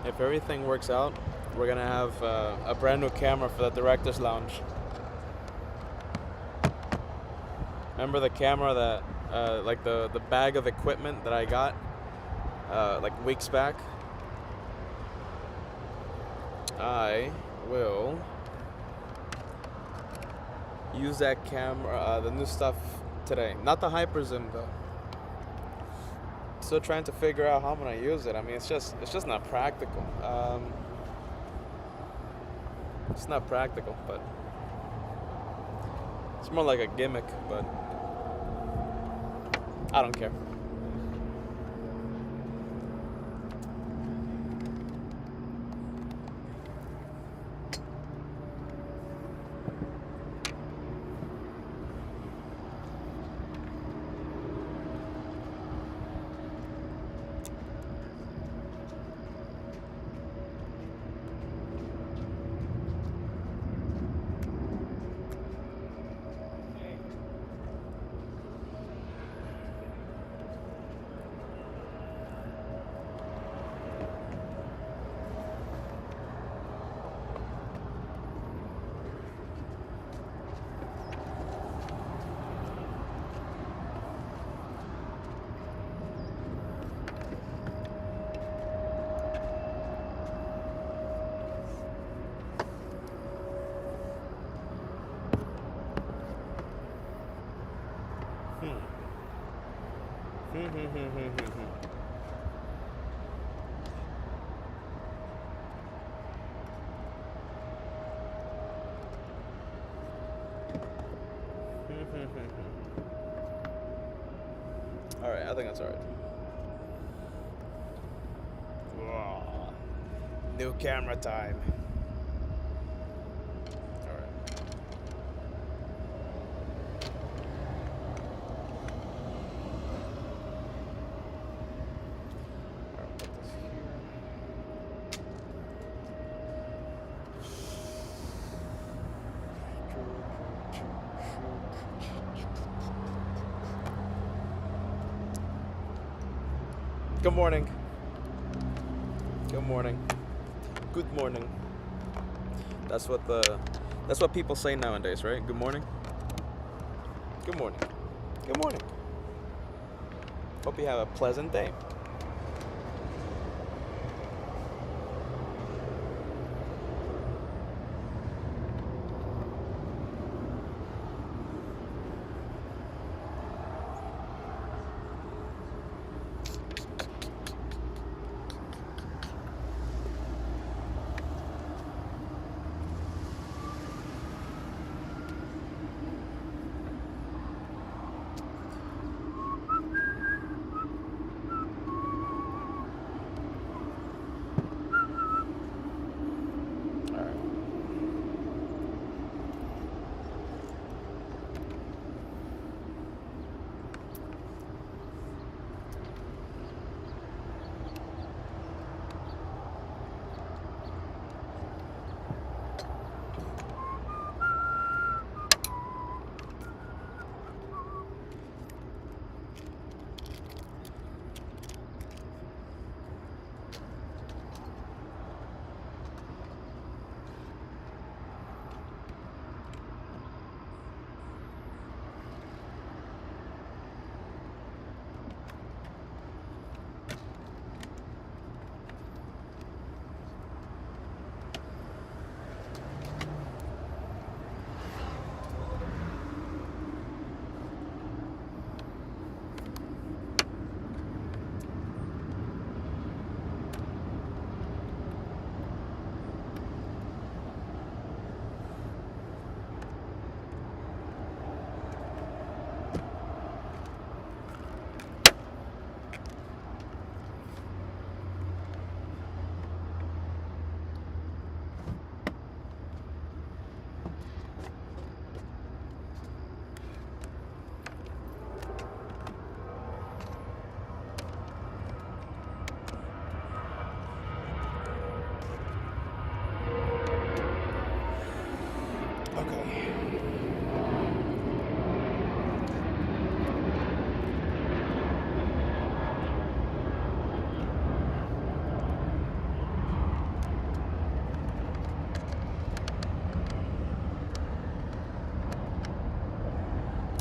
if everything works out, we're gonna have a brand new camera for the director's lounge. Remember the camera that, like the bag of equipment that I got, like weeks back? I will use that camera, the new stuff today. Not the hyper zoom though. Still trying to figure out how I'm gonna use it. I mean, it's just not practical. It's not practical, but it's more like a gimmick. But I don't care. Alright, I think that's alright. New camera time. Alright. Alright, put this here. Good morning. Good morning. Good morning. That's what people say nowadays, right? Good morning. Good morning. Good morning. Hope you have a pleasant day.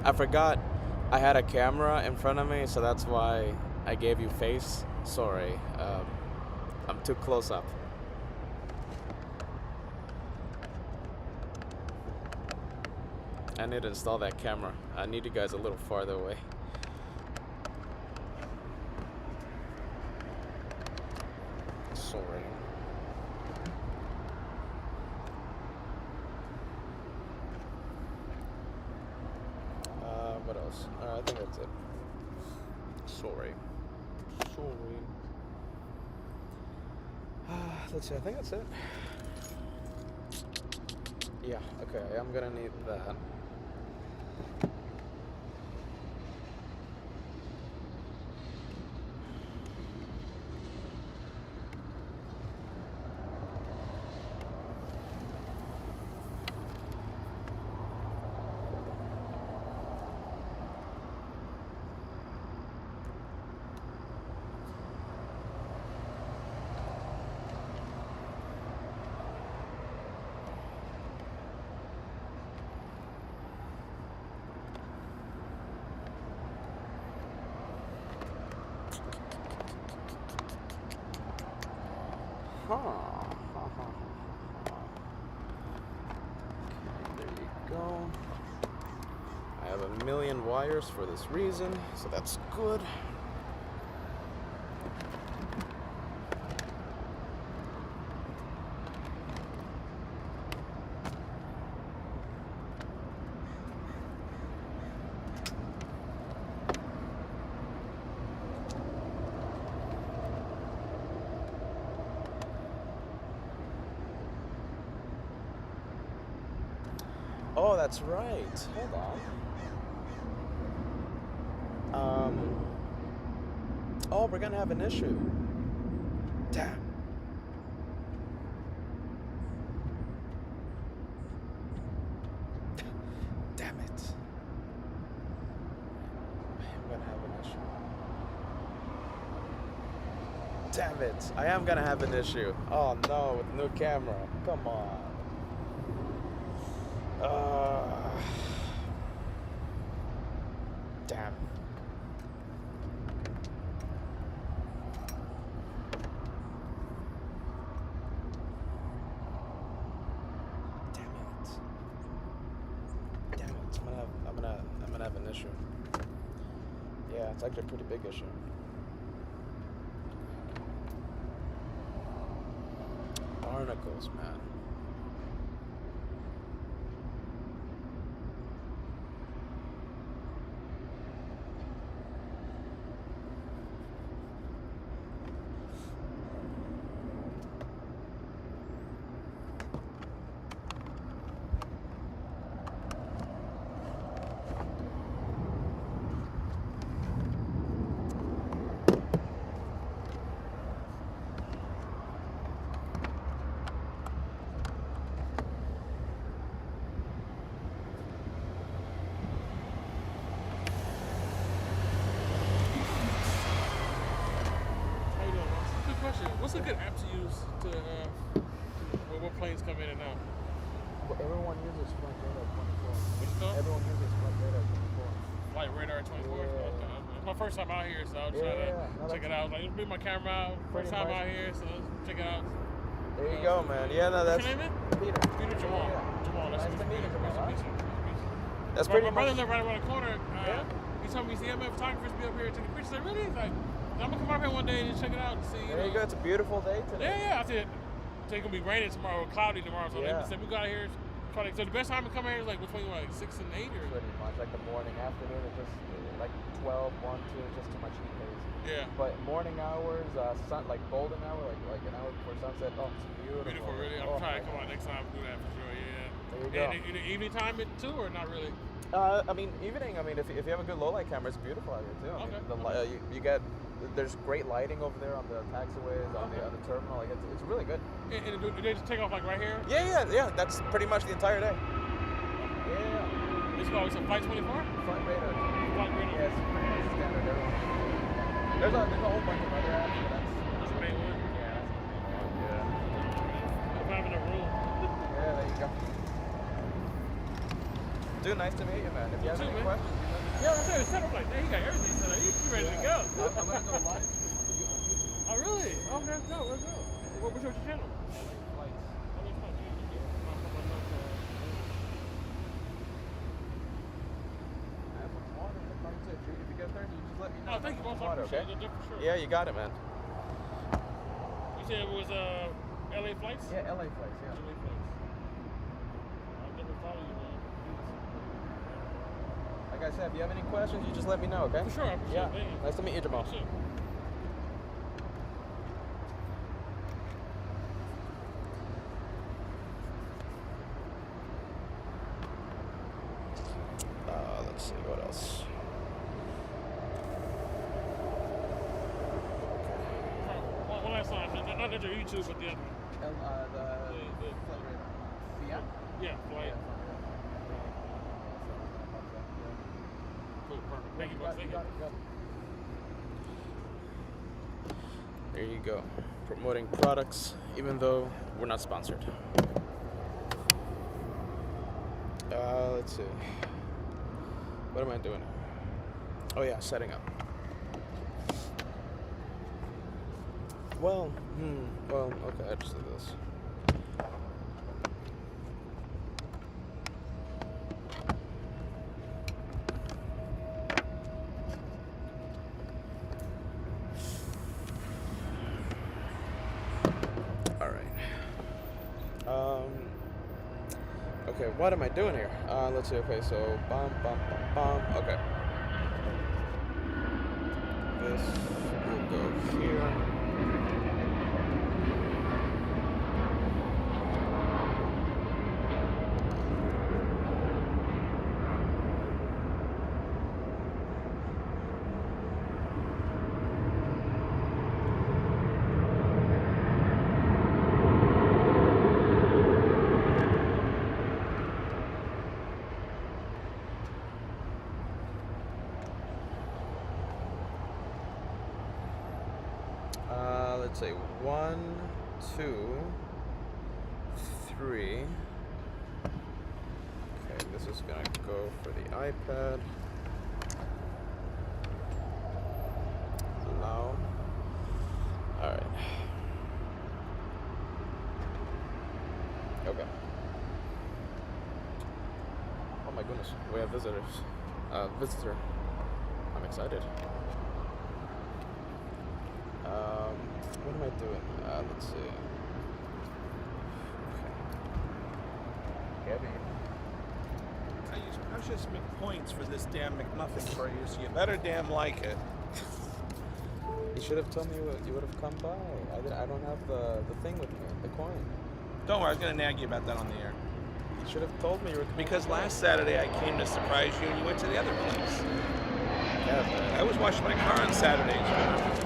I forgot I had a camera in front of me, so that's why I gave you face. Sorry. I'm too close up. I need to install that camera. I need you guys a little farther away. Sorry. What else? I think that's it. Sorry. Let's see, I think that's it. Yeah, okay, I'm gonna need that. Okay, there you go. I have a million wires for this reason, so that's good. Oh, that's right. Hold on. Oh, we're gonna have an issue. Damn. Damn it. I'm gonna have an issue. Damn it. I am gonna have an issue. Oh no, with the new camera. Come on. Damn. Damn it. I'm gonna have an issue. Yeah, it's actually a pretty big issue. Barnacles, man. What's a good app to use to when planes come in and out? Well, everyone uses Flight Radar 24. What's it called? Everyone uses Flight Radar 24. Flight Radar 24? Yeah. Okay. It's my first time out here, so I'll try to check it out. Like, bring my camera out. First time out here, so let's check it out. There you go, man. Yeah, no, that's... What's your name, man? Peter. Peter Jamal. Yeah. Jamal, that's Nice to meet you, Jamal. That's my pretty brother much... lived right around the corner. He told me, see, photographers be up here taking pictures. I really? Like, I'm going to come up here one day and check it out and see. There you go. It's a beautiful day today. Yeah. I said, it's going to be raining tomorrow or cloudy tomorrow. So they said, we got out here. So the best time to come here is like between like 6 and 8 or? Pretty much like the morning, afternoon, it's just like 12, 1, 2, it's just too much heat haze. Yeah. But morning hours, like golden hour, like an hour before sunset, oh, it's beautiful. Beautiful, really. I'm trying to come out next time and do that for sure, yeah. There you go. And in the evening time too, or not really? I mean, evening, if you have a good low light camera, it's beautiful out here too. I mean, you get, there's great lighting over there on the taxiways, on the terminal, like it's really good. And do they just take off like right here? Yeah, that's pretty much the entire day. Yeah. It's called Flight 24? Flight Radar. Flight Radar. Yeah, it's pretty much standard. There's a whole bunch of other apps, but that's the main one. Yeah, that's the main one. I'm having a room. Yeah, there you go. Dude, nice to meet you, man. If you have too, any man. questions, you let me know. Yeah, I said it's set up like that. He got everything set up. You ready to go? I'm gonna go live stream on YouTube. Oh, really? Okay, let's go. Let's go. What's your channel? Flights. Oh, it's fine. I have some water in the front too. If you get thirsty, you just let me know. Oh, thank you, boss. I Water, appreciate okay? it. For sure. Yeah, you got it, man. You said it was LA Flights? Yeah, LA Flights, yeah. LA Flights. I'll definitely follow you, man. Like I said, if you have any questions, you just let me know, okay? For sure, I appreciate it. Thank you. Nice to meet you, Jamal. For sure. Let's see, what else? One last time. Not that you're YouTube, but the other one. The flight radar. Yeah? Yeah, flight. Cool, perfect. Thank you, boss. Thank you. There you go. Promoting products, even though we're not sponsored. Let's see. What am I doing? Oh yeah, setting up. Well, okay, I just did this. All right. Okay, what am I doing here? Let's see. Okay, so okay. This will go here. Let's say 1, 2, 3. Okay, this is gonna go for the iPad. Allow. All right. Okay. Oh my goodness, we have visitors. Visitor. I'm excited. What am I doing? Let's see. Okay. I just make points for this damn McMuffin for you, so you better damn like it. You should have told me you would have come by. I don't have the thing with me, the coin. Don't worry, I was going to nag you about that on the air. You should have told me you were coming Because by. last Saturday I came to surprise you and you went to the other place. Kevin. I was washing my car on Saturdays.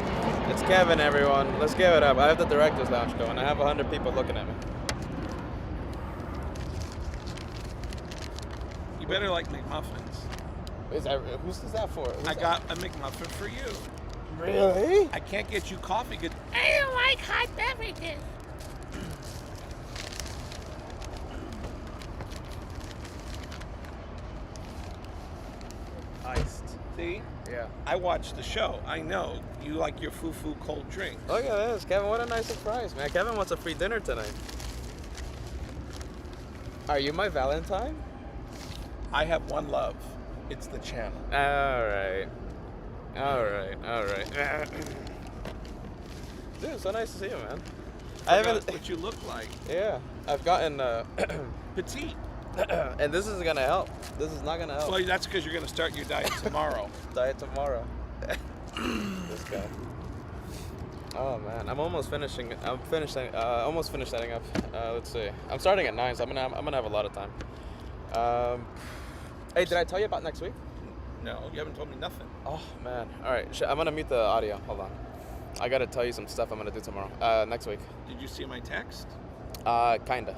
It's Kevin, everyone. Let's give it up. I have the director's lounge going. I have 100 people looking at me. You better like McMuffins. Who's that for? I got a McMuffin for you. Really? I can't get you coffee. I don't like hot beverages. Iced. See? Yeah. I watched the show. I know. You like your foo-foo cold drink. Look at this, Kevin. What a nice surprise, man. Kevin wants a free dinner tonight. Are you my Valentine? I have one love. It's the channel. All right. Dude, so nice to see you, man. I haven't. What you look like. Yeah, I've gotten Petite. and this is gonna help. This is not gonna help. Well, that's because you're going to start your diet tomorrow. Diet tomorrow. This guy. Oh man, I'm almost finishing. Almost finished setting up. Let's see. I'm starting at 9, so I'm gonna have a lot of time. Hey, did I tell you about next week? No, you haven't told me nothing. Oh man. All right, I'm gonna mute the audio. Hold on. I gotta tell you some stuff I'm gonna do tomorrow. Next week. Did you see my text? Kinda.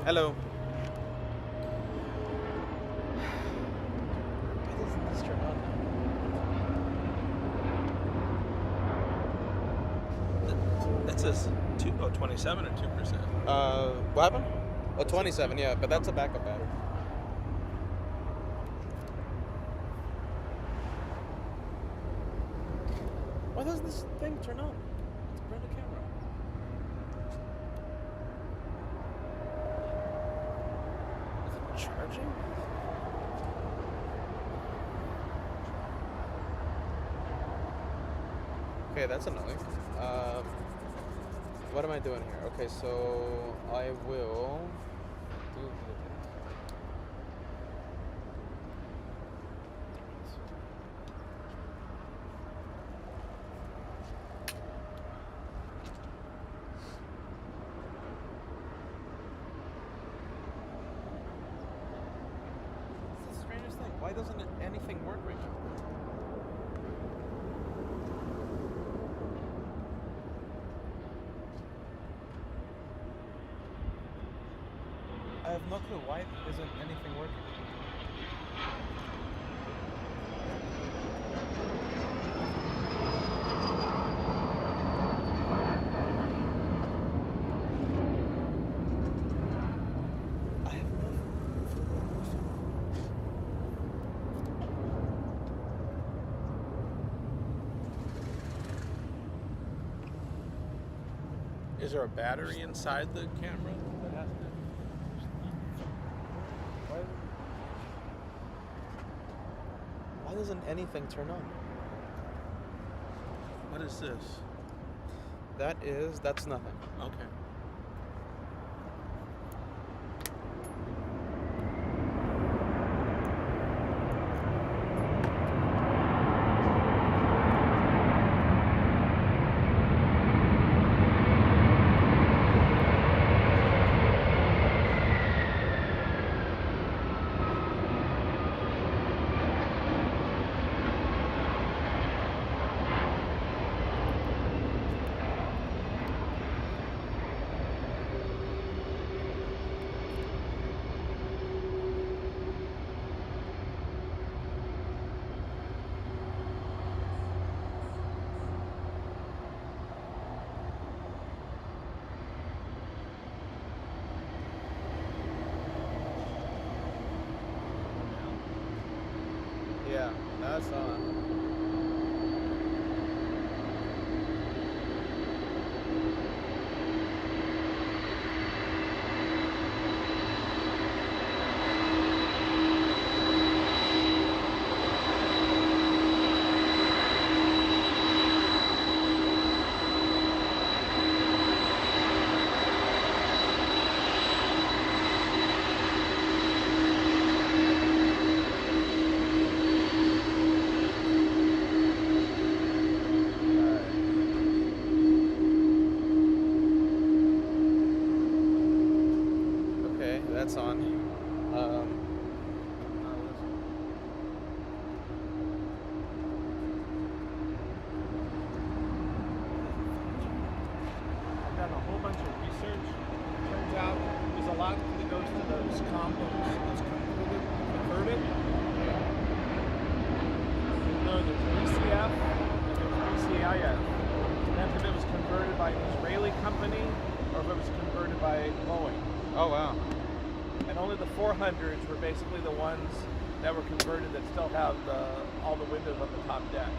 Hello. Why doesn't this turn on now? That says 27 or 2%. What happened? Oh, 27, yeah, but that's a backup battery. Why doesn't this thing turn on? It's a brand new camera. Is it charging? Okay, that's annoying. What am I doing here? Okay, so I will do this. It's the strangest thing. Why doesn't anything work right now? I have no clue. Why isn't anything working? I have no. Is there a battery inside the camera that has to? Why doesn't anything turn on? What is this? That's nothing. Okay. Yeah, that's on. Okay, that's on. I've done a whole bunch of research. Turns out there's a lot that goes to those combos that's converted. No, there's BCF and there's BCIF. Depends if it was converted by an Israeli company or if it was converted by Boeing. Oh wow. And only the 400s were basically the ones that were converted that still have all the windows on the top deck.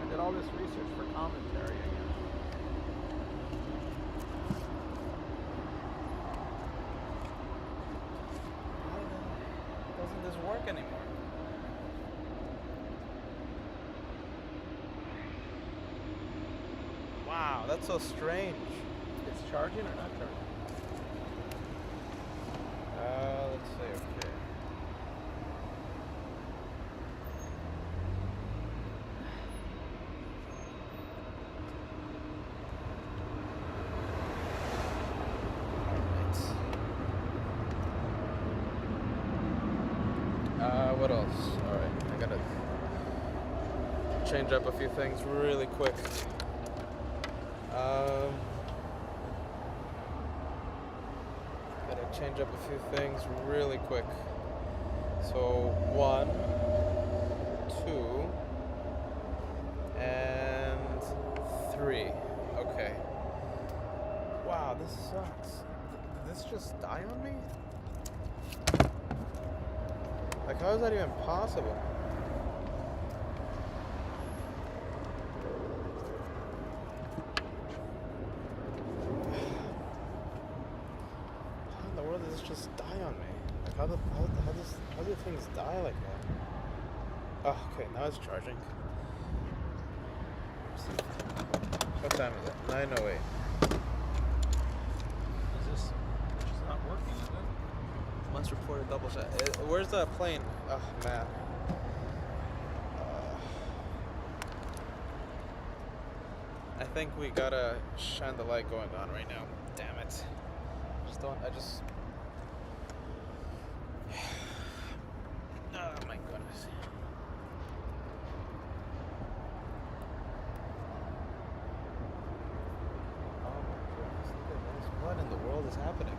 I did all this research for commentary again. Why doesn't this work anymore? Wow, that's so strange. It's charging or not charging? Let's see, okay. What else? Alright, I gotta change up a few things really quick. change up a few things really quick. So 1, 2, and 3. Okay. Wow, this sucks. Did this just die on me? Like, how is that even possible? How in the world did this just die on me? Like, how do things die like that? Oh, okay, now it's charging. What time is it? 9:08. Is not working, is it? Once reported double shot. Where's the plane? Oh, man. I think we got a shine the light going on right now. Damn it. Oh my goodness. Oh my goodness. Look at this. What in the world is happening?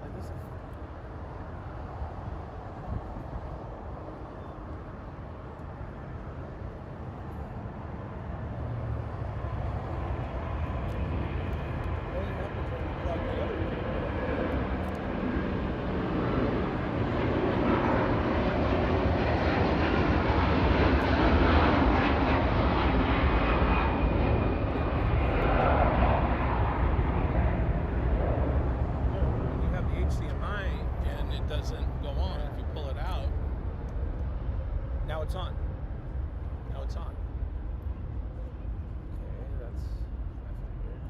Like this is... You have the HDMI and it doesn't go on. If you pull it out, now it's on. Now it's on. Okay, that's weird.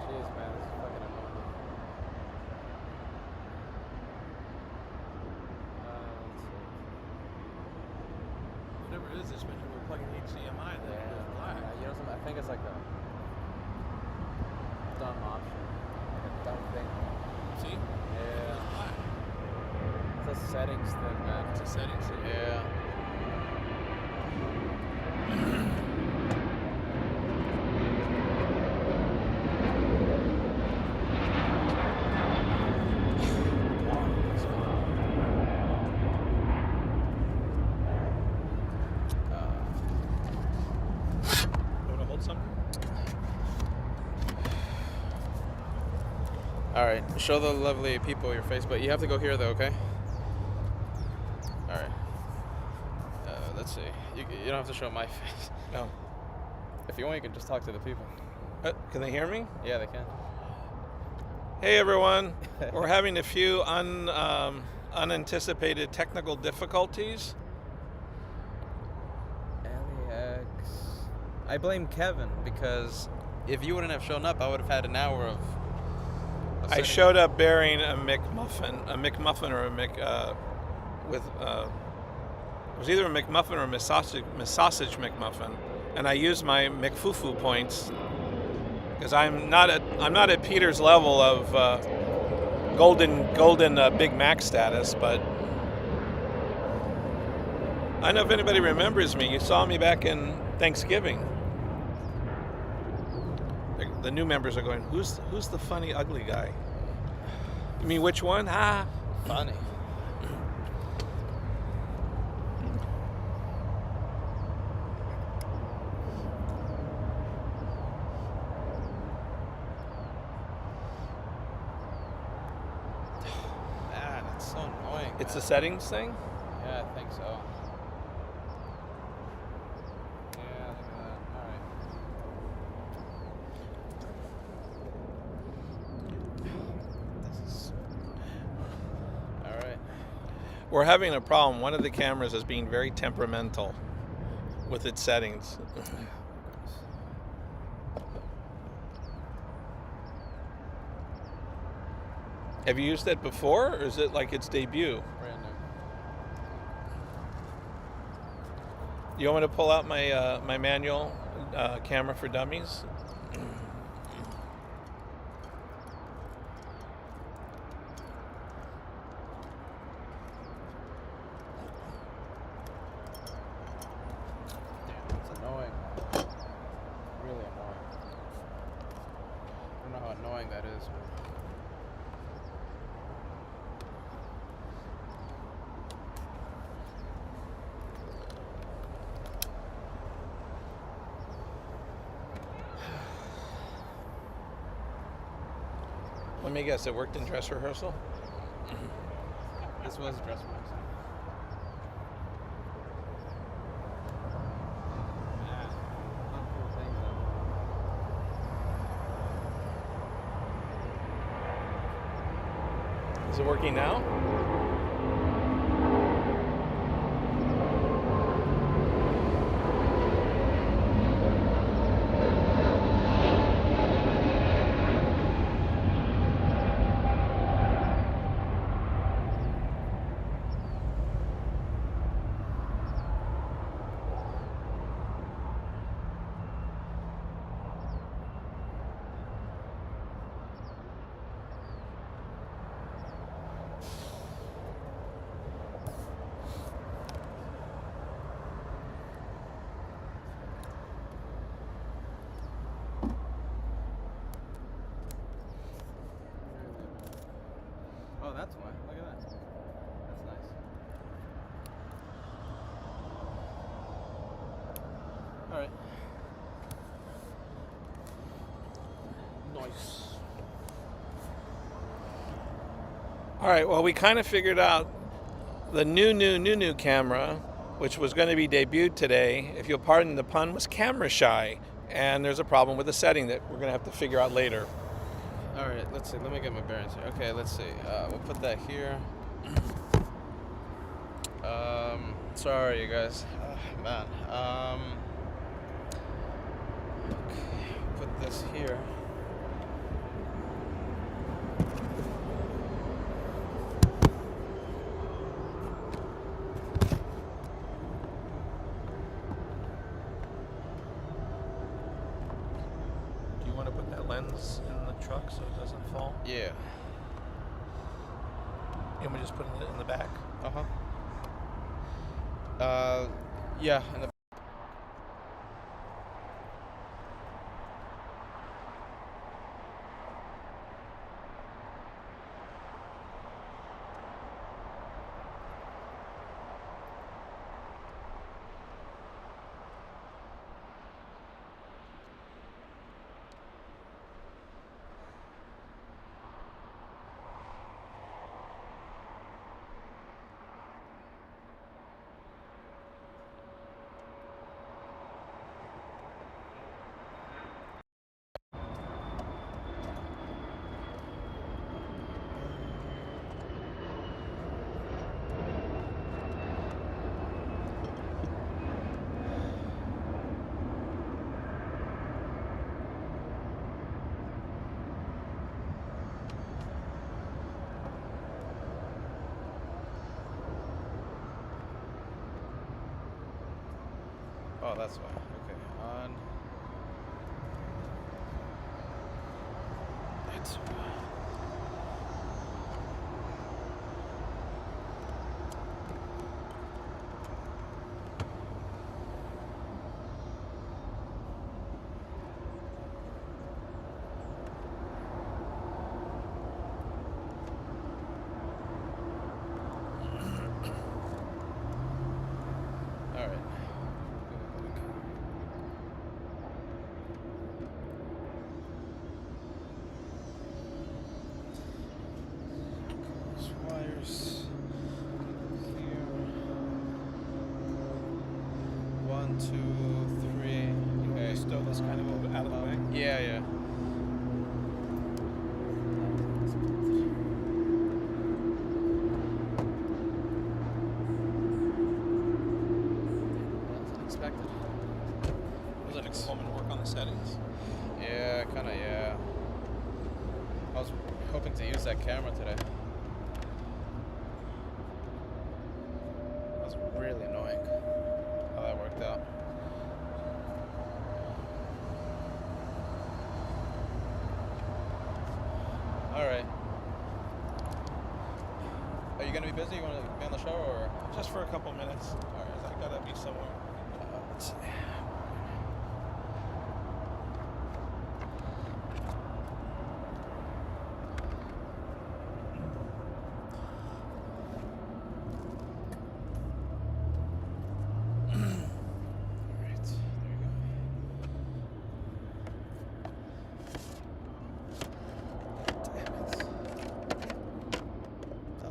Jeez, man, this is fucking annoying. Let's see. Whatever it is, it's when you were plugging HDMI that it goes black. You know something? I think it's like a dumb option. Like a dumb thing. See? It Yeah. goes black. It's a settings thing, man. It's a settings thing. Yeah. You want to hold something? All right, show the lovely people your face, but you have to go here though, okay? All right. Let's see. You don't have to show my face. No. If you want, you can just talk to the people. Can they hear me? Yeah, they can. Hey everyone, we're having a few unanticipated technical difficulties. LAX. I blame Kevin because if you wouldn't have shown up, I would have had an hour of. I showed up bearing a McMuffin or a Mc with it was either a McMuffin or a Miss Sausage McMuffin, and I used my McFufu points because I'm not at Peter's level of golden Big Mac status, but I don't know if anybody remembers me. You saw me back in Thanksgiving. the new members are going, who's the funny ugly guy? You mean which one? Ah, Funny. Man, it's so annoying. it's man. a settings thing. Yeah, I think so. Yeah, look at that. Alright. This is... Alright. We're having a problem. One of the cameras is being very temperamental with its settings. Have you used it before, or is it like its debut? Brand new. You want me to pull out my my manual camera for dummies? Damn, it's annoying. Really annoying. I don't know how annoying that is, but... Let me guess, it worked in dress rehearsal? This was dress rehearsal. Yeah, not cool things though. Is it working now? Oh, that's why. Look at that. That's nice. Alright. Nice. All right, well, we kind of figured out the new camera, which was going to be debuted today, if you'll pardon the pun, was camera shy. And there's a problem with the setting that we're going to have to figure out later. Alright, let's see. Let me get my bearings here. Okay, let's see. We'll put that here. Sorry, you guys. Man. Okay, put this here. Do you want to put that lens in the truck so it doesn't fall? Yeah. And we just put it in the back? Uh-huh. Yeah, in the... Oh, that's why. Okay, on. That's why. to use that camera today. That was really annoying how that worked out. Alright. Are you gonna be busy? You wanna be on the show or? Just for a couple minutes. Alright, I gotta be somewhere. Let's see.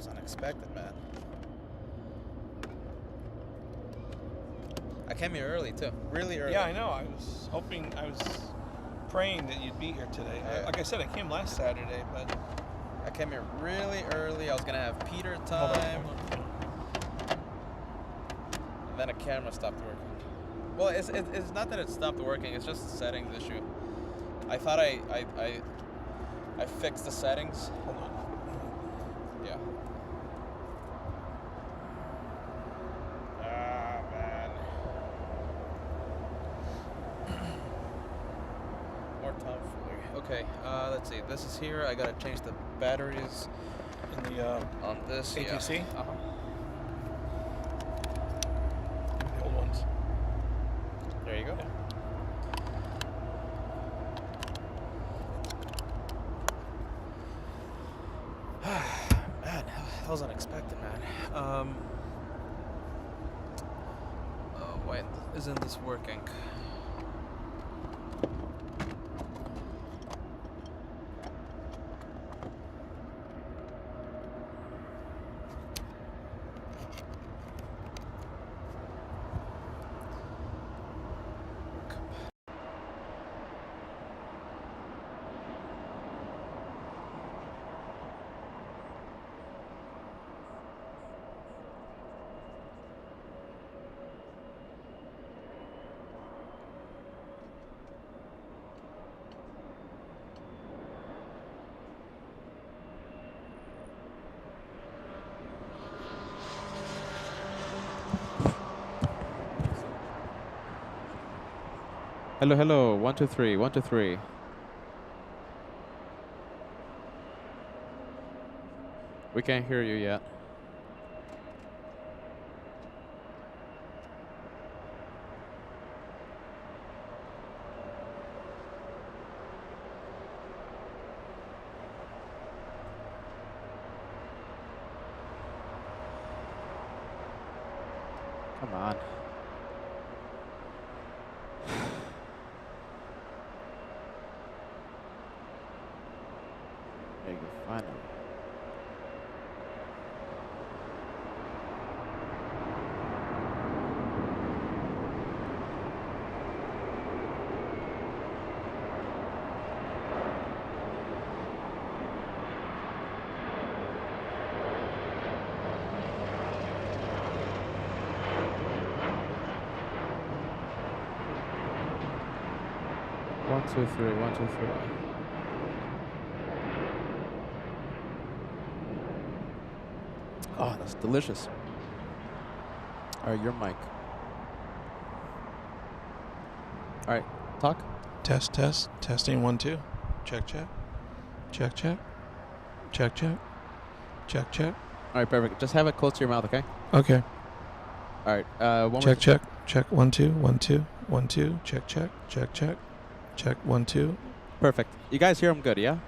Unexpected, man. I came here early too, really early. Yeah, I know. I was praying that you'd be here today. Yeah. Like I said, I came last Saturday, but I came here really early. I was gonna have Peter hold time, on. and then a camera stopped working. Well, it's not that it stopped working. It's just a settings issue. I thought I fixed the settings. Hold on. Yeah. Ah, man. More tomfoolery. Okay, let's see. This is here. I gotta change the batteries In the on this. ATC? Yeah. Uh-huh. the old ones. There you go. Yeah. Man, that was unexpected, man. Wait, isn't this working? Hello, hello. 1, 2, 3. 1, 2, 3. We can't hear you yet. Come on. There you go, finally. One, two, three. 1, 2, 3. Oh, that's delicious. All right, your mic. All right, talk. Testing 1, 2. Check. Check. All right, perfect. Just have it close to your mouth, okay? Okay. All right. One Check. 1, 2. 1, 2. 1, 2. Check. 1, 2. Perfect. You guys hear him good, yeah?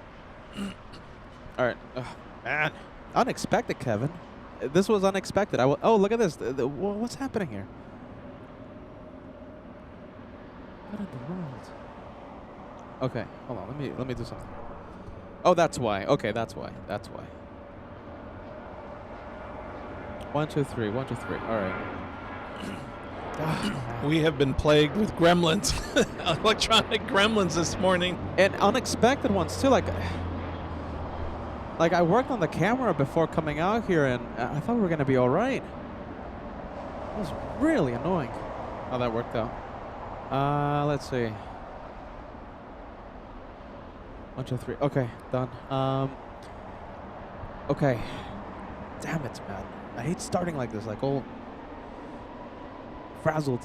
All right. Ugh, man, unexpected, Kevin. This was unexpected. Oh, look at this. What's happening here? What in the world? Okay, hold on. Let me do something. Oh, that's why. Okay, that's why. 1, 2, 3. 1, 2, 3. All right. We have been plagued with gremlins, electronic gremlins this morning. And unexpected ones too. Like I worked on the camera before coming out here, and I thought we were gonna be all right. It was really annoying how that worked out. Let's see. 1, 2, 3. Okay, done. Okay. Damn it, man. I hate starting like this, like all frazzled.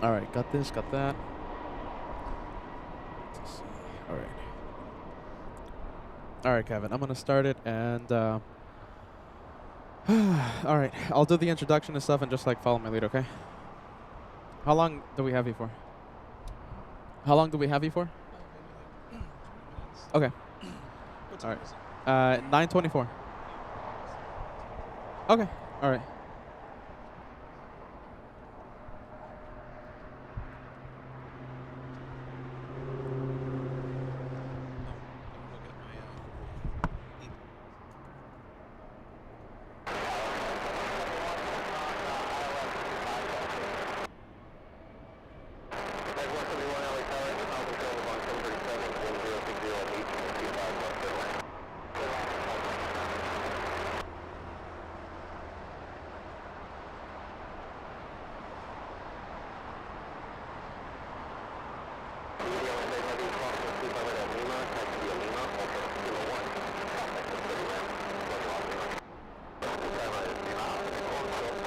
All right, got this, got that. Let's see. All right. All right, Kevin, I'm going to start it and all right, I'll do the introduction and stuff and just like follow my lead, okay? How long do we have you for? How long do we have you for? Okay. All right. 9:24. Okay. All right.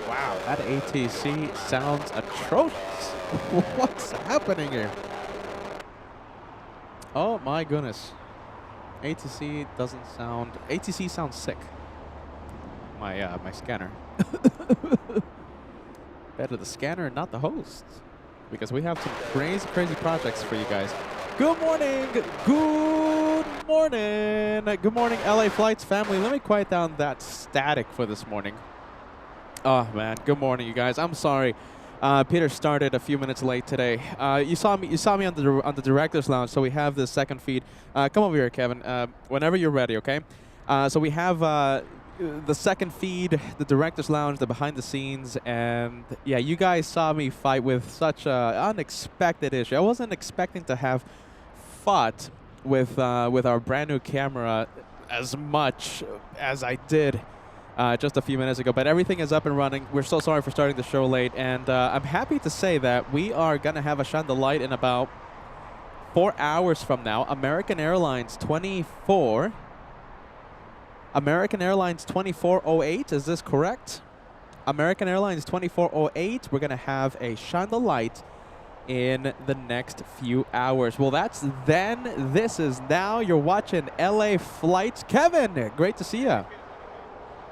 Wow, that ATC sounds atrocious. What's happening here? Oh my goodness. ATC doesn't sound... ATC sounds sick. My scanner. Better the scanner, not the host. Because we have some crazy, crazy projects for you guys. Good morning! Good morning! Good morning, LA Flights family. Let me quiet down that static for this morning. Oh man, good morning, you guys. I'm sorry. Peter started a few minutes late today. You saw me on the director's lounge, so we have the second feed. Come over here, Kevin. Whenever you're ready, okay? So we have the second feed, the director's lounge, the behind the scenes, and yeah, you guys saw me fight with such an unexpected issue. I wasn't expecting to have fought with our brand new camera as much as I did. Just a few minutes ago, but everything is up and running. We're so sorry for starting the show late, and I'm happy to say that we are going to have a Shine the Light in about 4 hours from now. American Airlines 2408, is this correct? American Airlines 2408, we're going to have a Shine the Light in the next few hours. Well, that's then. This is now. You're watching LA Flights. Kevin, great to see you.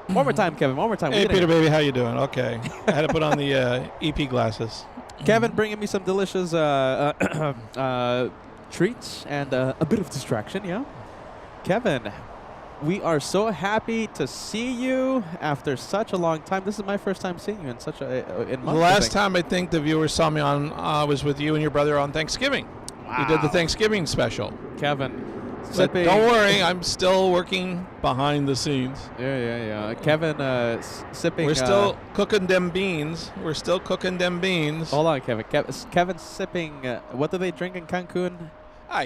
One more time, Kevin. One more time. Hey, Peter, baby, how you doing? Okay. I had to put on the EP glasses. Kevin bringing me some delicious treats and a bit of distraction, yeah? Kevin, we are so happy to see you after such a long time. This is my first time seeing you in such a months. The last time I think the viewers saw me on was with you and your brother on Thanksgiving. Wow. You did the Thanksgiving special. Kevin. But don't worry, I'm still working behind the scenes. Yeah. Kevin sipping... We're still cooking them beans. We're still cooking them beans. Hold on, Kevin. Kevin's sipping... what do they drink in Cancun?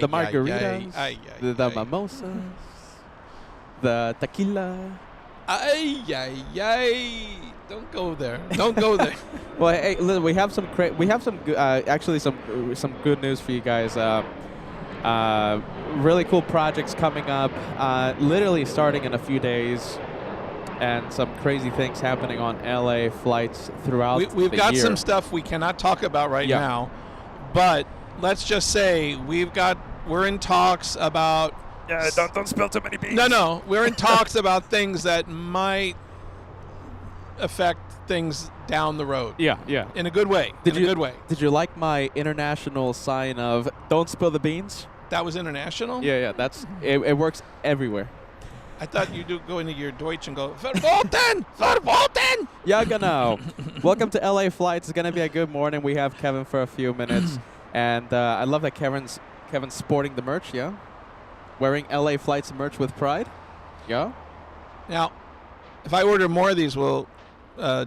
The margaritas, the mimosas, the tequila. Don't go there. Don't go there. Well, hey, listen, we have some actually some good news for you guys. Really cool projects coming up, literally starting in a few days, and some crazy things happening on LA Flights throughout the year. We've got some stuff we cannot talk about right now, but let's just say we're in talks about... Yeah, don't spill too many beans. No, we're in talks about things that might affect things down the road. Yeah. In a good way. Did you like my international sign of "Don't spill the beans"? That was international? Yeah. That's it works everywhere. I thought you do go into your Deutsch and go Verboten! Verboten! Yeah, genau. Welcome to LA Flights. It's gonna be a good morning. We have Kevin for a few minutes, and I love that Kevin's sporting the merch. Yeah, wearing LA Flights merch with pride. Yeah. Now, if I order more of these, will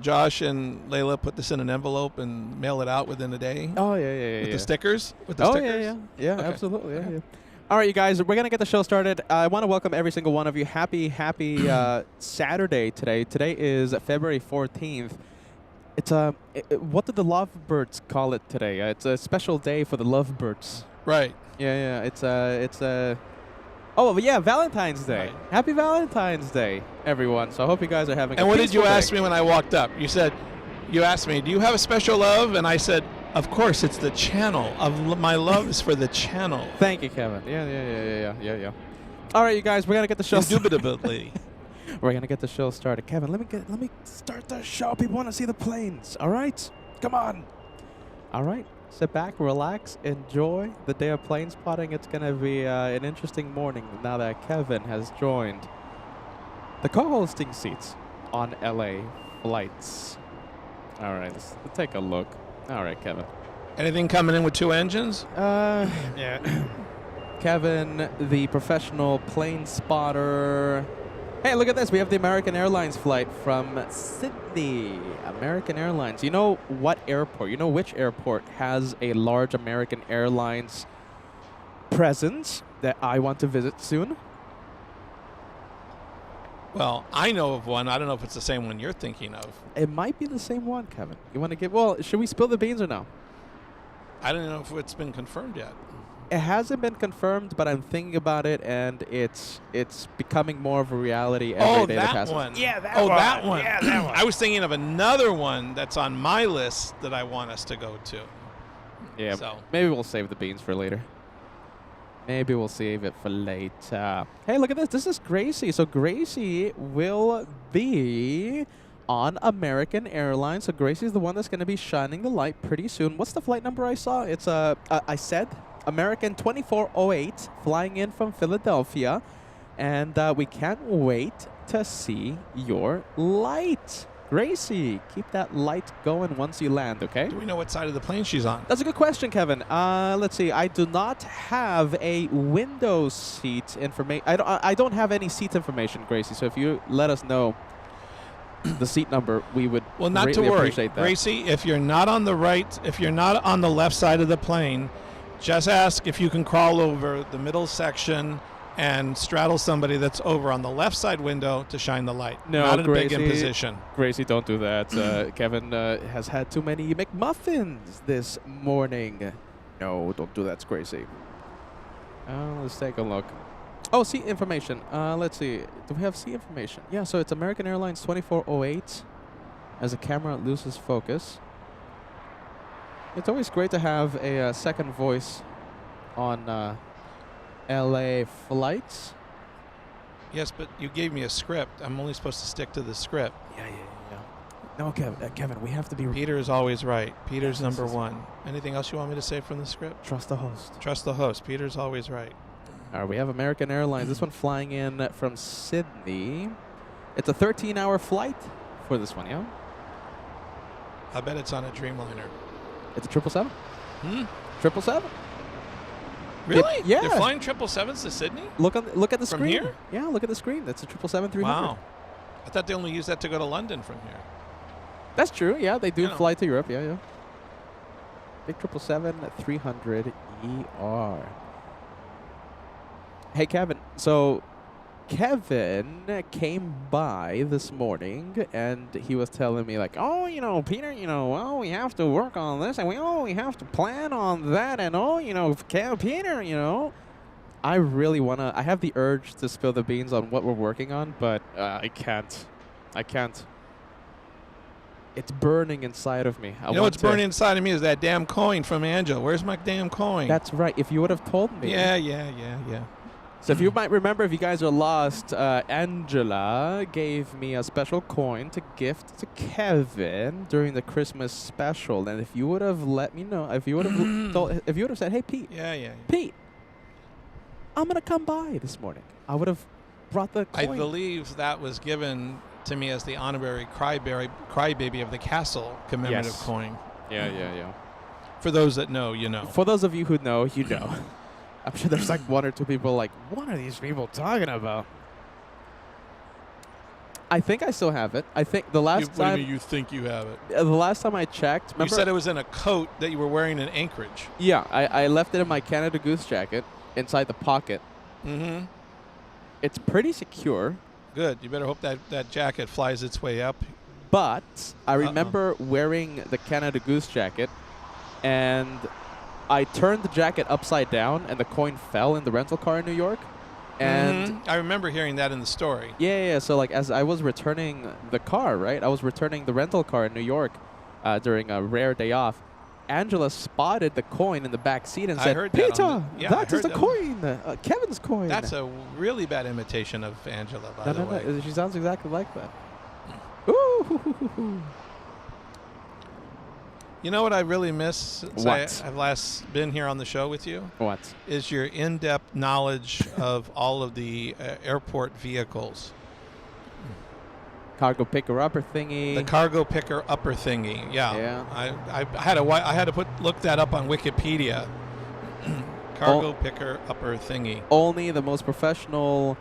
Josh and Layla put this in an envelope and mail it out within a day? Oh, yeah. With the stickers? With the stickers? Yeah, okay. Absolutely. Yeah. All right, you guys, we're going to get the show started. I want to welcome every single one of you. Happy Saturday today. Today is February 14th. It's what did the lovebirds call it today? It's a special day for the lovebirds. Right. Yeah. It's Oh, yeah, Valentine's Day. Right. Happy Valentine's Day, everyone. So I hope you guys are having a And what did you peaceful ask day. me when I walked up? You asked me, do you have a special love? And I said, of course, it's the channel. My love is for the channel. Thank you, Kevin. Yeah. All right, you guys, we're gonna get the show. Indubitably. We're gonna get the show started. Kevin, let me start the show. People want to see the planes. All right, come on. All right, sit back, relax, enjoy the day of plane spotting. It's gonna be an interesting morning now that Kevin has joined the co-hosting seats on LA Flights. All right, let's take a look. All right, Kevin. Anything coming in with 2 engines? Yeah. Kevin, the professional plane spotter. Hey, look at this. We have the American Airlines flight from Sydney. American Airlines. You know what airport? You know which airport has a large American Airlines presence that I want to visit soon? Well, I know of one. I don't know if it's the same one you're thinking of. It might be the same one, Kevin. You want to get... Well, should we spill the beans or no? I don't know if it's been confirmed yet. It hasn't been confirmed, but I'm thinking about it, and it's becoming more of a reality every day that passes. One. Yeah, that one. one. That one. Yeah, that one. I was thinking of another one that's on my list that I want us to go to. Yeah, So. maybe we'll save the beans for later. Maybe we'll save it for later. Hey, look at this. This is Gracie. So Gracie will be on American Airlines. So Gracie's the one that's going to be shining the light pretty soon. What's the flight number I saw? It's I said American 2408 flying in from Philadelphia. And we can't wait to see your light. Gracie, keep that light going once you land, okay? Do we know what side of the plane she's on? That's a good question, Kevin. Let's see. I do not have a window seat information. I don't have any seat information, Gracie. So if you let us know the seat number, we would Not to greatly worry, appreciate that. Gracie. If you're not on the left side of the plane, just ask if you can crawl over the middle section and straddle somebody that's over on the left side window to shine the light. No, not in a big Gracie. imposition. Gracie, don't do that. Kevin has had too many McMuffins this morning. No, don't do that, Gracie. Let's take a look. Oh, seat information. Let's see. Do we have seat information? Yeah, so it's American Airlines 2408 as the camera loses focus. It's always great to have a second voice on LA Flights. Yes, but you gave me a script. I'm only supposed to stick to the script. Yeah. No, Kevin, we have to be... Peter is always right. Peter's Yes, number this is- one. Anything else you want me to say from the script? Trust the host. Trust the host. Peter's always right. All right, we have American Airlines. This one flying in from Sydney. It's a 13-hour flight for this one, yeah? I bet it's on a Dreamliner. It's a 777? Hmm? 777? Really? Yeah. They're flying 777s to Sydney? Look at the From screen. here? Yeah, look at the screen. That's a 777-300. Wow. I thought they only used that to go to London from here. That's true. Yeah, they do You know. fly to Europe. Yeah. Big 777-300ER. Hey, Kevin. So, Kevin came by this morning, and he was telling me, like, oh, Peter, well, we have to work on this, and we have to plan on that, and, Peter, I really want to, I have the urge to spill the beans on what we're working on, but I can't. It's burning inside of me. You know what's burning inside of me is that damn coin from Angela. Where's my damn coin? That's right. If you would have told me. Yeah. So if you might remember, if you guys are lost, Angela gave me a special coin to gift to Kevin during the Christmas special. And if you would have let me know, if you would have said, "Hey, Pete, Yeah. Pete, I'm gonna come by this morning," I would have brought the I coin. believe that was given to me as the honorary crybaby of the castle commemorative Yes. coin. Yeah. For those that know, you know. For those of you who know, you know. I'm sure there's like one or two people like, what are these people talking about? I think I still have it. I think the last time you think you have it? the last time I checked, remember? You said it was in a coat that you were wearing in Anchorage. Yeah, I left it in my Canada Goose jacket inside the pocket. Mm-hmm. It's pretty secure, Good. You better hope that jacket flies its way up. but I remember wearing the Canada Goose jacket, and I turned the jacket upside down, and the coin fell in the rental car in New York. And I remember hearing that in the story. yeah. So like as I was returning the car, right? I was returning the rental car in New York during a rare day off. Angela spotted the coin in the back seat and I said, heard that "Peter, on the- yeah, I that is heard the that coin, Kevin's coin." That's a really bad imitation of Angela, by the way. No. She sounds exactly like that. Ooh. You know what I really miss since What? I've last been here on the show with you? What? Is your in-depth knowledge of all of the airport vehicles. Cargo picker upper thingy. The cargo picker upper thingy. Yeah. Yeah. I had to look that up on Wikipedia. Cargo picker upper thingy. Only the most professional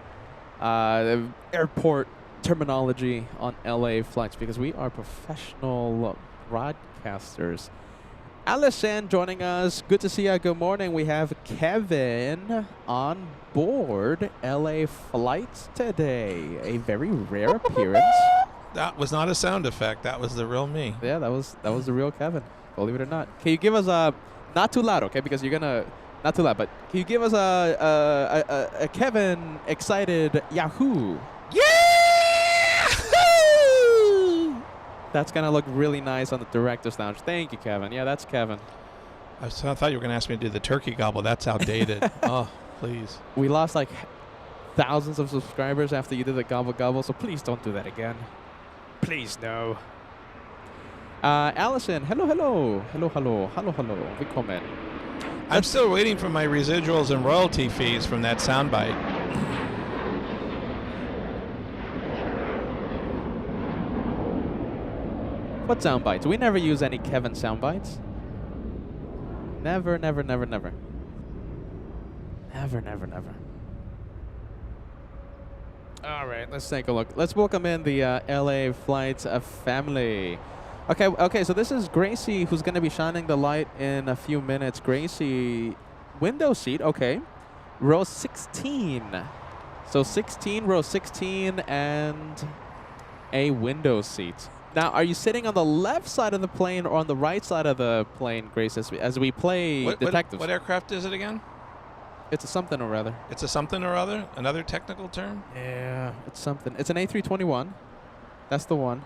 airport terminology on LA flights because we are professional broadcasters. Allison joining us. Good to see you. Good morning. We have Kevin on board LA flights today. A very rare appearance. That was not a sound effect. That was the real me. Yeah, that was the real Kevin. Believe it or not. Can you give us a not too loud, okay? Because you're gonna not too loud, but can you give us a Kevin excited Yahoo? Yeah! That's gonna look really nice on the director's lounge. Thank you, Kevin. Yeah, that's Kevin. I thought you were going to ask me to do the turkey gobble. That's outdated. Oh, please. We lost like thousands of subscribers after you did the gobble gobble, so please don't do that again. Please no. Allison, hello. Willkommen. I'm still waiting for my residuals and royalty fees from that soundbite. What sound bites? We never use any Kevin sound bites. Never. Never. All right, let's take a look. Let's welcome in the LA Flights family. Okay, so this is Gracie who's going to be shining the light in a few minutes. Gracie, window seat, okay. Row 16. So 16, row 16, and a window seat. Now, are you sitting on the left side of the plane or on the right side of the plane, Grace, as we play detectives? What aircraft is it again? It's a something or other. It's a something or other? Another technical term? Yeah, it's something. It's an A321. That's the one.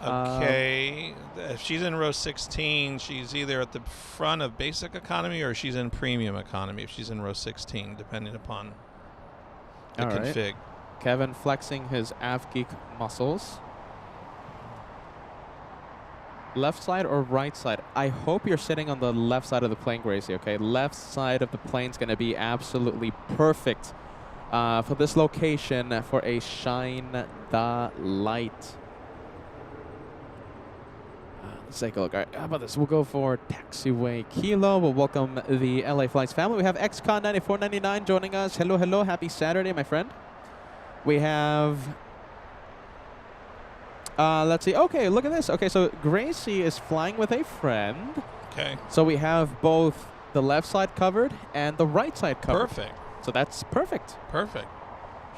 Okay. If she's in row 16, she's either at the front of basic economy or she's in premium economy if she's in row 16, depending upon the config. Kevin flexing his Av Geek muscles. Left side or right side? I hope you're sitting on the left side of the plane, Gracie, okay? Left side of the plane's going to be absolutely perfect for this location for a Shine the Light. Let's take a look. All right, how about this? We'll go for Taxiway Kilo. We'll welcome the LA Flights family. We have XCon 9499 joining us. Hello. Happy Saturday, my friend. We have... let's see. Okay, look at this. Okay, so Gracie is flying with a friend. Okay. So we have both the left side covered and the right side covered. Perfect. So that's perfect. Perfect.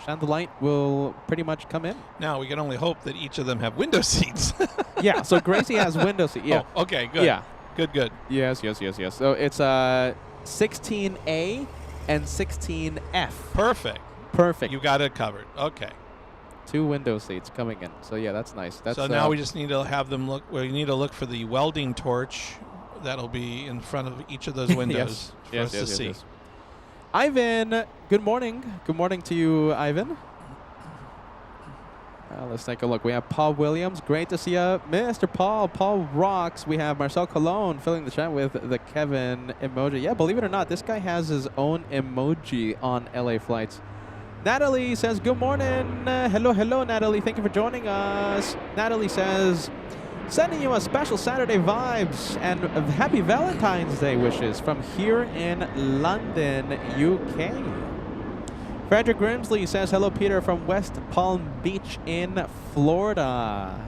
Shine the Light will pretty much come in. Now, we can only hope that each of them have window seats. Yeah, so Gracie has window seat. Yeah. Oh, okay, good. Yeah. Good. Yes. So it's 16A and 16F. Perfect. You got it covered. Okay. 2 window seats coming in. So yeah, that's nice. So now we just need to have them look. We need to look for the welding torch that'll be in front of each of those windows for us to see. Yes. Ivan, good morning. Good morning to you, Ivan. Let's take a look. We have Paul Williams. Great to see you, Mr. Paul. Paul rocks. We have Marcel Cologne filling the chat with the Kevin emoji. Yeah, believe it or not, this guy has his own emoji on LA Flights. Natalie says, good morning. Hello, Natalie. Thank you for joining us. Natalie says, sending you a special Saturday vibes and happy Valentine's Day wishes from here in London, UK. Frederick Grimsley says, hello, Peter, from West Palm Beach in Florida.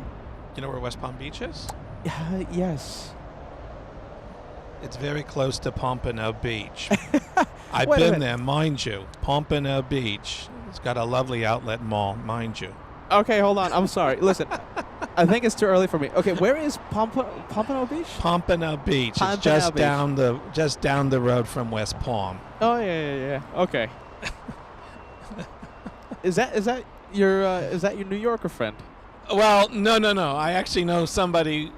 You know where West Palm Beach is? Yes. It's very close to Pompano Beach. I've been there, mind you. Pompano Beach. It's got a lovely outlet mall, mind you. Okay, hold on. I'm sorry. Listen, I think it's too early for me. Okay, where is Pompano Beach? Pompano Beach. Pompano It's just Beach. down the road from West Palm. Oh yeah. Okay. Is that your New Yorker friend? Well, no. I actually know somebody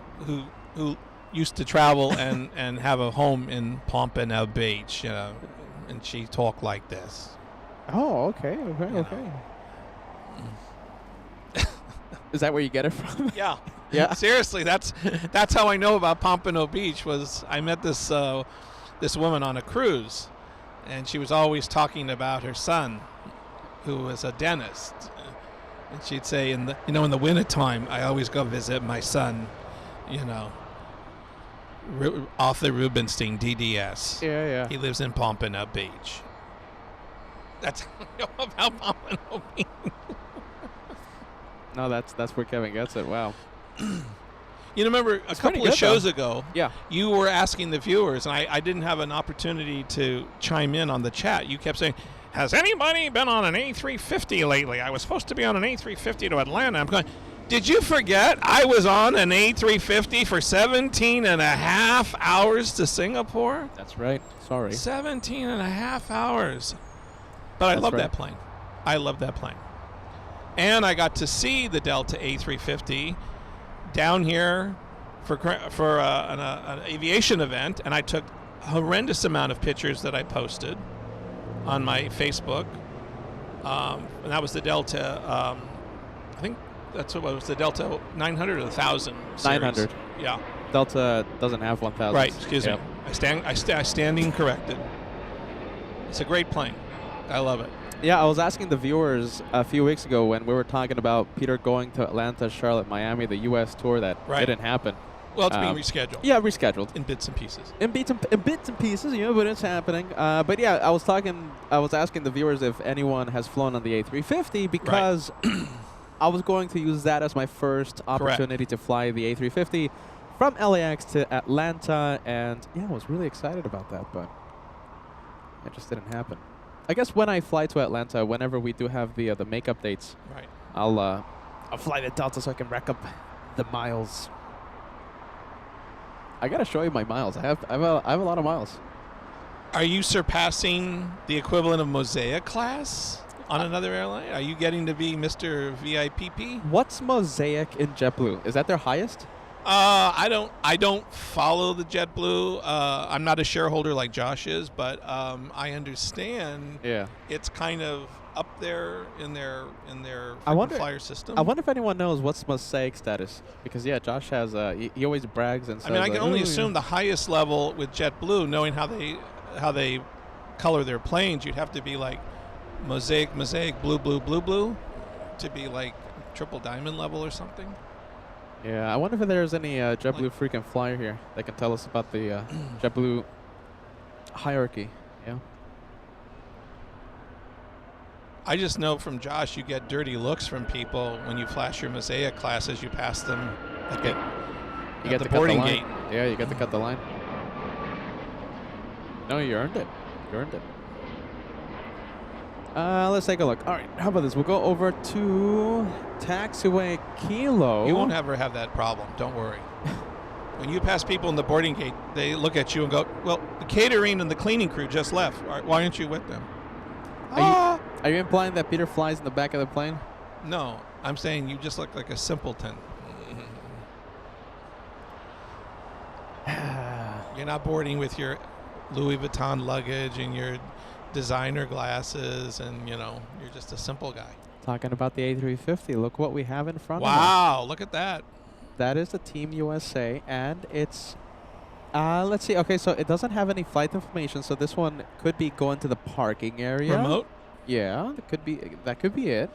who used to travel and have a home in Pompano Beach, and she talked like this. Oh, okay. Is that where you get it from? Yeah. Yeah. Seriously, that's how I know about Pompano Beach. Was I met this woman on a cruise, and she was always talking about her son, who was a dentist. And she'd say, in the wintertime, I always go visit my son, off the Rubenstein DDS. Yeah. He lives in Pompano Beach. That's how I know about Pompano Beach. No, that's where Kevin gets it. Wow. Remember a couple of shows ago, Yeah. you were asking the viewers, and I didn't have an opportunity to chime in on the chat. You kept saying, has anybody been on an A350 lately? I was supposed to be on an A350 to Atlanta. I'm going, did you forget I was on an A350 for 17 and a half hours to Singapore? That's right. Sorry. 17 and a half hours. But I love that plane. I love that plane. And I got to see the Delta A350 down here for an aviation event, and I took a horrendous amount of pictures that I posted on my Facebook. And that was the Delta, I think that's what it was, the Delta 900 or 1000 series. 900. Yeah. Delta doesn't have 1000. Right, excuse me. I standing corrected. It's a great plane. I love it. Yeah, I was asking the viewers a few weeks ago when we were talking about Peter going to Atlanta, Charlotte, Miami, the U.S. tour that didn't happen. Well, it's being rescheduled. Yeah, rescheduled. In bits and pieces. In bits and pieces, but it's happening. But yeah, I was asking the viewers if anyone has flown on the A350 because I was going to use that as my first opportunity to fly the A350 from LAX to Atlanta, and yeah, I was really excited about that, but it just didn't happen. I guess when I fly to Atlanta, whenever we do have the makeup dates, I'll fly the Delta so I can rack up the miles. I gotta show you my miles. I have a lot of miles. Are you surpassing the equivalent of Mosaic class on another airline? Are you getting to be Mr. VIPP? What's Mosaic in JetBlue? Is that their highest? I don't follow the JetBlue. I'm not a shareholder like Josh is, but I understand. Yeah. It's kind of up there in their flyer system. I wonder if anyone knows what's Mosaic status, because yeah, Josh has he always brags and says. I can only assume the highest level with JetBlue, knowing how they color their planes, you'd have to be like mosaic, blue, to be like triple diamond level or something. Yeah, I wonder if there's any JetBlue freaking flyer here that can tell us about the JetBlue hierarchy. Yeah. I just know from Josh, you get dirty looks from people when you flash your Mosaic class as you pass them at the boarding gate. Yeah, you get to cut the line. No, you earned it. You earned it. Let's take a look. All right, how about this? We'll go over to taxiway Kilo. You won't ever have that problem. Don't worry. When you pass people in the boarding gate, they look at you and go, well, the catering and the cleaning crew just left. Why aren't you with them? Are you implying that Peter flies in the back of the plane? No, I'm saying you just look like a simpleton. You're not boarding with your Louis Vuitton luggage and your designer glasses, and you're just a simple guy. Talking about the A350, look what we have in front of us. Wow, look at that. That is the Team USA, and it's let's see. Okay, so it doesn't have any flight information, so this one could be going to the parking area. Remote? Yeah, that could be it.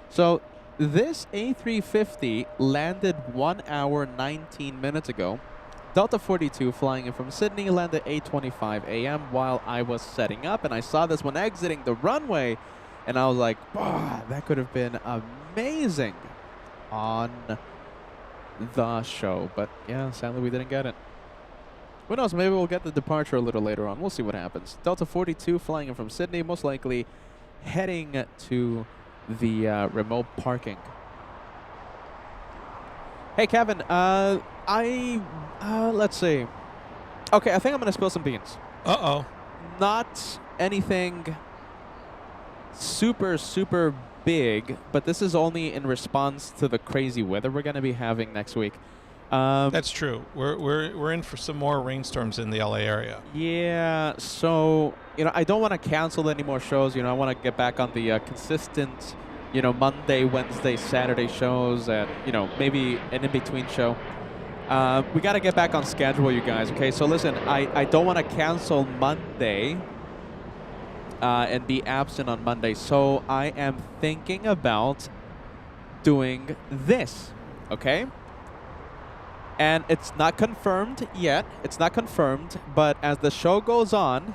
So this A350 landed 1 hour 19 minutes ago. Delta 42 flying in from Sydney landed 8:25 a.m. while I was setting up, and I saw this one exiting the runway, and I was like, that could have been amazing on the show. But yeah, sadly we didn't get it. Who knows, maybe we'll get the departure a little later on. We'll see what happens. Delta 42 flying in from Sydney, most likely heading to the remote parking. Hey, Kevin, let's see. Okay, I think I'm going to spill some beans. Uh-oh. Not anything super big, but this is only in response to the crazy weather we're going to be having next week. That's true. We're in for some more rainstorms in the LA area. Yeah, so, I don't want to cancel any more shows. I want to get back on the consistent, Monday, Wednesday, Saturday shows and, maybe an in-between show. We got to get back on schedule, you guys, okay? So listen, I don't want to cancel Monday and be absent on Monday. So I am thinking about doing this, okay? And it's not confirmed yet. It's not confirmed, but as the show goes on,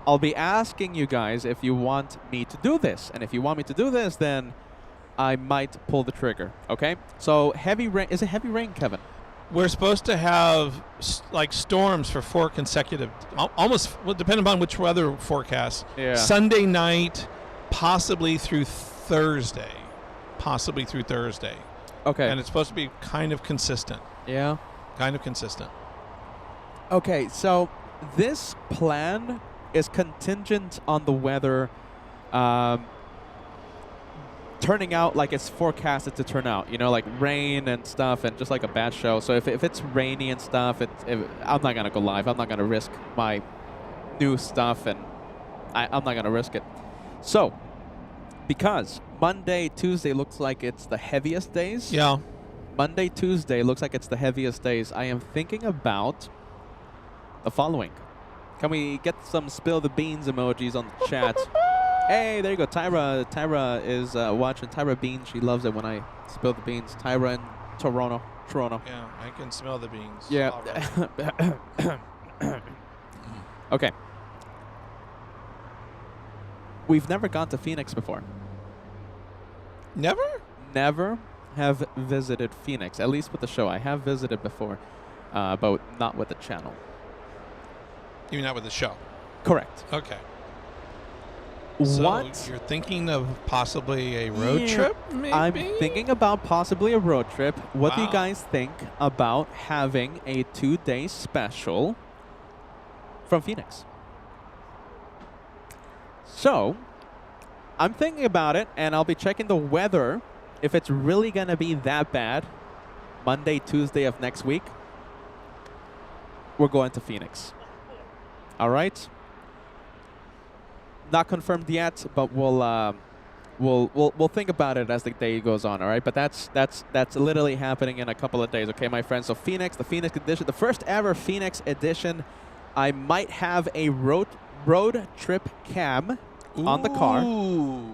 I'll be asking you guys if you want me to do this. And if you want me to do this, then I might pull the trigger, okay? So heavy rain. Is it heavy rain, Kevin? We're supposed to have like storms for 4 consecutive, almost, well, depending on which weather forecast. Yeah. Sunday night, possibly through Thursday. Okay. And it's supposed to be kind of consistent. Yeah. Kind of consistent. Okay, so this plan is contingent on the weather turning out like it's forecasted to turn out, like rain and stuff and just like a bad show. So if it's rainy and stuff, I'm not going to go live. I'm not going to risk my new stuff, and I'm not going to risk it. So, because Monday, Tuesday looks like it's the heaviest days. Yeah. Monday, Tuesday looks like it's the heaviest days. I am thinking about the following. Can we get some spill the beans emojis on the chat? Hey, there you go. Tyra is watching. Tyra Beans. She loves it when I spill the beans. Tyra in Toronto. Yeah, I can smell the beans. Yeah. Okay. We've never gone to Phoenix before. Never? Never have visited Phoenix, at least with the show. I have visited before, but not with the channel. You mean not with the show? Correct. Okay. What? So you're thinking of possibly a road trip, maybe? I'm thinking about possibly a road trip. What do you Wow. guys think about having a 2-day special from Phoenix? So, I'm thinking about it, and I'll be checking the weather. If it's really going to be that bad, Monday, Tuesday of next week, we're going to Phoenix. All right? Not confirmed yet, but we'll think about it as the day goes on. All right, but that's literally happening in a couple of days. Okay, my friends. So Phoenix, the Phoenix edition, the first ever Phoenix edition. I might have a road trip cam on the car. Ooh.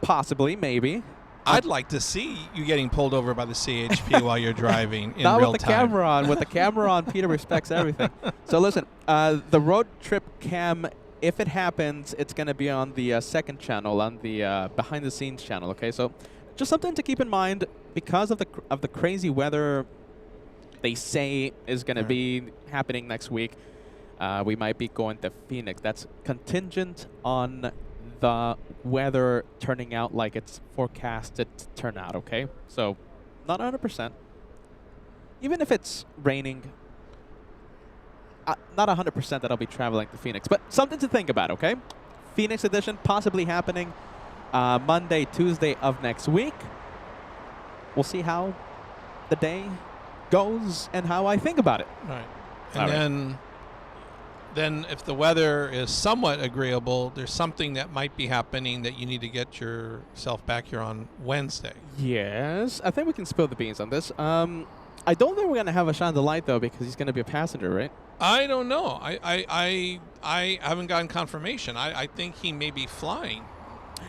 Possibly, maybe. I'd like to see you getting pulled over by the CHP while you're driving in Not real with the time. camera on. With the camera on, Peter respects everything. So listen, the road trip cam, if it happens, it's going to be on the second channel, on the behind-the-scenes channel. Okay, so just something to keep in mind because of the crazy weather they say is going to be happening next week. We might be going to Phoenix. That's contingent on the weather turning out like it's forecasted to turn out, okay? So, not 100%. Even if it's raining, not 100% that I'll be traveling to Phoenix, but something to think about, okay? Phoenix edition possibly happening Monday, Tuesday of next week. We'll see how the day goes and how I think about it. Right. All And then if the weather is somewhat agreeable, there's something that might be happening that you need to get yourself back here on Wednesday. Yes, I think we can spill the beans on this. I don't think we're going to have a Shine the Light, though, because he's going to be a passenger, right? I don't know. I haven't gotten confirmation. I think he may be flying.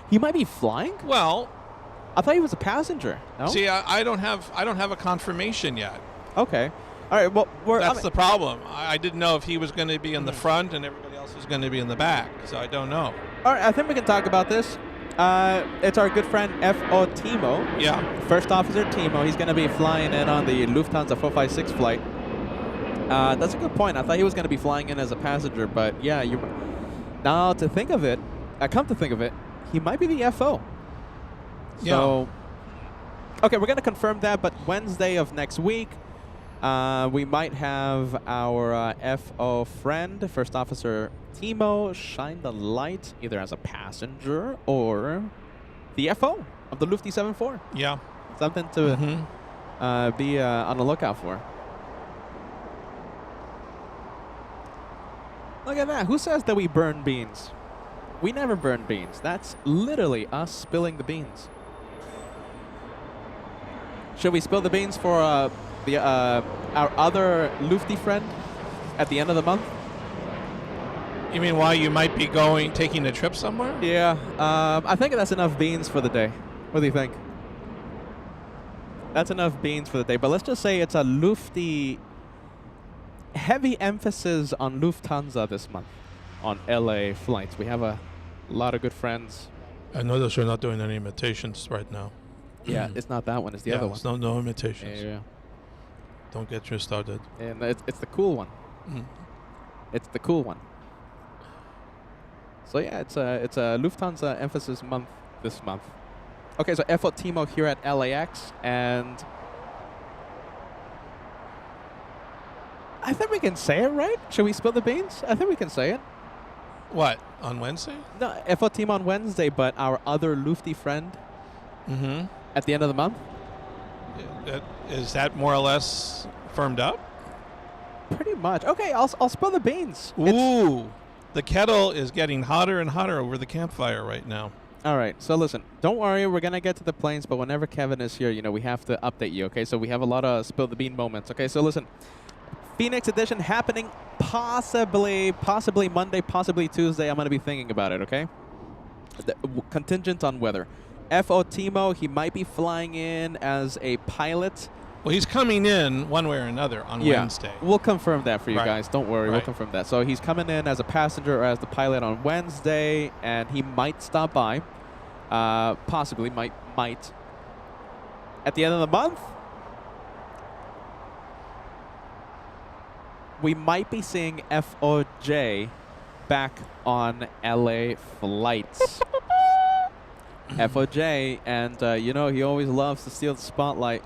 He might be flying? Well, I thought he was a passenger. No? see, I don't have a confirmation yet. Okay. All right, well, That's the problem. I didn't know if he was going to be in the front and everybody else was going to be in the back, so I don't know. All right, I think we can talk about this. It's our good friend F.O. Timo. Yeah. First Officer Timo. He's going to be flying in on the Lufthansa 456 flight. That's a good point. I thought he was going to be flying in as a passenger, but yeah, now to think of it, come to think of it, he might be the F.O. So, okay, we're going to confirm that, but Wednesday of next week, we might have our FO friend, First Officer Timo, shine the light either as a passenger or the FO of the Lufty 7-4. Yeah. Something to be on the lookout for. Look at that. Who says that we burn beans? We never burn beans. That's literally us spilling the beans. Should we spill the beans for our other Lufty friend at the end of the month? You mean why you might be taking a trip somewhere? Yeah. I think that's enough beans for the day. What do you think? That's enough beans for the day. But let's just say it's a Lufty heavy emphasis on Lufthansa this month on LA flights. We have a lot of good friends. I notice you're not doing any imitations right now. Yeah, it's not that one. It's the other one. It's no imitations. Yeah. Don't get you started. And it's the cool one. It's the cool one. So yeah, it's a Lufthansa emphasis month this month. Okay, so FO Timo here at LAX, and I think we can say it, right? Should we spill the beans? I think we can say it. What, on Wednesday? No, FO Timo on Wednesday, but our other Lufty friend at the end of the month. Is that more or less firmed up? Pretty much. Okay, I'll spill the beans. Ooh, the kettle is getting hotter and hotter over the campfire right now. All right, so listen, don't worry, we're going to get to the planes, but whenever Kevin is here, we have to update you, okay? So we have a lot of spill the bean moments, okay? So listen, Phoenix edition happening possibly Monday, possibly Tuesday. I'm going to be thinking about it, okay? Contingent on weather. FO Timo, he might be flying in as a pilot. Well, he's coming in one way or another on Wednesday. We'll confirm that for you Right. guys. Don't worry, Right. we'll confirm that. So he's coming in as a passenger or as the pilot on Wednesday, and he might stop by. Possibly, might. At the end of the month, we might be seeing FOJ back on LA flights. FOJ, and he always loves to steal the spotlight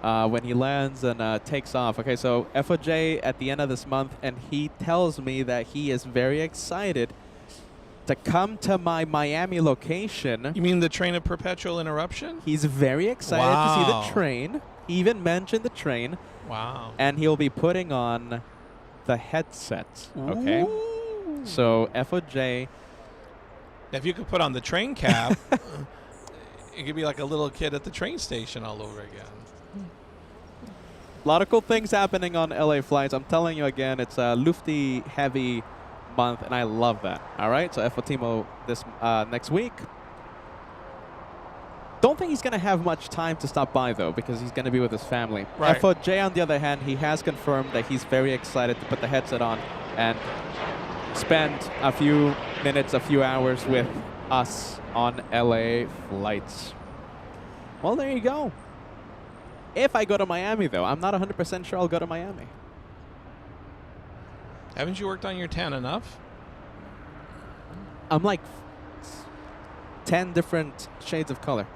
when he lands and takes off. Okay, so FOJ at the end of this month, and he tells me that he is very excited to come to my Miami location. You mean the train of perpetual interruption? He's very excited to see Wow. the train. He even mentioned the train. Wow. And he'll be putting on the headset. Okay? Ooh. So FOJ. If you could put on the train cap, it could be like a little kid at the train station all over again. A lot of cool things happening on LA flights. I'm telling you again, it's a Lufty heavy month, and I love that. All right, so FO Timo this next week. Don't think he's going to have much time to stop by, though, because he's going to be with his family. Right. FOJ, on the other hand, he has confirmed that he's very excited to put the headset on and spend a few minutes, a few hours with us on LA flights. Well, there you go. If I go to Miami, though, I'm not 100% sure I'll go to Miami. Haven't you worked on your tan enough? I'm like 10 different shades of color.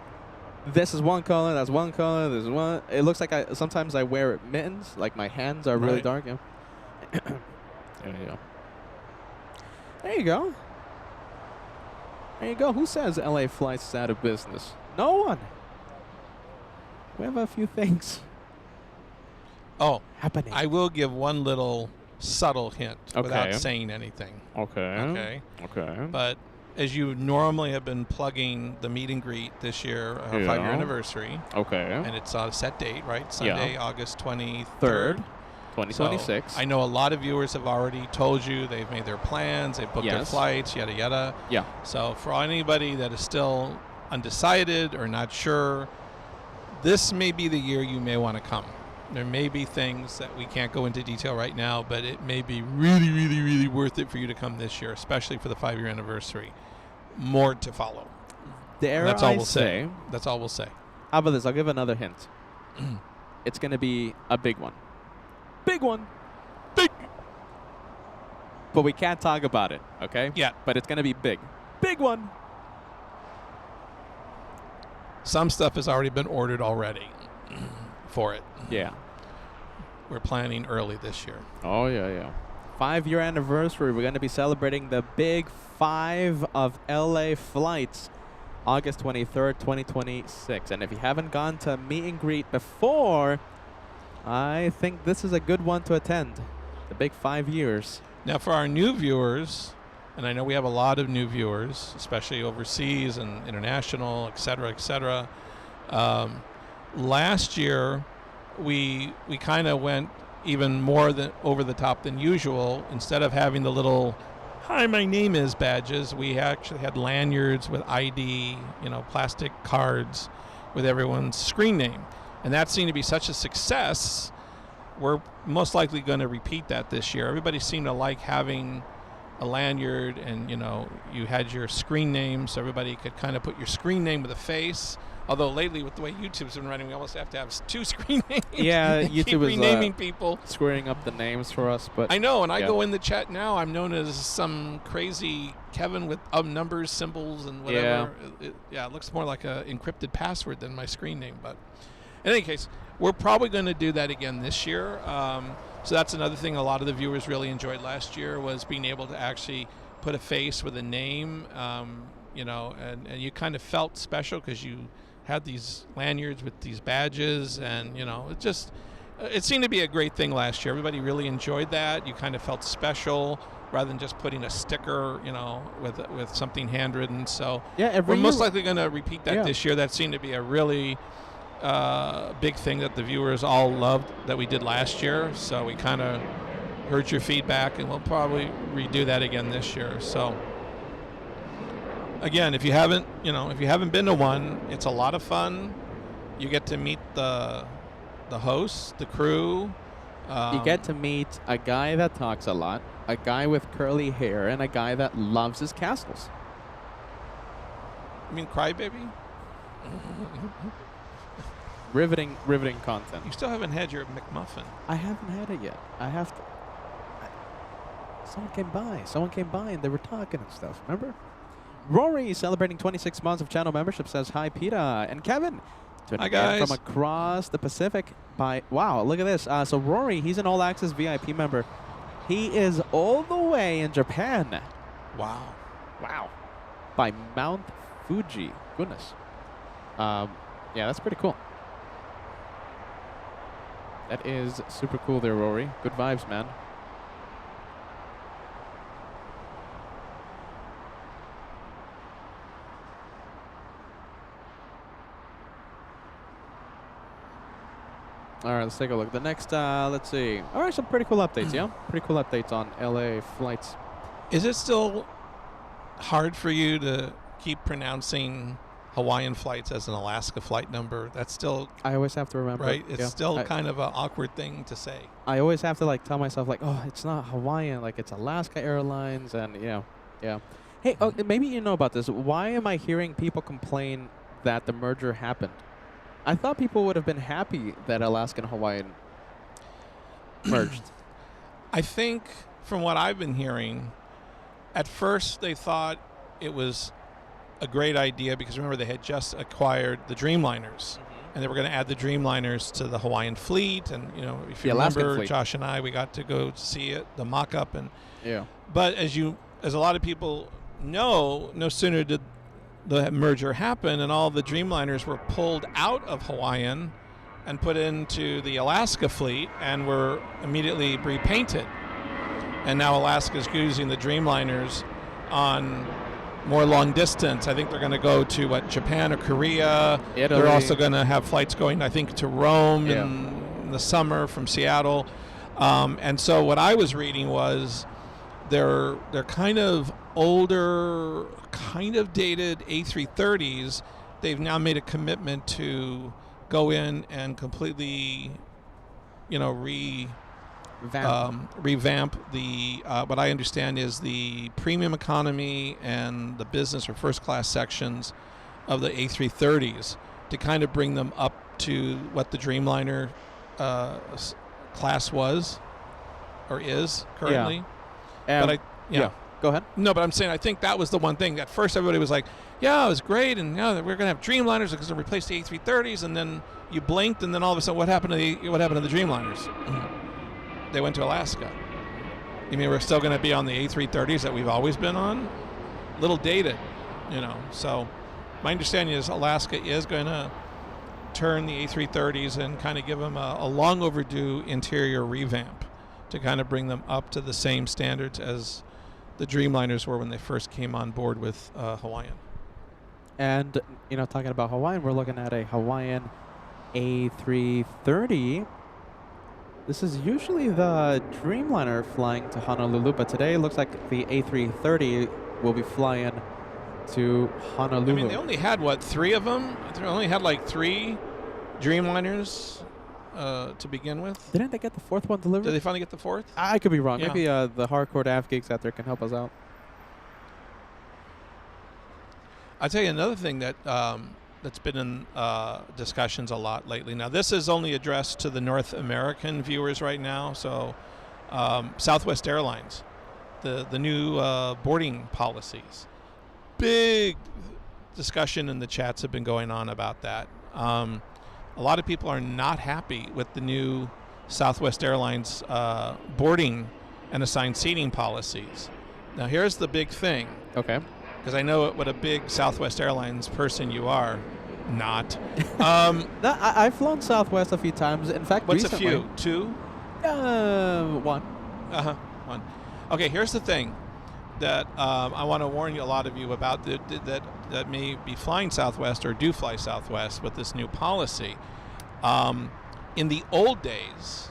This is one color, that's one color, this is one. It looks like sometimes I wear mittens, like my hands are really Right. dark. Yeah. There you go. There you go. There you go. Who says LA flights is out of business? No one. We have a few things Oh, happening. I will give one little subtle hint without Okay. saying anything. Okay. Okay. Okay. But as you normally have been plugging the meet and greet this year, 5-year Yeah. anniversary, Okay. and it's on a set date, right? Sunday, August 23rd. Third, 2026. So I know a lot of viewers have already told you they've made their plans, they've booked their Yes. flights, yada, yada. Yeah. So for anybody that is still undecided or not sure, this may be the year you may want to come. There may be things that we can't go into detail right now, but it may be really, really, really worth it for you to come this year, especially for the 5-year anniversary. More to follow. Dare That's all I we'll say. That's all we'll say. How about this? I'll give another hint. It's going to be a big one. Big one. Big. But we can't talk about it, okay? Yeah. But it's going to be big. Big one. Some stuff has already been ordered already for it. Yeah. We're planning early this year. Oh, yeah. 5-year anniversary. We're going to be celebrating the big 5 of LA flights August 23rd, 2026. And if you haven't gone to meet and greet before, I think this is a good one to attend. The big 5 years. Now, for our new viewers, and I know we have a lot of new viewers, especially overseas and international, et cetera, last year we kind of went even more than over the top than usual. Instead of having the little "Hi, my name is" badges, we actually had lanyards with ID, plastic cards with everyone's screen name, and that seemed to be such a success. We're most likely going to repeat that this year. Everybody seemed to like having a lanyard, and you had your screen name, so everybody could kind of put your screen name with a face. Although lately, with the way YouTube's been running, we almost have to have 2 screen names. Yeah, YouTube keep is renaming people, squaring up the names for us. But I know, and I yeah. go in the chat now. I'm known as some crazy Kevin with numbers, symbols, and whatever. It looks more like a encrypted password than my screen name. But in any case, we're probably going to do that again this year. So that's another thing a lot of the viewers really enjoyed last year, was being able to actually put a face with a name, and you kind of felt special because you had these lanyards with these badges, and it seemed to be a great thing last year. Everybody really enjoyed that. You kind of felt special rather than just putting a sticker, with something handwritten. So yeah, we're most likely going to repeat that this year. That seemed to be a really big thing that the viewers all loved that we did last year. So we kind of heard your feedback, and we'll probably redo that again this year. So again, if you haven't been to one, it's a lot of fun. You get to meet the hosts, the crew. You get to meet a guy that talks a lot, a guy with curly hair, and a guy that loves his castles. You mean Crybaby? Riveting content. You still haven't had your McMuffin. I haven't had it yet. I have to. Someone came by and they were talking and stuff. Remember? Rory, celebrating 26 months of channel membership, says hi, Peter. And Kevin, hi guys, from across the Pacific. Wow, look at this. So Rory, he's an All Access VIP member. He is all the way in Japan. Wow. By Mount Fuji. Goodness. Yeah, that's pretty cool. That is super cool there, Rory. Good vibes, man. All right, let's take a look. The next, let's see. All right, some pretty cool updates, yeah? Pretty cool updates on LA flights. Is it still hard for you to keep pronouncing Hawaiian flights as an Alaska flight number? That's still... I always have to remember. Right? It's still kind of an awkward thing to say. I always have to, tell myself, oh, it's not Hawaiian. It's Alaska Airlines, and, yeah. Hey, maybe you know about this. Why am I hearing people complain that the merger happened? I thought people would have been happy that Alaska and Hawaiian merged. I think, from what I've been hearing, at first they thought it was a great idea because, remember, they had just acquired the Dreamliners, and they were going to add the Dreamliners to the Hawaiian fleet. And if you remember, Josh and I, we got to go see it, the mock-up, and But as a lot of people know, no sooner did the merger happened and all the Dreamliners were pulled out of Hawaiian and put into the Alaska fleet and were immediately repainted. And now Alaska's using the Dreamliners on more long distance. I think they're going to go to Japan or Korea. Italy. They're also going to have flights going, I think, to Rome in the summer from Seattle. And so what I was reading was they're kind of older, kind of dated A330s. They've now made a commitment to go in and completely, revamp the what I understand is the premium economy and the business or first class sections of the A330s to kind of bring them up to what the Dreamliner class was or is currently. But Go ahead. No, but I'm saying I think that was the one thing. At first, everybody was like, yeah, it was great, and we're going to have Dreamliners because they'll replace the A330s, and then you blinked, and then all of a sudden, what happened to the Dreamliners? They went to Alaska. You mean we're still going to be on the A330s that we've always been on? Little dated, so my understanding is Alaska is going to turn the A330s and kind of give them a long overdue interior revamp to kind of bring them up to the same standards as the Dreamliners were when they first came on board with Hawaiian. And, talking about Hawaiian, we're looking at a Hawaiian A330. This is usually the Dreamliner flying to Honolulu, but today it looks like the A330 will be flying to Honolulu. I mean, they only had, 3 of them? They only had like 3 Dreamliners to begin with. Didn't they get the 4th one delivered? Did they finally get the 4th? I could be wrong. Yeah. Maybe the hardcore AV geeks out there can help us out. I'll tell you another thing that that's been in discussions a lot lately. Now, this is only addressed to the North American viewers right now. So, Southwest Airlines, the new boarding policies. Big discussion in the chats have been going on about that. A lot of people are not happy with the new Southwest Airlines boarding and assigned seating policies. Now, here's the big thing. Okay. Because I know what a big Southwest Airlines person you are. Not. I've flown Southwest a few times. In fact, What's recently, a few? 2? 1. One. Okay, here's the thing that I want to warn you, a lot of you about that may be flying Southwest or do fly Southwest with this new policy. In the old days,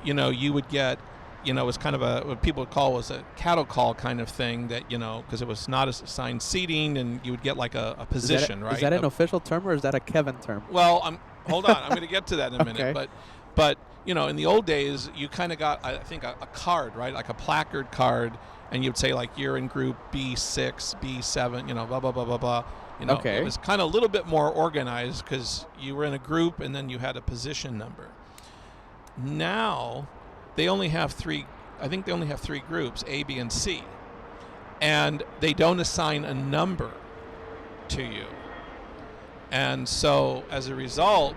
you would get, it was kind of what people would call was a cattle call kind of thing that, because it was not assigned seating and you would get like a position, right? Is that an official term or is that a Kevin term? Well, hold on. I'm going to get to that in a minute. Okay. But in the old days, you kind of got, I think, a card, right? Like a placard card. And you'd say, like, you're in group B6, B7, blah, blah, blah, blah, blah. Okay. It was kind of a little bit more organized because you were in a group and then you had a position number. Now, they only have 3 groups, A, B, and C. And they don't assign a number to you. And so, as a result,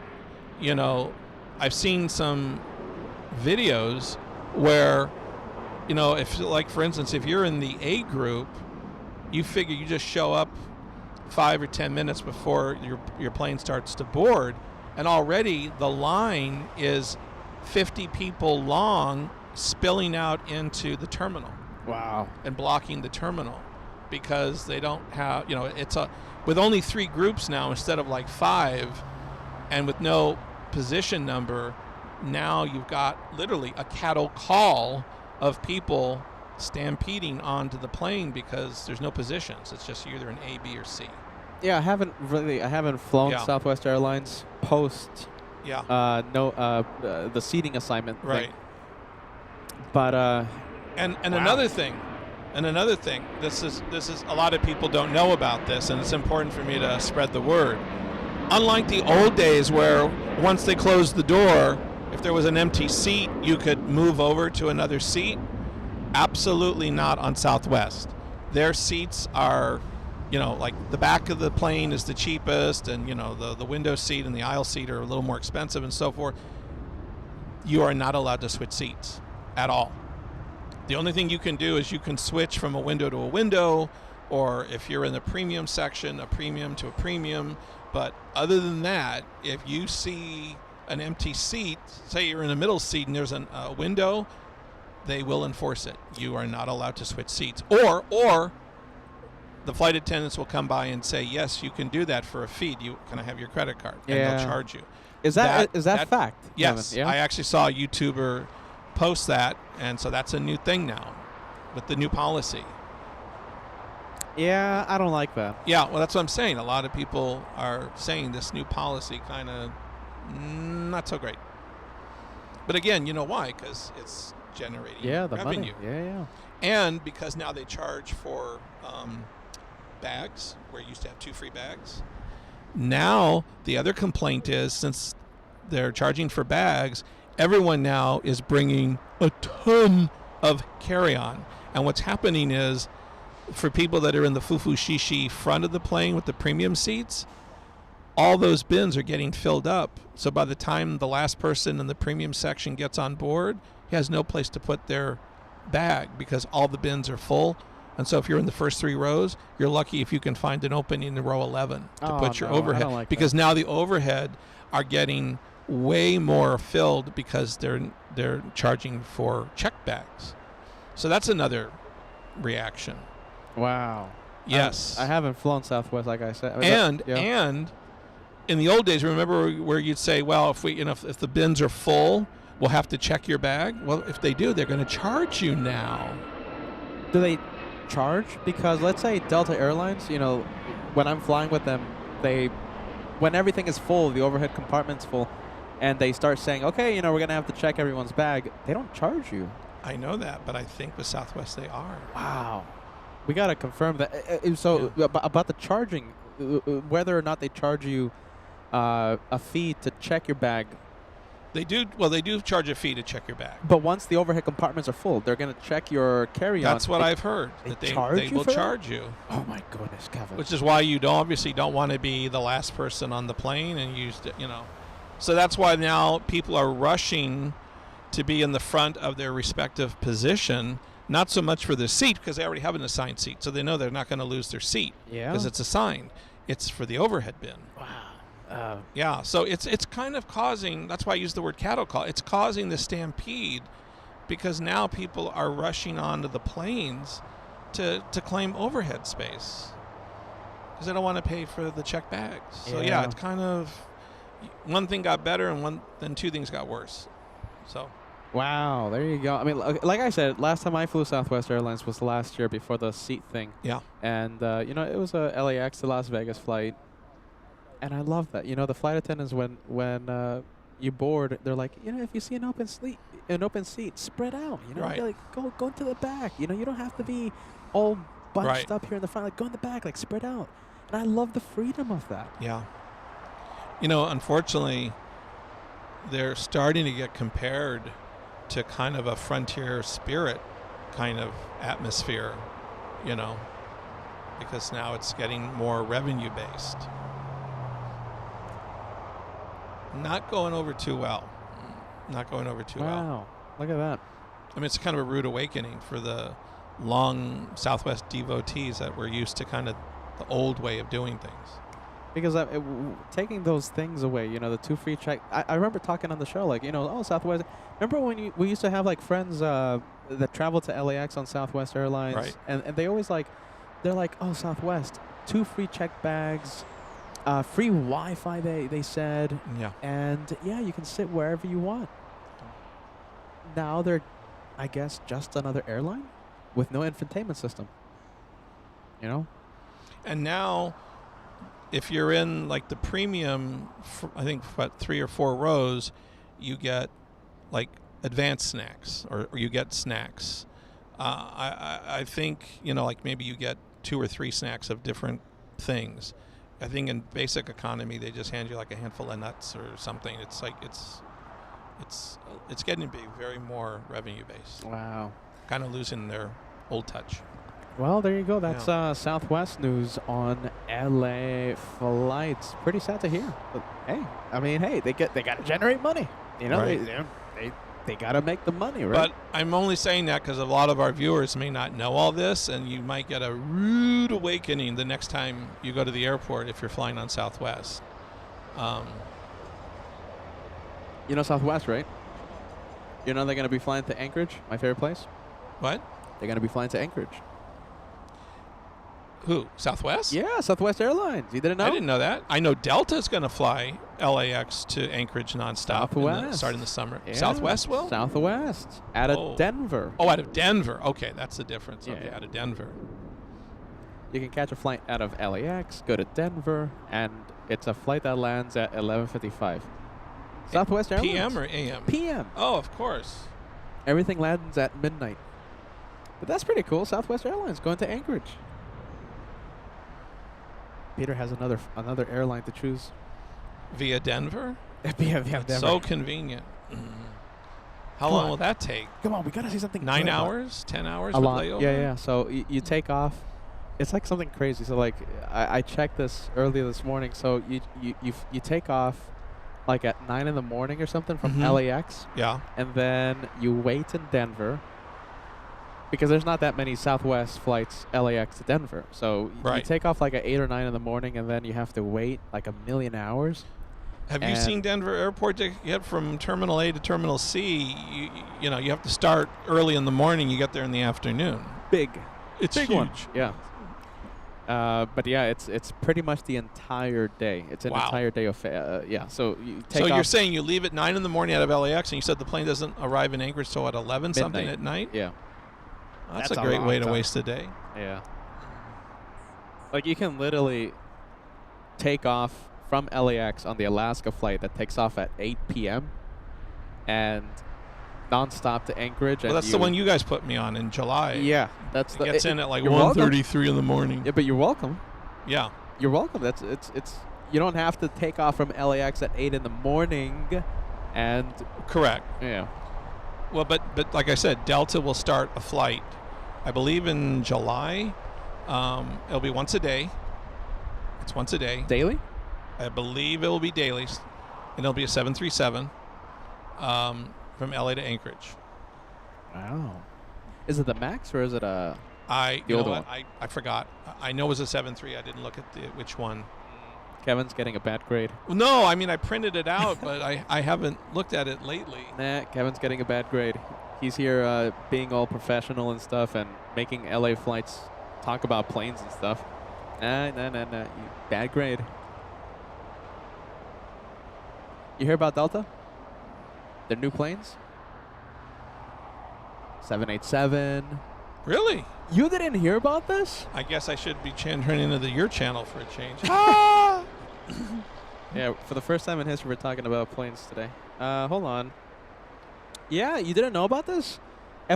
I've seen some videos where, if, like, for instance, if you're in the A group, you figure you just show up 5 or 10 minutes before your plane starts to board, and already the line is 50 people long, spilling out into the terminal. Wow. And blocking the terminal because they don't have, it's with only 3 groups now instead of like 5, and with no position number, now you've got literally a cattle call of people stampeding onto the plane because there's no positions. It's just you're either an A, B, or C. Yeah, I haven't flown Southwest Airlines post. Yeah. The seating assignment thing. Right. But and another thing, this is a lot of people don't know about this, and it's important for me to spread the word. Unlike the old days where once they closed the door, if there was an empty seat, you could move over to another seat. Absolutely not on Southwest. Their seats are, like the back of the plane is the cheapest, and, the window seat and the aisle seat are a little more expensive and so forth. You are not allowed to switch seats at all. The only thing you can do is you can switch from a window to a window, or if you're in the premium section, a premium to a premium. But other than that, if you see an empty seat, say you're in a middle seat and there's a window, they will enforce it. You are not allowed to switch seats. Or the flight attendants will come by and say, yes, you can do that for a fee. Can I have your credit card? And they'll charge you. Is that fact? Yes. Kevin? Yeah? I actually saw a YouTuber post that, and so that's a new thing now with the new policy. Yeah, I don't like that. Yeah, well, that's what I'm saying. A lot of people are saying this new policy kind of not so great. But again, you know why? Because it's generating the revenue. money. Yeah. And because now they charge for bags, where you used to have 2 free bags. Now, the other complaint is, since they're charging for bags, everyone now is bringing a ton of carry-on. And what's happening is, for people that are in the fufu shishi front of the plane with the premium seats, all those bins are getting filled up. So by the time the last person in the premium section gets on board, he has no place to put their bag because all the bins are full. And so if you're in the first 3 rows, you're lucky if you can find an opening in row 11 to Oh, put your no, I overhead. don't like because that. now the overhead are getting way more filled because they're charging for check bags. So that's another reaction. Wow. Yes. I haven't flown Southwest, like I said. And Yeah. and in the old days, remember where you'd say, well, if if the bins are full, we'll have to check your bag. Well, if they do, they're going to charge you now. Do they charge? Because let's say Delta Airlines, when I'm flying with them, when everything is full, the overhead compartment's full, and they start saying, okay, we're going to have to check everyone's bag, they don't charge you. I know that, but I think with Southwest they are. Wow. We got to confirm that. So about the charging, whether or not they charge you a fee to check your bag. They do. Well, they do charge a fee to check your bag. But once the overhead compartments are full, they're going to check your carry-on. That's what I've heard. They That they charge you will for that? charge you. Oh my goodness, Kevin. Which is why you obviously don't want to be the last person on the plane and So that's why now people are rushing to be in the front of their respective position, not so much for the seat because they already have an assigned seat, so they know they're not going to lose their seat because it's assigned. It's for the overhead bin. Wow. Yeah, so it's kind of causing, that's why I use the word cattle call, it's causing the stampede because now people are rushing onto the planes to claim overhead space because they don't want to pay for the check bags. So yeah, it's kind of, one thing got better and then 2 things got worse. So. Wow, there you go. I mean, like I said, last time I flew Southwest Airlines was last year before the seat thing. Yeah. And, it was a LAX to Las Vegas flight. And I love that. The flight attendants, when you board, they're like, if you see an open seat, spread out. Right. Like, go to the back. You don't have to be all bunched Right. up here in the front. Like, go in the back, like, spread out. And I love the freedom of that. Yeah. Unfortunately, they're starting to get compared to kind of a Frontier Spirit kind of atmosphere, because now it's getting more revenue based. Not going over too well. Wow, look at that. I mean, it's kind of a rude awakening for the long Southwest devotees that were used to kind of the old way of doing things. Because taking those things away, the 2 free check. I remember talking on the show, like, Southwest. Remember when we used to have like friends that traveled to LAX on Southwest Airlines, Right. and they always they're like, oh, Southwest, 2 free check bags, free Wi-Fi. They said, Yeah. and you can sit wherever you want. Now they're, I guess, just another airline with no infotainment system. And now, if you're in like the premium, I think 3 or 4 rows, you get like advanced snacks, or you get snacks. I think like maybe you get 2 or 3 snacks of different things. I think in basic economy they just hand you like a handful of nuts or something. It's like it's getting to be very more revenue based. Wow. Kind of losing their old touch. Well, there you go. That's Southwest news on LA flights. Pretty sad to hear. But hey, they got to generate money. Right. They got to make the money, right? But I'm only saying that because a lot of our viewers may not know all this, and you might get a rude awakening the next time you go to the airport if you're flying on Southwest. Southwest, right? They're going to be flying to Anchorage, my favorite place. What? They're going to be flying to Anchorage. Who? Southwest? Yeah, Southwest Airlines. You didn't know? I didn't know that. I know Delta's going to fly LAX to Anchorage nonstop starting the summer. Yeah. Southwest will? Southwest. Out of Denver. Oh, out of Denver. Okay, that's the difference. Yeah. Okay, out of Denver. You can catch a flight out of LAX, go to Denver, and it's a flight that lands at 11:55. Southwest Airlines. PM or AM? PM. Oh, of course. Everything lands at midnight. But that's pretty cool. Southwest Airlines going to Anchorage. Peter has another airline to choose. Via Denver? Via Denver. So convenient. How long will that take? Come on, we gotta see something. 9 good. hours? 10 hours? A with lot. layover? Yeah. So you take off. It's like something crazy. So like I checked this earlier this morning. So you take off like at 9 in the morning or something from LAX. Yeah. And then you wait in Denver. because there's not that many Southwest flights LAX to Denver. So you Right. take off like at 8 or 9 in the morning, and then you have to wait like a million hours. Have you And- seen Denver Airport to get from Terminal A to Terminal C? You know, you have to start early in the morning. You get there in the afternoon. Big. It's Big huge. one. Yeah. But yeah, it's pretty much the entire day. It's an Wow. entire day of yeah. So you take So off you're saying you leave at 9 in the morning out of LAX, and you said the plane doesn't arrive in Anchorage till at 11 something Midnight. at night? yeah. That's That's a a great long way to time. waste a day. Yeah. Like you can literally take off from LAX on the Alaska flight that takes off at 8 p.m. and nonstop to Anchorage. Well, and that's the one you guys put me on in July. Yeah, that's It the. gets in at like you're welcome. 1:33 in the morning. Yeah, but you're welcome. Yeah. You're welcome. That's it's. You don't have to take off from LAX at 8 in the morning, and Correct. yeah. Well, but like I said, Delta will start a flight, I believe in July. It'll be once a day. It's once a day. Daily? I believe it will be dailies, and it'll be a 737 from LA to Anchorage. Wow. Is it the Max or is it a? You The know older what? one. I forgot. I know it was a 7.3. I didn't look at which one. Kevin's getting a bad grade. Well, no, I mean I printed it out, but I haven't looked at it lately. Nah, Kevin's getting a bad grade. He's here being all professional and stuff and making LA flights talk about planes and stuff. Nah. Bad grade. You hear about Delta? Their new planes? 787. Really? You didn't hear about this? I guess I should be turning into your channel for a change. Yeah, for the first time in history, we're talking about planes today. Hold on. Yeah, you didn't know about this?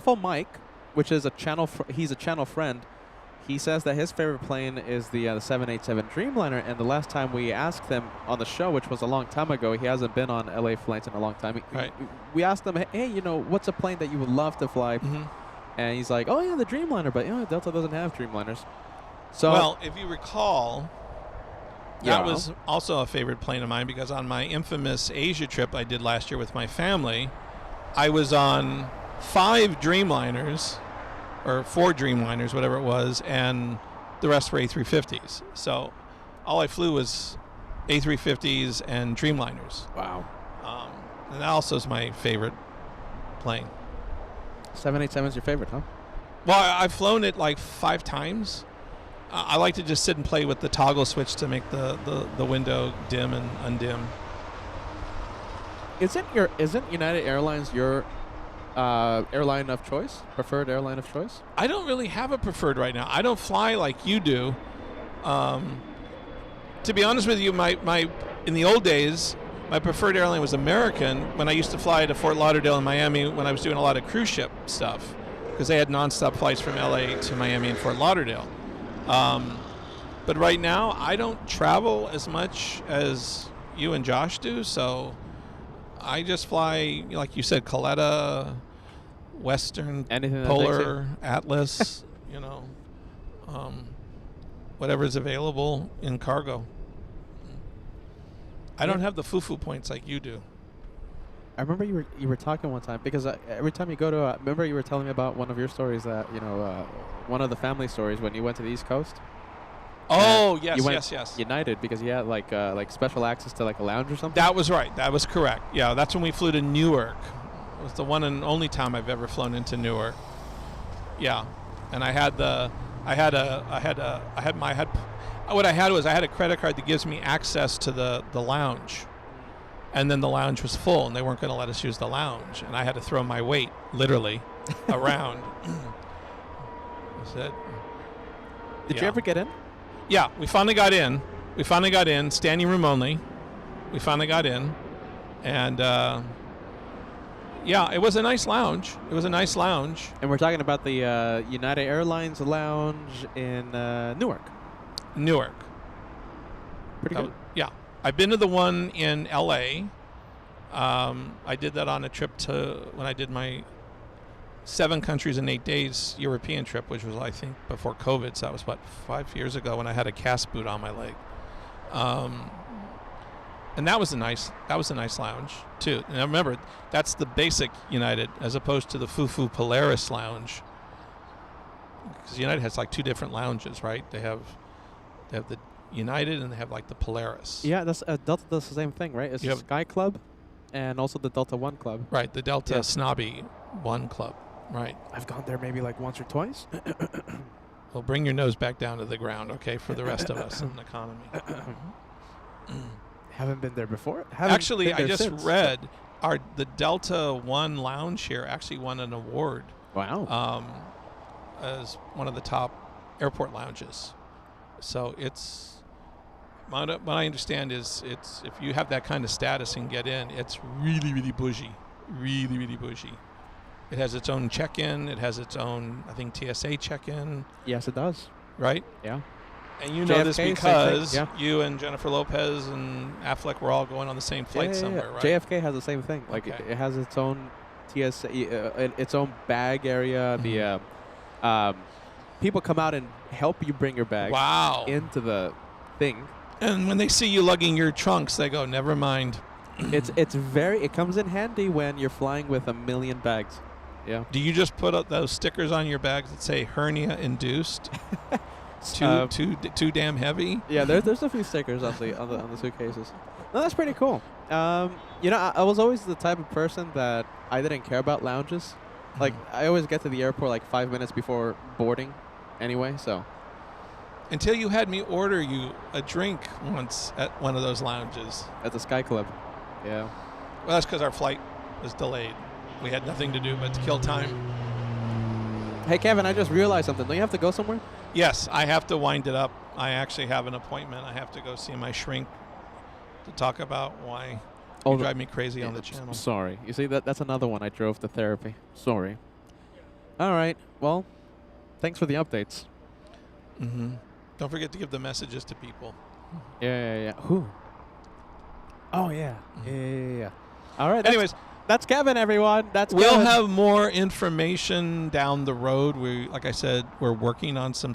FO Mike, which is a channel, he's a channel friend. He says that his favorite plane is the 787 Dreamliner, and the last time we asked him on the show, which was a long time ago, he hasn't been on LA flights in a long time. Right. We asked him, hey, you know, what's a plane that you would love to fly? Mm-hmm. And he's like, oh yeah, the Dreamliner, but you know, Delta doesn't have Dreamliners. So Well, if you recall, Yeah. that was also a favorite plane of mine because on my infamous Asia trip I did last year with my family, I was on 5 Dreamliners, or 4 Dreamliners, whatever it was, and the rest were A350s. So all I flew was A350s and Dreamliners. wow, And that also is my favorite plane. 787 is your favorite, huh? Well, I've flown it like 5 times. I like to just sit and play with the toggle switch to make the window dim and undim. Isn't United Airlines your airline of choice? Preferred airline of choice? I don't really have a preferred right now. I don't fly like you do. To be honest with you, my in the old days, my preferred airline was American when I used to fly to Fort Lauderdale and Miami when I was doing a lot of cruise ship stuff because they had nonstop flights from LA to Miami and Fort Lauderdale. But right now, I don't travel as much as you and Josh do, so I just fly, like you said, Coletta, Western, Anything that takes Polar, Atlas, whatever's available in cargo. I don't have the foo-foo points like you do. I remember you were talking one time because every time you go to remember you were telling me about one of your stories that one of the family stories when you went to the East Coast. Oh, And yes, you went yes. United because you had like special access to like a lounge or something. That was right. That was correct. Yeah, that's when we flew to Newark. It was the one and only time I've ever flown into Newark. Yeah, and I had a credit card that gives me access to the lounge, and then the lounge was full, and they weren't going to let us use the lounge, and I had to throw my weight literally around. That's it. Did you ever get in? Yeah, we finally got in. Standing room only. We finally got in, and yeah, it was a nice lounge. And we're talking about the United Airlines lounge in Newark. Newark. Pretty good. Yeah, I've been to the one in LA. I did that on a trip when I did my 7 countries in 8 days European trip, which was I think before COVID. So that was 5 years ago when I had a cast boot on my leg. And that was a nice lounge too. And I remember that's the basic United as opposed to the Foo Polaris lounge, because United has like 2 different lounges, right? They have the United and they have like the Polaris. Yeah, that's Delta does the same thing, right? It's You the have- Sky Club, and also the Delta One Club. Right, the Delta Yeah. Snobby One Club. Right. I've gone there maybe like once or twice. Well, bring your nose back down to the ground, okay, for the rest of us in economy. Haven't been there before. Haven't Actually, been I there just since. read the Delta One Lounge here actually won an award Wow. as one of the top airport lounges. So it's what I understand is it's if you have that kind of status and get in, it's really, really bougie, really, really bougie. It has its own check-in. It has its own, I think, TSA check-in. Yes, it does. Right? Yeah. And you know this JFK, same thing, because yeah. you and Jennifer Lopez and Affleck were all going on the same flight somewhere, right? JFK has the same thing. Like Okay. it has its own TSA, its own bag area. Mhm. The people come out and help you bring your bag Wow. into the thing. And when they see you lugging your trunks, they go, never mind. It comes in handy when you're flying with 1 million bags. Yeah. Do you just put up those stickers on your bags that say hernia induced? Too damn heavy? Yeah, there's a few stickers on the suitcases. No, that's pretty cool. You know, I was always the type of person that I didn't care about lounges. Like I always get to the airport like 5 minutes before boarding, anyway. So Until you had me order you a drink once at one of those lounges. at the Sky Club. Yeah. Well, that's because our flight was delayed. We had nothing to do but to kill time. Hey Kevin, I just realized something. Don't you have to go somewhere? Yes, I have to wind it up. I actually have an appointment. I have to go see my shrink to talk about why you drive me crazy on the channel. Sorry. You see, that's another one I drove to therapy. Sorry. All right. Well, thanks for the updates. Mm-hmm. Don't forget to give the messages to people. Yeah. Who? Oh, yeah. Yeah. All right. Anyways, that's Kevin, everyone. That's we'll Kevin. have more information down the road. Like I said, we're working on some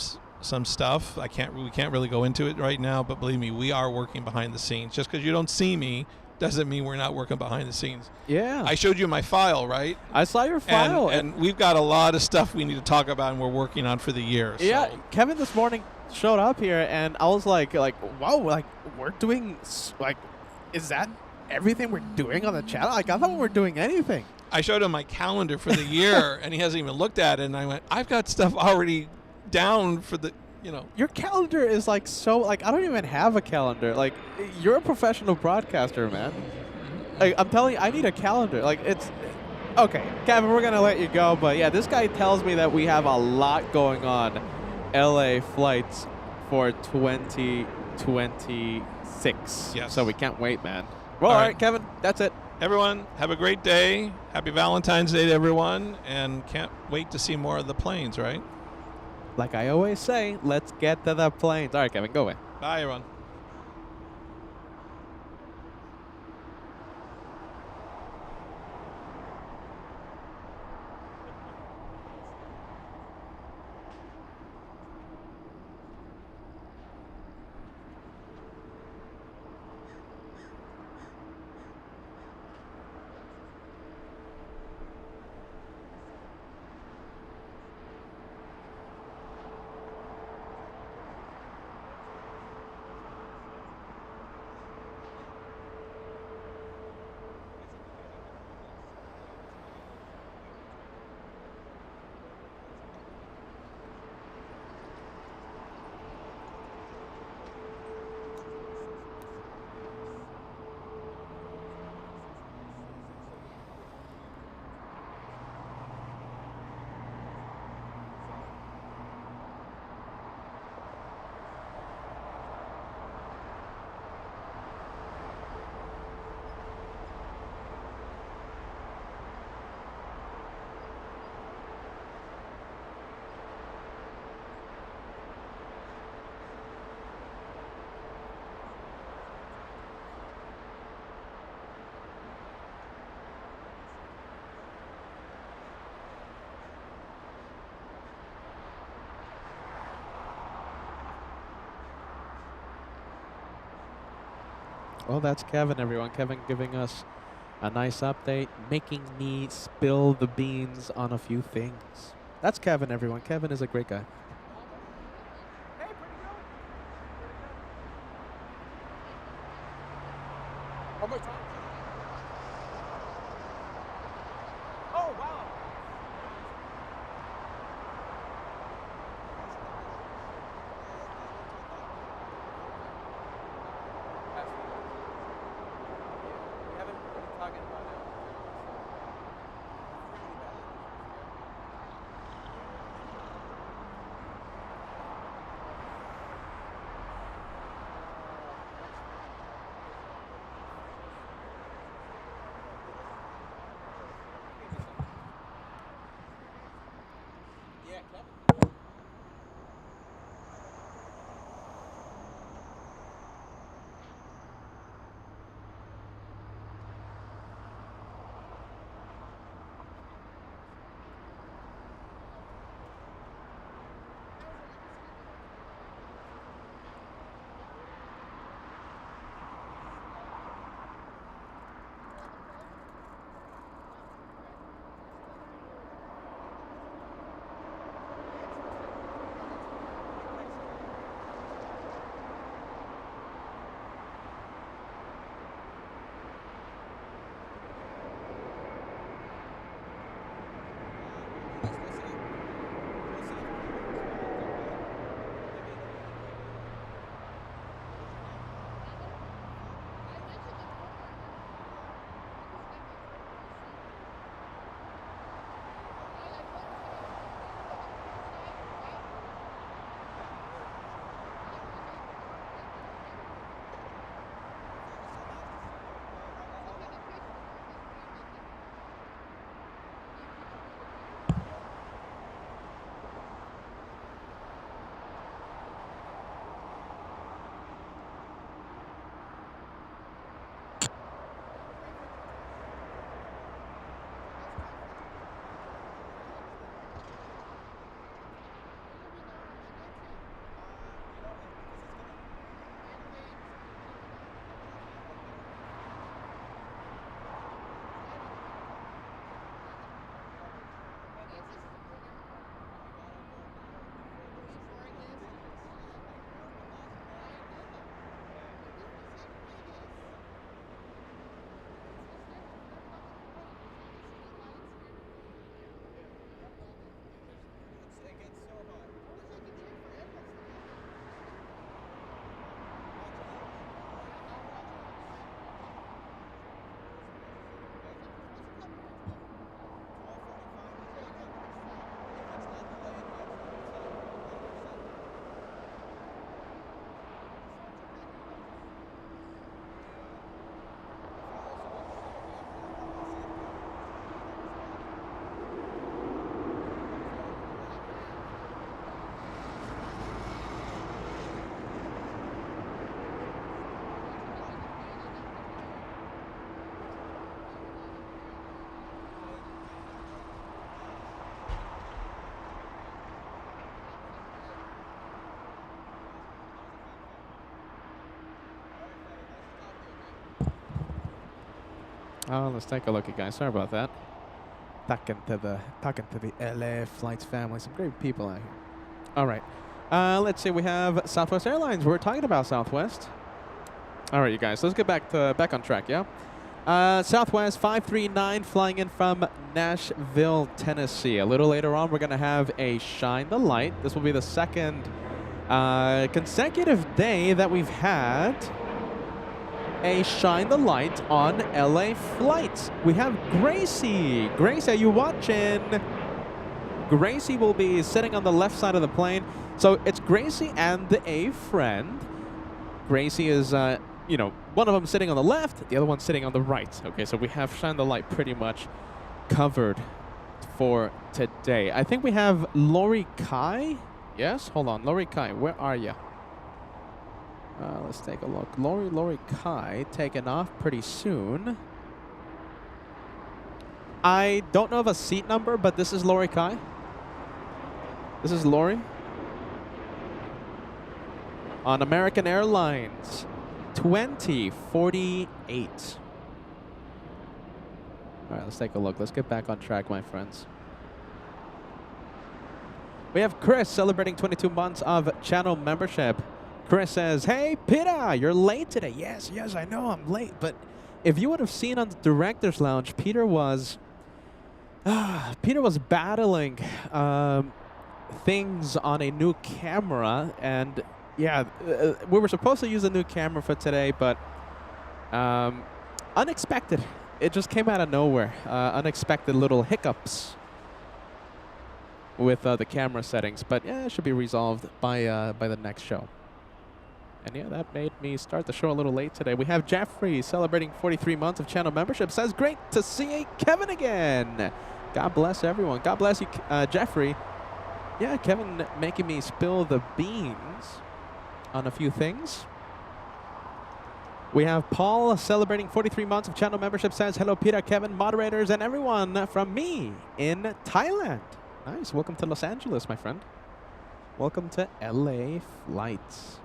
stuff. We can't really go into it right now, but believe me, we are working behind the scenes. Just because you don't see me doesn't mean we're not working behind the scenes. Yeah. I showed you my file, right? I saw your file. And we've got a lot of stuff we need to talk about and we're working on for the year. Yeah, So. Kevin this morning showed up here, and I was like, wow, like we're doing, like, is that everything we're doing on the channel? Like, I thought we were doing anything. I showed him my calendar for the year, and he hasn't even looked at it. And I went, I've got stuff already down for the, Your calendar is like so, like, I don't even have a calendar. Like, you're a professional broadcaster, man. Like, I'm telling you, I need a calendar. Like, it's okay, Kevin, we're gonna let you go, but yeah, this guy tells me that we have a lot going on. LA flights for 2026. Yes. So we can't wait, man. Well, All all right. right, Kevin, that's it. Everyone, have a great day. Happy Valentine's Day to everyone. And can't wait to see more of the planes, right? Like I always say, let's get to the planes. All right, Kevin, go away. Bye, everyone. Well, that's Kevin, everyone. Kevin giving us a nice update, making me spill the beans on a few things. That's Kevin, everyone. Kevin is a great guy. One more time. Oh, wow. We haven't been talking about it. Really bad. Yeah, Kevin. Oh, let's take a look, you guys. Sorry about that. Talking to the LA Flights family. Some great people out here. All right. Let's see. We have Southwest Airlines. We're talking about Southwest. All right, you guys. Let's get back on track. Yeah. Southwest 539 flying in from Nashville, Tennessee. A little later on, we're gonna have a Shine the Light. This will be the second consecutive day that we've had a Shine the Light on LA Flights. We have Gracie. Gracie, are you watching? Gracie will be sitting on the left side of the plane. So it's Gracie and a friend. Gracie is, you know, one of them sitting on the left, the other one sitting on the right. Okay, so we have Shine the Light pretty much covered for today. I think we have Lori Kai. Yes, hold on. Lori Kai, where are you? Let's take a look. Lori Kai taking off pretty soon. I don't know of a seat number, but this is Lori Kai. This is Lori. On American Airlines, 2048. All right, let's take a look. Let's get back on track, my friends. We have Chris celebrating 22 months of channel membership. Chris says, "Hey, Peter, you're late today." Yes, I know I'm late. But if you would have seen on the Director's Lounge, Peter was battling things on a new camera. And yeah, we were supposed to use a new camera for today, but unexpected. It just came out of nowhere. Unexpected little hiccups with the camera settings. But yeah, it should be resolved by the next show. And yeah, that made me start the show a little late today. We have Jeffrey celebrating 43 months of channel membership. Says, "Great to see Kevin again." God bless everyone. God bless you, Jeffrey. Yeah, Kevin making me spill the beans on a few things. We have Paul celebrating 43 months of channel membership. Says, "Hello, Peter, Kevin, moderators, and everyone from me in Thailand." Nice. Welcome to Los Angeles, my friend. Welcome to LA Flights.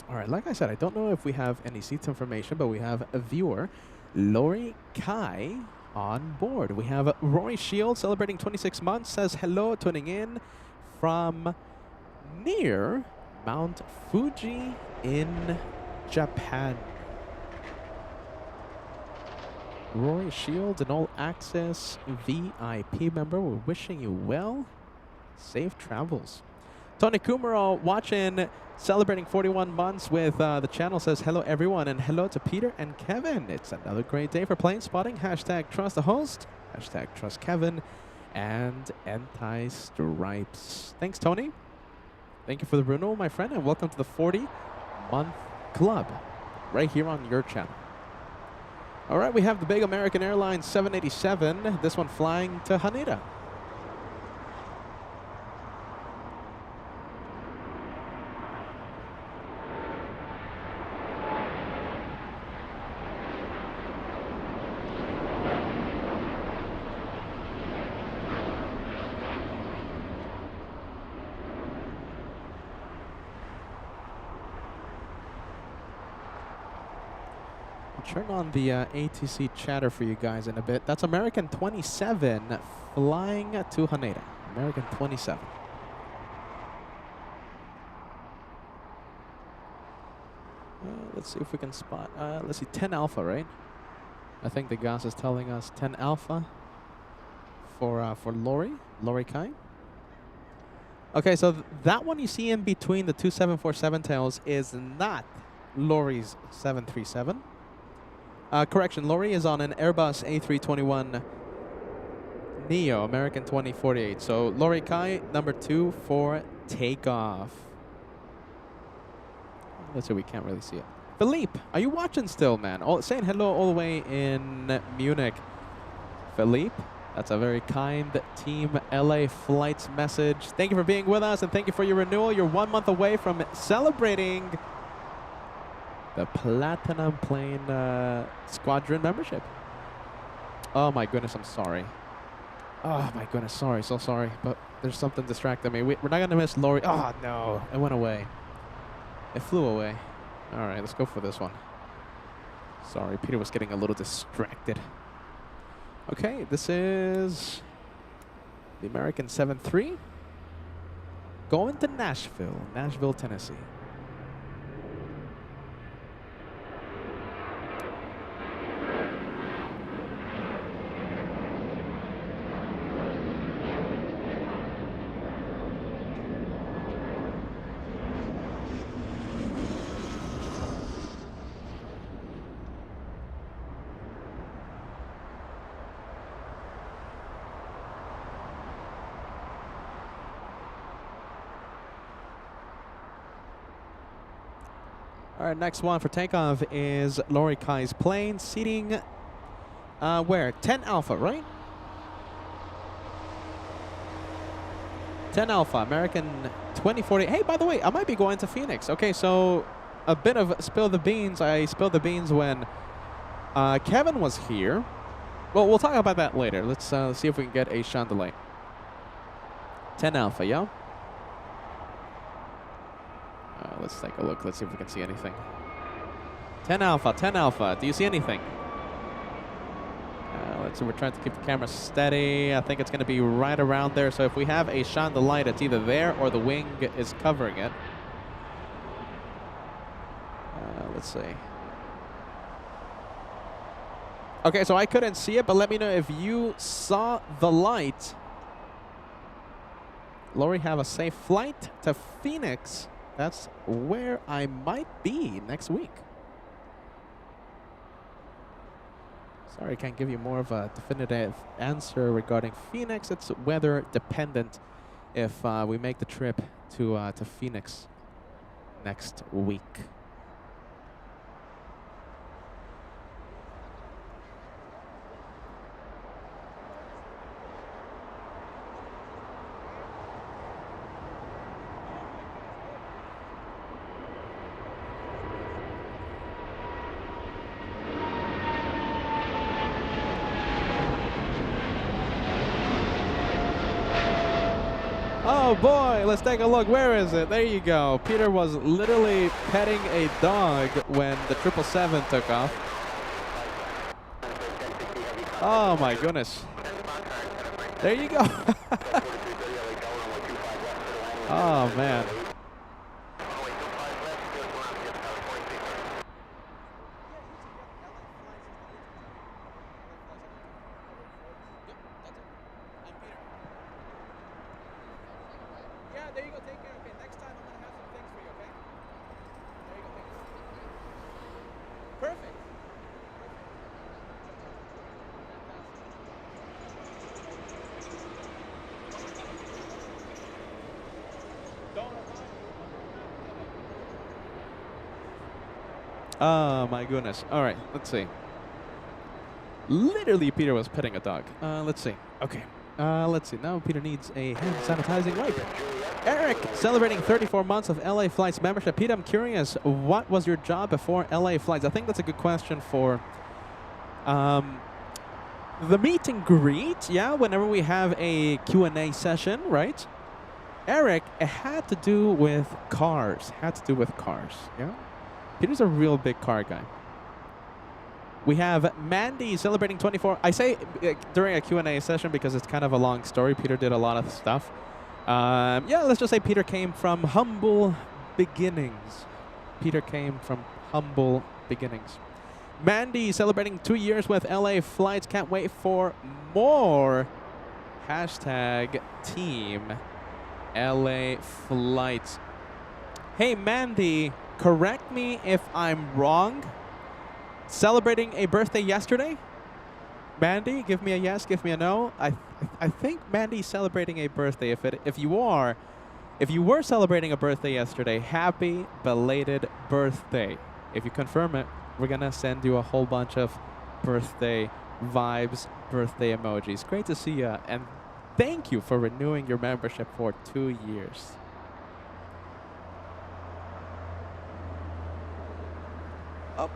All right, like I said, I don't know if we have any seats information, but we have a viewer, Lori Kai, on board. We have Rory Shield celebrating 26 months, says hello, tuning in from near Mount Fuji in Japan. Rory Shield, an all-access VIP member, we're wishing you well. Safe travels. Tony Kumaro watching, celebrating 41 months with the channel, says hello everyone and hello to Peter and Kevin. It's another great day for plane spotting. Hashtag trust the host. Hashtag trust Kevin. And anti-stripes. Thanks, Tony. Thank you for the renewal, my friend, and welcome to the 40-month club right here on your channel. All right, we have the big American Airlines 787. This one flying to Haneda. Turn on the ATC chatter for you guys in a bit. That's American 27 flying to Haneda. American 27. Let's see if we can spot. Let's see, 10 Alpha, right? I think the gas is telling us 10 Alpha for Lori Kai. Okay, so that one you see in between the two 747 tails is not Lori's 737. Correction, Lori is on an Airbus A321 Neo, American 2048. So Lori Kai, number 2 for takeoff. Let's see, we can't really see it. Philippe, are you watching still, man? Saying hello all the way in Munich. Philippe, that's a very kind Team LA Flights message. Thank you for being with us, and thank you for your renewal. You're 1 month away from celebrating the Platinum Plane Squadron membership. Oh my goodness, I'm sorry. Oh my goodness, sorry, so sorry. But there's something distracting me. We're not going to miss Lori. Oh no, it went away. It flew away. All right, let's go for this one. Sorry, Peter was getting a little distracted. Okay, this is the American 7-3. Going to Nashville, Tennessee. All right, next one for takeoff is Lori Kai's plane, seating where? 10 Alpha, right? 10 Alpha, American 2040. Hey, by the way, I might be going to Phoenix. Okay, so a bit of spill the beans. I spilled the beans when Kevin was here. Well, we'll talk about that later. Let's see if we can get a chandelier. 10 Alpha, yeah? Let's take a look. Let's see if we can see anything. 10 Alpha, 10 Alpha. Do you see anything? So we're trying to keep the camera steady. I think it's going to be right around there. So if we have a shot in the light, it's either there or the wing is covering it. Let's see. Okay, so I couldn't see it, but let me know if you saw the light. Lori, have a safe flight to Phoenix. That's where I might be next week. Sorry, I can't give you more of a definitive answer regarding Phoenix. It's weather dependent if we make the trip to Phoenix next week. Oh boy, let's take a look. Where is it? There you go. Peter was literally petting a dog when the 777 took off. Oh my goodness. There you go. Oh man. There you go, take care. Okay, next time I'm going to have some things for you, okay? There you go, take care. Perfect. Oh my goodness. All right, let's see. Literally, Peter was petting a dog. Let's see. Okay. Let's see. Now Peter needs a hand sanitizing wipe. Eric, celebrating 34 months of LA Flights membership. Peter, I'm curious, what was your job before LA Flights? I think that's a good question for the meet and greet. Yeah, whenever we have a Q&A session, right? Eric, it had to do with cars. Yeah. Peter's a real big car guy. We have Mandy celebrating 24. I say during a Q&A session because it's kind of a long story. Peter did a lot of stuff. Yeah, let's just say Peter came from humble beginnings. Mandy celebrating 2 years with LA Flights. Can't wait for more. Hashtag team LA Flights. Hey, Mandy, correct me if I'm wrong. Celebrating a birthday yesterday? Mandy, give me a yes, give me a no. I think Mandy's celebrating a birthday. If you were celebrating a birthday yesterday, happy belated birthday. If you confirm it, we're gonna send you a whole bunch of birthday vibes, birthday emojis. Great to see you, and thank you for renewing your membership for 2 years. Oh.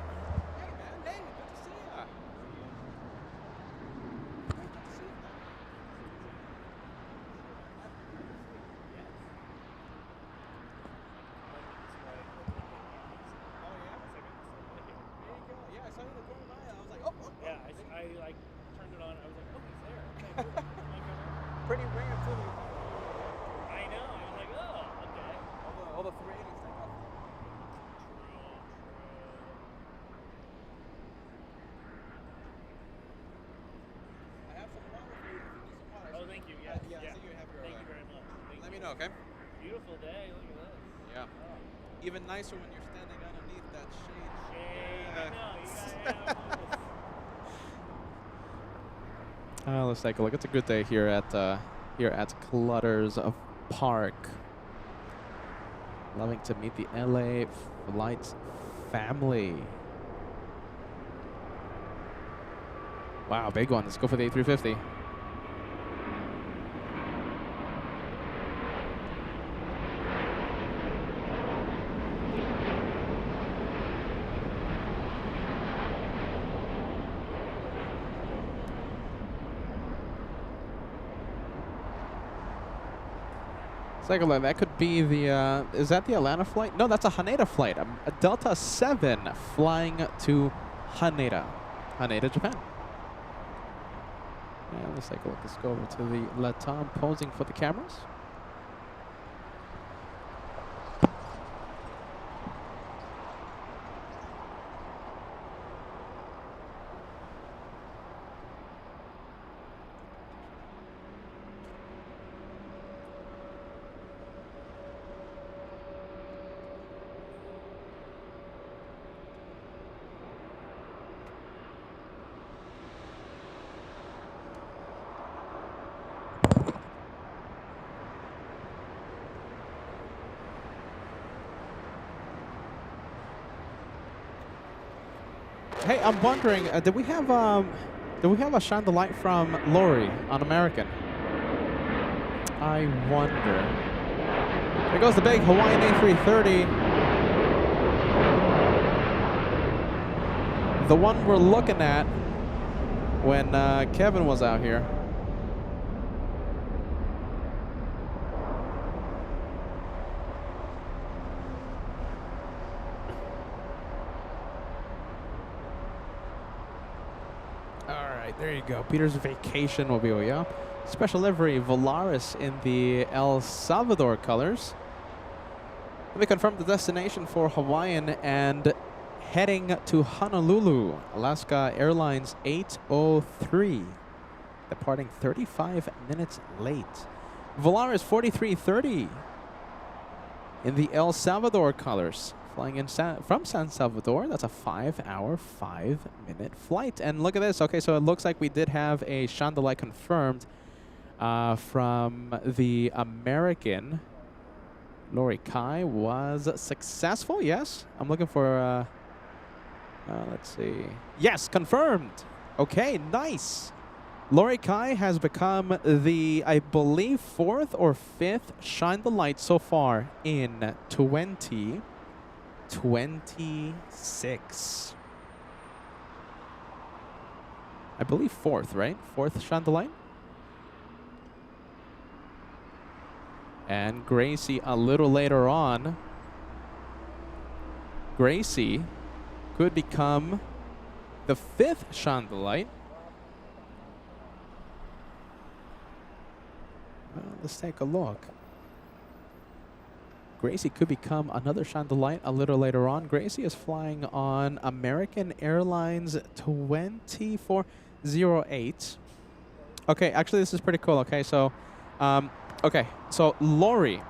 Pretty rare too. I know. I was like, oh, okay. All the 380s take off. I have some water for you if you need some water. Oh, thank you. Yeah. Yeah. I see you have your. Thank you very much. Let me know, okay? Beautiful day. Look at this. Yeah. Oh. Even nicer when you're standing underneath that shade. Shade. I know. You gotta have Let's take a look. It's a good day here at Clutters of Park. Loving to meet the LA Flights family. Wow, big one. Let's go for the A350. Second line, that could be the, is that the Atlanta flight? No, that's a Haneda flight. A Delta 7 flying to Haneda, Japan. And let's take a look. Let's go over to the Latam posing for the cameras. Hey, I'm wondering, did we have a shine the light from Lori on American? I wonder. There goes the big Hawaiian A330. The one we're looking at when Kevin was out here. There you go. Peter's Vacation Mobile, yeah. Special livery Volaris in the El Salvador colors. Let me confirm the destination for Hawaiian and heading to Honolulu. Alaska Airlines 803. Departing 35 minutes late. Volaris 4330 in the El Salvador colors. Flying in from San Salvador. That's a 5-hour, 5-minute flight. And look at this. Okay, so it looks like we did have a chandelier confirmed from the American. Lori Kai was successful. Yes. I'm looking for, let's see. Yes, confirmed. Okay, nice. Lori Kai has become the, I believe, 4th or 5th Shine the Light so far in 2026. I believe 4th, right? 4th Shine the Light. And Gracie a little later on. Gracie could become the 5th Shine the Light. Well, let's take a look. Gracie could become another Shine the Light a little later on. Gracie is flying on American Airlines 2408. Okay, actually this is pretty cool. Okay, so Lori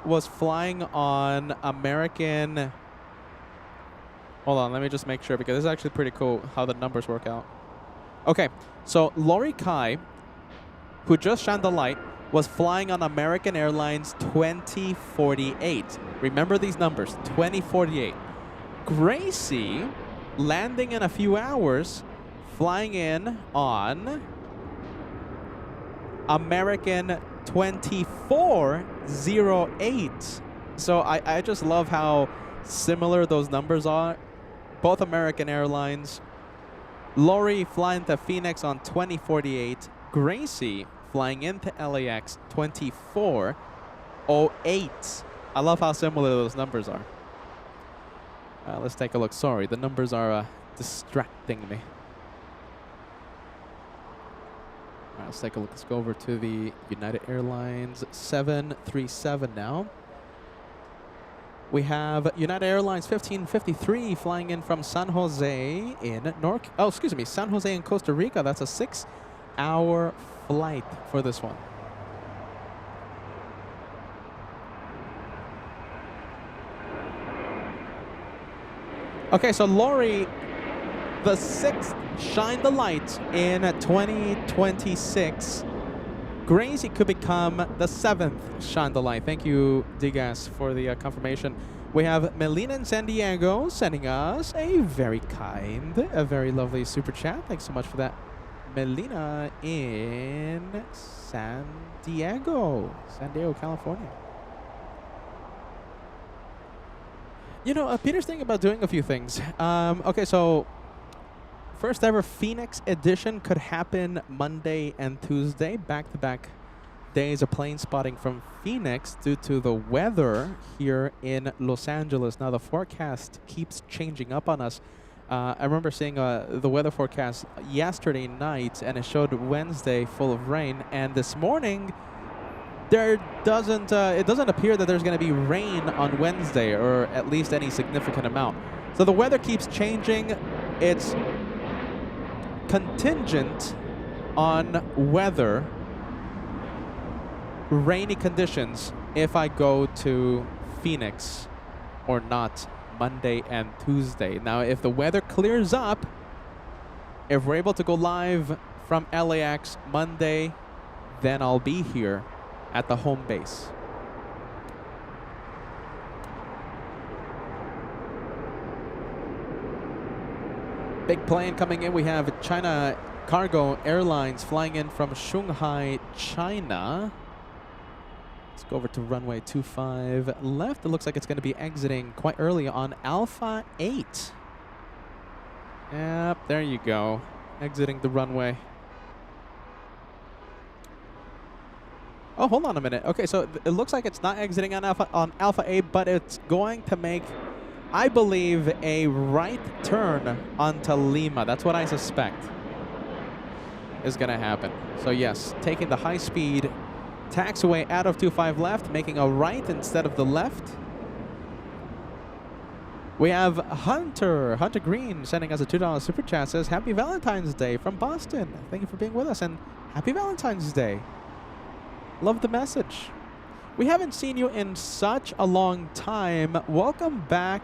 was flying on American. Hold on, let me just make sure because this is actually pretty cool how the numbers work out. Okay, so Lori Kai, who just shined the light, was flying on American Airlines 2048. Remember these numbers, 2048. Gracie, landing in a few hours, flying in on American 2408. So I just love how similar those numbers are. Both American Airlines. Lori flying to Phoenix on 2048. Gracie flying into LAX 2408. I love how similar those numbers are. Let's take a look. Sorry, the numbers are distracting me. All right, let's take a look. Let's go over to the United Airlines 737 now. We have United Airlines 1553 flying in from San Jose in San Jose in Costa Rica. That's a 6-hour flight for this one. Okay, so Lori, the 6th Shine the Light in 2026. Gracie could become the 7th Shine the Light. Thank you, Digas, for the confirmation. We have Melina in San Diego sending us a very kind, a very lovely super chat. Thanks so much for that. Melina in San Diego, California. You know, Peter's thinking about doing a few things. Okay, so first ever Phoenix edition could happen Monday and Tuesday, back-to-back days of plane spotting from Phoenix due to the weather here in Los Angeles. Now the forecast keeps changing up on us. I remember seeing the weather forecast yesterday night, and it showed Wednesday full of rain. And this morning, it doesn't appear that there's going to be rain on Wednesday, or at least any significant amount. So the weather keeps changing. It's contingent on weather, rainy conditions, if I go to Phoenix or not Monday and Tuesday. Now, if the weather clears up, if we're able to go live from LAX Monday, then I'll be here at the home base. Big plane coming in. We have China Cargo Airlines flying in from Shanghai, China. Let's go over to runway 25 left. It looks like it's going to be exiting quite early on Alpha 8. Yep, there you go. Exiting the runway. Oh, hold on a minute. Okay, so it looks like it's not exiting on Alpha 8, but it's going to make, I believe, a right turn onto Lima. That's what I suspect is going to happen. So yes, taking the high-speed taxiway out of 25 left, making a right instead of the left. We have Hunter Green sending us a $2 super chat. Says, Happy Valentine's Day from Boston. Thank you for being with us, and Happy Valentine's Day. Love the message. We haven't seen you in such a long time. Welcome back,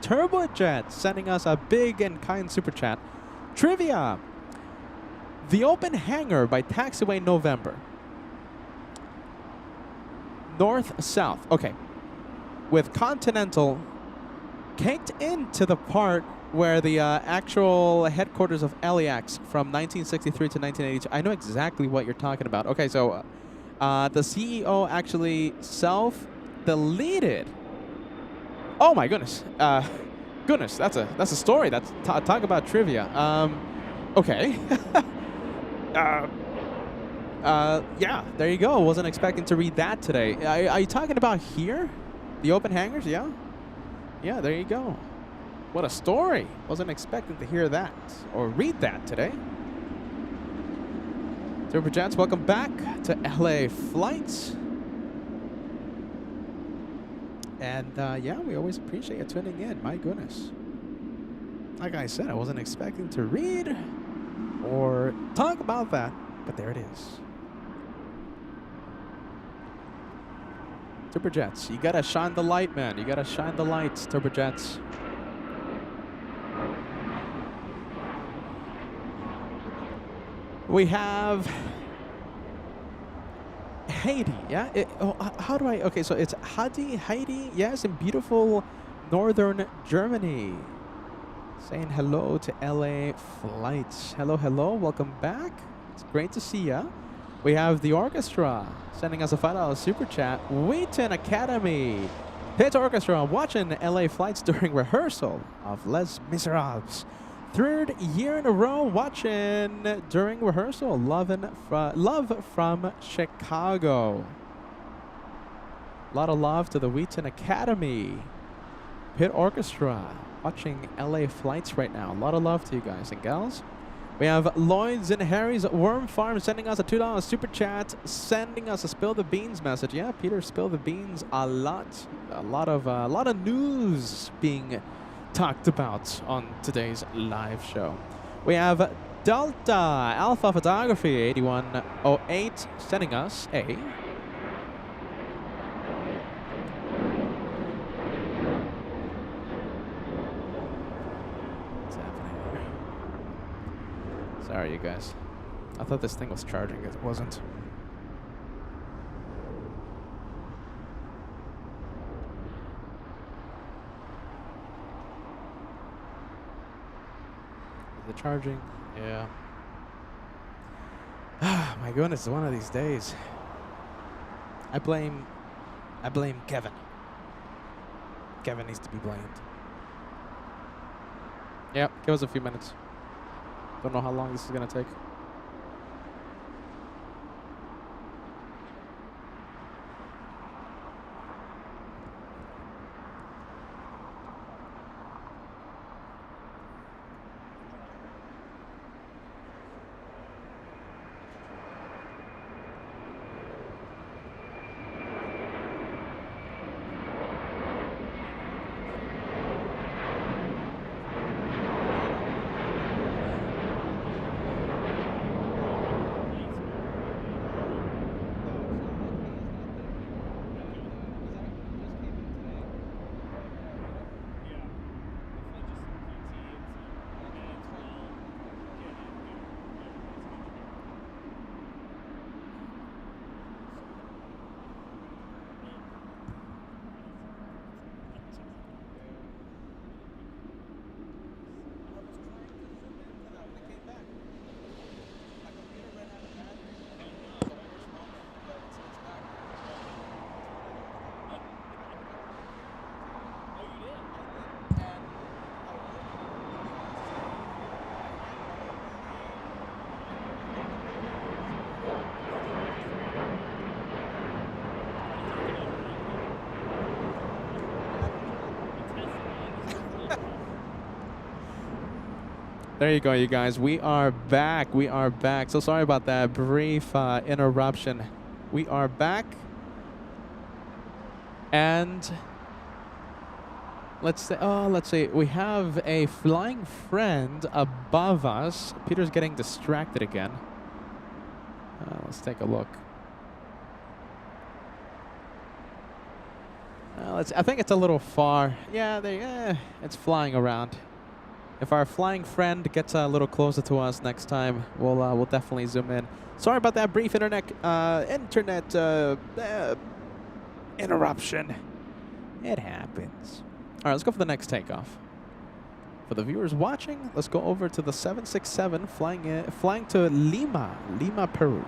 Turbojet, sending us a big and kind super chat. Trivia. The Open Hangar by Taxiway November. North-south. Okay. With Continental caked into the part where the actual headquarters of LAX from 1963 to 1982. I know exactly what you're talking about. Okay, so the CEO actually self-deleted. Oh my goodness. Goodness, that's a story. That's talk about trivia. Okay. Yeah, there you go. Wasn't expecting to read that today. Are you talking about here? The open hangars? Yeah? Yeah, there you go. What a story. Wasn't expecting to hear that or read that today. Turbojets, welcome back to LA Flights. And yeah, we always appreciate you tuning in. My goodness. Like I said, I wasn't expecting to read or talk about that, but there it is. Turbojets, you gotta shine the light, man. You gotta shine the lights, Turbojets. We have Haiti, yeah? How do I, okay, so it's Haiti, yes, in beautiful northern Germany. Saying hello to LA Flights. Hello, hello, welcome back. It's great to see ya. We have the orchestra sending us a $5 super chat. Wheaton Academy. Pit Orchestra watching LA Flights during rehearsal of Les Miserables. Third year in a row watching during rehearsal. Love from Chicago. A lot of love to the Wheaton Academy. Pit Orchestra watching LA Flights right now. A lot of love to you guys and gals. We have Lloyd's and Harry's Worm Farm sending us a $2 super chat, sending us a Spill the Beans message. Yeah, Peter, spill the beans a lot. A lot of news being talked about on today's live show. We have Delta Alpha Photography 8108 sending us a Sorry, you guys. I thought this thing was charging. It wasn't. Is it charging? Yeah. My goodness, it's one of these days. I blame Kevin. Kevin needs to be blamed. Yep, give us a few minutes. Don't know how long this is going to take. There you go, you guys. We are back. We are back. So sorry about that brief interruption. We are back. And let's see. We have a flying friend above us. Peter's getting distracted again. Let's take a look. I think it's a little far. Yeah, it's flying around. If our flying friend gets a little closer to us next time, we'll definitely zoom in. Sorry about that brief internet interruption. It happens. All right, let's go for the next takeoff. For the viewers watching, let's go over to the 767 flying to Lima, Peru.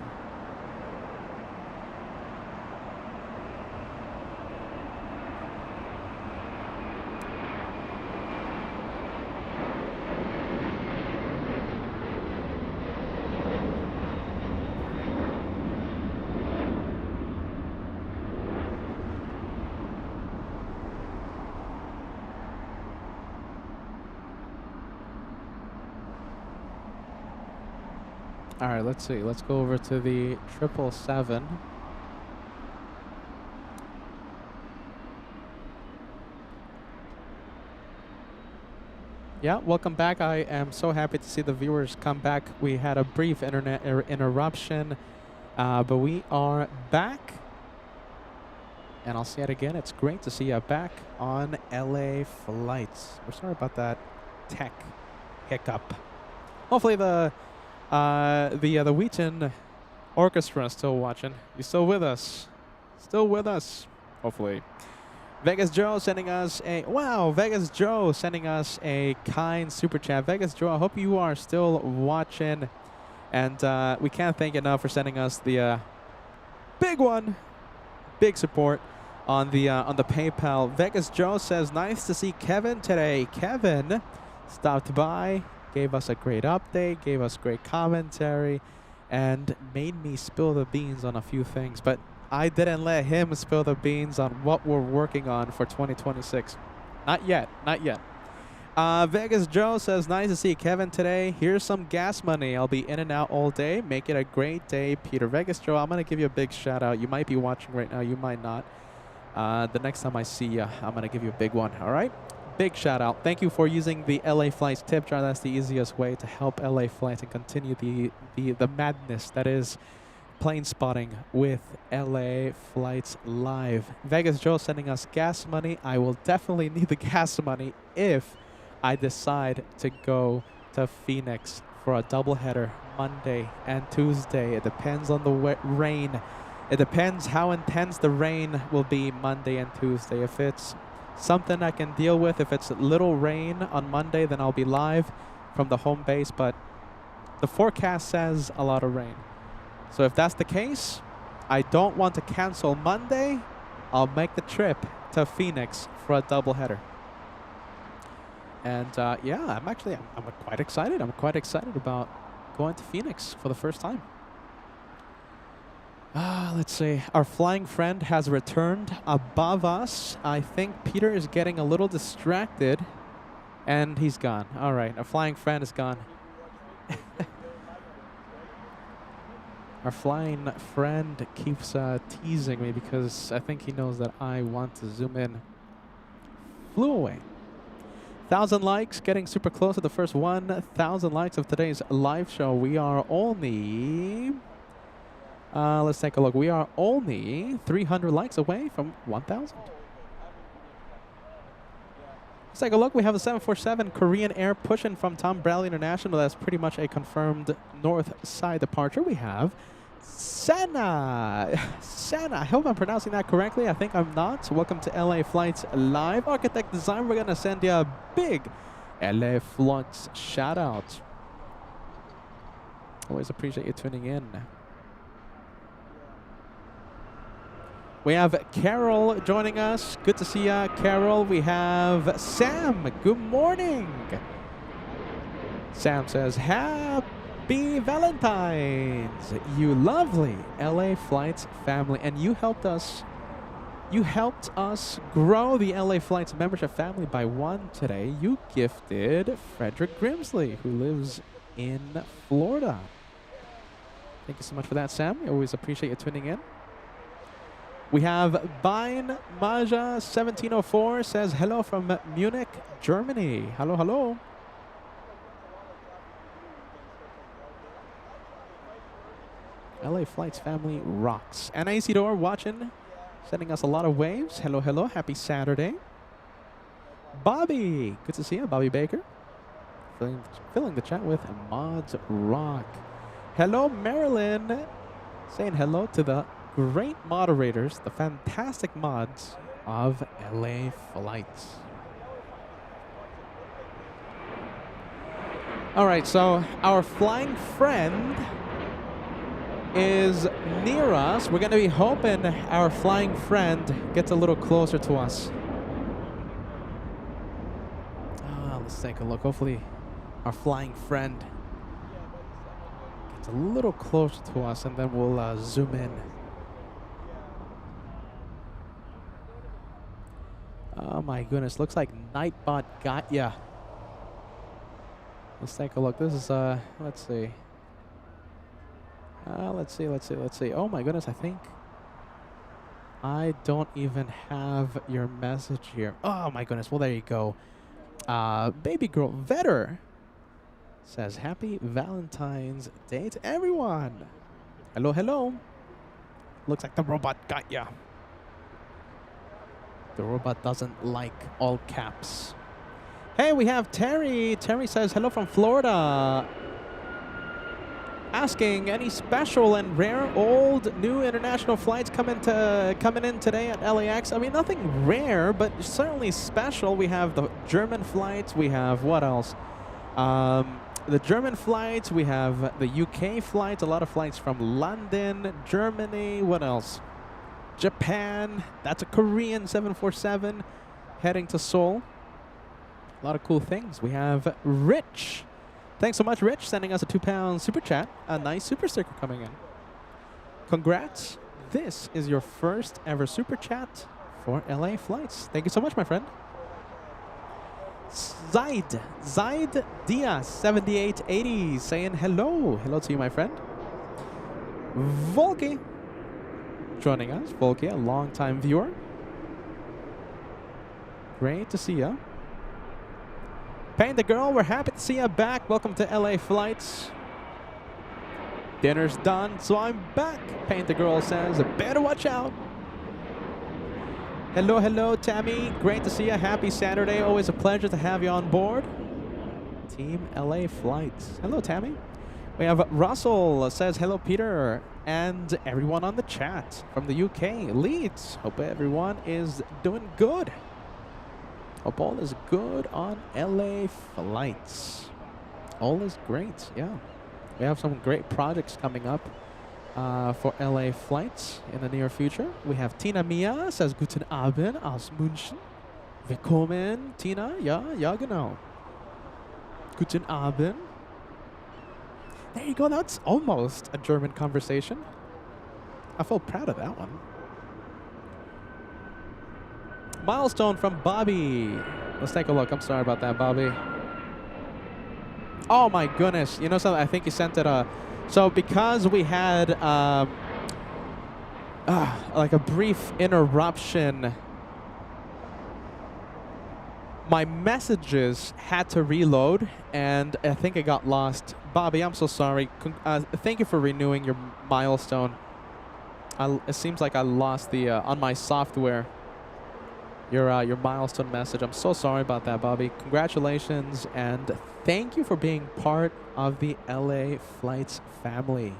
All right, let's see. Let's go over to the 777. Yeah, welcome back. I am so happy to see the viewers come back. We had a brief internet interruption, but we are back. And I'll say it again. It's great to see you back on LA Flights. We're sorry about that tech hiccup. Hopefully the Wheaton Orchestra is still watching. You still with us? Still with us? Hopefully. Vegas Joe sending us a Vegas Joe sending us a kind super chat. Vegas Joe, I hope you are still watching, and we can't thank you enough for sending us the big one, big support on the PayPal. Vegas Joe says, nice to see Kevin today. Kevin stopped by, gave us a great update, gave us great commentary, and made me spill the beans on a few things. But I didn't let him spill the beans on what we're working on for 2026. Not yet. Not yet. Vegas Joe says, nice to see Kevin today. Here's some gas money. I'll be in and out all day. Make it a great day, Peter. Vegas Joe, I'm going to give you a big shout out. You might be watching right now. You might not. The next time I see you, I'm going to give you a big one. All right? Big shout out. Thank you for using the LA Flights tip jar. That's the easiest way to help LA Flights and continue the madness that is plane spotting with LA Flights Live. Vegas Joe sending us gas money. I will definitely need the gas money if I decide to go to Phoenix for a doubleheader Monday and Tuesday. It depends on the rain. It depends how intense the rain will be Monday and Tuesday. If it's something I can deal with, if it's little rain on Monday, then I'll be live from the home base. But the forecast says a lot of rain. So if that's the case, I don't want to cancel Monday. I'll make the trip to Phoenix for a doubleheader. And yeah, I'm quite excited. I'm quite excited about going to Phoenix for the first time. Let's see. Our flying friend has returned above us. I think Peter is getting a little distracted, and he's gone. All right, our flying friend is gone. Our flying friend keeps teasing me because I think he knows that I want to zoom in. Flew away. 1,000 likes, getting super close to the first 1,000 likes of today's live show. We are only, let's take a look. We are only 300 likes away from 1,000. Let's take a look. We have a 747 Korean Air pushing from Tom Bradley International. That's pretty much a confirmed north side departure. We have Sana. I hope I'm pronouncing that correctly. I think I'm not. Welcome to LA Flights Live. Architect Design, we're going to send you a big LA Flights shout out. Always appreciate you tuning in. We have Carol joining us. Good to see ya, Carol. We have Sam. Good morning. Sam says, Happy Valentine's, you lovely LA Flights family. And you helped us You helped us grow the LA Flights membership family by 1 today. You gifted Frederick Grimsley, who lives in Florida. Thank you so much for that, Sam. I always appreciate you tuning in. We have Bain Maja 1704 says hello from Munich, Germany. Hello, hello. LA Flights family rocks. Anna Isidore watching, sending us a lot of waves. Hello, hello. Happy Saturday. Bobby, good to see you, Bobby Baker. Filling the chat with Mods Rock. Hello, Marilyn. Saying hello to the great moderators, the fantastic mods of LA Flights. All right, so our flying friend is near us. We're going to be hoping our flying friend gets a little closer to us. Let's take a look. Hopefully our flying friend gets a little closer to us, and then we'll zoom in. Oh my goodness, looks like Nightbot got ya. Let's take a look. This is, let's see. Let's see. Oh my goodness, I think I don't even have your message here. Oh my goodness, well there you go. Baby girl Vetter says happy Valentine's Day to everyone. Hello, hello. Looks like the robot got ya. The robot doesn't like all caps. Hey, we have Terry. Terry says hello from Florida. Asking any special and rare old new international flights coming in today at LAX. I mean, nothing rare, but certainly special. We have the German flights. We have what else? The German flights. We have the UK flights. A lot of flights from London, Germany. What else? Japan. That's a Korean 747 heading to Seoul. A lot of cool things. We have Rich. Thanks so much, Rich, sending us a £2 super chat. A nice super sticker coming in. Congrats. This is your first ever super chat for LA Flights. Thank you so much, my friend. Zaid Diaz 7880 saying hello. Hello to you, my friend. Volky joining us. Volky, a long-time viewer. Great to see you. Paint the Girl, we're happy to see you back. Welcome to LA Flights. Dinner's done, so I'm back. Paint the Girl says, better watch out. Hello, hello, Tammy. Great to see you. Happy Saturday. Always a pleasure to have you on board. Team LA Flights. Hello, Tammy. We have Russell says, hello, Peter, and everyone on the chat from the UK. Leeds. Hope everyone is doing good. Hope all is good on LA Flights. All is great, yeah. We have some great projects coming up for LA Flights in the near future. We have Tina Mia says, Guten Abend aus München. Willkommen, Tina. Ja, ja, genau. Guten Abend. There you go. That's almost a German conversation. I feel proud of that one. Milestone from Bobby. Let's take a look. I'm sorry about that, Bobby. Oh my goodness. You know something? I think you sent it so because we had like a brief interruption, my messages had to reload and I think it got lost. Bobby, I'm so sorry. Thank you for renewing your milestone. It seems like I lost the on my software your milestone message. I'm so sorry about that, Bobby. Congratulations, and thank you for being part of the LA Flights family.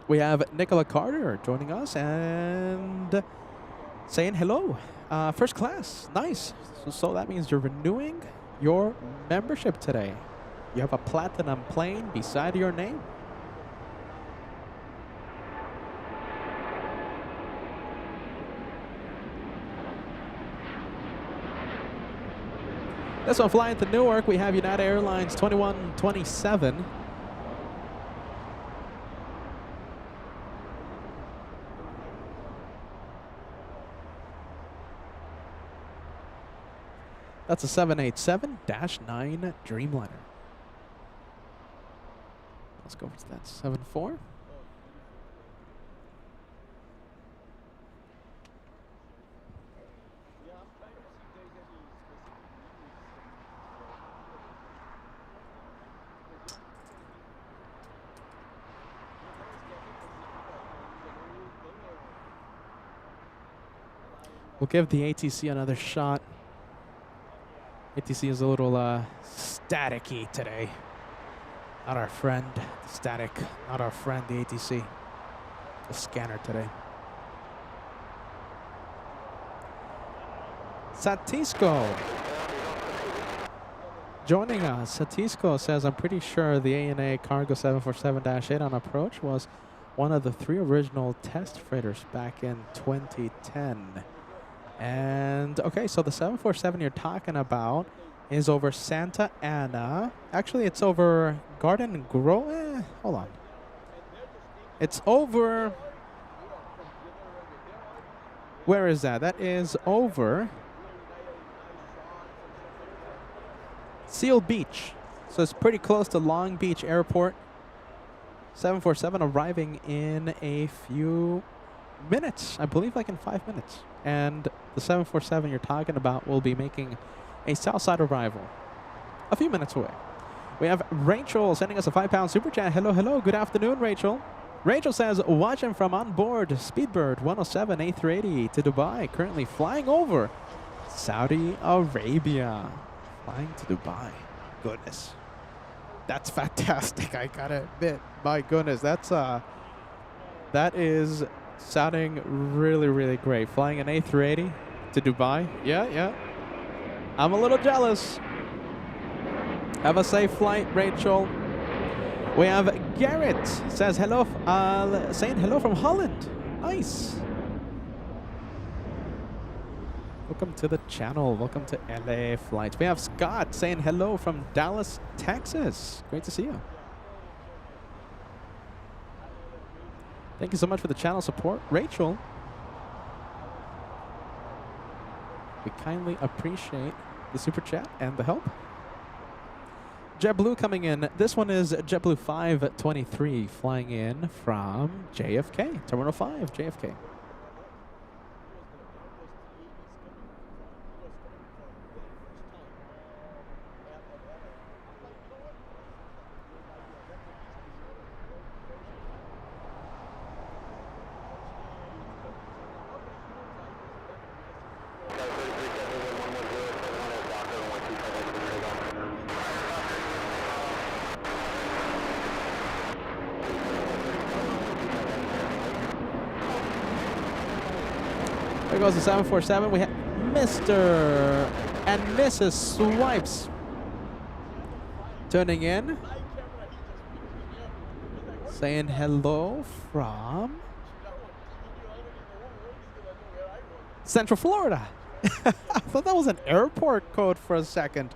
We have Nicola Carter joining us and saying hello. First class, nice. So that means you're renewing your membership today. You have a platinum plane beside your name. This one flying to Newark, we have United Airlines 2127. That's a 787-9 Dreamliner. Let's go for that 74. We'll give the ATC another shot. ATC is a little staticky today. Not our friend, the static. Not our friend, the ATC. The scanner today. Satisco. Joining us, Satisco says, I'm pretty sure the ANA Cargo 747-8 on approach was one of the 3 original test freighters back in 2010. And, okay, so the 747 you're talking about is over Santa Ana. Actually, it's over Garden Grove. Hold on. It's over... Where is that? That is over Seal Beach. So it's pretty close to Long Beach Airport. 747 arriving in a few minutes. I believe like in 5 minutes. And the 747 you're talking about will be making a Southside arrival a few minutes away. We have Rachel sending us a £5 super chat. Hello, hello. Good afternoon, Rachel. Rachel says, watching from on board Speedbird 107 A380 to Dubai, currently flying over Saudi Arabia. Flying to Dubai. Goodness. That's fantastic. I gotta admit, my goodness, that is sounding really, really great. Flying an A380 to Dubai. Yeah. I'm a little jealous. Have a safe flight, Rachel. We have Garrett says hello, saying hello from Holland. Nice. Welcome to the channel. Welcome to LA Flights. We have Scott saying hello from Dallas, Texas. Great to see you. Thank you so much for the channel support, Rachel. We kindly appreciate the super chat and the help. JetBlue coming in. This one is JetBlue 523 flying in from JFK, Terminal 5, JFK. There goes the 747. We have Mr. and Mrs. Swipes tuning in, saying hello from Central Florida. I thought that was an airport code for a second.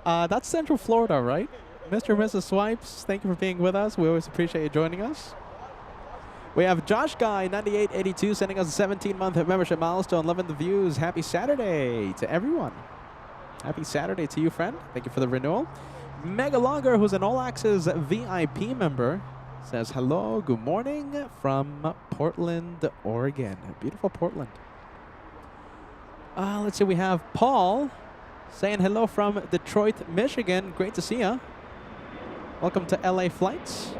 That's Central Florida, right? Mr. and Mrs. Swipes, thank you for being with us. We always appreciate you joining us. We have Josh Guy 9882 sending us a 17-month membership milestone. Loving the views. Happy Saturday to everyone. Happy Saturday to you, friend. Thank you for the renewal. Mega Longer, who's an All Access VIP member, says hello, good morning from Portland, Oregon. Beautiful Portland. Let's see, we have Paul saying hello from Detroit, Michigan. Great to see you. Welcome to LA Flights.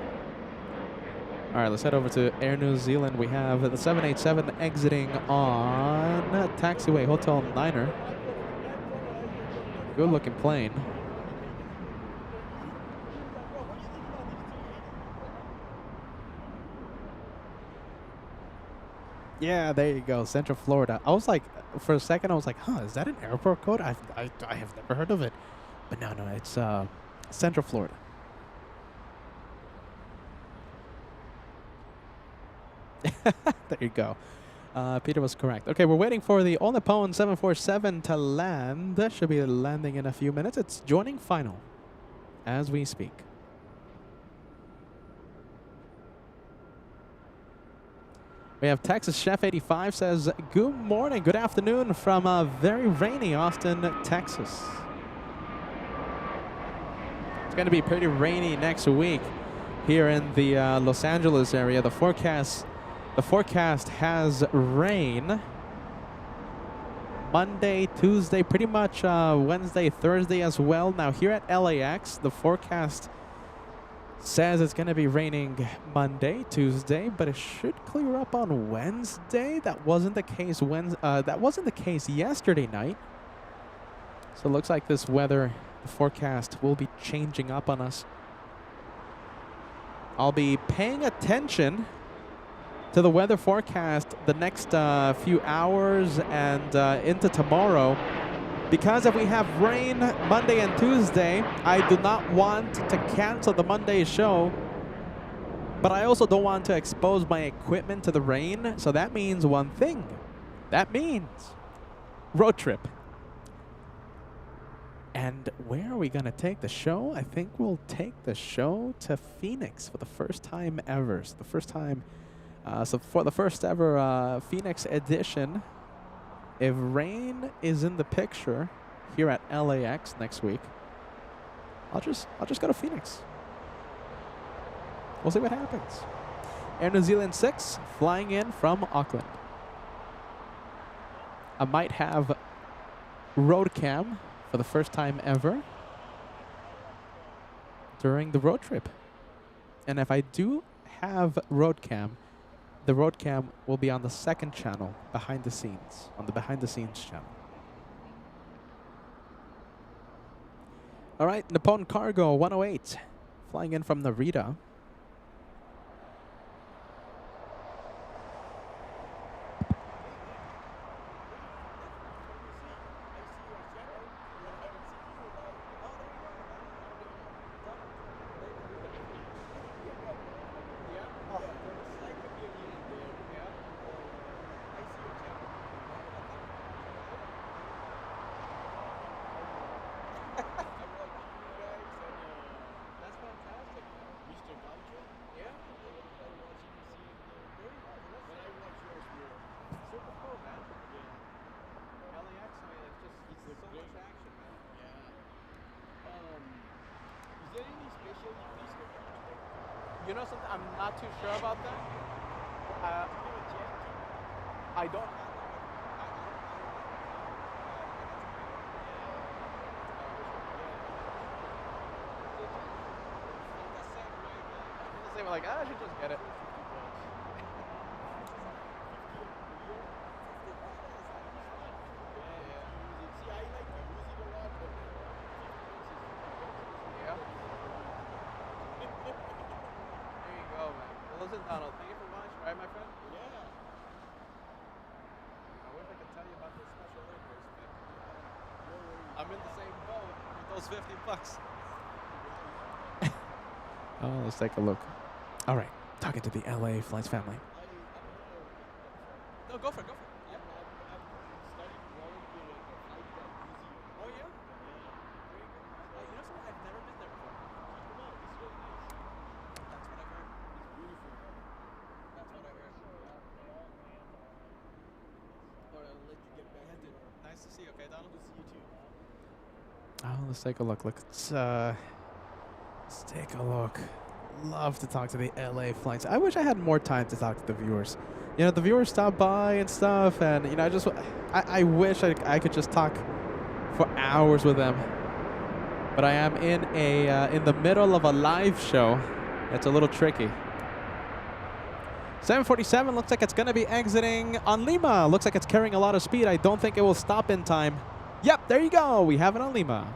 All right, let's head over to Air New Zealand. We have the 787 exiting on taxiway Hotel Niner. Good looking plane. Yeah, there you go, Central Florida. I was like, for a second, I was like, huh, is that an airport code? I have never heard of it. But no, it's Central Florida. There you go. Peter was correct. Okay, we're waiting for the All Nippon 747 to land. That should be landing in a few minutes. It's joining final as we speak. We have Texas Chef 85 says, good morning, good afternoon from very rainy Austin, Texas. It's going to be pretty rainy next week here in the Los Angeles area. The forecast has rain Monday, Tuesday, pretty much Wednesday, Thursday as well. Now here at LAX, the forecast says it's going to be raining Monday, Tuesday, but it should clear up on Wednesday. That wasn't the case that wasn't the case yesterday night. So it looks like this weather, the forecast, will be changing up on us. I'll be paying attention to the weather forecast the next few hours and into tomorrow, because if we have rain Monday and Tuesday, I do not want to cancel the Monday show, but I also don't want to expose my equipment to the rain. So that means one thing. That means road trip. And where are we going to take the show? I think we'll take the show to Phoenix for the first time ever. So the first time, so for the first ever Phoenix edition, if rain is in the picture here at LAX next week, I'll just go to Phoenix. We'll see what happens. Air New Zealand 6 flying in from Auckland. I might have road cam for the first time ever during the road trip. And if I do have road cam, the road cam will be on the second channel, behind the scenes, on the behind the scenes channel. All right, Nippon Cargo 108, flying in from Narita. You know something? I'm not too sure about that. I don't. They were like, I should just get it. Listen, Donald, thank you for lunch, right, my friend? Yeah. I wish I could tell you about this special orders, but I'm in the same boat with those 50 bucks. Oh, let's take a look. All right, talking to the LA Flights family. No, go for it, go for it. Yep. Oh, yeah? There you go. You know something? I've never been there before. That's what I've heard. That's what I heard. Or I'll let you get back. Yeah, dude. Nice to see you, okay, Donald? Good to see you too. Oh, let's take a look. Let's take a look. Love to talk to the LA Flights. I wish I had more time to talk to the viewers. You know, the viewers stop by and stuff, and you know, I wish I could just talk for hours with them. But I am in the middle of a live show. It's a little tricky. 747 looks like it's going to be exiting on Lima. Looks like it's carrying a lot of speed. I don't think it will stop in time. Yep, there you go. We have it on Lima.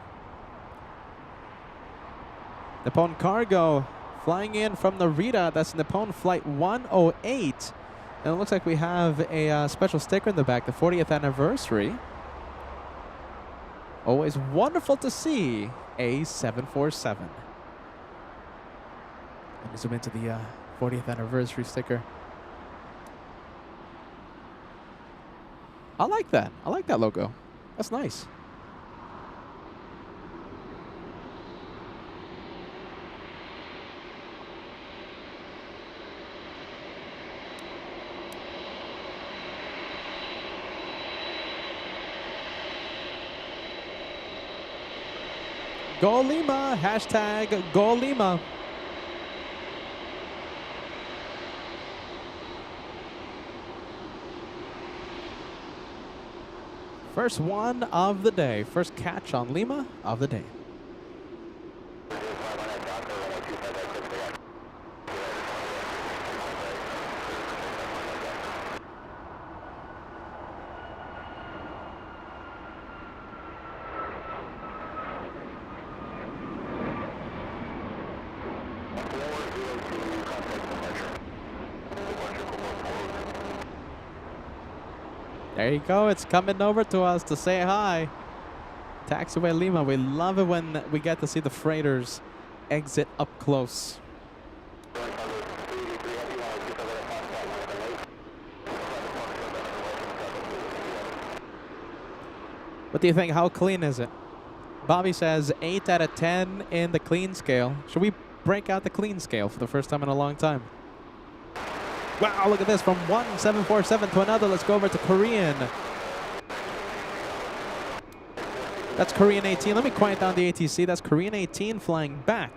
Nippon Cargo flying in from Narita. That's Nippon Flight 108. And it looks like we have a special sticker in the back, the 40th anniversary. Always wonderful to see a 747. Let me zoom into the 40th anniversary sticker. I like that. I like that logo. That's nice. Go Lima. Hashtag Go Lima. First one of the day. First catch on Lima of the day. There you go. It's coming over to us to say hi. Taxiway Lima. We love it when we get to see the freighters exit up close. What do you think? How clean is it? Bobby says 8 out of 10 in the clean scale. Should we break out the clean scale for the first time in a long time? Wow, look at this. From one 747 to another. Let's go over to Korean. That's Korean 18. Let me quiet down the ATC. That's Korean 18 flying back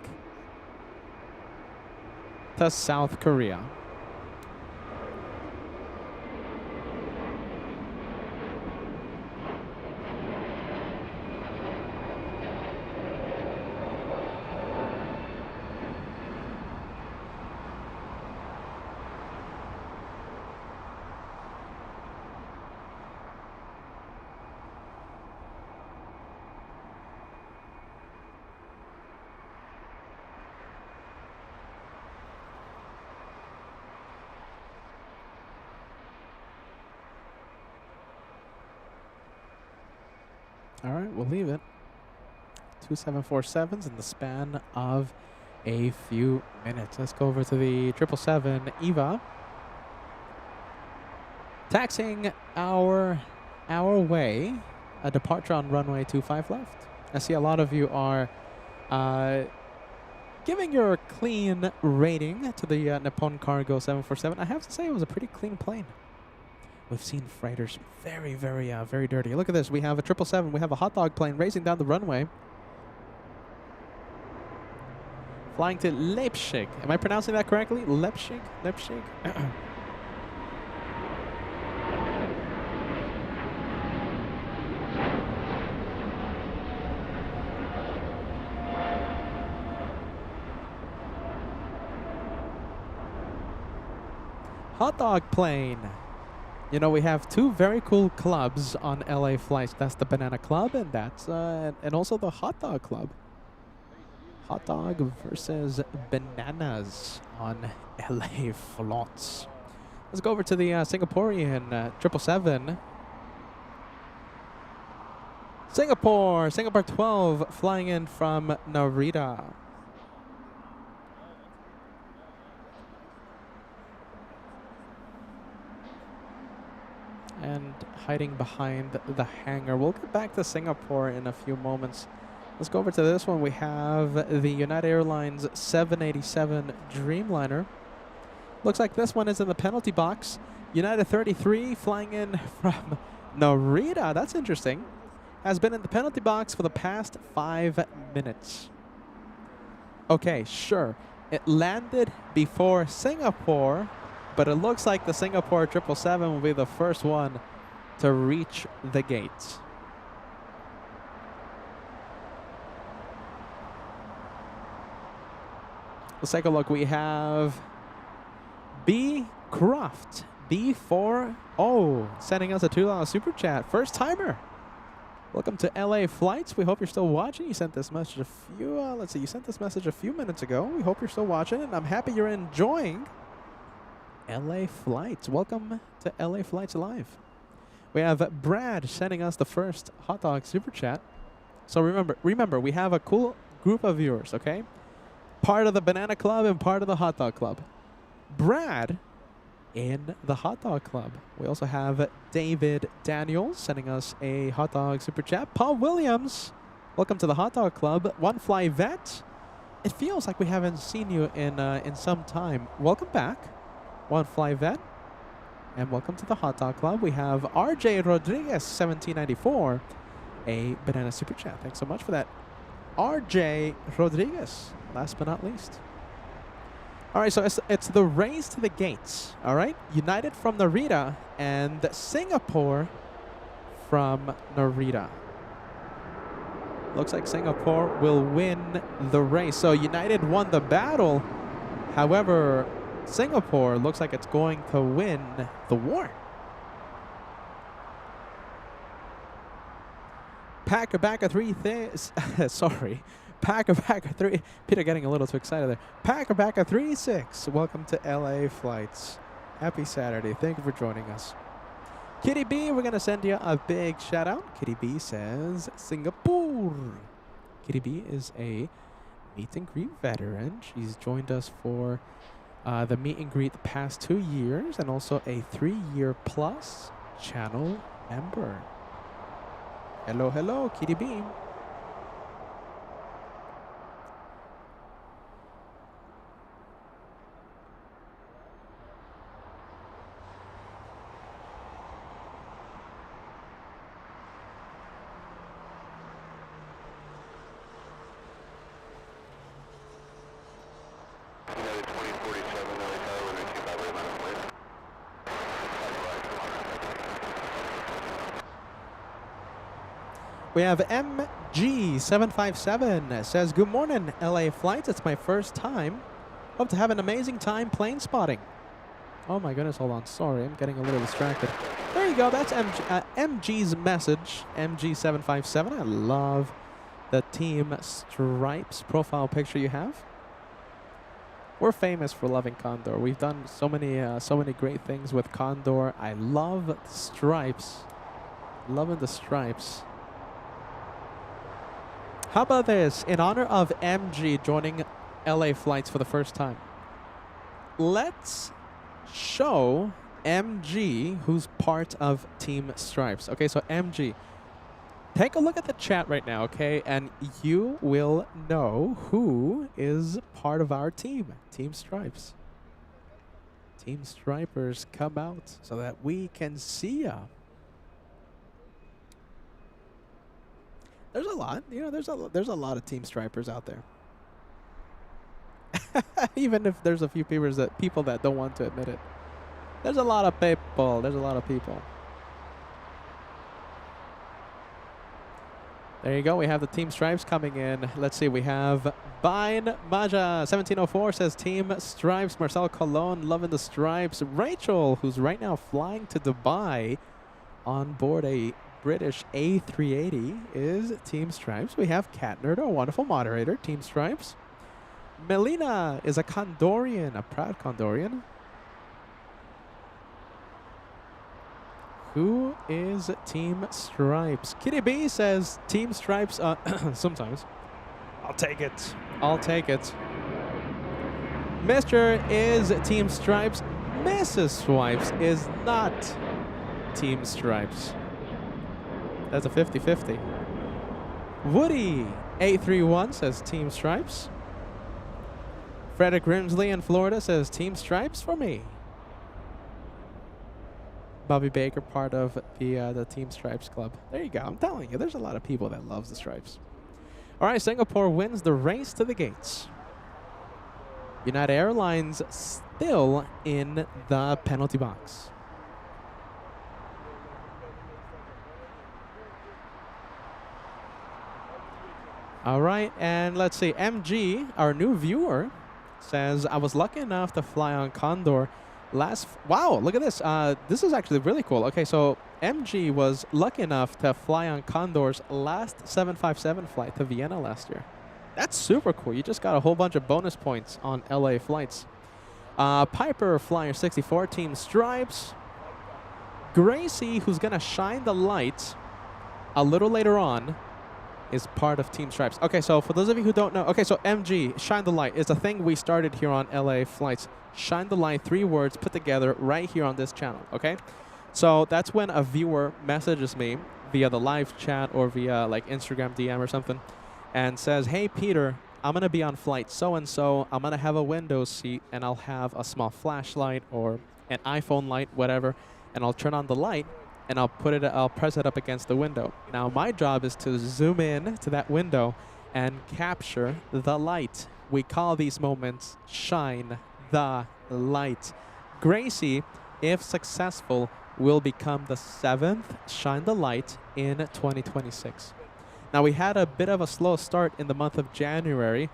to South Korea. All right, we'll leave it. 2 747s in the span of a few minutes. Let's go over to the 777 EVA. Taxiing our way. A departure on runway 25 left. I see a lot of you are giving your clean rating to the Nippon Cargo 747. I have to say it was a pretty clean plane. We've seen freighters very dirty. Look at this. We have a 777. We have a hot dog plane racing down the runway. Flying to Leipzig. Am I pronouncing that correctly? Leipzig? Leipzig? Hot dog plane. You know, we have two very cool clubs on LA Flights. That's the Banana Club, and that's and also the Hot Dog Club. Hot dog versus bananas on LA Flights. Let's go over to the Singaporean 777. Singapore 12 flying in from Narita. And hiding behind the hangar. We'll get back to Singapore in a few moments. Let's go over to this one. We have the United Airlines 787 Dreamliner. Looks like this one is in the penalty box. United 33 flying in from Narita. That's interesting. Has been in the penalty box for the past 5 minutes. Okay, sure. It landed before Singapore, but it looks like the Singapore 777 will be the first one to reach the gates. Let's take a look. We have B. Croft, B4O, sending us a $2 super chat. First timer. Welcome to LA Flights. We hope you're still watching. You sent this message a few, let's see, you sent this message a few minutes ago. We hope you're still watching, and I'm happy you're enjoying LA Flights. Welcome to LA Flights Live. We have Brad sending us the first hot dog super chat. So remember, we have a cool group of viewers, okay? Part of the Banana Club and part of the Hot Dog Club. Brad in the Hot Dog Club. We also have David Daniels sending us a hot dog super chat. Paul Williams, welcome to the Hot Dog Club. One Fly Vet. It feels like we haven't seen you in some time. Welcome back, One Fly Vet. And welcome to the Hot Dog Club. We have RJ Rodriguez 1794, a banana super chat. Thanks so much for that. RJ Rodriguez, last but not least. All right, so it's the race to the gates, all right? United from Narita and Singapore from Narita. Looks like Singapore will win the race. So United won the battle. However, Singapore looks like it's going to win the war. Packer backer three things. Sorry. Packer backer three. Peter getting a little too excited there. Packer backer 36. Welcome to LA Flights. Happy Saturday. Thank you for joining us. Kitty B, we're going to send you a big shout out. Kitty B says Singapore. Kitty B is a meet and greet veteran. She's joined us for the meet and greet the past 2 years and also a 3-year plus channel member. Hello, hello, Kitty B. We have MG757 says, good morning, LA Flights. It's my first time. Hope to have an amazing time plane spotting. Oh my goodness, hold on. Sorry, I'm getting a little distracted. There you go. That's MG's message, MG757. I love the Team Stripes profile picture you have. We're famous for loving Condor. We've done so many great things with Condor. I love the stripes. Loving the stripes. How about this? In honor of MG joining LA Flights for the first time, let's show MG who's part of Team Stripes. Okay, so MG, take a look at the chat right now, okay? And you will know who is part of our team, Team Stripes. Team Stripers, come out so that we can see ya. There's a lot, you know. There's a lot of Team Stripers out there. Even if there's a few people that don't want to admit it. There's a lot of people. There's a lot of people. There you go. We have the Team Stripes coming in. Let's see. We have Bine Maja 1704 says Team Stripes. Marcel Colon loving the stripes. Rachel, who's right now flying to Dubai on board a British A380, is Team Stripes. We have Cat Nerd, a wonderful moderator, Team Stripes. Melina is a Condorian, a proud Condorian. Who is Team Stripes? Kitty B says Team Stripes, sometimes. I'll take it. I'll take it. Mr. is Team Stripes. Mrs. Swipes is not Team Stripes. That's a 50-50. Woody 831 says Team Stripes. Frederick Grimsley in Florida says Team Stripes for me. Bobby Baker, part of the Team Stripes Club. There you go. I'm telling you, there's a lot of people that loves the stripes. All right, Singapore wins the race to the gates. United Airlines still in the penalty box. All right, and let's see. MG, our new viewer, says, I was lucky enough to fly on Condor wow, look at this. This is actually really cool. Okay, so MG was lucky enough to fly on Condor's last 757 flight to Vienna last year. That's super cool. You just got a whole bunch of bonus points on LA Flights. Piper Flyer 64, Team Stripes. Gracie, who's going to shine the light a little later on, is part of Team Stripes. Okay, so for those of you who don't know, okay, so MG, Shine the Light, is a thing we started here on LA Flights. Shine the Light, 3 words put together right here on this channel, okay? So that's when a viewer messages me via the live chat or via like Instagram DM or something and says, hey, Peter, I'm going to be on flight so-and-so. I'm going to have a window seat and I'll have a small flashlight or an iPhone light, whatever, and I'll turn on the light and I'll press it up against the window. Now, my job is to zoom in to that window and capture the light. We call these moments shine the light. Gracie, if successful, will become the 7th Shine the Light in 2026. Now, we had a bit of a slow start in the month of January.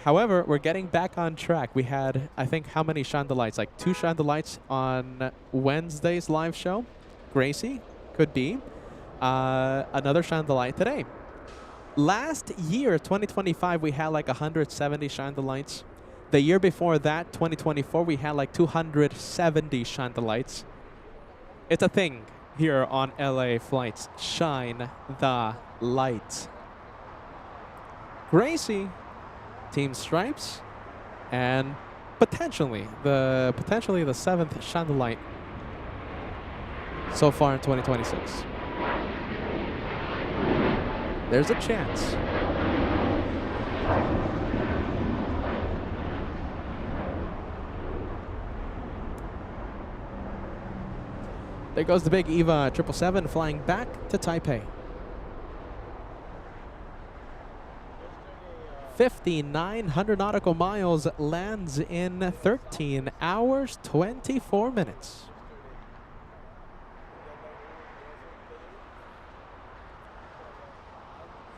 However, we're getting back on track. We had, I think, how many Shine the Lights? Like 2 Shine the Lights on Wednesday's live show. Gracie could be. Another Shine the Light today. Last year, 2025, we had like 170 Shine the Lights. The year before that, 2024, we had like 270 Shine the Lights. It's a thing here on LA Flights. Shine the light. Gracie, Team Stripes, and potentially the 7th Shine the Light so far in 2026. There's a chance. There goes the big EVA 777 flying back to Taipei. 5,900 nautical miles, lands in 13 hours, 24 minutes.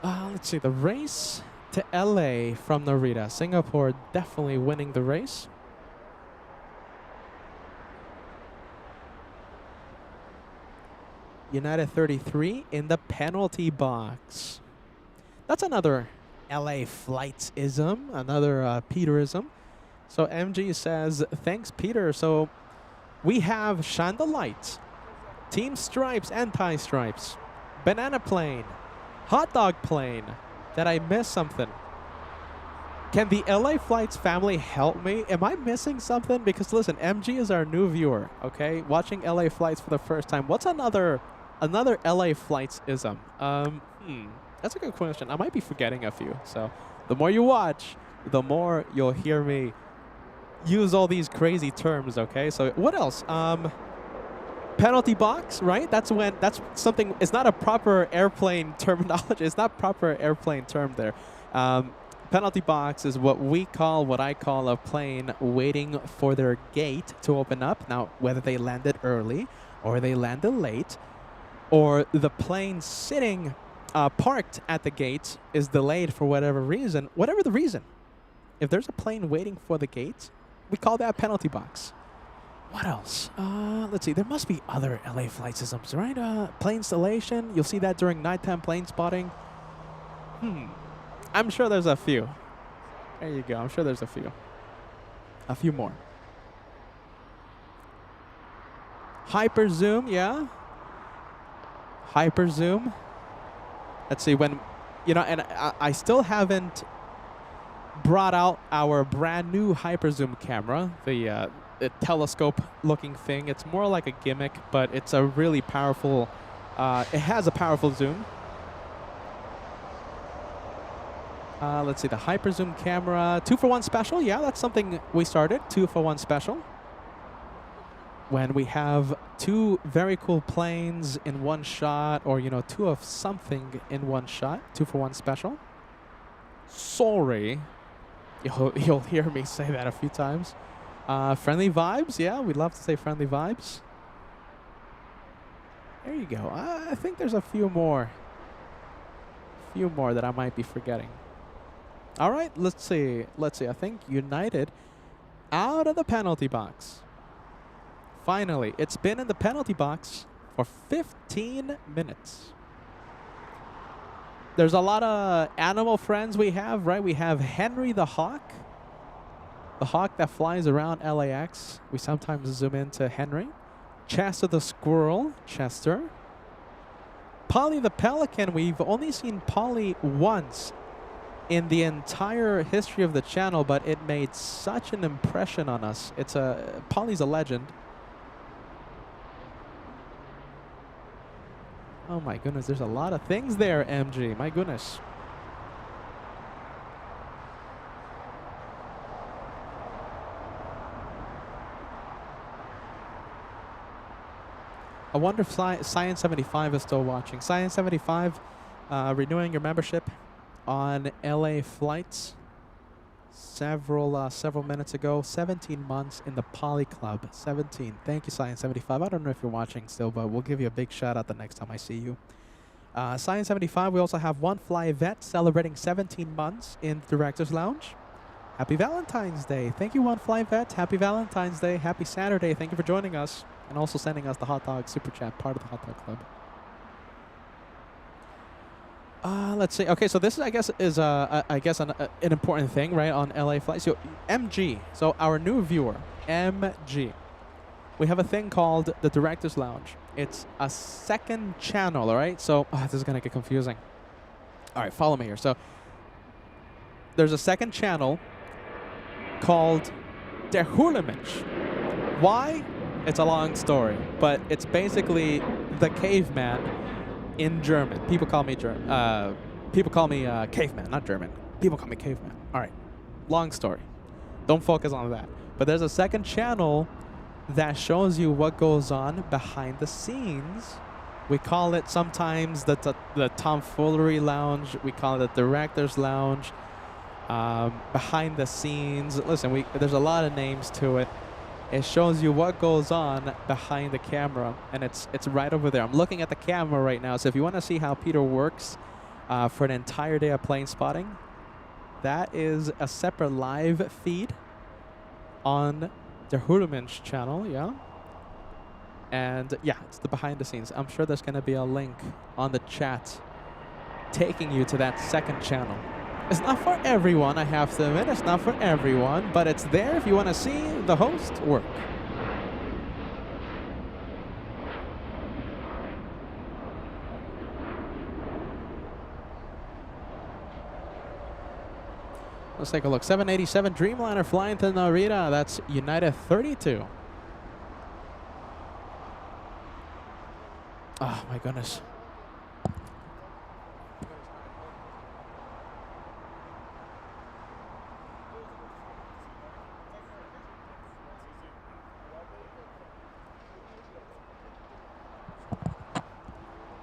Let's see, the race to LA from Narita. Singapore definitely winning the race. United 33 in the penalty box. That's another LA Flights-ism, another Peterism. So MG says, thanks, Peter. So we have Shine the Light, Team Stripes, Anti-Stripes, Banana Plane, Hot Dog Plane. Did I miss something? Can the LA Flights family help me? Am I missing something? Because listen, MG is our new viewer, okay? Watching LA Flights for the first time. What's another LA Flights-ism? That's a good question. I might be forgetting a few. So the more you watch, the more you'll hear me use all these crazy terms, okay? So what else? Penalty box, right? That's something, it's not a proper airplane terminology. It's not proper airplane term there. Penalty box is what I call a plane waiting for their gate to open up. Now, whether they landed early or they landed late, or the plane sitting parked at the gate is delayed for whatever reason, whatever the reason, if there's a plane waiting for the gate, we call that penalty box. What else? Let's see. There must be other LA Flights-isms, right? Plane installation. You'll see that during nighttime plane spotting. I'm sure there's a few. There you go. I'm sure there's a few. A few more. Hyper zoom, yeah. Hyper zoom. Let's see, when, and I still haven't brought out our brand new hyper zoom camera, the telescope-looking thing. It's more like a gimmick, but it's a really powerful, it has a powerful zoom. Let's see, the hyper zoom camera, 2-for-1 special. Yeah, that's something we started, 2-for-1 special. When we have 2 very cool planes in one shot, or 2 of something in one shot, 2-for-1 special. Sorry, you'll hear me say that a few times. Friendly vibes, yeah, we'd love to say friendly vibes. There you go. I think there's a few more that I might be forgetting. All right, let's see. I think United out of the penalty box. Finally, it's been in the penalty box for 15 minutes. There's a lot of animal friends we have, right? We have Henry the Hawk. The hawk that flies around LAX. We sometimes zoom into Henry. Chester the squirrel, Chester. Polly the pelican, we've only seen Polly once in the entire history of the channel, but it made such an impression on us. Polly's a legend. Oh my goodness, there's a lot of things there, MG. My goodness. I wonder if Science 75 is still watching. Science 75, renewing your membership. on LA Flights several minutes ago. 17 months in the Poly Club. 17. Thank you, Science75. I don't know if you're watching still, but we'll give you a big shout out the next time I see you. Science75, we also have One Fly Vet celebrating 17 months in the Director's Lounge. Happy Valentine's Day. Thank you, One Fly Vet. Happy Valentine's Day. Happy Saturday. Thank you for joining us. And also sending us the hot dog super chat, part of the hot dog club. Let's see. Okay, so this is, I guess, an important thing, right, on LA Flights. So MG, so our new viewer, MG. We have a thing called the Director's Lounge. It's a second channel, all right? So this is going to get confusing. All right, follow me here. So there's a second channel called Der Hurlemensch. Why? It's a long story, but it's basically the caveman in German. People call me caveman, not German. People call me caveman. All right, long story. Don't focus on that. But there's a second channel that shows you what goes on behind the scenes. We call it sometimes the Tomfoolery Lounge. We call it the Director's Lounge. Behind the scenes. Listen, there's a lot of names to it. It shows you what goes on behind the camera, and it's right over there. I'm looking at the camera right now, so if you want to see how Peter works for an entire day of plane spotting, that is a separate live feed on the Hurlemensch channel, yeah? And yeah, it's the behind the scenes. I'm sure there's going to be a link on the chat taking you to that second channel. It's not for everyone, I have to admit. It's not for everyone, but it's there if you want to see the host work. Let's take a look. 787 Dreamliner flying to Narita. That's United 32. Oh, my goodness.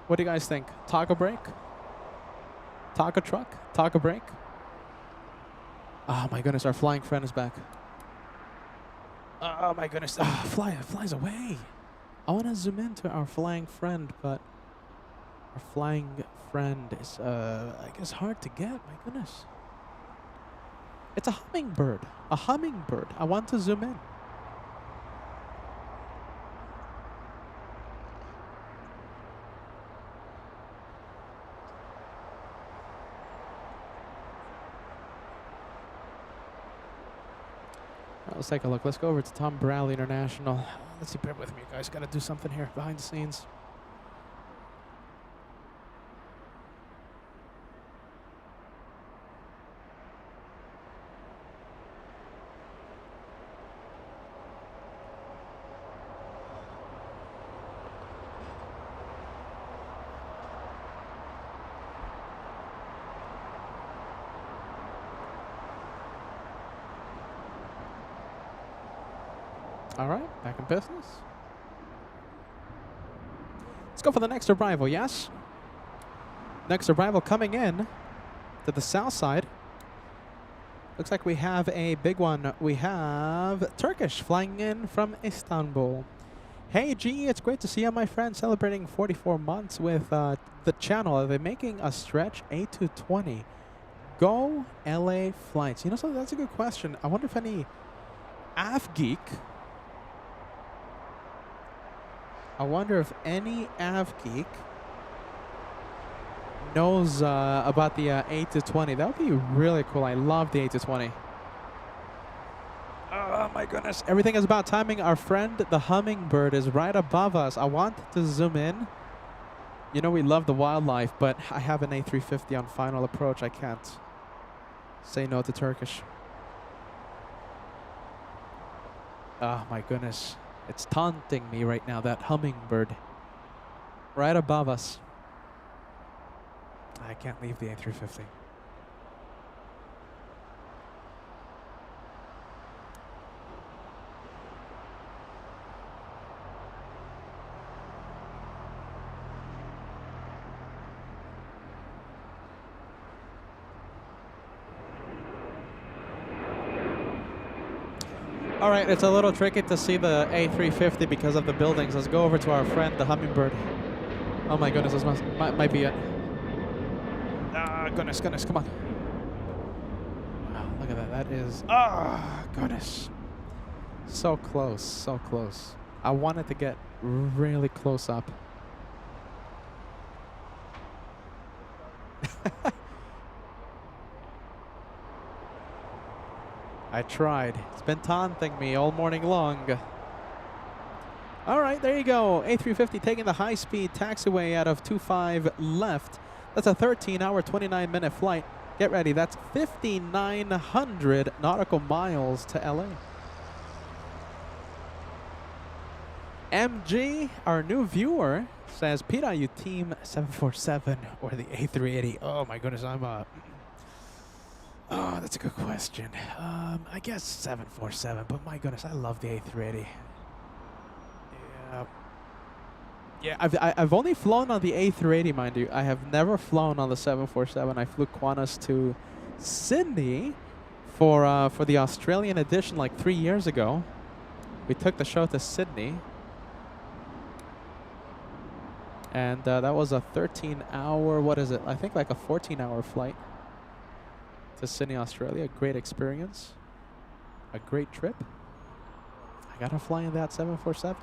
What do you guys think? Taco break? Taco truck? Taco break? Oh my goodness, our flying friend is back. Oh my goodness. Flies away. I want to zoom into our flying friend, but our flying friend is, I guess, hard to get. My goodness. It's a hummingbird. A hummingbird. I want to zoom in. Let's take a look. Let's go over to Tom Bradley International. Let's see, bear with me, guys. Got to do something here behind the scenes. All right, back in business. Let's go for the next arrival, yes? Next arrival coming in to the south side. Looks like we have a big one. We have Turkish flying in from Istanbul. Hey, G, it's great to see you, my friend, celebrating 44 months with the channel. Are they making a stretch A220? Go LA Flights. You know, so that's a good question. I wonder if any AvGeek... I wonder if any AvGeek knows about the A220. That would be really cool. I love the A220. Oh my goodness. Everything is about timing. Our friend, the hummingbird, is right above us. I want to zoom in. You know we love the wildlife, but I have an A350 on final approach. I can't say no to Turkish. Oh my goodness. It's taunting me right now, that hummingbird. Right above us. I can't leave the A350. All right, it's a little tricky to see the A350 because of the buildings. Let's go over to our friend, the Hummingbird. Oh my goodness, this might be it. Ah, goodness, come on. Wow, look at that. That is, goodness. So close, so close. I wanted to get really close up. I tried. It's been taunting me all morning long. All right, there you go. A350 taking the high-speed taxiway out of 25 left. That's a 13-hour, 29-minute flight. Get ready. That's 5,900 nautical miles to LA. MG, our new viewer, says, Pete, are you team 747 or the A380? Oh, my goodness, I'm Oh, that's a good question. I guess 747, but my goodness, I love the A380. Yeah, I've only flown on the A380, mind you. I have never flown on the 747. I flew Qantas to Sydney for the Australian edition like 3 years ago. We took the show to Sydney. And that was a 13-hour, what is it? I think like a 14-hour flight to Sydney, Australia. Great experience. A great trip. I got to fly in that 747.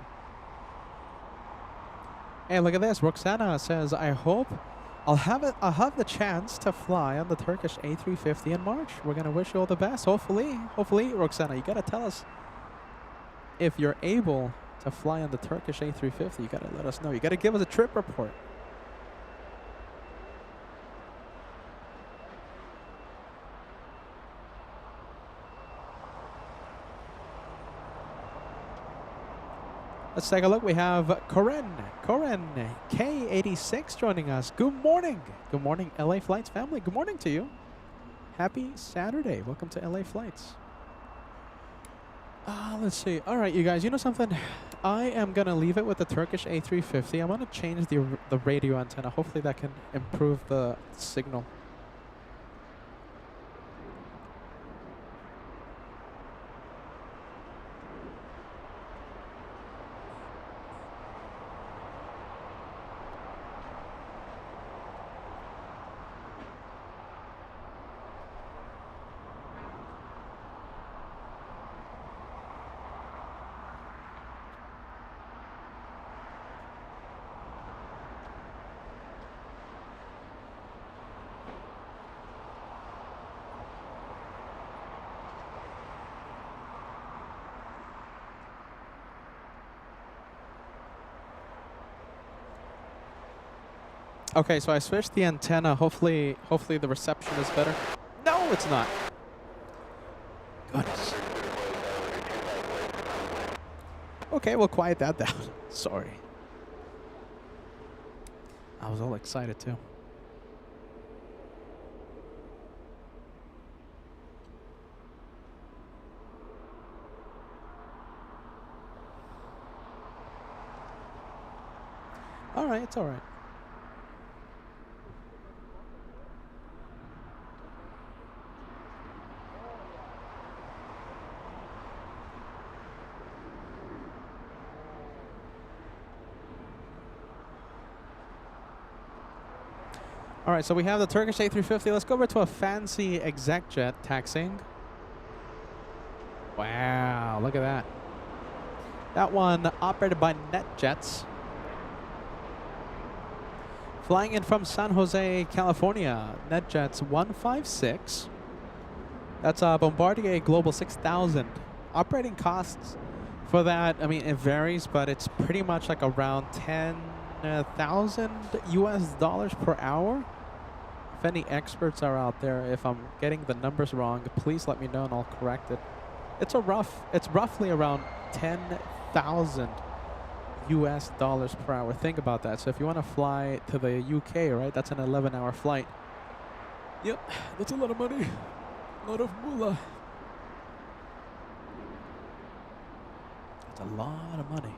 Hey, look at this. Roxana says, I hope I'll have the chance to fly on the Turkish A350 in March. We're going to wish you all the best. Hopefully, Roxana, you got to tell us if you're able to fly on the Turkish A350. You got to let us know. You got to give us a trip report. Let's take a look. We have Corinne K86 joining us. Good morning. Good morning, LA Flights family. Good morning to you. Happy Saturday. Welcome to LA Flights. Let's see. All right, you guys, you know something? I am going to leave it with the Turkish A350. I'm going to change the radio antenna. Hopefully that can improve the signal. Okay, so I switched the antenna. Hopefully the reception is better. No, it's not. Goodness. Okay, we'll quiet that down. Sorry. I was all excited too. All right, it's all right. All right, so we have the Turkish A350. Let's go over to a fancy exec jet taxiing. Wow, look at that. That one operated by NetJets. Flying in from San Jose, California. NetJets 156. That's a Bombardier Global 6000. Operating costs for that, I mean, it varies, but it's pretty much like around 10,000 US dollars per hour. If any experts are out there, if I'm getting the numbers wrong, please let me know and I'll correct it. It's roughly around 10,000 US dollars per hour. Think about that. So if you want to fly to the UK, right, that's an 11-hour flight. Yep, that's a lot of money. A lot of moolah. That's a lot of money.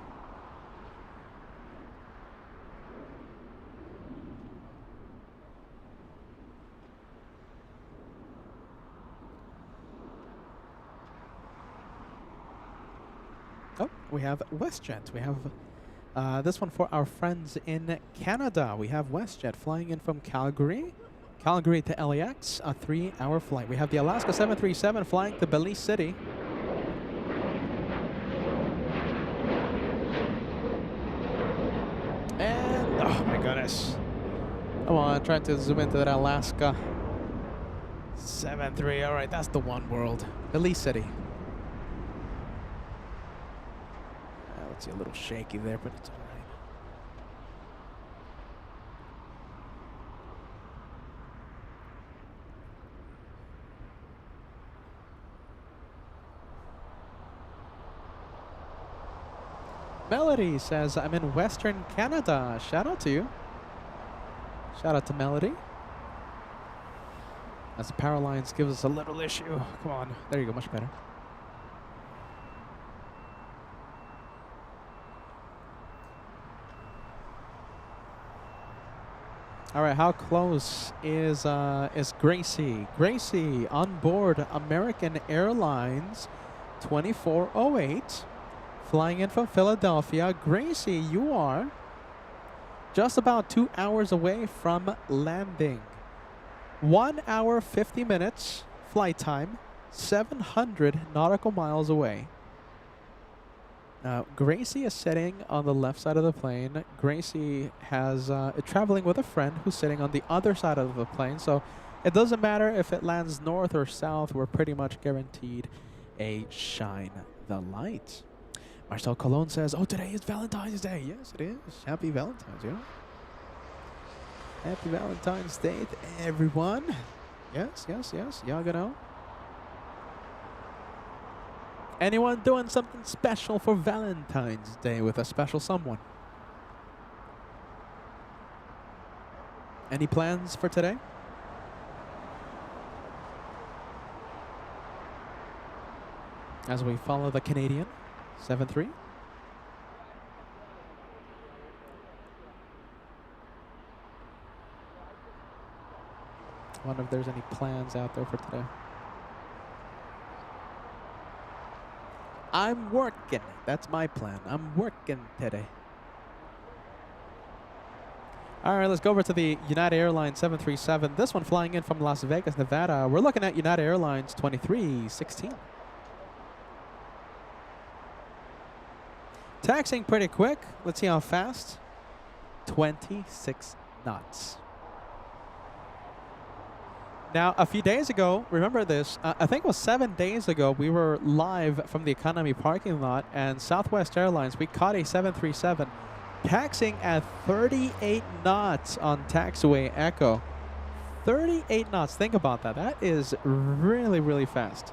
Oh, we have WestJet. We have this one for our friends in Canada. We have WestJet flying in from Calgary. Calgary to LAX, a 3-hour flight. We have the Alaska 737 flying to Belize City. And, oh my goodness. Come on, trying to zoom into that Alaska 73. All right, that's the one world. Belize City. Let's see, a little shaky there, but it's all right. Melody says, I'm in Western Canada. Shout out to you. Shout out to Melody. As the power lines gives us a little issue. Come on. There you go. Much better. All right. How close is Gracie? Gracie on board American Airlines 2408. Flying in from Philadelphia. Gracie, you are just about 2 hours away from landing. 1 hour, 50 minutes flight time, 700 nautical miles away. Now, Gracie is sitting on the left side of the plane. Gracie has traveling with a friend who's sitting on the other side of the plane. So it doesn't matter if it lands north or south. We're pretty much guaranteed a shine the light. Marcel Colon says, oh, today is Valentine's Day. Yes, it is. Happy Valentine's, yeah. Happy Valentine's Day to everyone. Yes, yes, yes. Y'all gonna know. Anyone doing something special for Valentine's Day with a special someone? Any plans for today? As we follow the Canadian 7-3. Wonder if there's any plans out there for today. I'm working. That's my plan. I'm working today. All right, let's go over to the United Airlines 737. This one flying in from Las Vegas, Nevada. We're looking at United Airlines 2316. Taxiing pretty quick. Let's see how fast. 26 knots. Now, a few days ago, remember this, I think it was 7 days ago, we were live from the economy parking lot, and Southwest Airlines, we caught a 737 taxiing at 38 knots on taxiway Echo. 38 knots, think about that. That is really, really fast.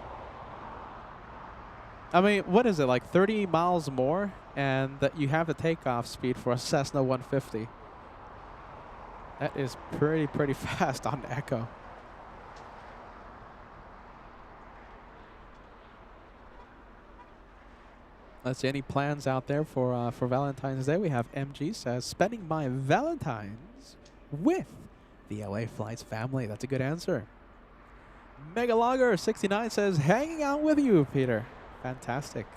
I mean, what is it, like 30 miles more? And that you have the takeoff speed for a Cessna 150. That is pretty fast on Echo. Let's see, any plans out there for Valentine's Day? We have MG says, spending my Valentine's with the LA Flights family. That's a good answer. Megalogger69 says, hanging out with you, Peter. Fantastic.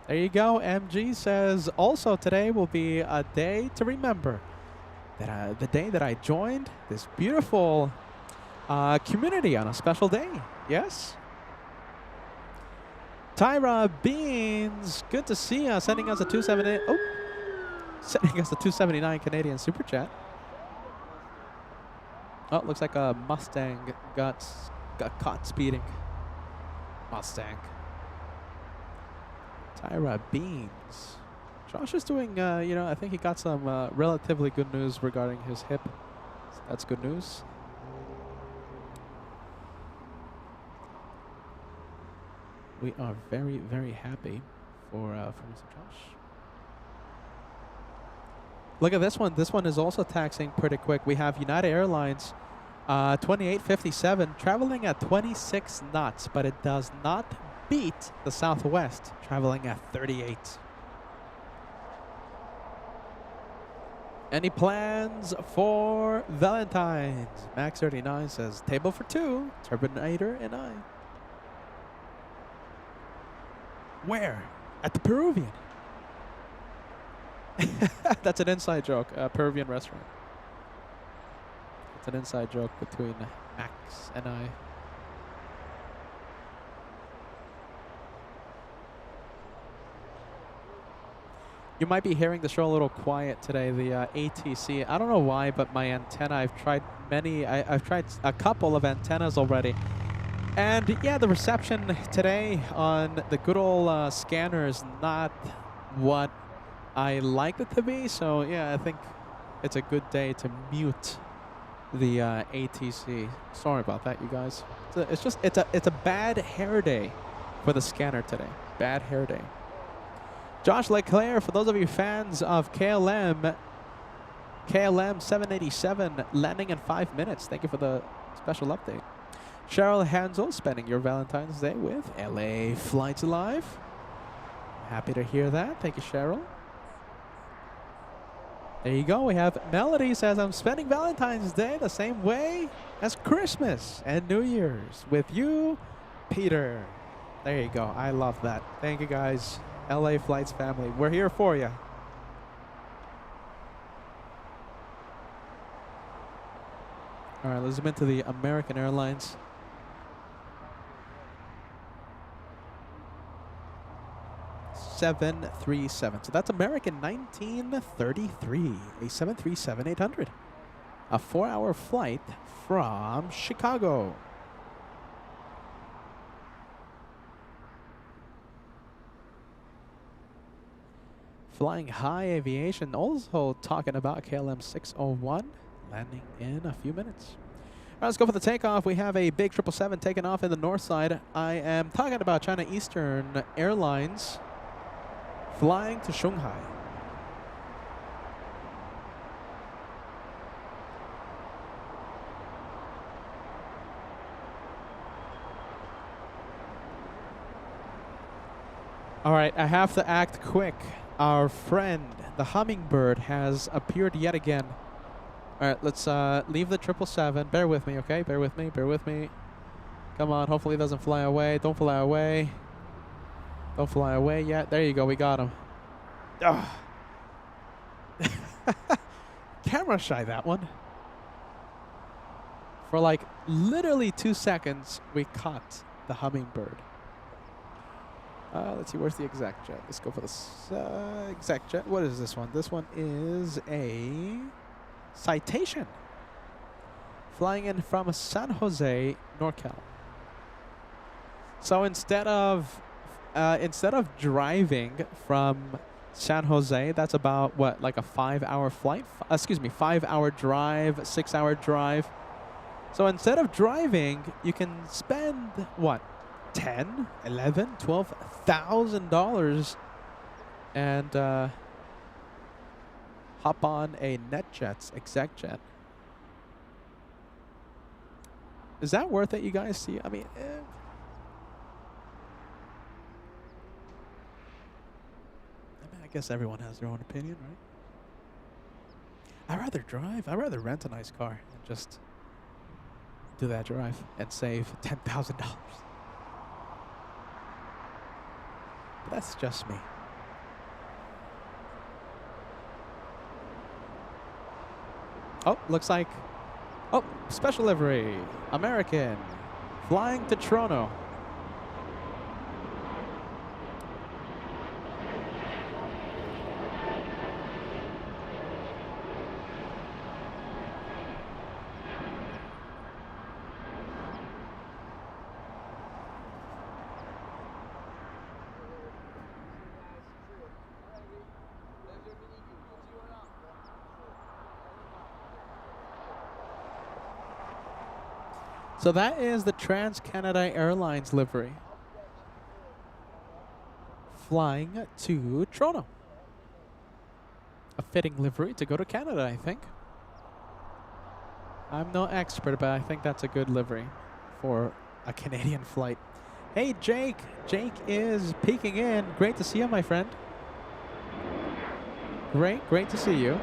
There you go. MG says, also today will be a day to remember. That the day that I joined this beautiful community on a special day. Yes. Tyra Beans, good to see you. Sending us a 278. Oh, sending us a 279 Canadian super chat. Oh, looks like a Mustang got caught speeding. Mustang. Tyra Beans. Josh is doing, you know, I think he got some relatively good news regarding his hip. So that's good news. We are very, very happy for Mr. Josh. Look at this one. This one is also taxiing pretty quick. We have United Airlines 2857 traveling at 26 knots, but it does not beat the Southwest traveling at 38. Any plans for Valentine's? Max39 says, table for two, Turbinator and I. Where? At the Peruvian. That's an inside joke, Peruvian restaurant. It's an inside joke between Max and I. You might be hearing the show a little quiet today, the ATC. I don't know why, but my antenna, I've tried a couple of antennas already. And yeah, the reception today on the good old scanner is not what I like it to be. So yeah, I think it's a good day to mute the ATC. Sorry about that, you guys. It's a bad hair day for the scanner today. Bad hair day. Josh Leclerc, for those of you fans of KLM 787 landing in 5 minutes. Thank you for the special update. Cheryl Hansel spending your Valentine's Day with LA Flights Live. Happy to hear that. Thank you, Cheryl. There you go. We have Melody says, I'm spending Valentine's Day the same way as Christmas and New Year's with you, Peter. There you go. I love that. Thank you, guys. LA Flights family. We're here for you. All right, let's zoom into the American Airlines. .737. So that's American 1933, a 737-800. A 4-hour flight from Chicago. Flying High Aviation also talking about KLM 601 landing in a few minutes. All right, let's go for the takeoff. We have a big 777 taking off in the north side. I am talking about China Eastern Airlines flying to Shanghai. All right, I have to act quick. Our friend, the Hummingbird, has appeared yet again. All right, let's leave the 777. Bear with me, okay? Bear with me, bear with me. Come on, hopefully it doesn't fly away. Don't fly away. Don't fly away yet. There you go, we got him. Oh. Camera shy, that one. For like literally 2 seconds, we caught the Hummingbird. Let's see, where's the exec jet? Let's go for the exec jet. What is this one? This one is a Citation. Flying in from San Jose, NorCal. So instead of driving from San Jose, that's about what, like a 5-hour flight? 5-hour drive, 6-hour drive. So instead of driving, you can spend what? $10, $11, $12,000 and hop on a NetJets exec jet. Is that worth it, you guys? See, I mean, I guess everyone has their own opinion, right? I'd rather drive. I'd rather rent a nice car and just do that drive and save $10,000. But that's just me. Oh, looks like... Oh, special livery. American. Flying to Toronto. So that is the Trans-Canada Airlines livery. Flying to Toronto. A fitting livery to go to Canada, I think. I'm no expert, but I think that's a good livery for a Canadian flight. Hey, Jake. Jake is peeking in. Great to see you, my friend. Great to see you.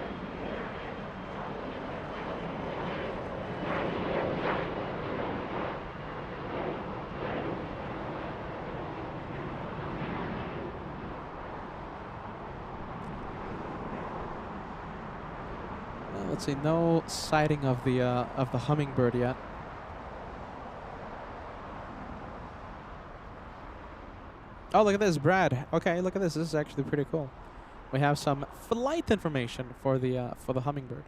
Let's see. No sighting of the hummingbird yet. Oh, look at this, Brad. Okay, look at this. This is actually pretty cool. We have some flight information for the hummingbird.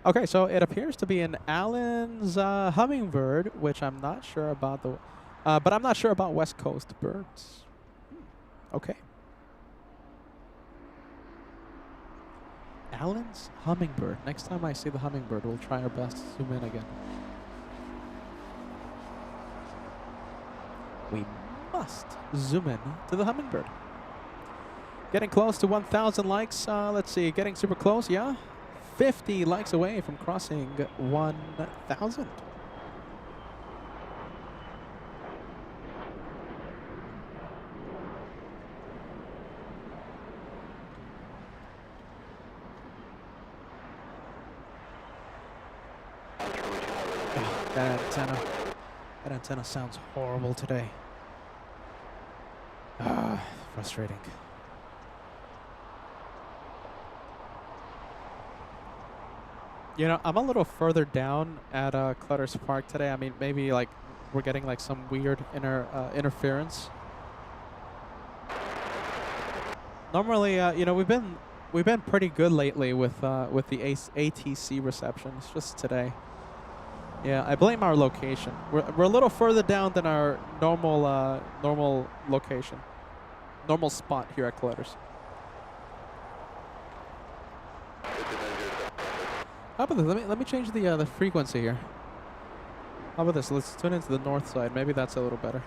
Okay, so it appears to be an Allen's hummingbird, which I'm not sure about but I'm not sure about West Coast birds. Okay. Allen's hummingbird. Next time I see the hummingbird, we'll try our best to zoom in again. We must zoom in to the hummingbird. Getting close to 1,000 likes. Let's see, getting super close, yeah? 50 likes away from crossing 1,000. That antenna sounds horrible today. Frustrating. You know, I'm a little further down at Clutter's Park today. I mean, maybe like we're getting like some weird interference. Normally, you know, we've been pretty good lately with the ATC reception. It's just today. Yeah, I blame our location. We're a little further down than our normal location, normal spot here at Clutter's. How about this? Let me change the frequency here. How about this? Let's tune into the north side. Maybe that's a little better.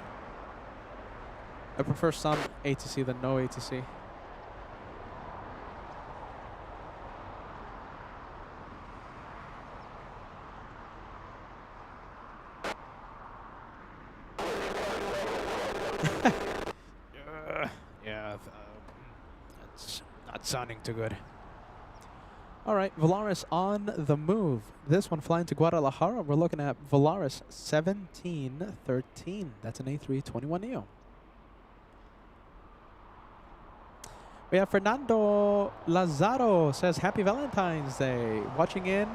I prefer some ATC than no ATC. That's not sounding too good. All right, Volaris on the move. This one flying to Guadalajara. We're looking at Volaris 1713. That's an A321neo. We have Fernando Lazaro says Happy Valentine's Day. Watching in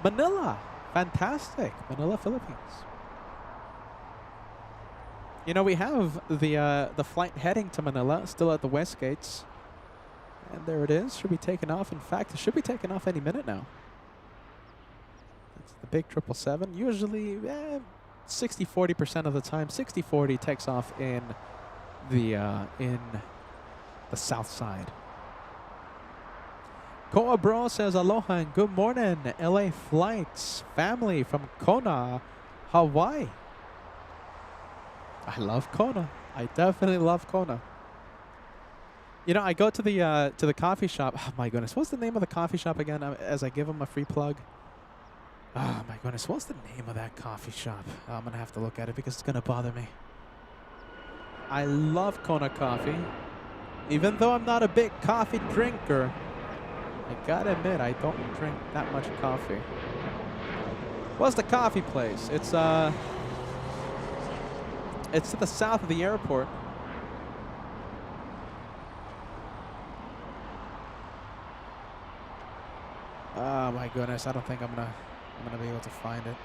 Manila. Fantastic. Manila, Philippines. You know, we have the flight heading to Manila still at the West Gates. And there it is. Should be taking off. In fact, it should be taking off any minute now. That's the big 777. Usually 60-40% of the time. 60-40 takes off in the south side. Koa Bro says aloha and good morning. LA Flights family from Kona, Hawaii. I love Kona. I definitely love Kona. You know, I go to the coffee shop. Oh my goodness, what's the name of the coffee shop again? As I give them a free plug. Oh my goodness, what's the name of that coffee shop? I'm gonna have to look at it because it's gonna bother me. I love Kona coffee, even though I'm not a big coffee drinker. I gotta admit, I don't drink that much coffee. What's the coffee place? It's to the south of the airport. Oh my goodness, I don't think I'm gonna be able to find it.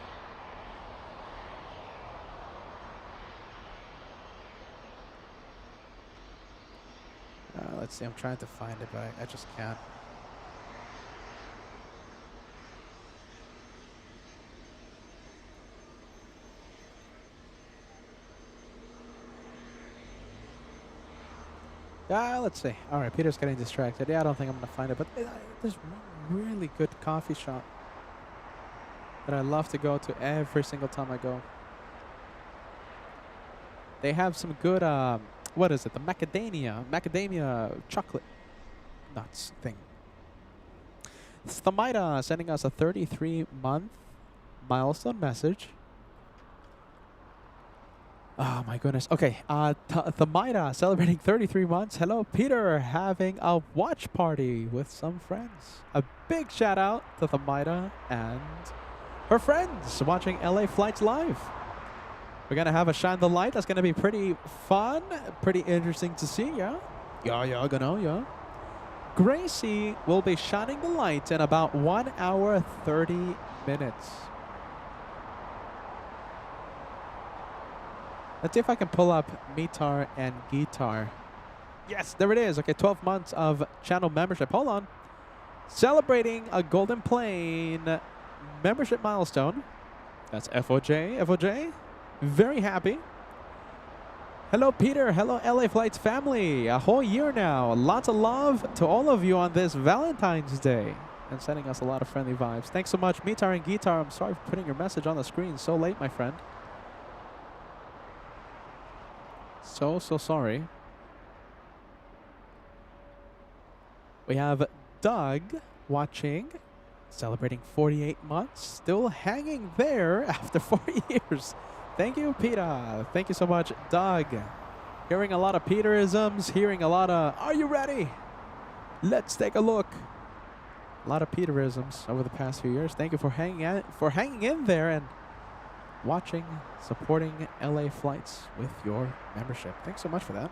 Let's see, I'm trying to find it, but I just can't. Let's see. All right, Peter's getting distracted. Yeah, I don't think I'm going to find it, but there's one really good coffee shop that I love to go to every single time I go. They have some good, what is it? The macadamia chocolate nuts thing. Thamaida sending us a 33-month milestone message. Oh my goodness. Okay, Thamaida celebrating 33 months. Hello, Peter, having a watch party with some friends. A big shout out to Thamaida and her friends watching LA Flights live. We're gonna have a shine the light. That's gonna be pretty fun, pretty interesting to see. Yeah, yeah, yeah. Gracie will be shining the light in about 1 hour 30 minutes. Let's see if I can pull up Mitar and Guitar. Yes, there it is. Okay, 12 months of channel membership. Hold on. Celebrating a Golden Plane membership milestone. That's FOJ. FOJ. Very happy. Hello, Peter. Hello, LA Flights family. A whole year now. Lots of love to all of you on this Valentine's Day. And sending us a lot of friendly vibes. Thanks so much, Mitar and Guitar. I'm sorry for putting your message on the screen so late, my friend. So sorry. We have Doug watching, celebrating 48 months, still hanging there after 4 years. Thank you, Peter. Thank you so much, Doug. Hearing a lot of Peterisms, hearing a lot of, are you ready? Let's take a look. A lot of Peterisms over the past few years. Thank you for hanging in there and watching, supporting LA Flights with your membership. Thanks so much for that.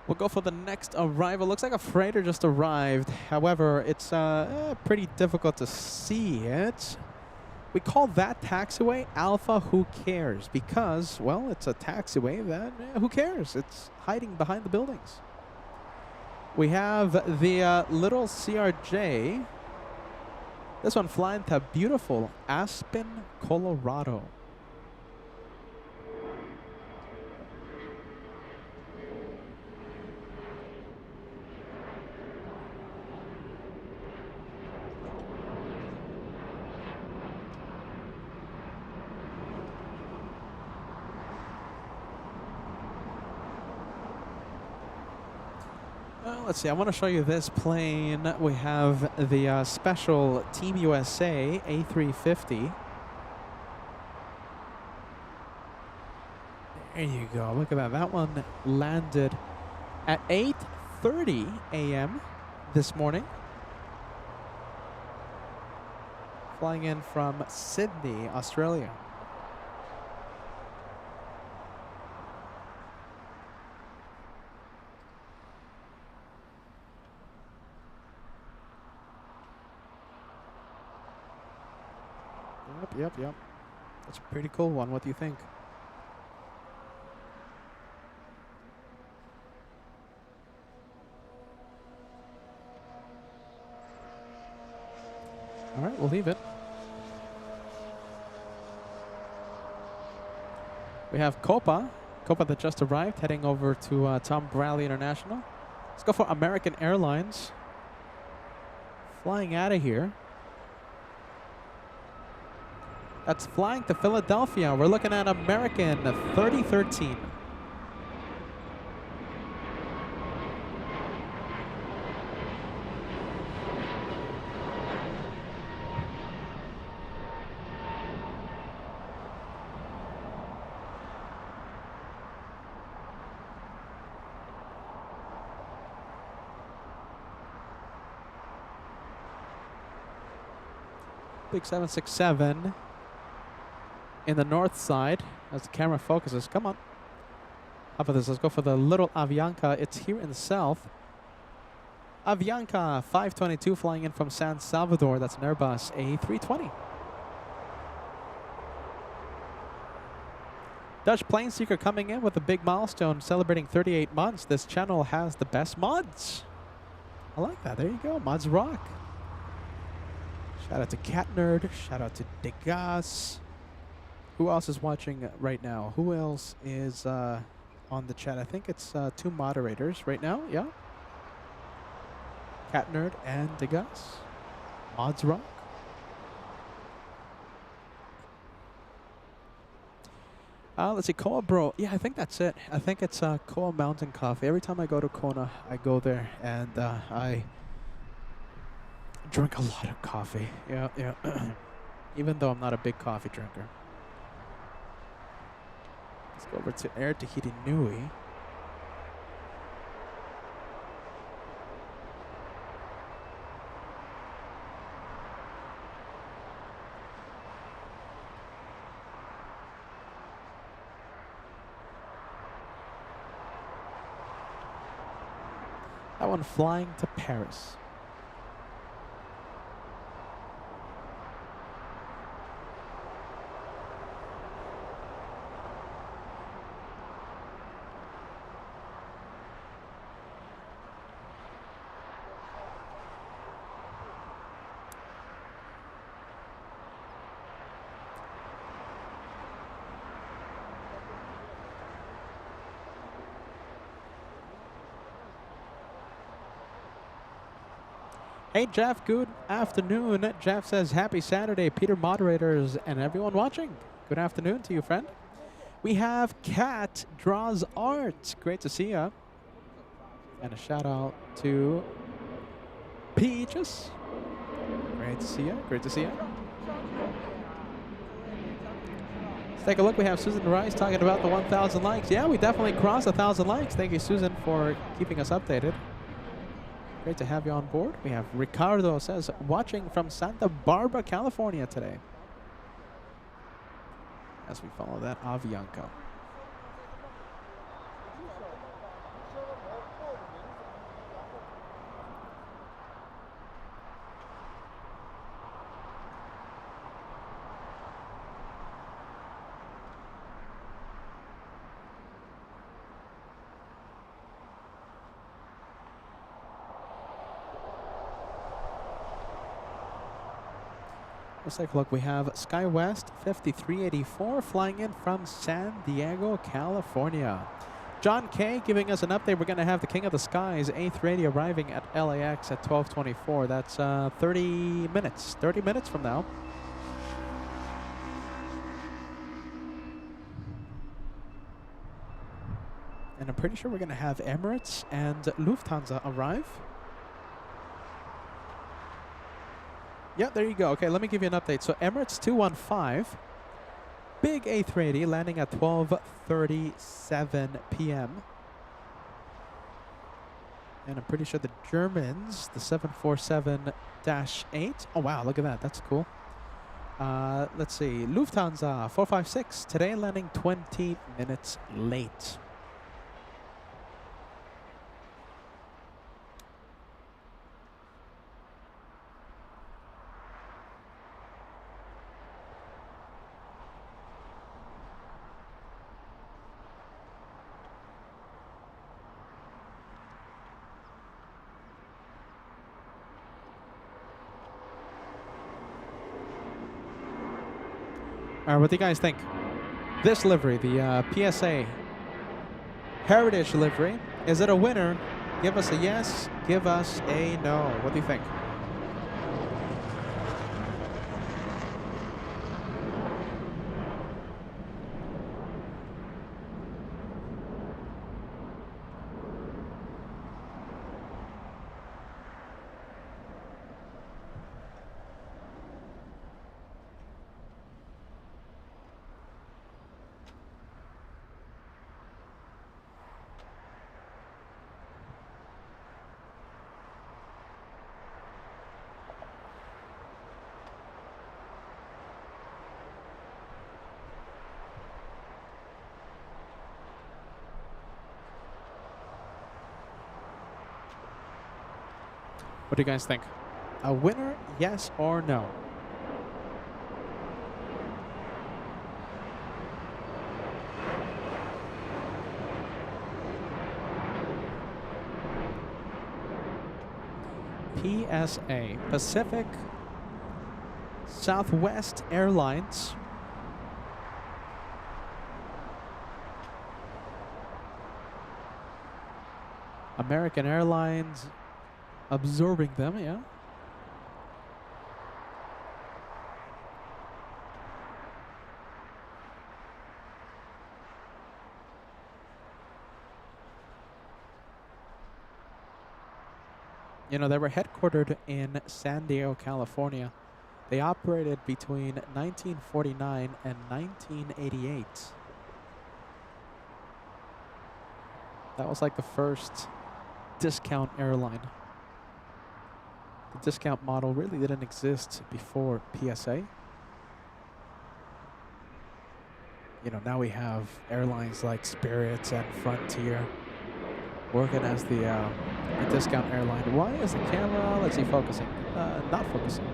We'll go for the next arrival. Looks like a freighter just arrived. However, it's pretty difficult to see it. We call that taxiway Alpha Who Cares because, well, it's a taxiway that, who cares? It's hiding behind the buildings. We have the little CRJ. This one flying to beautiful Aspen, Colorado. Let's see, I want to show you this plane. We have the special Team USA A350. There you go. Look at that. That one landed at 8:30 a.m. this morning. Flying in from Sydney, Australia. Yep. That's a pretty cool one. What do you think? All right, we'll leave it. We have Copa that just arrived, heading over to Tom Bradley International. Let's go for American Airlines. Flying out of here. That's flying to Philadelphia. We're looking at American 3013. Big 767. In the north side, as the camera focuses. Come on. How about this? Let's go for the little Avianca. It's here in the south. Avianca 522 flying in from San Salvador. That's an Airbus A320. Dutch Plane Seeker coming in with a big milestone, celebrating 38 months. This channel has the best mods. I like that. There you go. Mods rock. Shout out to Cat Nerd. Shout out to Degas. Who else is watching right now? Who else is on the chat? I think it's two moderators right now. Yeah. Cat Nerd and Degas. Mods rock. Let's see, Koa Bro. Yeah, I think that's it. I think it's Koa Mountain Coffee. Every time I go to Kona, I go there and I drink a lot of coffee. Yeah. Even though I'm not a big coffee drinker. Let's go over to Air Tahiti Nui. That one flying to Paris. Hey Jeff, good afternoon. Jeff says, happy Saturday, Peter moderators and everyone watching. Good afternoon to you, friend. We have Cat Draws Art. Great to see ya. And a shout out to Peaches. Great to see ya. Great to see ya. Let's take a look. We have Susan Rice talking about the 1,000 likes. Yeah, we definitely crossed 1,000 likes. Thank you, Susan, for keeping us updated. Great to have you on board. We have Ricardo says, watching from Santa Barbara, California today. As we follow that Avianca. Let's take a look. We have SkyWest 5384 flying in from San Diego, California. John K giving us an update. We're going to have the King of the Skies 8th radio arriving at LAX at 12:24. That's 30 minutes. 30 minutes from now. And I'm pretty sure we're going to have Emirates and Lufthansa arrive. Yeah, there you go. Okay, let me give you an update. So Emirates 215, big A380 landing at 12:37 p.m. And I'm pretty sure the Germans, the 747-8. Oh, wow, look at that. That's cool. Let's see. Lufthansa 456, today landing 20 minutes late. All right, what do you guys think? This livery, the PSA Heritage livery, is it a winner? Give us a yes, give us a no. What do you think? What do you guys think? A winner, yes or no? PSA, Pacific Southwest Airlines. American Airlines absorbing them, yeah. You know, they were headquartered in San Diego, California. They operated between 1949 and 1988. That was like the first discount airline. The discount model really didn't exist before PSA. You know, now we have airlines like Spirit and Frontier. working as the discount airline. Why is the camera, let's see, focusing? Not focusing.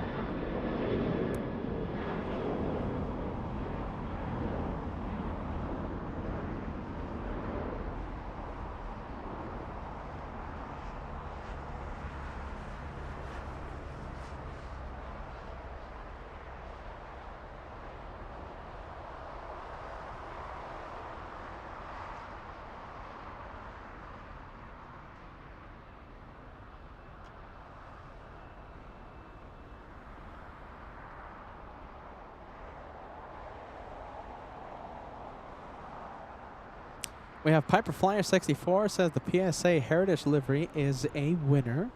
We have Piper Flyer 64 says the PSA Heritage livery is a winner.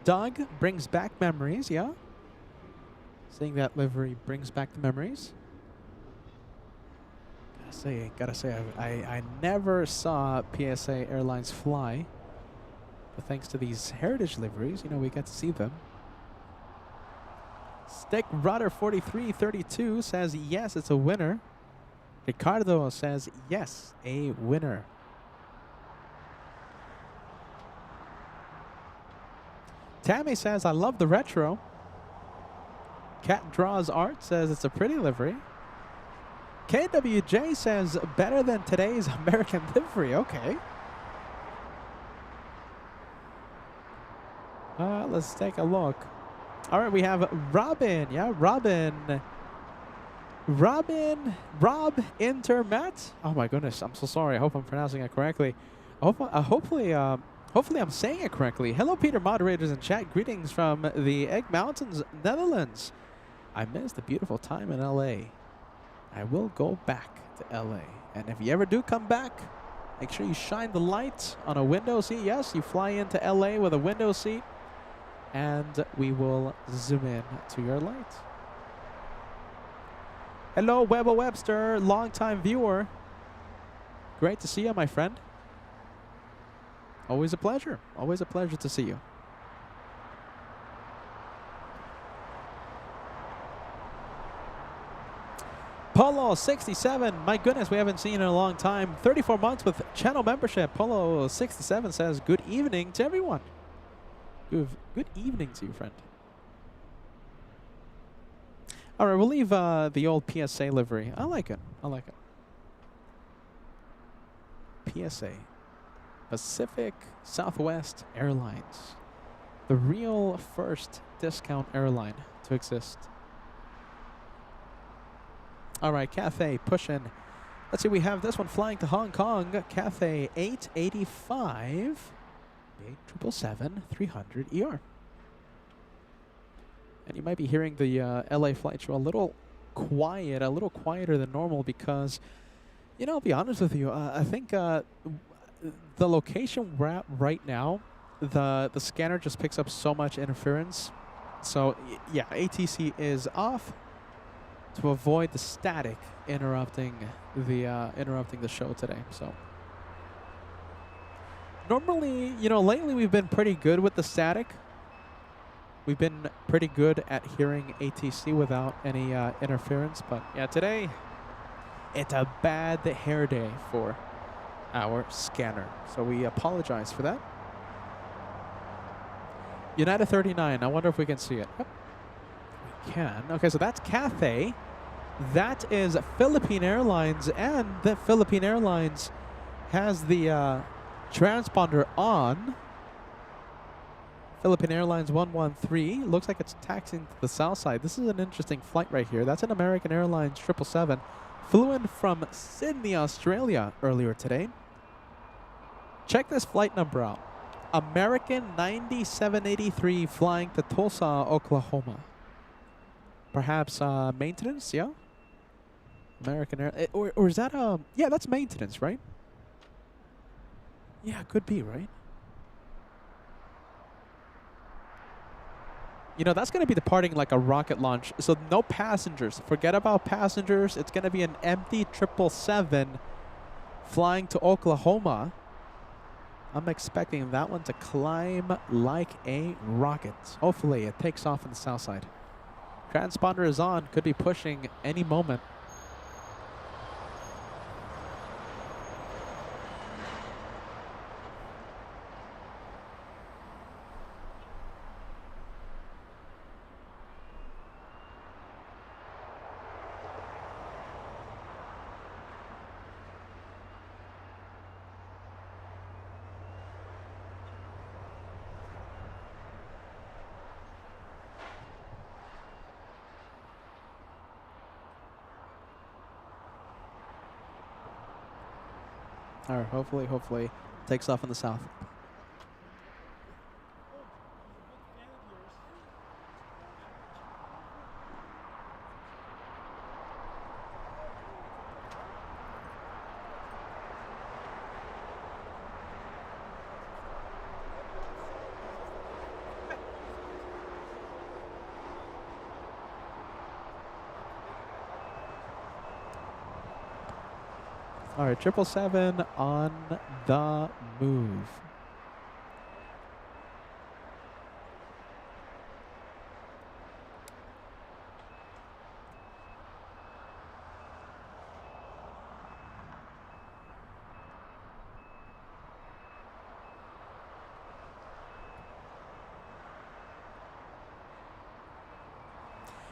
Doug brings back memories, yeah? Seeing that livery brings back the memories. Gotta say, I never saw PSA Airlines fly. But thanks to these Heritage liveries, you know, we get to see them. Stick Rudder 4332 says yes, it's a winner. Ricardo says, yes, a winner. Tammy says, I love the retro. Cat Draws Art says, it's a pretty livery. KWJ says, better than today's American livery. Okay. Let's take a look. All right, we have Robin. Yeah, Rob Intermet. Oh my goodness, I'm so sorry. I hope I'm pronouncing it correctly. Hopefully I'm saying it correctly. Hello, Peter, moderators in chat. Greetings from the Egg Mountains, Netherlands. I missed the beautiful time in LA. I will go back to LA. And if you ever do come back, make sure you shine the light on a window seat. Yes, you fly into LA with a window seat, and we will zoom in to your light. Hello, Webber Webster, longtime viewer. Great to see you, my friend. Always a pleasure. Always a pleasure to see you. Polo 67, my goodness, we haven't seen in a long time. 34 months with channel membership. Polo 67 says, good evening to everyone. Good evening to you, friend. All right, we'll leave the old PSA livery. I like it. I like it. PSA. Pacific Southwest Airlines. The real first discount airline to exist. All right, Cathay pushing. Let's see, we have this one flying to Hong Kong. Cathay 885. 777-300 ER. And you might be hearing the LA flight show a little quiet, a little quieter than normal because, you know, I'll be honest with you, I think the location we're at right now, the scanner just picks up so much interference. So, yeah, ATC is off to avoid the static interrupting the show today. So, normally, you know, lately we've been pretty good with the static. We've been pretty good at hearing ATC without any interference, but yeah, today it's a bad hair day for our scanner. So we apologize for that. United 39, I wonder if we can see it. Yep. We can. Okay, so that's Cathay. That is Philippine Airlines, and the Philippine Airlines has the transponder on. Philippine Airlines 113. Looks like it's taxiing to the south side. This is an interesting flight right here. That's an American Airlines 777. Flew in from Sydney, Australia earlier today. Check this flight number out. American 9783 flying to Tulsa, Oklahoma. Perhaps maintenance, yeah? American Air... Or is that... yeah, that's maintenance, right? Yeah, could be, right? You know, that's going to be departing like a rocket launch. So no passengers. Forget about passengers. It's going to be an empty 777 flying to Oklahoma. I'm expecting that one to climb like a rocket. Hopefully it takes off on the south side. Transponder is on. Could be pushing any moment. All right, hopefully takes off in the south. All right, 777 on the move.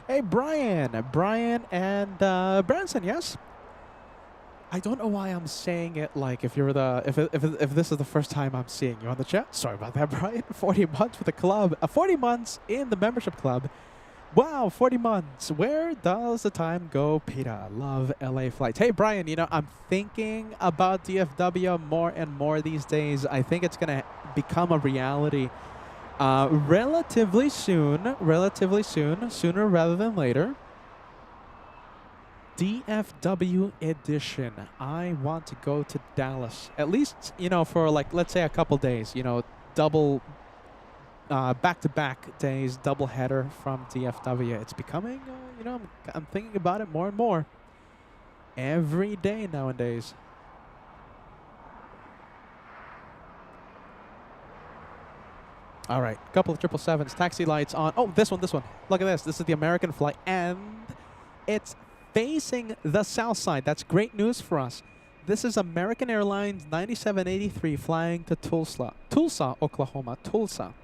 Hey, Brian and Branson, yes? I don't know why I'm saying it like if you're the if this is the first time I'm seeing you on the chat. Sorry about that, Brian. 40 months with the club. 40 months in the membership club. Wow, 40 months. Where does the time go, Peter? Love LA flights. Hey, Brian, you know, I'm thinking about DFW more and more these days. I think it's going to become a reality relatively soon, sooner rather than later. DFW edition. I want to go to Dallas. At least, you know, for like, let's say a couple days, you know, double, back-to-back days, double header from DFW. It's becoming, you know, I'm thinking about it more and more. Every day nowadays. All right, couple of 777s, taxi lights on. Oh, this one. Look at this. This is the American flight, and it's facing the south side. That's great news for us. This is American Airlines 9783 flying to Tulsa, Oklahoma, Tulsa.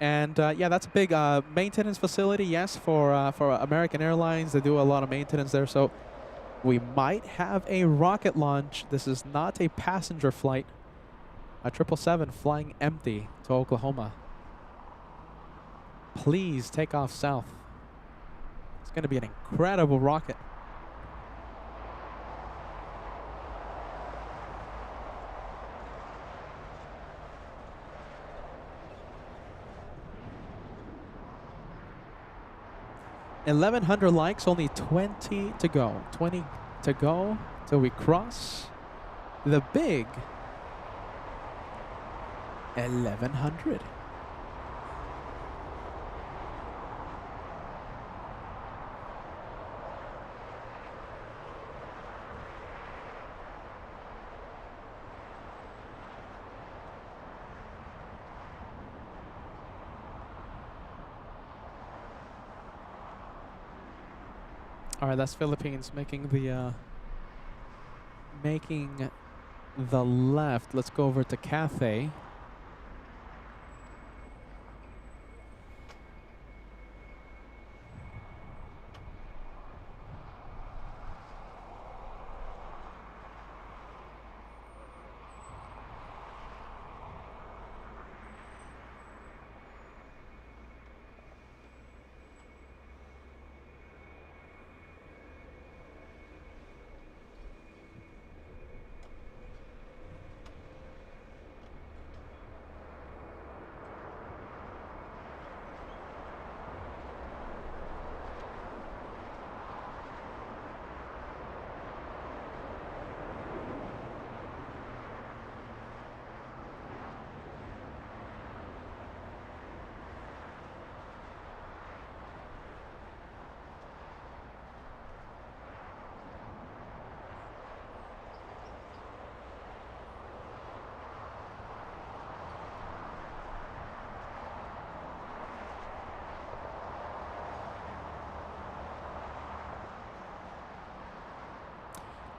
And yeah, that's a big maintenance facility, yes, for American Airlines. They do a lot of maintenance there, so we might have a rocket launch. This is not a passenger flight. A 777 flying empty to Oklahoma. Please take off south. It's going to be an incredible rocket. $1,100 likes, only 20 to go. 20 to go till we cross the big 1,100. All right, that's Philippines making the left. Let's go over to Cathay.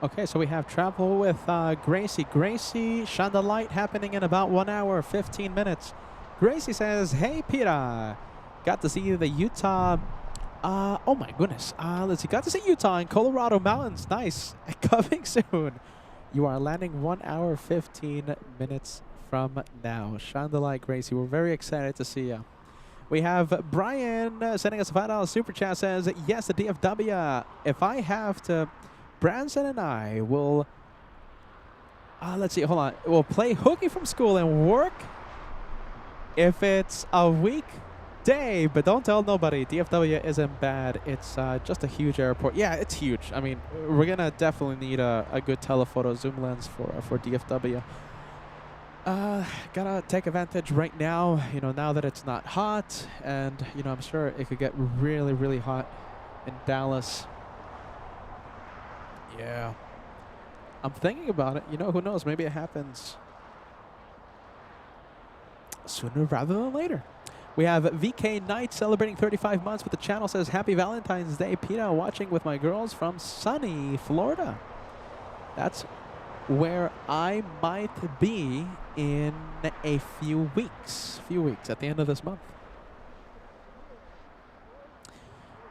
Okay, so we have travel with Gracie. Gracie, shine the light happening in about 1 hour, 15 minutes. Gracie says, hey, Peter. Got to see the Utah. Oh, my goodness. Let's see. Got to see Utah in Colorado Mountains. Nice. Coming soon. You are landing 1 hour, 15 minutes from now. Shine the light, Gracie. We're very excited to see you. We have Brian sending us a $5 super chat. Says, yes, the DFW. If I have to... Branson and I will Let's see. Hold on. We'll play hooky from school and work if it's a weekday, but don't tell nobody. DFW isn't bad. It's just a huge airport. Yeah, it's huge. I mean, we're gonna definitely need a good telephoto zoom lens for DFW. Gotta take advantage right now. You know, now that it's not hot, and you know, I'm sure it could get really, really hot in Dallas. Yeah. I'm thinking about it. You know, who knows? Maybe it happens sooner rather than later. We have VK Knight celebrating 35 months with the channel. Says, Happy Valentine's Day, Pina. Watching with my girls from sunny Florida. That's where I might be in a few weeks. At the end of this month.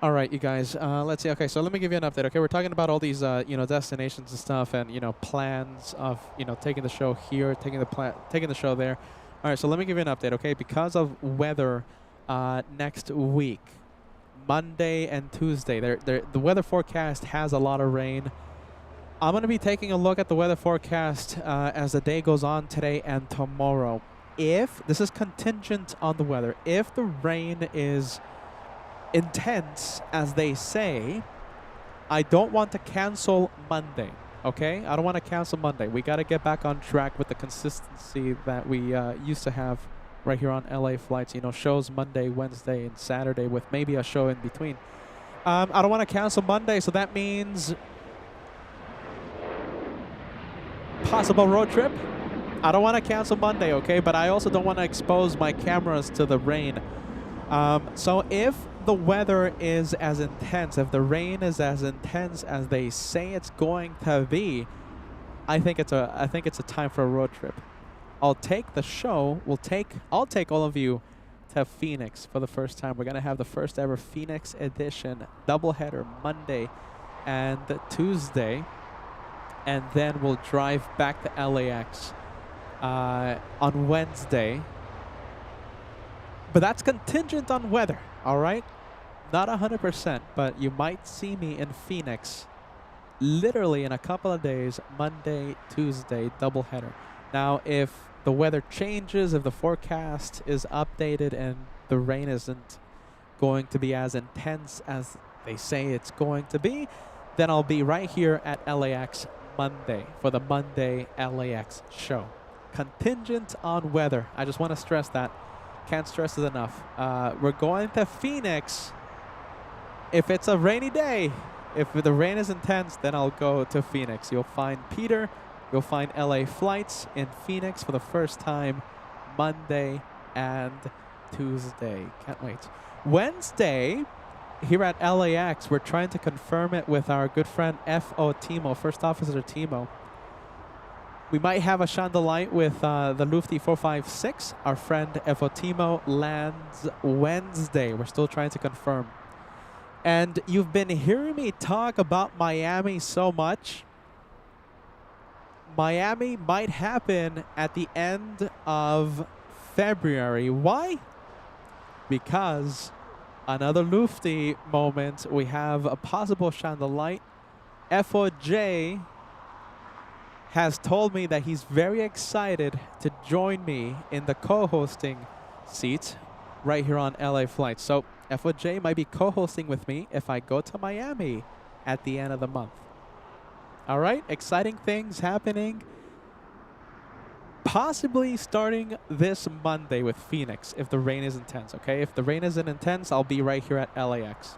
All right, you guys, let's see. Okay, so let me give you an update. Okay, we're talking about all these, you know, destinations and stuff, and you know, plans of, you know, taking the show here, taking the show there. All right, so let me give you an update. Okay, because of weather, next week, Monday and Tuesday, the weather forecast has a lot of rain. I'm gonna be taking a look at the weather forecast as the day goes on today and tomorrow. If this is contingent on the weather, if the rain is intense, as they say, I don't want to cancel Monday, okay? I don't want to cancel Monday. We got to get back on track with the consistency that we used to have right here on LA Flights. You know, shows Monday, Wednesday, and Saturday with maybe a show in between. I don't want to cancel Monday, so that means possible road trip. I don't want to cancel Monday, okay? But I also don't want to expose my cameras to the rain. So if the weather is as intense, if the rain is as intense as they say it's going to be, I think it's a time for a road trip. I'll take the show. I'll take all of you to Phoenix for the first time. We're gonna have the first ever Phoenix edition doubleheader Monday and Tuesday, and then we'll drive back to LAX on Wednesday. But that's contingent on weather, all right? Not 100%, but you might see me in Phoenix literally in a couple of days, Monday, Tuesday, doubleheader. Now, if the weather changes, if the forecast is updated and the rain isn't going to be as intense as they say it's going to be, then I'll be right here at LAX Monday for the Monday LAX show. Contingent on weather. I just want to stress that. Can't stress it enough. We're going to Phoenix. If it's a rainy day, if the rain is intense, then I'll go to Phoenix. You'll find Peter, you'll find LA Flights in Phoenix for the first time Monday and Tuesday. Can't wait. Wednesday, here at LAX, we're trying to confirm it with our good friend F.O. Timo, First Officer Timo. We might have a chandelight with the Lufty 456. Our friend F.O. Timo lands Wednesday. We're still trying to confirm. And you've been hearing me talk about Miami so much. Miami might happen at the end of February. Why? Because another Lufty moment. We have a possible chandelight. FOJ has told me that he's very excited to join me in the co-hosting seat right here on LA Flights. So FOJ might be co-hosting with me if I go to Miami at the end of the month. All right, exciting things happening. Possibly starting this Monday with Phoenix if the rain is intense, okay? If the rain isn't intense, I'll be right here at LAX.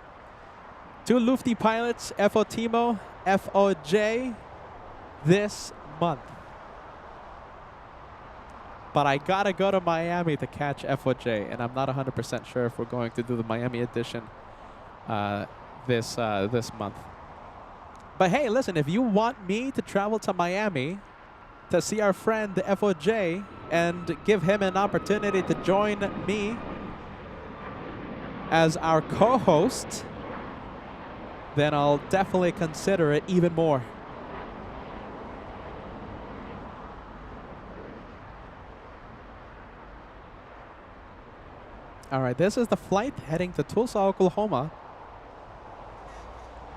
Two Lufty pilots, F.O. Timo, FOJ, this month. But I gotta go to Miami to catch FOJ, and I'm not 100% sure if we're going to do the Miami edition this month. But hey, listen, if you want me to travel to Miami to see our friend FOJ and give him an opportunity to join me as our co-host, then I'll definitely consider it even more. All right, this is the flight heading to Tulsa, Oklahoma.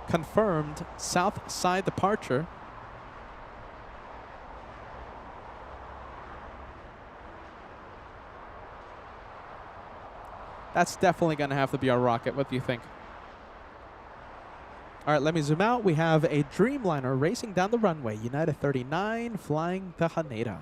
Confirmed south side departure. That's definitely going to have to be our rocket. What do you think? All right, let me zoom out. We have a Dreamliner racing down the runway. United 39 flying to Haneda.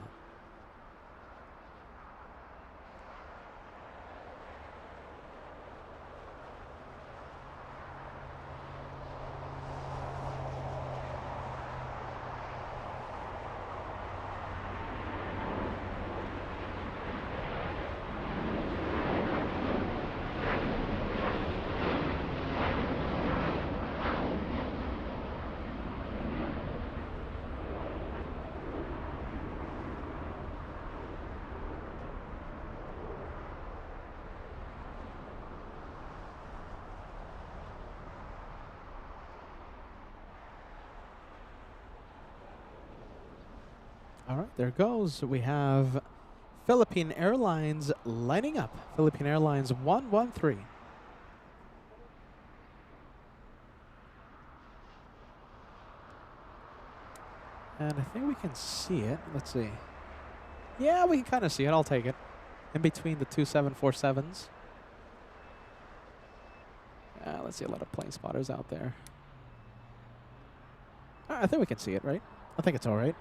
All right, there goes. We have Philippine Airlines lining up. Philippine Airlines 113. And I think we can see it. Let's see. Yeah, we can kind of see it. I'll take it. In between the two 747s. Let's see a lot of plane spotters out there. I think we can see it, right? I think it's all right.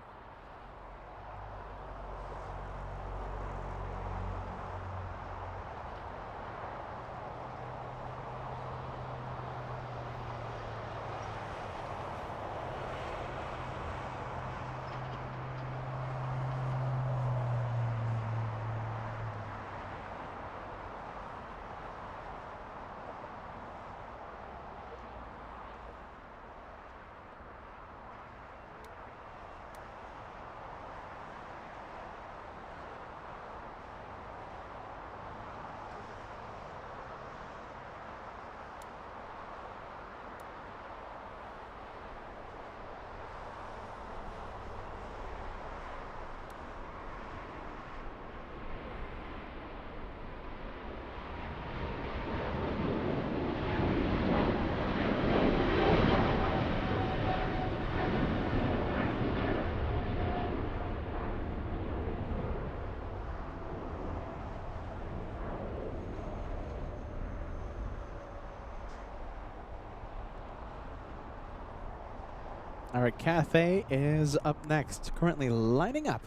All right, Cathay is up next, currently lining up.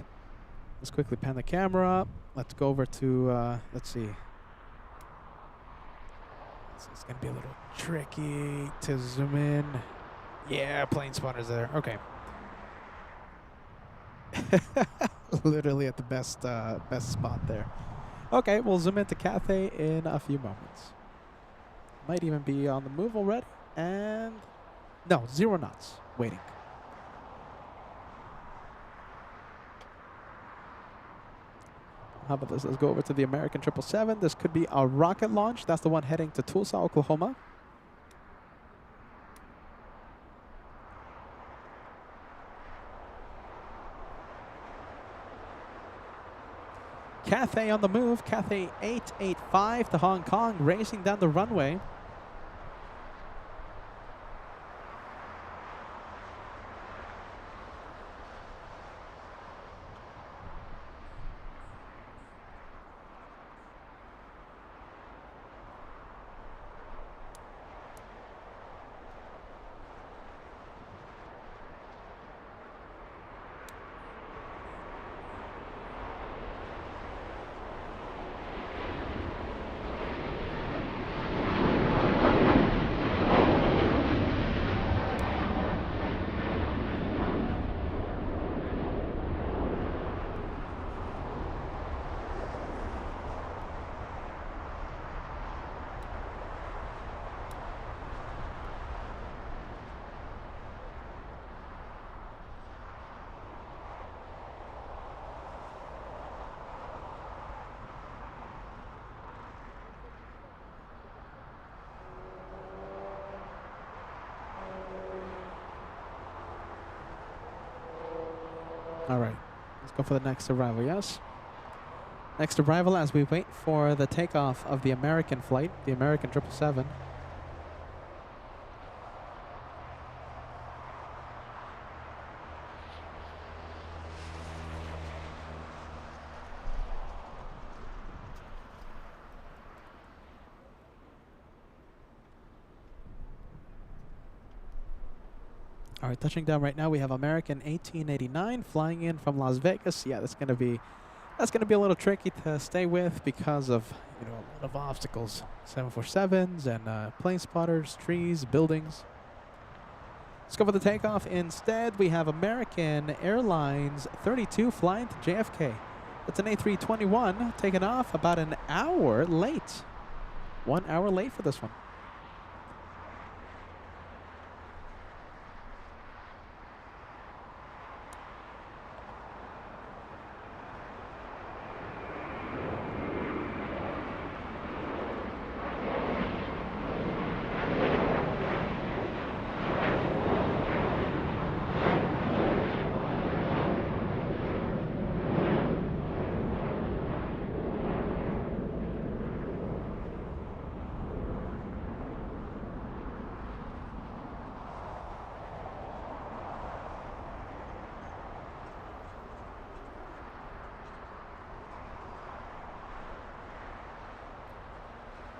Let's quickly pan the camera up. Let's go over to, let's see. It's going to be a little tricky to zoom in. Yeah, plane spotters there. Okay. Literally at the best spot there. Okay, we'll zoom into Cathay in a few moments. Might even be on the move already. And no, 0 knots, waiting. How about this? Let's go over to the American 777. This could be a rocket launch. That's the one heading to Tulsa, Oklahoma. Cathay on the move. Cathay 885 to Hong Kong, racing down the runway. All right, let's go for the next arrival, yes? Next arrival as we wait for the takeoff of the American flight, the American 777. All right, touching down right now, we have American 1889 flying in from Las Vegas. Yeah, that's gonna be a little tricky to stay with because of a lot of obstacles, 747s and plane spotters, trees, buildings. Let's go for the takeoff instead. We have American Airlines 32 flying to JFK. That's an A321 taking off about an hour late. 1 hour late for this one.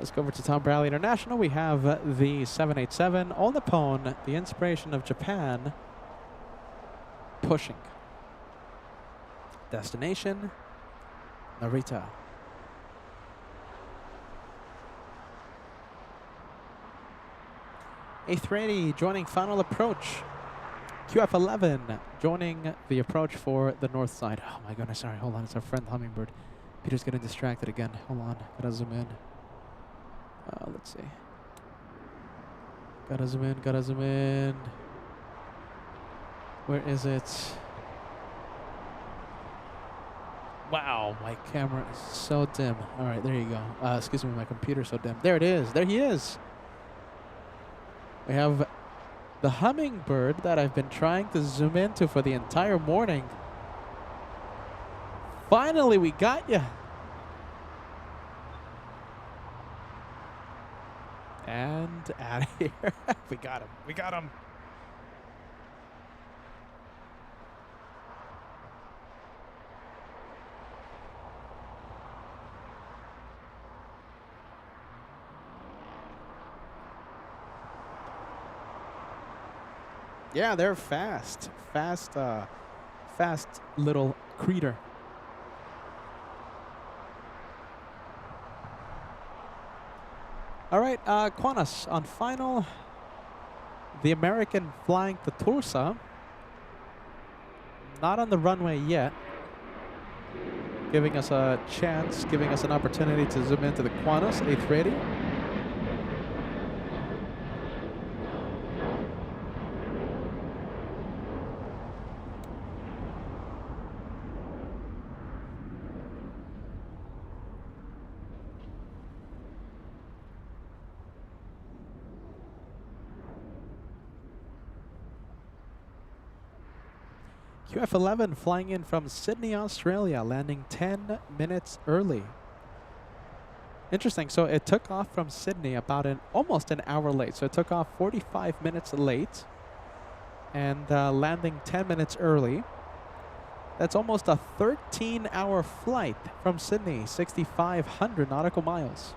Let's go over to Tom Bradley International. We have the 787 All Nippon, the inspiration of Japan, pushing. Destination, Narita. A380 joining final approach. QF11 joining the approach for the north side. Oh my goodness, sorry, hold on, it's our friend Hummingbird. Peter's getting distracted again. Hold on, gotta zoom in. Let's see. Gotta zoom in, gotta zoom in. Where is it? Wow, my camera is so dim. All right, there you go. Excuse me, my computer's so dim. There it is. There he is. We have the Hummingbird that I've been trying to zoom into for the entire morning. Finally, we got you. And out of here. We got him. We got him. Yeah, they're fast. Fast little creature. All right, Qantas on final. The American flying to Tulsa. Not on the runway yet. Giving us a chance, giving us an opportunity to zoom into the Qantas A380. QF11 flying in from Sydney, Australia, landing 10 minutes early. Interesting. So it took off from Sydney about almost an hour late. So it took off 45 minutes late and landing 10 minutes early. That's almost a 13-hour flight from Sydney, 6,500 nautical miles.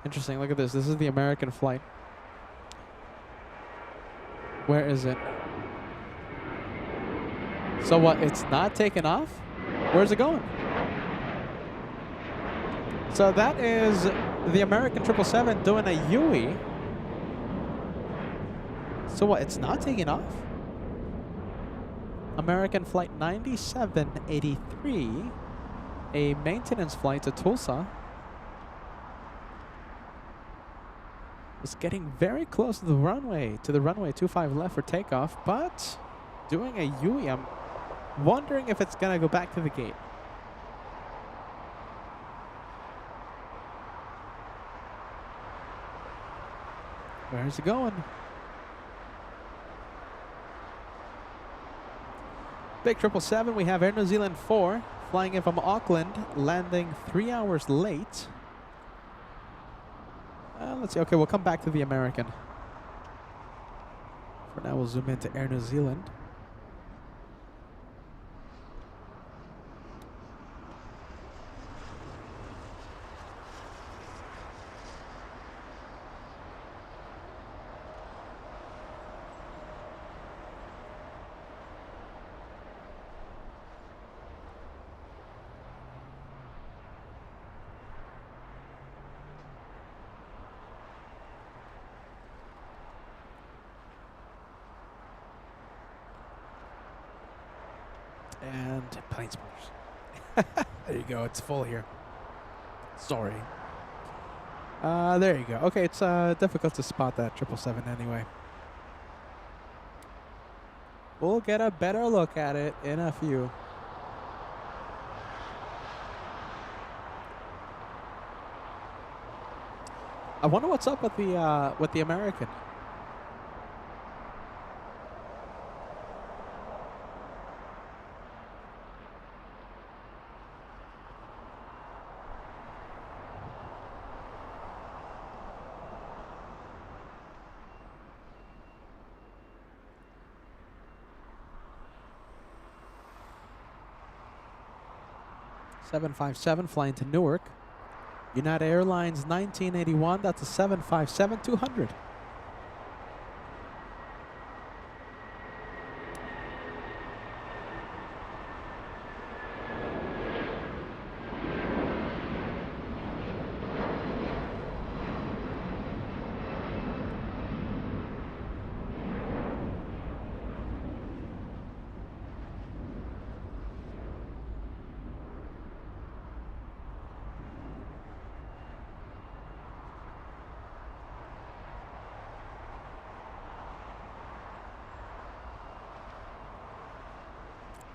Interesting. Look at this. This is the American flight. Where is it? So what? It's not taking off? Where's it going? So that is the American 777 doing a UE. So what? It's not taking off? American flight 9783, a maintenance flight to Tulsa. is getting very close to the runway 25 left for takeoff, but doing a U-ey. I'm wondering if it's going to go back to the gate. Where's it going? Big 777, we have Air New Zealand 4 flying in from Auckland, landing 3 hours late. Let's see. Okay, we'll come back to the American. For now, we'll zoom into Air New Zealand. And plane spotters. There you go. It's full here. Sorry. There you go. Okay, it's difficult to spot that 777 anyway. We'll get a better look at it in a few. I wonder what's up with the American. .757 flying to Newark. United Airlines 1981. That's a 757-200.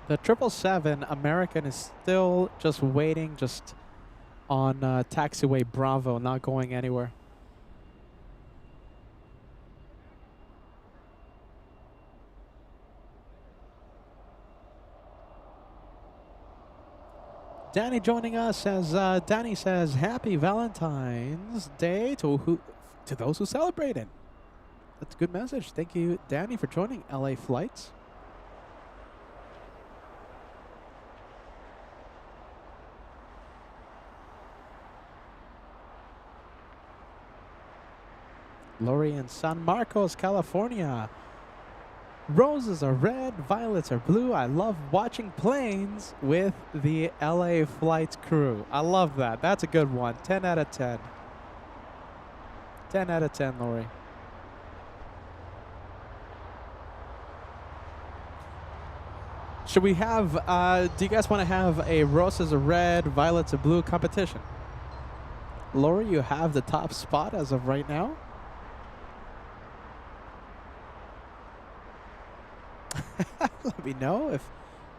The 777 American is still just waiting, just on taxiway Bravo, not going anywhere. Danny joining us as Danny says, "Happy Valentine's Day to those who celebrate it." That's a good message. Thank you, Danny, for joining LA Flights. Lori in San Marcos, California. Roses are red, violets are blue. I love watching planes with the LA Flights crew. I love that. That's a good one. 10 out of 10. 10 out of 10, Lori. Should we have, do you guys want to have a roses are red, violets are blue competition? Lori, you have the top spot as of right now. Let me know if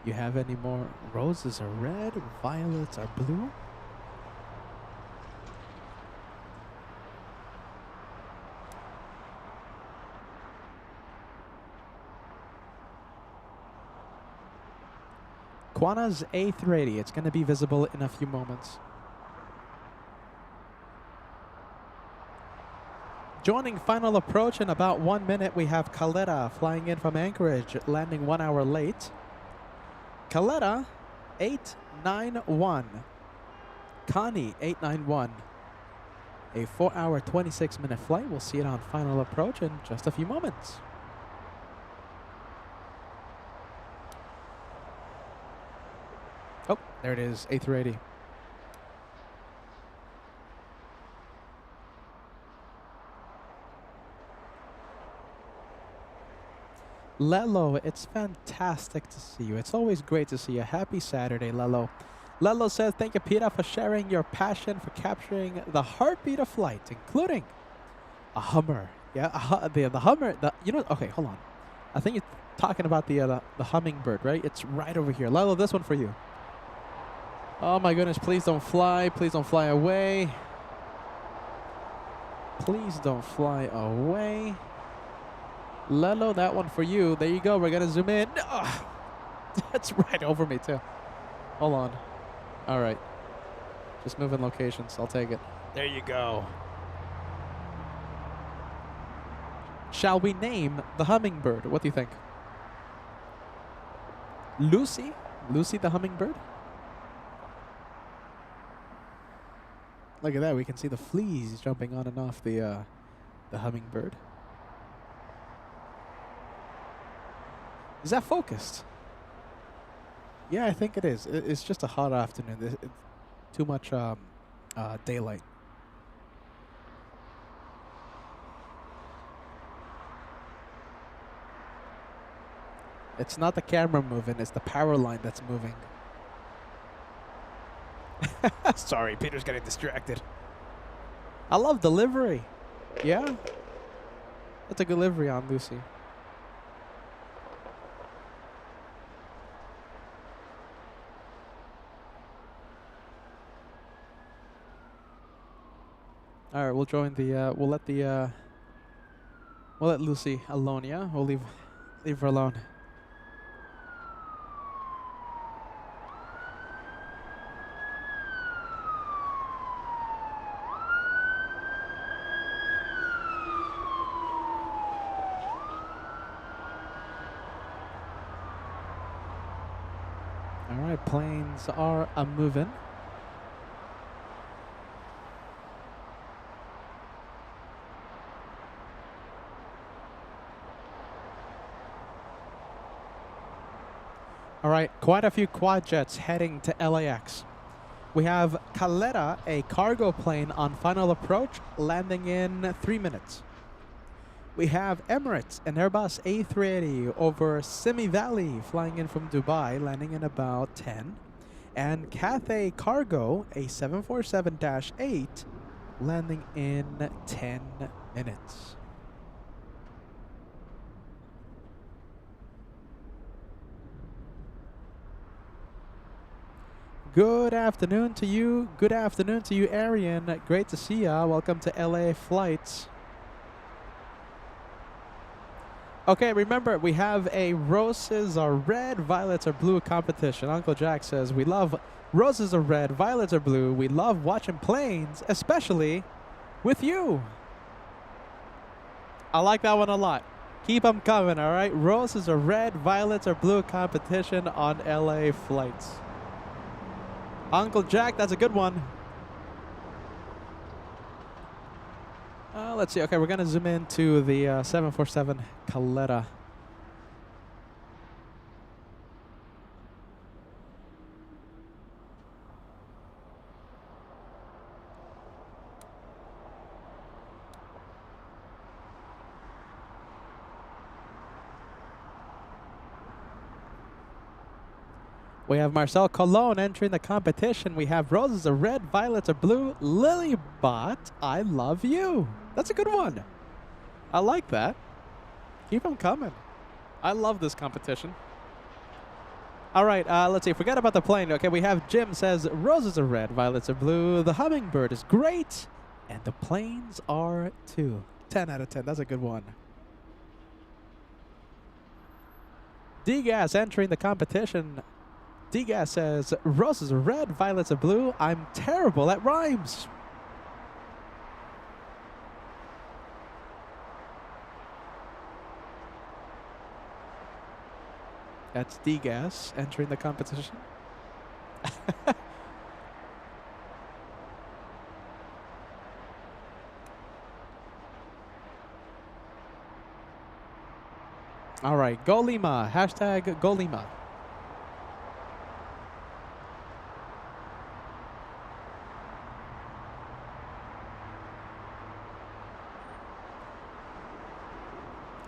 you have any more roses are red, violets are blue. Quana's A380. It's going to be visible in a few moments. Joining final approach in about 1 minute, we have Kaleta flying in from Anchorage, landing 1 hour late. Kaleta 891. Connie 891. A 4-hour, 26-minute flight. We'll see it on final approach in just a few moments. Oh, there it is, A380. Lelo, it's fantastic to see you. It's always great to see you. Happy Saturday, Lelo. Lelo says, thank you, Peter, for sharing your passion for capturing the heartbeat of flight, including A Hummer. Yeah, the Hummer. You know. Okay, hold on. I think you're talking about the Hummingbird, right? It's right over here. Lalo, this one for you. Oh my goodness! Please don't fly. Please don't fly away. Please don't fly away. Lalo, that one for you. There you go. We're gonna zoom in. Ugh. That's right over me too. Hold on. All right. Just moving locations. I'll take it. There you go. Shall we name the hummingbird? What do you think? Lucy? Lucy the hummingbird? Look at that. We can see the fleas jumping on and off the hummingbird. Is that focused? Yeah, I think it is. It's just a hot afternoon. It's too much daylight. It's not the camera moving, it's the power line that's moving. Sorry, Peter's getting distracted. I love delivery. Yeah? That's a good livery on Lucy. All right, we'll join the. We'll let Lucy alone. Yeah, we'll leave her alone. All right, planes are moving. All right, quite a few quad jets heading to LAX. We have KLAX, a cargo plane on final approach, landing in 3 minutes. We have Emirates, an Airbus A380 over Simi Valley, flying in from Dubai, landing in about 10. And Cathay Cargo, a 747-8, landing in 10 minutes. Good afternoon to you. Good afternoon to you, Arian. Great to see ya. Welcome to LA Flights. Okay, remember, we have a roses are red, violets are blue competition. Uncle Jack says, we love roses are red, violets are blue. We love watching planes, especially with you. I like that one a lot. Keep them coming, all right? Roses are red, violets are blue competition on LA Flights. Uncle Jack, that's a good one. Let's see. Okay, we're going to zoom into the 747 KLAX. We have Marcel Colon entering the competition. We have roses are red, violets are blue. Lilybot, I love you. That's a good one. I like that. Keep them coming. I love this competition. All right, let's see. Forget about the plane. Okay, we have Jim says roses are red, violets are blue. The hummingbird is great, and the planes are too. 10 out of 10. That's a good one. D-Gas entering the competition. D-Gas says, roses are red, violets are blue. I'm terrible at rhymes. That's D-Gas entering the competition. All right, Go Lima. Hashtag Go Lima.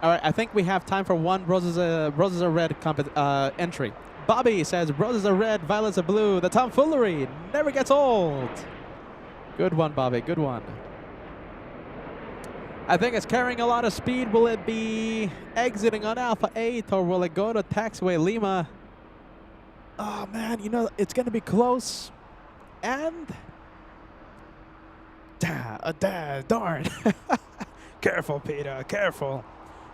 All right, I think we have time for one roses are red entry. Bobby says roses are red, violets are blue. The tomfoolery never gets old. Good one, Bobby. Good one. I think it's carrying a lot of speed. Will it be exiting on Alpha 8 or will it go to taxiway Lima? Oh man, you know, it's gonna be close. And darn. Careful, Peter, careful.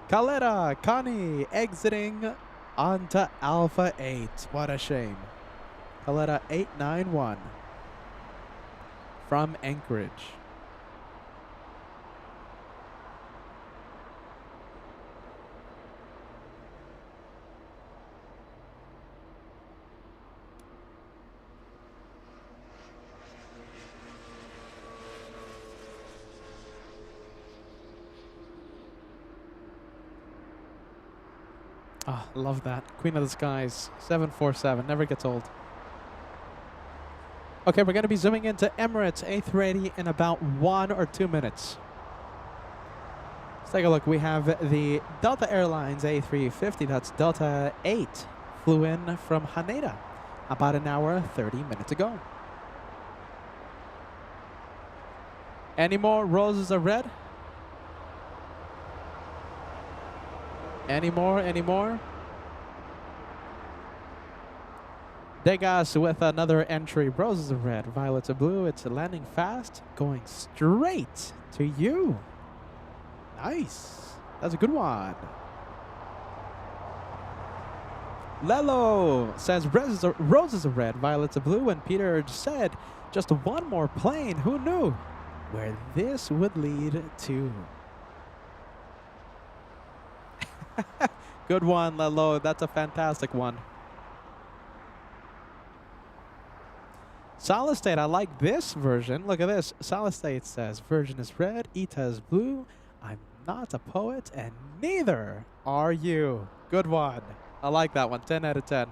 Caleta, Connie exiting onto Alpha 8. What a shame. Caleta 891 from Anchorage. Ah, love that. Queen of the Skies, 747, never gets old. Okay, we're going to be zooming into Emirates A380 in about 1 or 2 minutes. Let's take a look. We have the Delta Airlines A350, that's Delta 8, flew in from Haneda about an hour, 30 minutes ago. Any more roses are red? Any more? Any more? Degas with another entry. Roses are red, violets are blue. It's landing fast, going straight to you. Nice. That's a good one. Lelo says roses are red, violets are blue. And Peter said just one more plane. Who knew where this would lead to? Good one, Lelo. That's a fantastic one. Solid State, I like this version. Look at this. Solid State says, Virgin is red, Ita is blue. I'm not a poet, and neither are you. Good one. I like that one. 10 out of 10.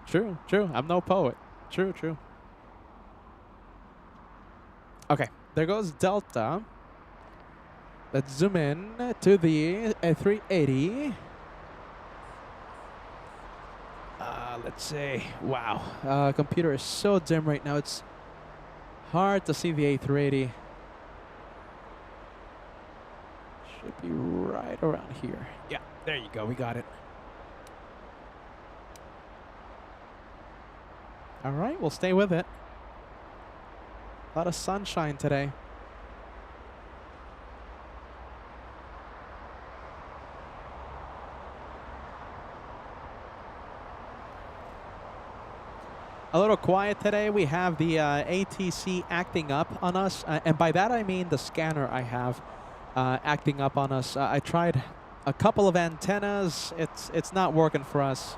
True, true. I'm no poet. True, true. Okay, there goes Delta. Let's zoom in to the A380. Let's see. Wow. Computer is so dim right now. It's hard to see the A380. Should be right around here. Yeah, there you go. We got it. All right, we'll stay with it. A lot of sunshine today. A little quiet today. We have the ATC acting up on us. And by that I mean the scanner I have acting up on us. I tried a couple of antennas. It's not working for us.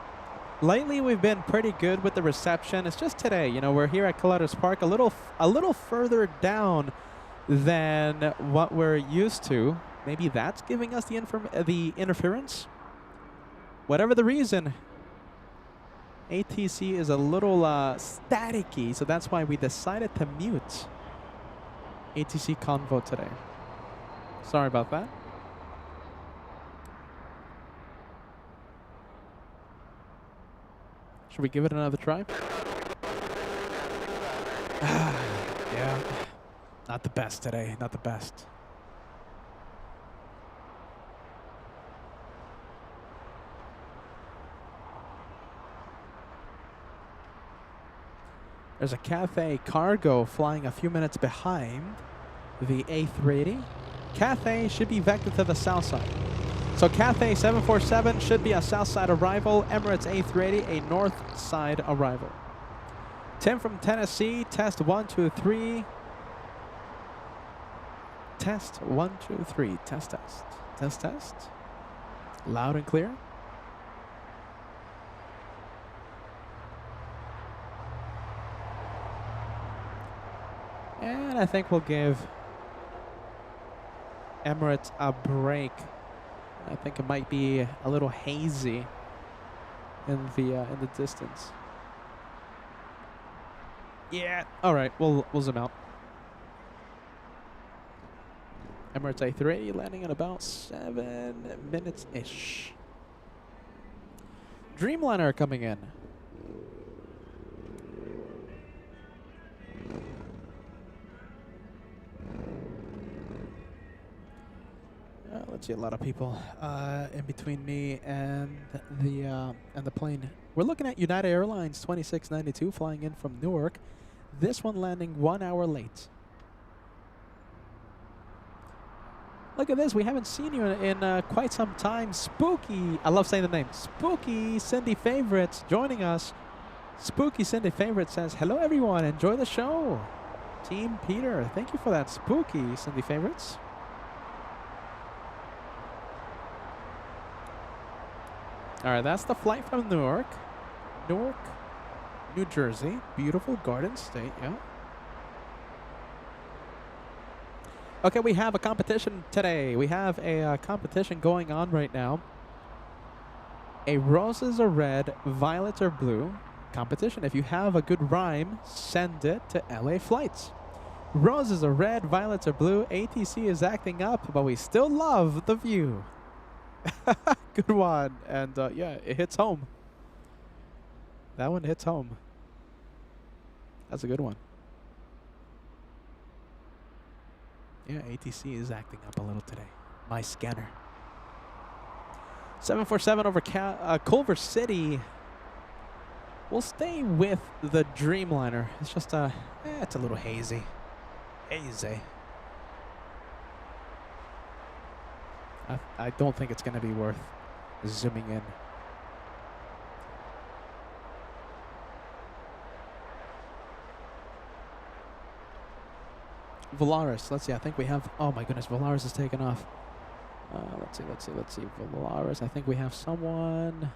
Lately we've been pretty good with the reception. It's just today, you know, we're here at Collectors Park a little further down than what we're used to. Maybe that's giving us the interference. Whatever the reason, ATC is a little staticky, so that's why we decided to mute ATC Convo today. Sorry about that. Should we give it another try? Yeah. Not the best today, not the best. There's a Cathay Cargo flying a few minutes behind the A380. Cathay should be vectored to the south side. So Cathay 747 should be a south side arrival. Emirates A380 a north side arrival. Tim from Tennessee, test 1, 2, 3. Test 1, 2, 3. Test, test. Test, test. Loud and clear. And I think we'll give Emirates a break. I think it might be a little hazy in the distance. Yeah. All right. We'll zoom out. Emirates A380 landing in about 7 minutes ish. Dreamliner coming in. don't see a lot of people in between me and the plane. We're looking at United Airlines 2692 flying in from Newark. This one landing 1 hour late. Look at this. We haven't seen you in quite some time. Spooky. I love saying the name. Spooky Cindy Favorites joining us. Spooky Cindy Favorite says, hello, everyone. Enjoy the show. Team Peter. Thank you for that, Spooky Cindy Favorites. All right, that's the flight from Newark. Newark, New Jersey. Beautiful Garden State, yeah. Okay, we have a competition today. We have a competition going on right now. A roses are red, violets are blue competition. If you have a good rhyme, send it to LA Flights. Roses are red, violets are blue. ATC is acting up, but we still love the view. Good one. And yeah, it hits home. That one hits home. That's a good one. Yeah, ATC is acting up a little today. My scanner. 747 over Culver City. We'll stay with the Dreamliner. It's just it's a little hazy. Hazy. I don't think it's going to be worth zooming in. Volaris. Let's see. I think we have. Oh my goodness, Volaris is taken off. Let's see. Volaris. I think we have someone.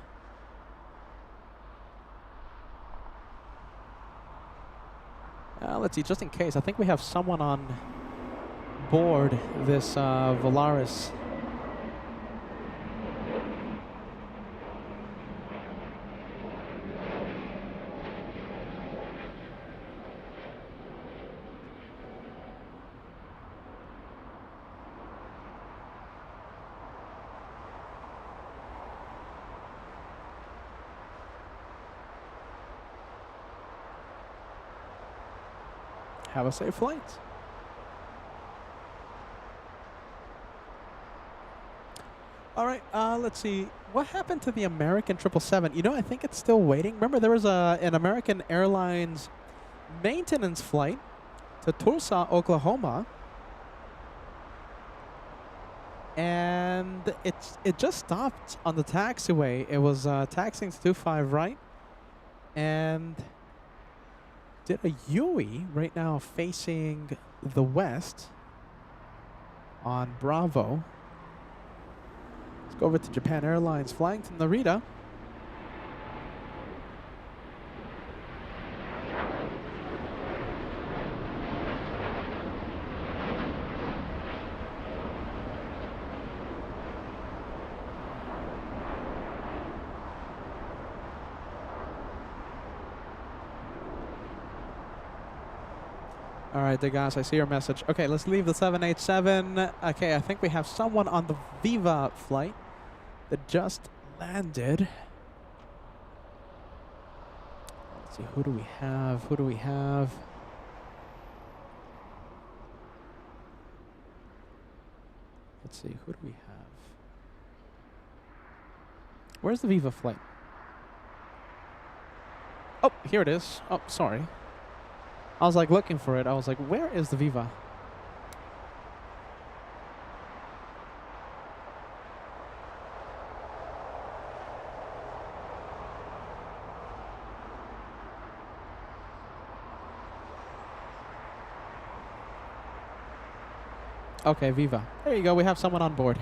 Let's see. Just in case, I think we have someone on board this Volaris. Have a safe flight. All right, let's see. What happened to the American 777? You know, I think it's still waiting. Remember, there was an American Airlines maintenance flight to Tulsa, Oklahoma. And it just stopped on the taxiway. It was taxiing to 25 right. And did a Yui right now facing the west on Bravo. Let's go over to Japan Airlines flying to Narita. All right, Degas, I see your message. Okay, let's leave the 787. Okay, I think we have someone on the Viva flight that just landed. Let's see, who do we have? Who do we have? Let's see, who do we have? Where's the Viva flight? Oh, here it is. Oh, sorry. I was like looking for it. I was like, where is the Viva? Okay, Viva. There you go. We have someone on board.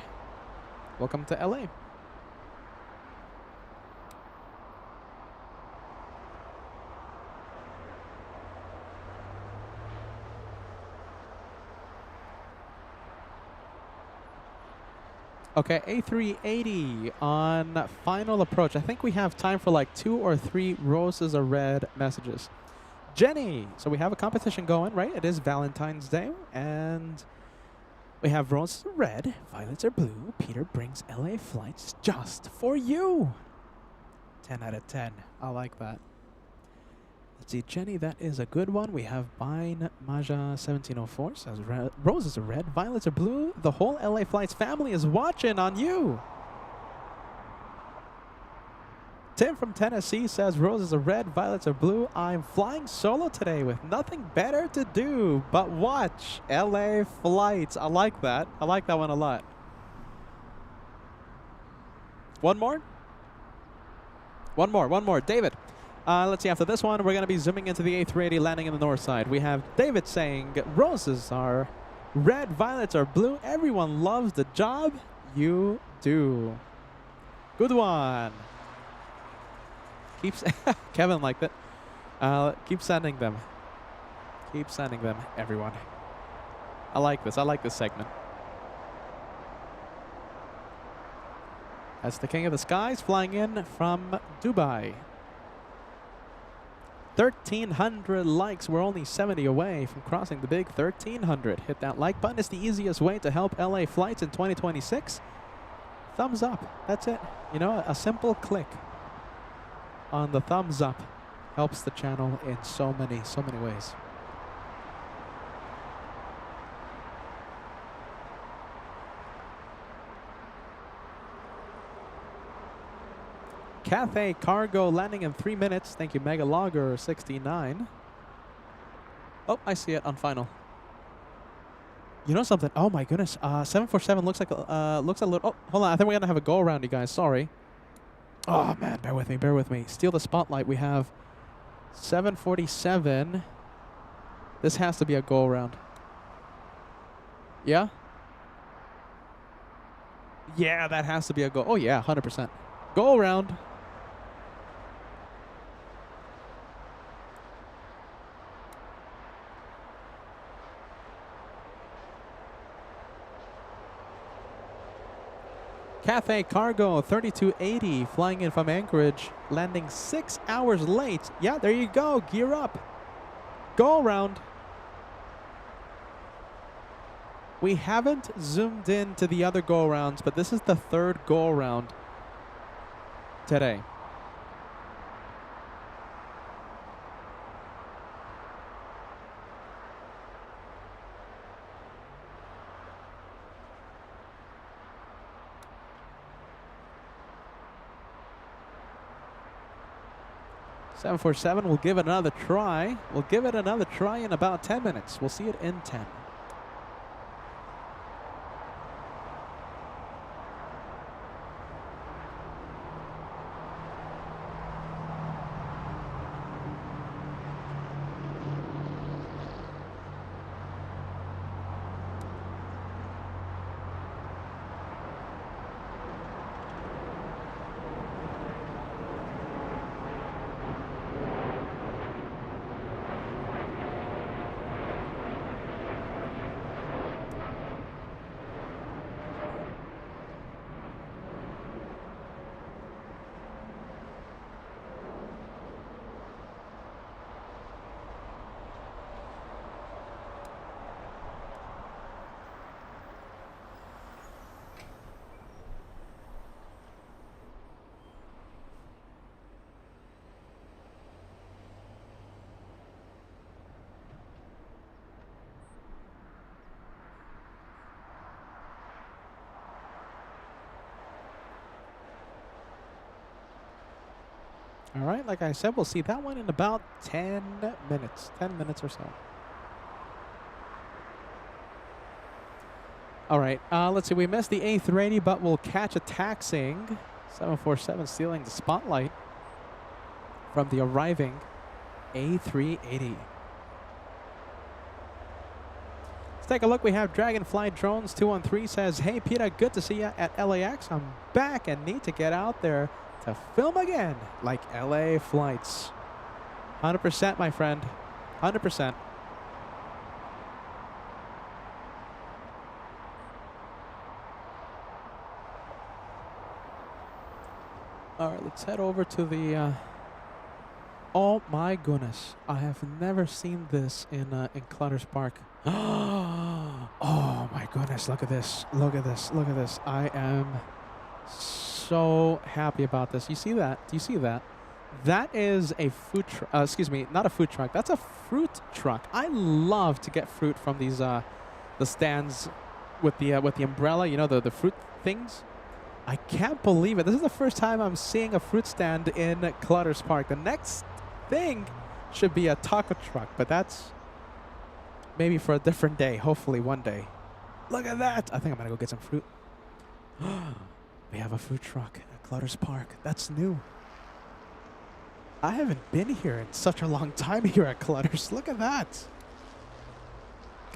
Welcome to LA. Okay, A380 on final approach. I think we have time for like 2 or 3 roses or red messages. Jenny, so we have a competition going, right? It is Valentine's Day, and we have roses are red, violets are blue. Peter brings LA Flights just for you. 10 out of 10. I like that. Let's see, Jenny, that is a good one. We have Bine Maja 1704 says roses are red, violets are blue. The whole LA Flights family is watching on you. Tim from Tennessee says roses are red, violets are blue. I'm flying solo today with nothing better to do but watch LA Flights. I like that. I like that one a lot. One more? One more. David. Let's see, after this one, we're going to be zooming into the A380 landing in the north side. We have David saying roses are red, violets are blue. Everyone loves the job you do. Good one. Kevin liked it. Keep sending them. Keep sending them, everyone. I like this. I like this segment. That's the King of the Skies flying in from Dubai. 1,300 likes. We're only 70 away from crossing the big 1,300. Hit that like button. It's the easiest way to help LA Flights in 2026. Thumbs up. That's it. You know, a simple click on the thumbs up helps the channel in so many ways. Cathay Cargo landing in 3 minutes. Thank you, Mega Logger 69. Oh, I see it on final. You know something? Oh my goodness. 747 looks a little. Oh, hold on. I think we're gonna have a go around, you guys. Sorry. Oh man, bear with me. Bear with me. Steal the spotlight. We have 747. This has to be a go around. Yeah. Yeah, that has to be a go. Oh yeah, 100%. Go around. Cathay Cargo 3280 flying in from Anchorage, landing 6 hours late. Yeah, there you go. Gear up. Go around. We haven't zoomed in to the other go arounds, but this is the third go around today. Seven 747, we'll give it another try. We'll give it another try in about 10 minutes. We'll see it in 10. All right, like I said, we'll see that one in about 10 minutes. 10 minutes or so. All right, let's see. We missed the A380, but we'll catch a taxiing. 747 stealing the spotlight from the arriving A380. Let's take a look. We have Dragonfly Drones 213 says, "Hey Peter, good to see you at LAX. I'm back and need to get out there to film again like LA Flights." 100%, my friend. 100%. All right, let's head over to the. Oh my goodness! I have never seen this in Clutter's Park. Oh my goodness! Look at this! Look at this! Look at this! I am so happy about this. You see that? Do you see that? That is a food truck. Excuse me, not a food truck. That's a fruit truck. I love to get fruit from these the stands with the umbrella. You know, the fruit things. I can't believe it. This is the first time I'm seeing a fruit stand in Clutters Park. The next thing should be a taco truck, but that's maybe for a different day. Hopefully one day. Look at that. I think I'm going to go get some fruit. We have a food truck at Clutters Park. That's new. I haven't been here in such a long time here at Clutters. Look at that.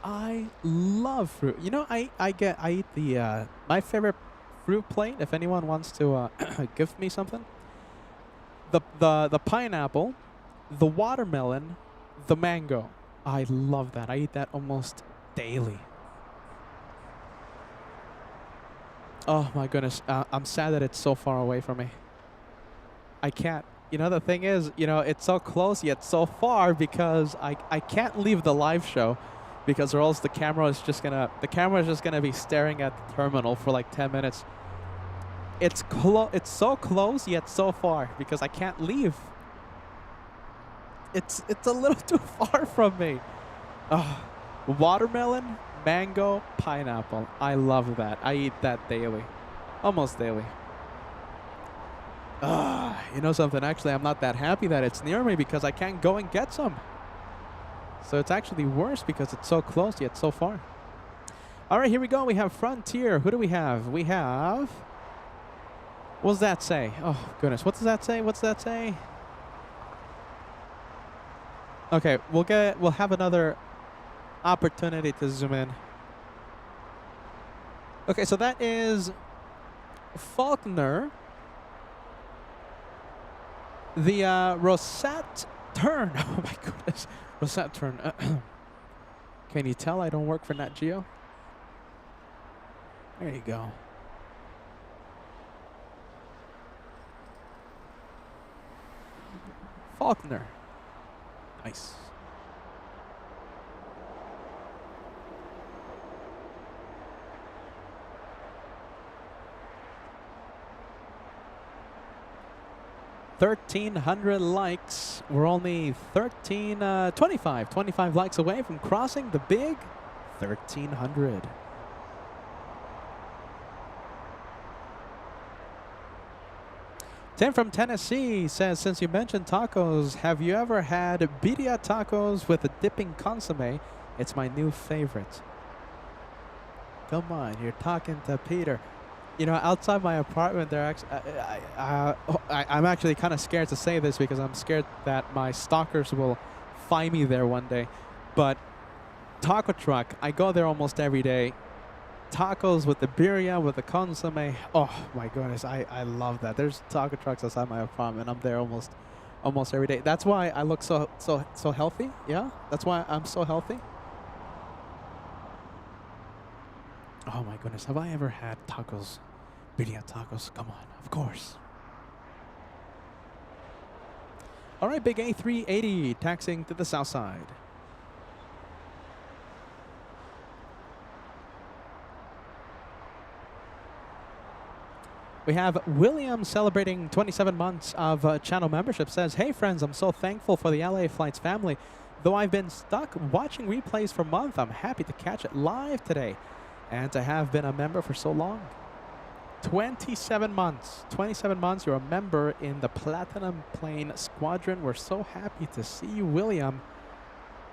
I love fruit. You know, I eat the my favorite fruit plate. If anyone wants to give me something, the pineapple, the watermelon, the mango. I love that. I eat that almost daily. Oh my goodness, I'm sad that it's so far away from me. I can't. You know, the thing is, you know, it's so close yet so far because I can't leave the live show because or else the camera is just gonna be staring at the terminal for like 10 minutes. It's so close yet so far because I can't leave. It's a little too far from me. Watermelon, mango, pineapple. I love that. I eat that daily. Almost daily. You know something? Actually, I'm not that happy that it's near me because I can't go and get some. So it's actually worse because it's so close yet so far. All right, here we go. We have Frontier. Who do we have? We have... What does that say? Oh, goodness. What does that say? What's that say? Okay, we'll have another opportunity to zoom in. Okay, so that is Faulkner. The Rosette Turn. Oh my goodness. Rosette Turn. Can you tell I don't work for Nat Geo? There you go. Faulkner. Nice. $1,300 likes. We're only 25 likes away from crossing the big 1,300. Tim from Tennessee says, since you mentioned tacos, have you ever had birria tacos with a dipping consomme? It's my new favorite. Come on, you're talking to Peter. You know, outside my apartment, there actually, I'm actually kind of scared to say this because I'm scared that my stalkers will find me there one day. But taco truck, I go there almost every day. Tacos with the birria, with the consomme. Oh my goodness, I love that. There's taco trucks outside my apartment. I'm there almost every day. That's why I look so healthy. Yeah, that's why I'm so healthy. Oh my goodness, have I ever had tacos? Birria tacos, come on, of course. All right, big A380 taxing to the south side. We have William celebrating 27 months of channel membership. Says, hey friends, I'm so thankful for the LA Flights family. Though I've been stuck watching replays for months, I'm happy to catch it live today and to have been a member for so long. 27 months. 27 months, you're a member in the Platinum Plane Squadron. We're so happy to see you, William,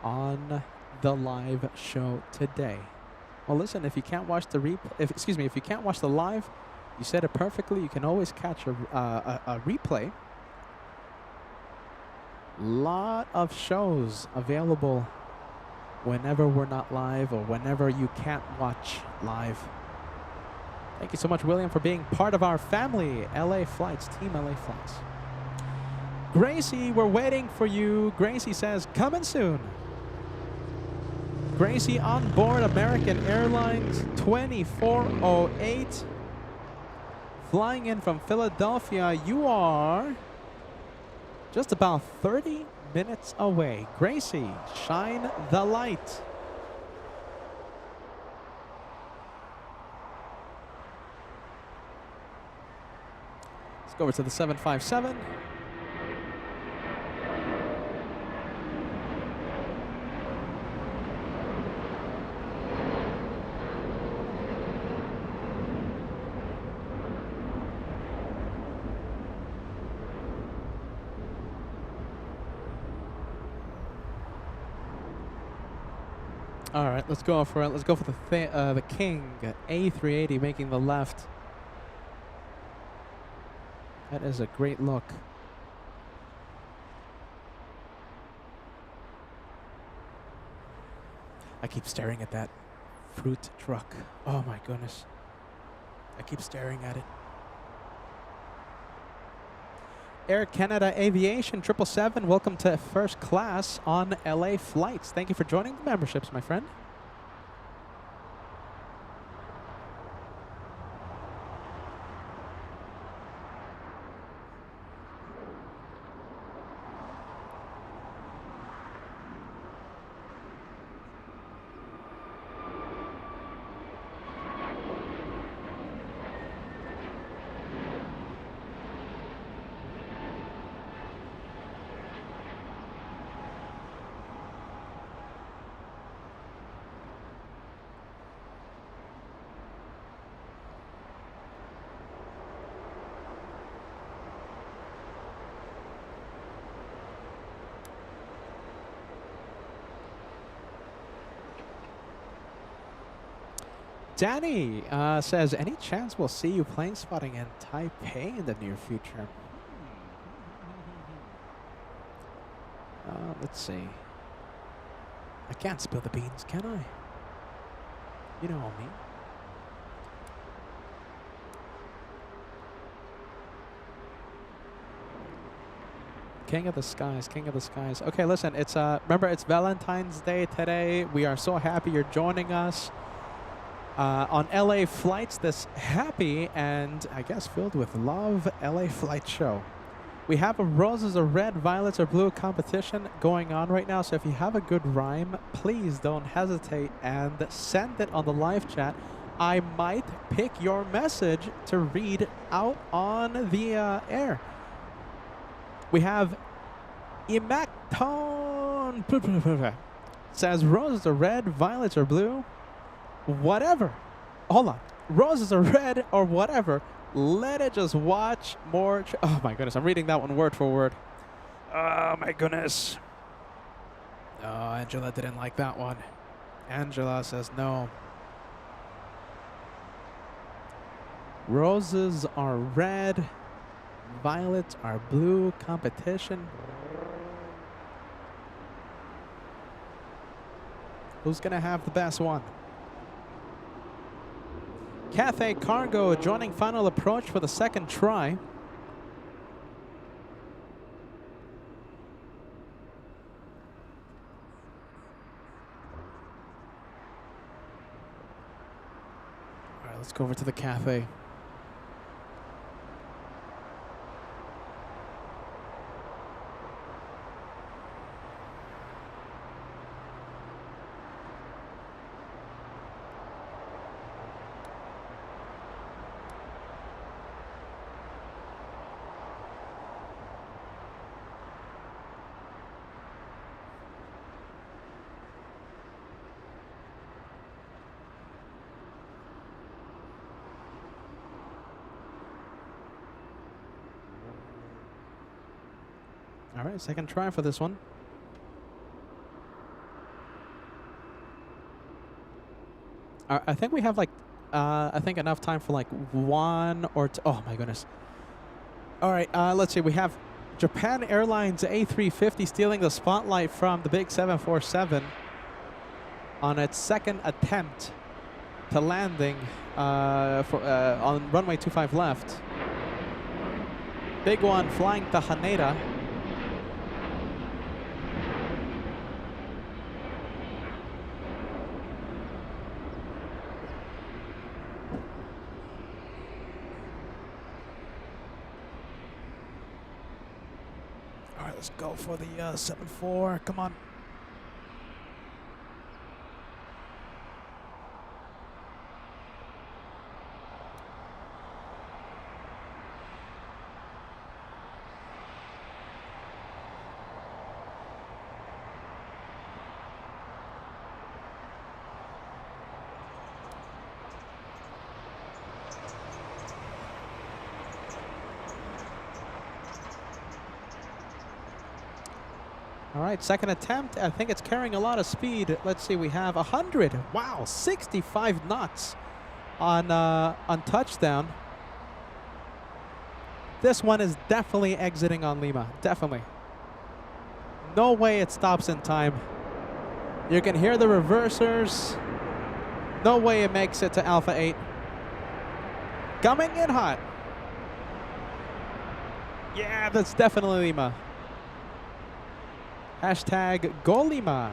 on the live show today. Well, listen, if you can't watch the if you can't watch the live, you said it perfectly. You can always catch a replay. Lot of shows available whenever we're not live or whenever you can't watch live. Thank you so much, William, for being part of our family, LA Flights, Team LA Flights. Gracie, we're waiting for you. Gracie says, coming soon. Gracie on board American Airlines 2408. Flying in from Philadelphia. You are just about 30 minutes away. Gracie, shine the light. Let's go over to the 757. All right, let's go for it. Let's go for the King A380 making the left. That is a great look. I keep staring at that fruit truck. Oh my goodness. I keep staring at it. Air Canada Aviation 777, welcome to first class on LA Flights. Thank you for joining the memberships, my friend. Danny says, any chance we'll see you plane spotting in Taipei in the near future? Let's see. I can't spill the beans, can I? You know me. King of the skies, king of the skies. Okay, listen, it's remember it's Valentine's Day today. We are so happy you're joining us. On LA Flights, this happy and I guess filled with love LA Flight show. We have a roses are red, violets are blue competition going on right now. So if you have a good rhyme, please don't hesitate and send it on the live chat. I might pick your message to read out on the air. We have Imactone says roses are red, violets are blue. Whatever. Hold on. Roses are red or whatever. Let it just watch more. Oh my goodness. I'm reading that one word for word. Oh my goodness. Oh, Angela didn't like that one. Angela says no. Roses are red. Violets are blue. Competition. Who's going to have the best one? Cathay Cargo joining final approach for the second try. All right, let's go over to the Cathay. All right, second try for this one. I think we have like, I think enough time for like one or two. Oh my goodness. All right, let's see. We have Japan Airlines A350 stealing the spotlight from the big 747 on its second attempt to landing on runway 25 left. Big one flying to Haneda. Let's go for the 7-4. Come on. All right, second attempt. I think it's carrying a lot of speed. Let's see, we have 100. Wow, 65 knots on touchdown. This one is definitely exiting on Lima. Definitely. No way it stops in time. You can hear the reversers. No way it makes it to Alpha 8. Coming in hot. Yeah, that's definitely Lima. Hashtag Go Lima.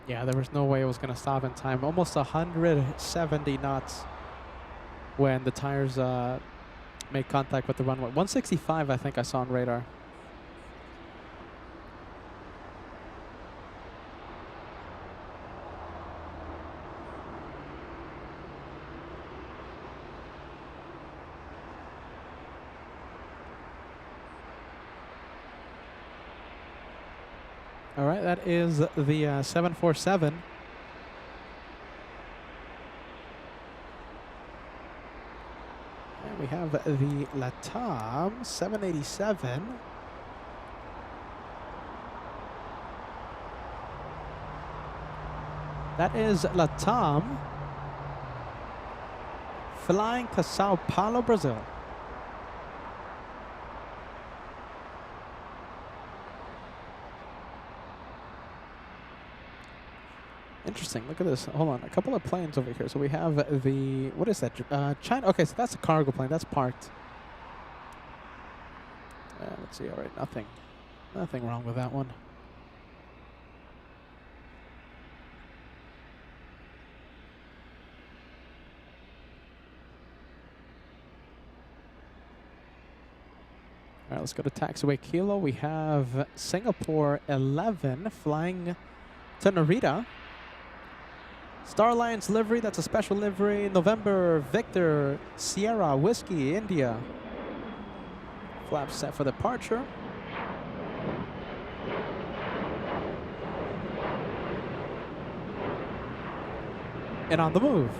Yeah, there was no way it was going to stop in time. Almost 170 knots when the tires made contact with the runway. 165, I think I saw on radar. All right, that is the 747. And we have the LATAM 787. That is LATAM flying to Sao Paulo, Brazil. Interesting. Look at this. Hold on. A couple of planes over here. So we have the, what is that? China. Okay, so that's a cargo plane. That's parked. Let's see. All right. Nothing wrong with that one. All right, let's go to taxiway Kilo. We have Singapore 11 flying to Narita. Star Alliance livery, that's a special livery. November, Victor, Sierra, Whiskey, India. Flaps set for departure. And on the move.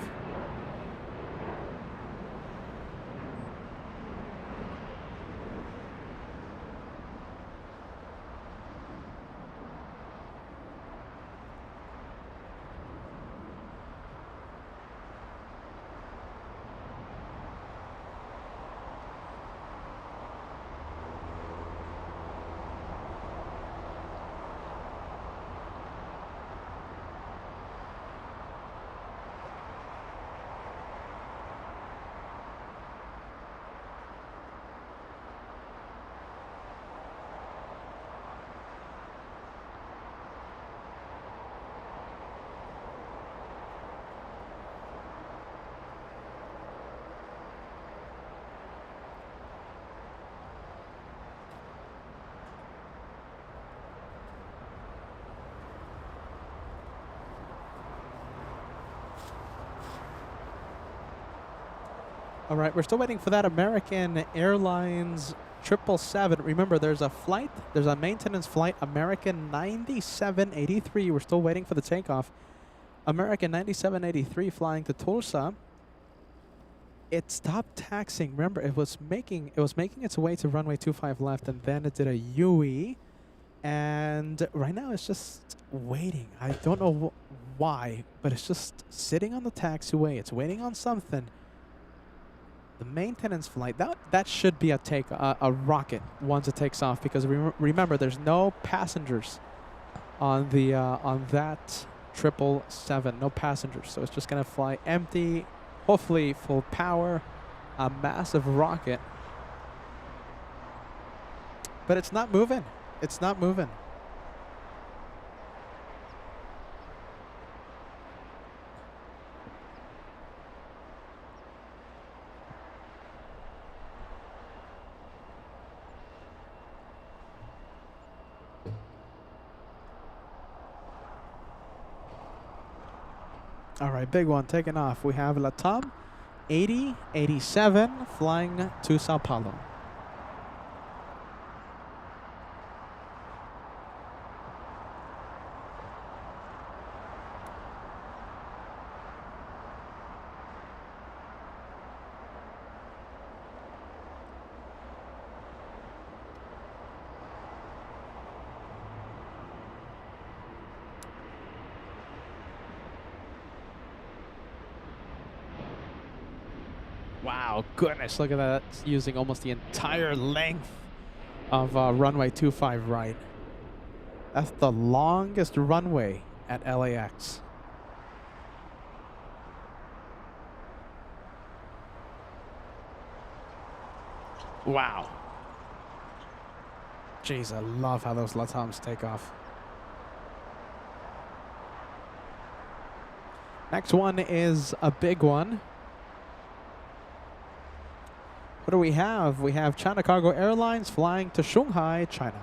All right, we're still waiting for that American Airlines 777. Remember, there's a maintenance flight, American 9783. We're still waiting for the takeoff. American 9783 flying to Tulsa. It stopped taxiing. Remember, it was making its way to runway 25 left, and then it did a UE. And right now it's just waiting. I don't know why, but it's just sitting on the taxiway. It's waiting on something. The maintenance flight, that should be a rocket once it takes off, because remember there's no passengers on the on that 777, no passengers, so it's just gonna fly empty, hopefully full power, a massive rocket. But it's not moving. It's not moving. All right, big one taking off. We have Latam 8087 flying to Sao Paulo. Wow, goodness, look at that. It's using almost the entire length of runway 25 right. That's the longest runway at LAX. Wow. Jeez, I love how those Latams take off. Next one is a big one. What do we have? We have China Cargo Airlines flying to Shanghai, China.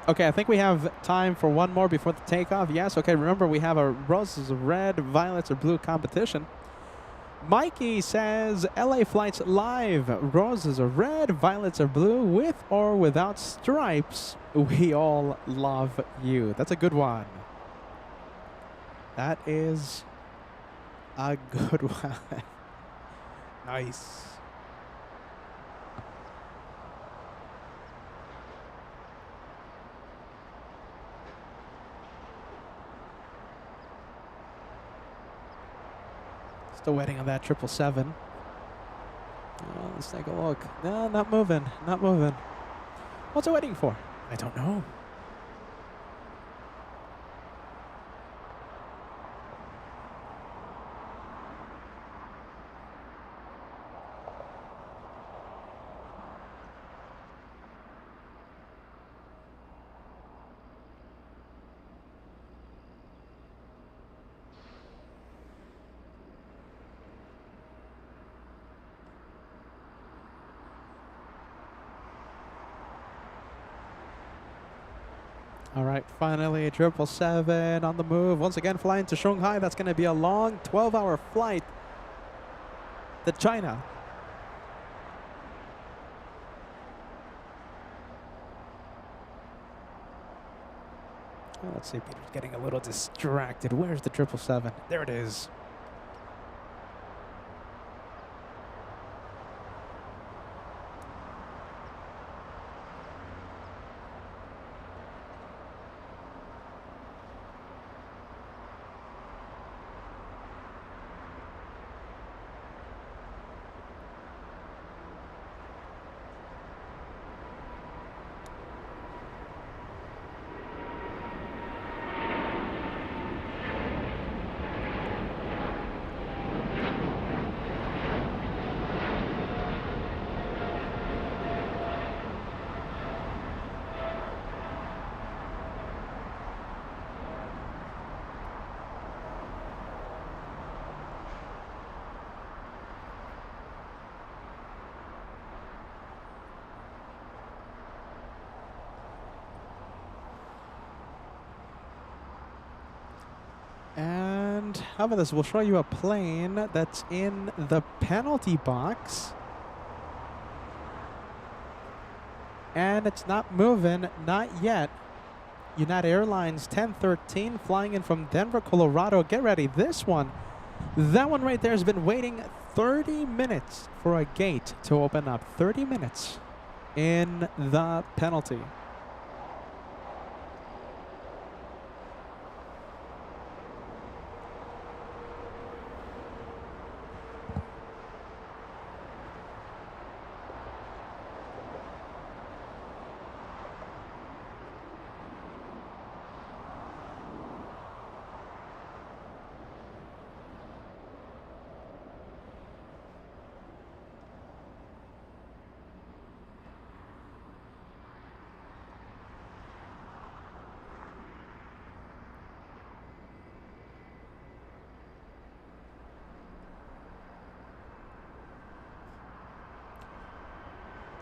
Okay, I think we have time for one more before the takeoff. Yes, okay, remember we have a roses are red, violets are blue competition. Mikey says, LA Flights Live, roses are red, violets are blue, with or without stripes. We all love you. That's a good one. That is a good one. Nice. Still waiting on that 777. Oh, let's take a look. No, not moving. Not moving. What's it waiting for? I don't know. All right, finally, 777 on the move. Once again, flying to Shanghai. That's going to be a long 12-hour flight to China. Oh, let's see, Peter's getting a little distracted. Where's the 777? There it is. And how about this? We'll show you a plane that's in the penalty box. And it's not moving, not yet. United Airlines 1013 flying in from Denver, Colorado. Get ready, this one. That one right there has been waiting 30 minutes for a gate to open up. 30 minutes in the penalty.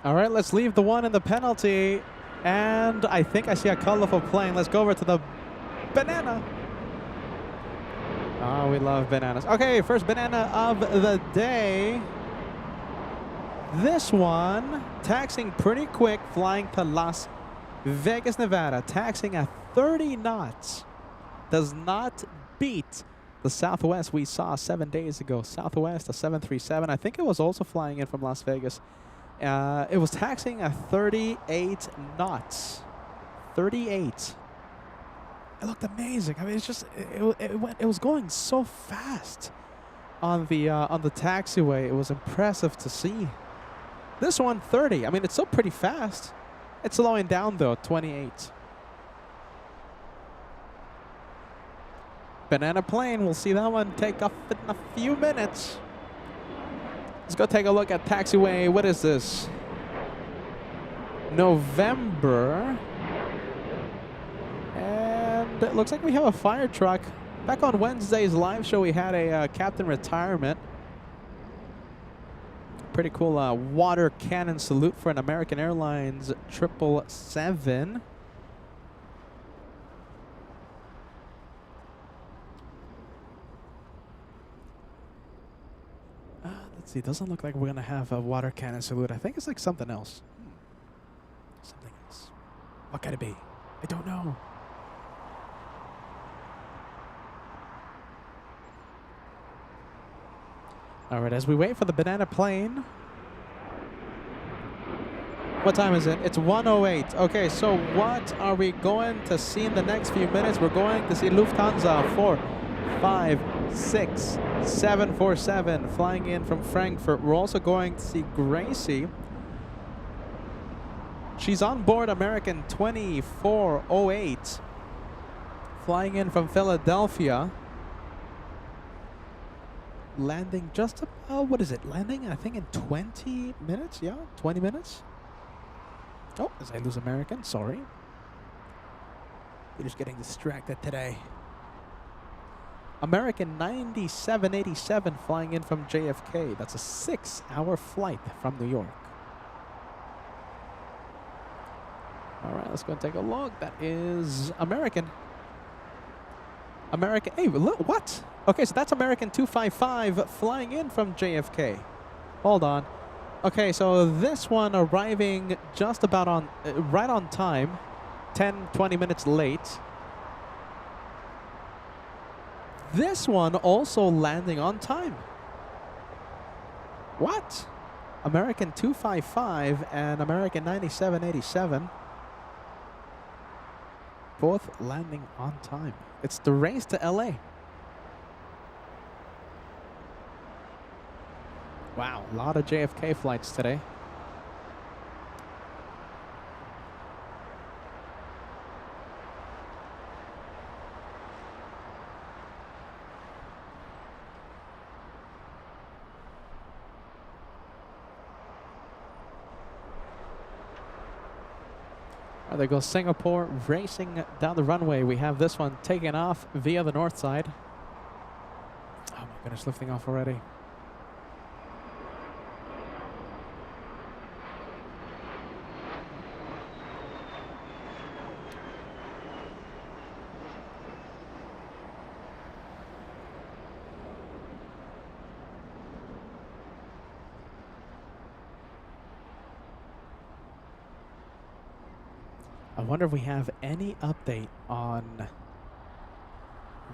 All right, let's leave the one in the penalty. And I think I see a colorful plane. Let's go over to the banana. Oh, we love bananas. Okay, first banana of the day. This one, taxiing pretty quick, flying to Las Vegas, Nevada, taxiing at 30 knots. Does not beat the Southwest we saw 7 days ago. Southwest, a 737. I think it was also flying in from Las Vegas. It was taxiing at 38 knots. 38. It looked amazing. I mean, it's just it was going so fast on the taxiway. It was impressive to see. This one 30. I mean, it's still pretty fast. It's slowing down though. 28. Banana plane. We'll see that one take off in a few minutes. Let's go take a look at taxiway. What is this? November. And it looks like we have a fire truck. Back on Wednesday's live show, we had a captain retirement. Pretty cool water cannon salute for an American Airlines 777. Let's see, doesn't look like we're gonna have a water cannon salute. I think it's like something else. Something else. What could it be? I don't know. All right, as we wait for the banana plane. What time is it? It's 1:08. Okay, so what are we going to see in the next few minutes? We're going to see Lufthansa 747 flying in from Frankfurt. We're also going to see Gracie. She's on board American 2408 flying in from Philadelphia. Landing just about, what is it? Landing, I think, in 20 minutes? Yeah, 20 minutes. Oh, as I lose American, sorry. We're just getting distracted today. American 9787 flying in from JFK. That's a 6-hour flight from New York. All right, let's go and take a look. That is American. American, hey, look, what? Okay, so that's American 255 flying in from JFK. Hold on. Okay, so this one arriving just about on, right on time, 10, 20 minutes late. This one also landing on time. What? American 255 and American 9787. Both landing on time. It's the race to LA. Wow, a lot of JFK flights today. There goes Singapore racing down the runway. We have this one taking off via the north side. Oh my goodness, lifting off already. I wonder if we have any update on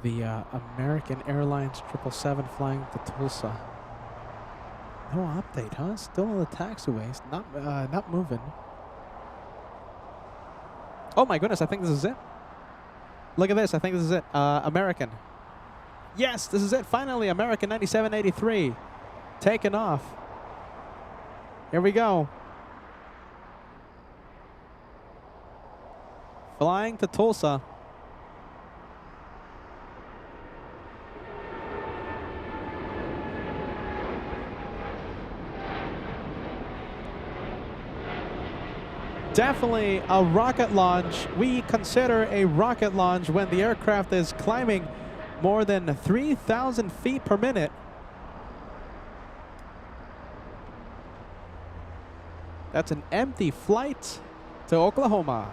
the American Airlines 777 flying to Tulsa. No update, huh? Still on the taxiways, not moving. Oh my goodness, I think this is it. Look at this, I think this is it. American. Yes, this is it. Finally, American 9783 taking off. Here we go. Flying to Tulsa. Definitely a rocket launch. We consider a rocket launch when the aircraft is climbing more than 3,000 feet per minute. That's an empty flight to Oklahoma.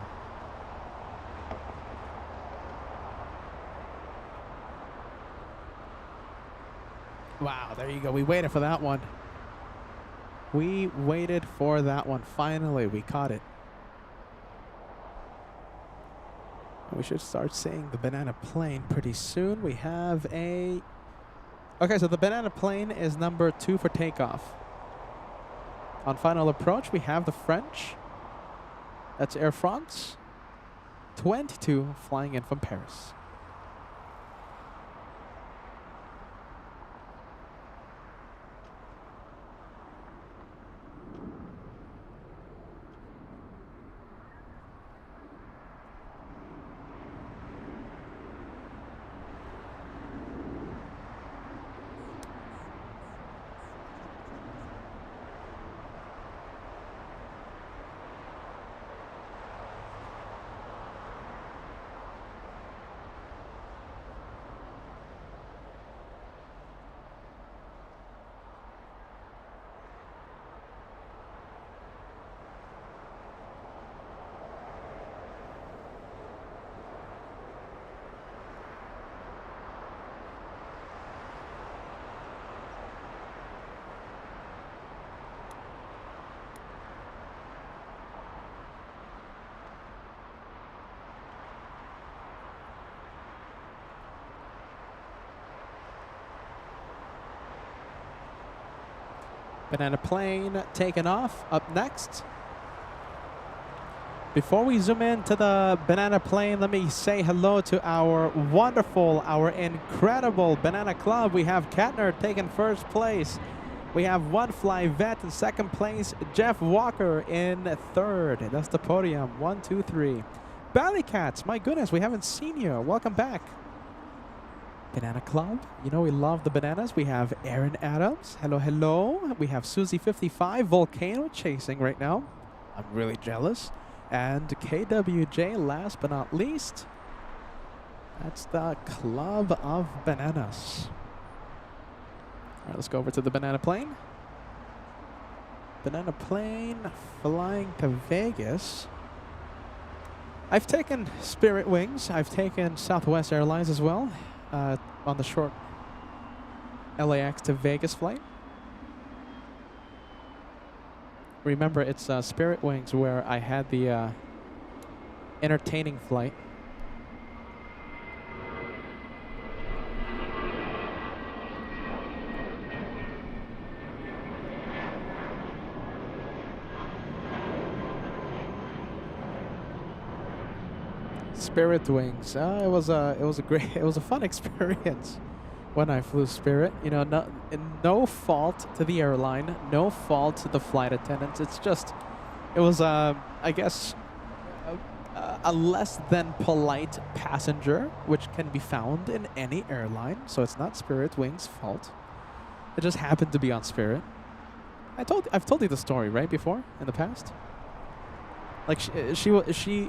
Wow, there you go. We waited for that one. We waited for that one. Finally, we caught it. We should start seeing the banana plane pretty soon. We have a... Okay, so the banana plane is number 2 for takeoff. On final approach, we have the French. That's Air France. 22 flying in from Paris. Banana plane taken off. Up next. Before we zoom in to the banana plane, let me say hello to our wonderful, our incredible Banana Club. We have Katner taking first place. We have One Fly Vet in second place. Jeff Walker in third. That's the podium. 1, 2, 3. Bally Cats, my goodness, we haven't seen you. Welcome back. Banana Club. You know we love the bananas. We have Aaron Adams. Hello, hello. We have Susie55, Volcano chasing right now. I'm really jealous. And KWJ, last but not least. That's the Club of Bananas. All right, let's go over to the banana plane. Banana plane flying to Vegas. I've taken Spirit Wings. I've taken Southwest Airlines as well. On the short LAX to Vegas flight. Remember, it's Spirit Wings where I had the entertaining flight. Spirit Wings. It was a fun experience when I flew Spirit. You know, no fault to the airline, no fault to the flight attendants. It's just, it was I guess a less than polite passenger, which can be found in any airline. So it's not Spirit Wings' fault. It just happened to be on Spirit. I've told you the story, right, before in the past. Like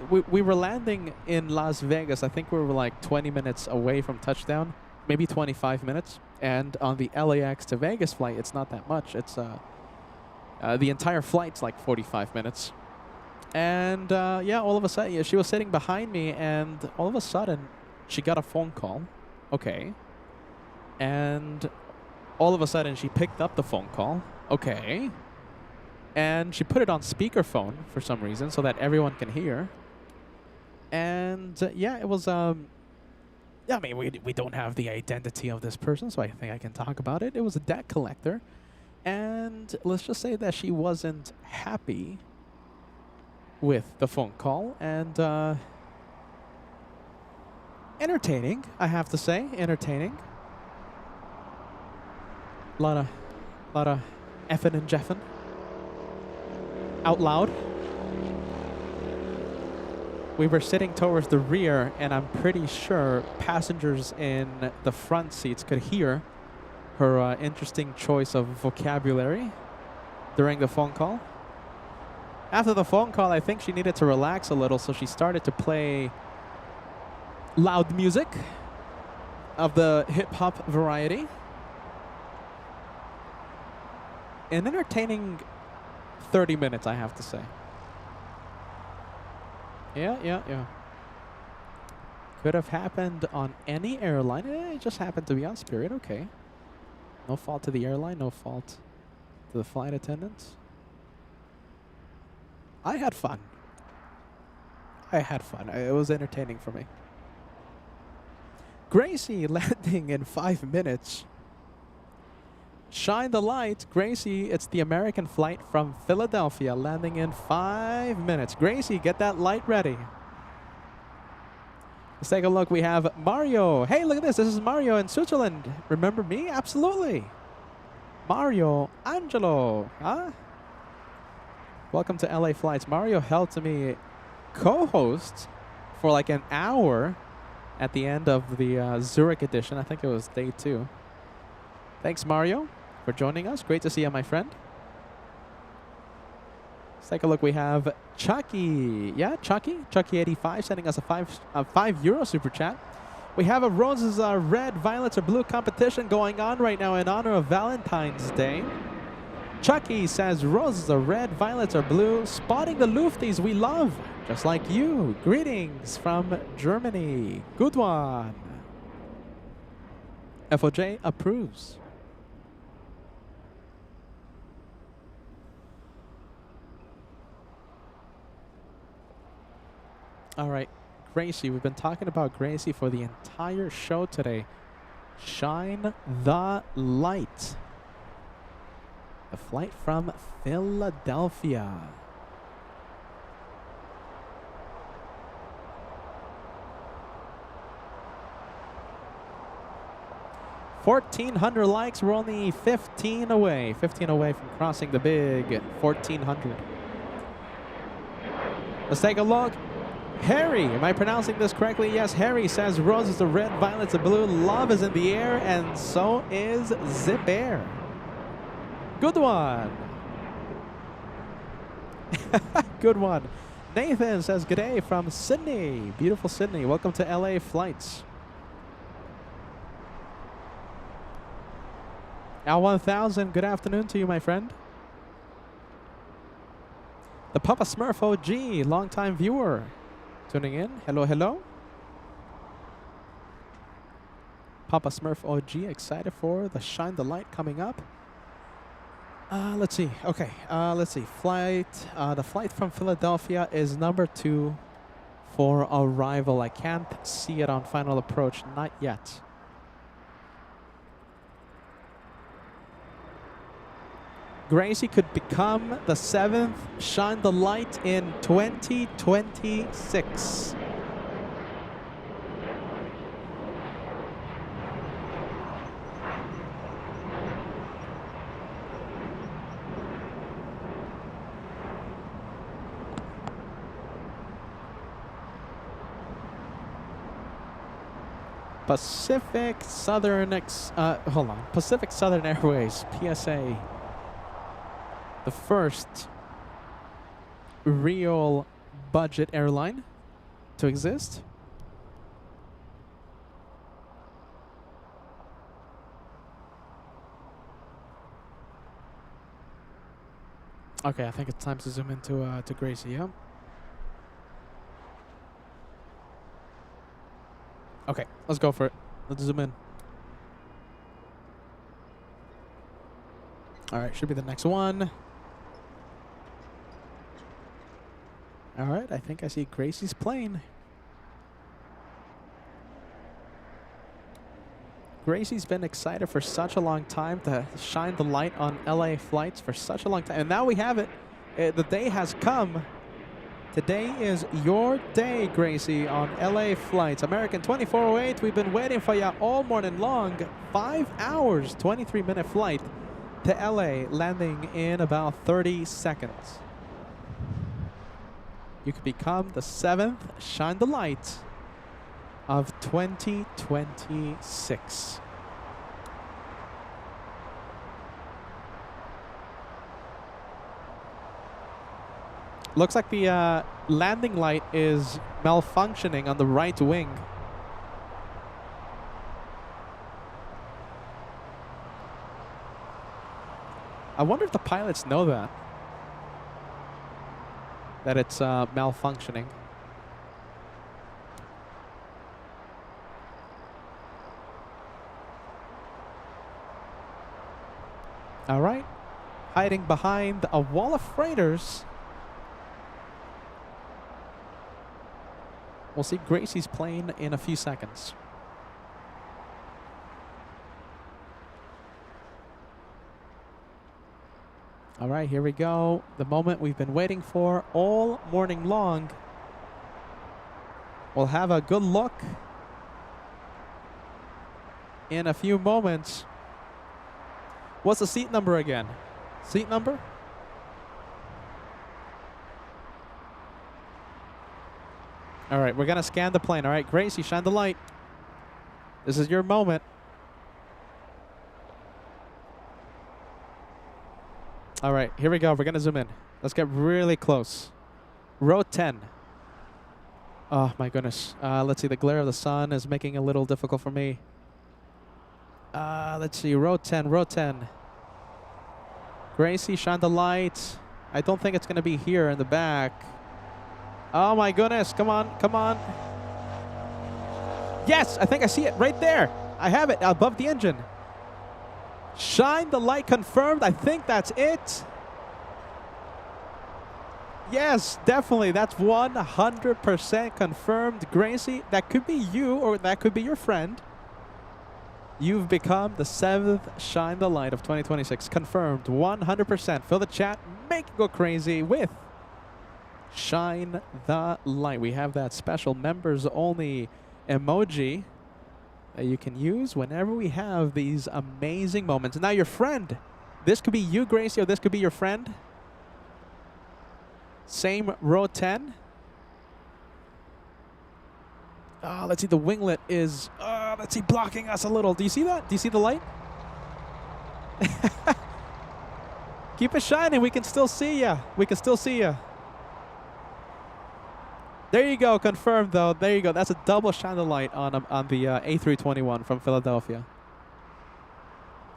we were landing in Las Vegas. I think we were like 20 minutes away from touchdown, maybe 25 minutes. And on the LAX to Vegas flight, it's not that much. It's the entire flight's like 45 minutes. And yeah, all of a sudden, she was sitting behind me, and all of a sudden, she got a phone call. Okay. And all of a sudden, she picked up the phone call. Okay. And she put it on speakerphone for some reason so that everyone can hear. And yeah, it was, I mean, we don't have the identity of this person, so I think I can talk about it. It was a debt collector. And let's just say that she wasn't happy with the phone call. And entertaining, I have to say, entertaining. A lot of effing and jeffing. Out loud. We were sitting towards the rear, and I'm pretty sure passengers in the front seats could hear her interesting choice of vocabulary during the phone call. After the phone call, I think she needed to relax a little, so she started to play loud music of the hip-hop variety. An entertaining 30 minutes, I have to say. Yeah. Could have happened on any airline. It just happened to be on Spirit. Okay. No fault to the airline. No fault to the flight attendants. I had fun. It was entertaining for me. Gracie landing in 5 minutes. Shine the light. Gracie, it's the American flight from Philadelphia landing in 5 minutes. Gracie, get that light ready. Let's take a look. We have Mario. Hey, look at this. This is Mario in Switzerland. Remember me? Absolutely. Mario Angelo. Huh? Welcome to LA Flights. Mario helped me co-host for like an hour at the end of the Zurich edition. I think it was day 2. Thanks, Mario, for joining us. Great to see you, my friend. Let's take a look. We have Chucky. Yeah, Chucky85 sending us a €5 super chat. We have a Roses are red, violets are blue competition going on right now in honor of Valentine's Day. Chucky says roses are red, violets are blue, spotting the lufties we love, just like you. Greetings from Germany. Good one. FOJ approves. All right, Gracie. We've been talking about Gracie for the entire show today. Shine the light. A flight from Philadelphia. $1,400 likes. We're only 15 away. 15 away from crossing the big 1,400. Let's take a look. Harry, am I pronouncing this correctly? Yes, Harry says roses are red, violets are blue, love is in the air, and so is Zip Air. Good one. Good one. Nathan says good day from Sydney. Beautiful Sydney. Welcome to LA Flights. Al1000, good afternoon to you, my friend. The Papa Smurf OG, longtime viewer. Tuning in. Hello, hello. Papa Smurf OG, excited for the Shine the Light coming up. Let's see. Okay, let's see. The flight from Philadelphia is number 2 for arrival. I can't see it on final approach. Not yet. Gracie could become the 7th Shine the Light in 2026. Pacific Southern Airways, PSA. The first real budget airline to exist. Okay, I think it's time to zoom into to Gracie, yeah? Okay, let's go for it. Let's zoom in. All right, should be the next one. All right, I think I see Gracie's plane. Gracie's been excited for such a long time to shine the light on LA Flights for such a long time. And now we have it. The day has come. Today is your day, Gracie, on LA Flights. American 2408, we've been waiting for you all morning long. 5 hours, 23-minute flight to LA, landing in about 30 seconds. You could become the 7th Shine the Light of 2026. Looks like the landing light is malfunctioning on the right wing. I wonder if the pilots know that. that it's malfunctioning. All right. Hiding behind a wall of freighters. We'll see Gracie's plane in a few seconds. All right, here we go. The moment we've been waiting for all morning long. We'll have a good look in a few moments. What's the seat number again? Seat number? All right, we're going to scan the plane. All right, Gracie, shine the light. This is your moment. All right, here we go. We're going to zoom in. Let's get really close. Row 10. Oh, my goodness. Let's see. The glare of the sun is making it a little difficult for me. Let's see. Row 10. Row 10. Gracie, shine the light. I don't think it's going to be here in the back. Oh, my goodness. Come on. Come on. Yes, I think I see it right there. I have it above the engine. Shine the light confirmed. I think that's it. Yes, definitely. That's 100% confirmed. Gracie, that could be you or that could be your friend. You've become the 7th Shine the Light of 2026. Confirmed 100%. Fill the chat. Make it go crazy with Shine the Light. We have that special members only emoji that you can use whenever we have these amazing moments. Now your friend. This could be you, Gracie, or this could be your friend. Same row 10. Let's see, the winglet is, let's see, blocking us a little. Do you see that? Do you see the light? Keep it shining. We can still see ya. We can still see ya. There you go. Confirmed, though. There you go. That's a double shine the light on the A321 from Philadelphia.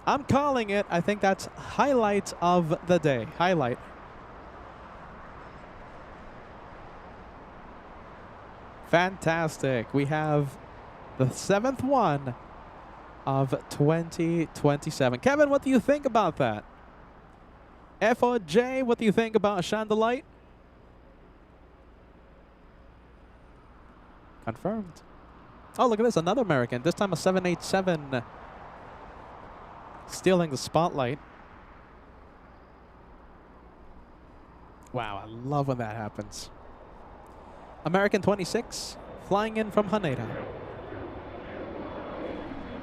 I'm calling it. I think that's highlight of the day. Highlight. Fantastic. We have the 7th one of 2027. Kevin, what do you think about that? FOJ, what do you think about Shine the Light? Confirmed. Oh, look at this. Another American. This time a 787 stealing the spotlight. Wow, I love when that happens. American 26, flying in from Haneda.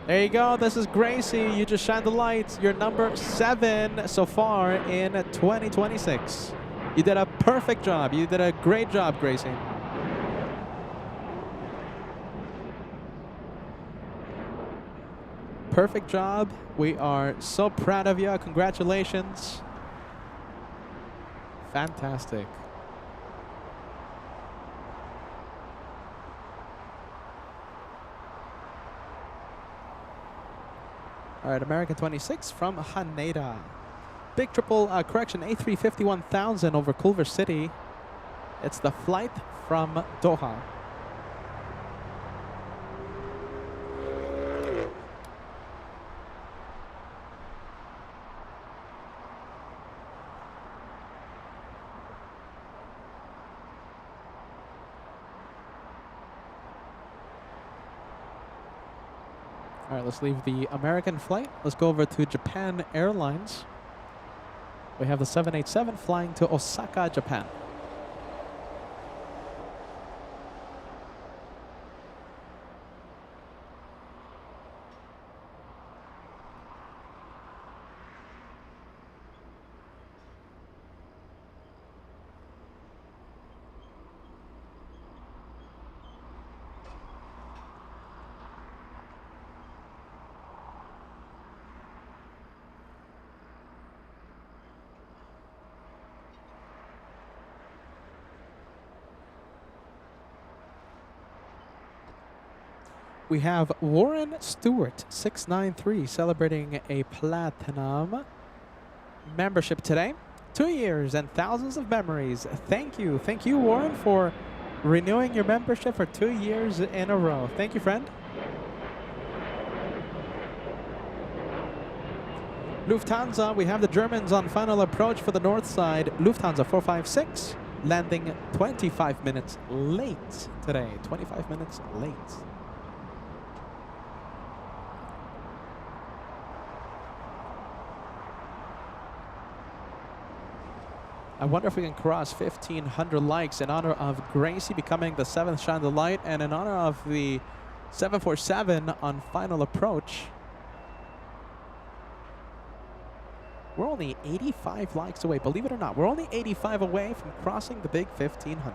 There you go. This is Gracie. You just shined the lights. You're number 7 so far in 2026. You did a perfect job. You did a great job, Gracie. Perfect job. We are so proud of you. Congratulations. Fantastic. All right, American 26 from Haneda. Big triple correction, A350-1000 over Culver City. It's the flight from Doha. All right, let's leave the American flight. Let's go over to Japan Airlines. We have the 787 flying to Osaka, Japan. We have Warren Stewart, 693, celebrating a platinum membership today. 2 years and thousands of memories. Thank you. Thank you, Warren, for renewing your membership for 2 years in a row. Thank you, friend. Lufthansa, we have the Germans on final approach for the north side. Lufthansa 456, landing 25 minutes late today. 25 minutes late. I wonder if we can cross 1,500 likes in honor of Gracie becoming the 7th Shine the Light and in honor of the 747 on final approach. We're only 85 likes away. Believe it or not, we're only 85 away from crossing the big 1,500.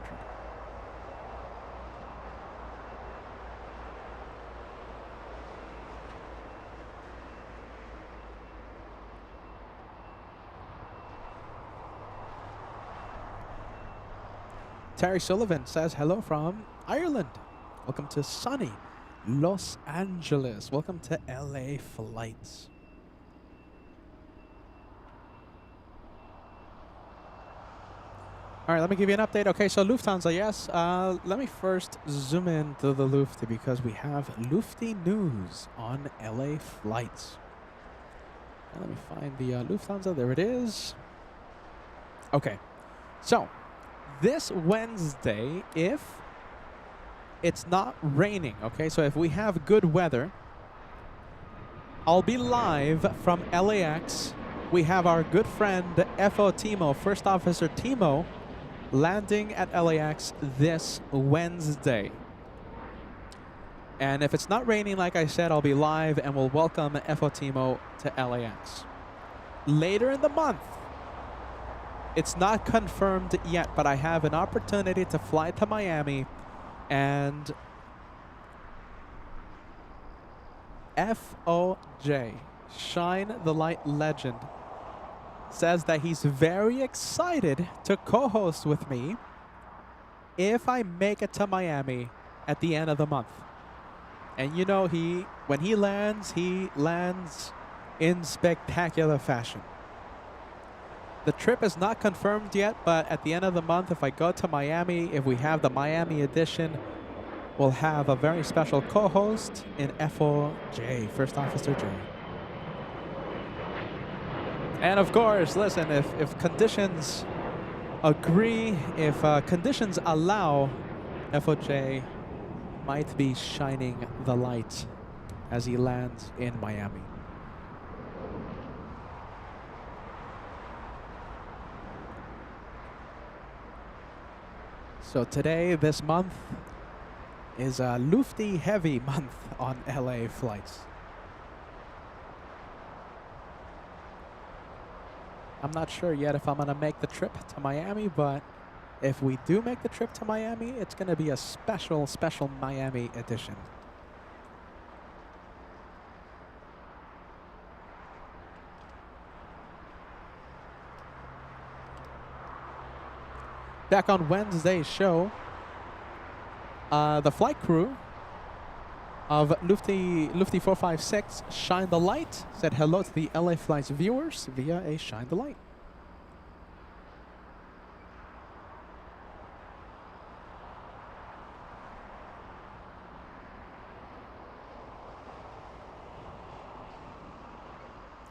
Terry Sullivan says hello from Ireland. Welcome to sunny Los Angeles. Welcome to LA Flights. All right, let me give you an update. Okay, so Lufthansa, yes. Let me first zoom in to the Lufty because we have Lufty news on LA Flights. And let me find the Lufthansa. There it is. Okay, so this Wednesday, if it's not raining, okay, so if we have good weather, I'll be live from LAX. We have our good friend FO Timo, First Officer Timo, landing at LAX this Wednesday. And if it's not raining, like I said, I'll be live and we'll welcome FO Timo to LAX. Later in the month, it's not confirmed yet, but I have an opportunity to fly to Miami, and FOJ, Shine the Light legend, says that he's very excited to co-host with me if I make it to Miami at the end of the month. And you know, when he lands in spectacular fashion. The trip is not confirmed yet, but at the end of the month, if I go to Miami, if we have the Miami edition, we'll have a very special co-host in FOJ, First Officer J. And of course, listen, if conditions agree, if conditions allow, FOJ might be shining the light as he lands in Miami. So today, this month, is a Lufty heavy month on LA Flights. I'm not sure yet if I'm going to make the trip to Miami, but if we do make the trip to Miami, it's going to be a special, special Miami edition. Back on Wednesday's show, the flight crew of Lufty 456 Shine the Light said hello to the LA Flights viewers via a Shine the Light.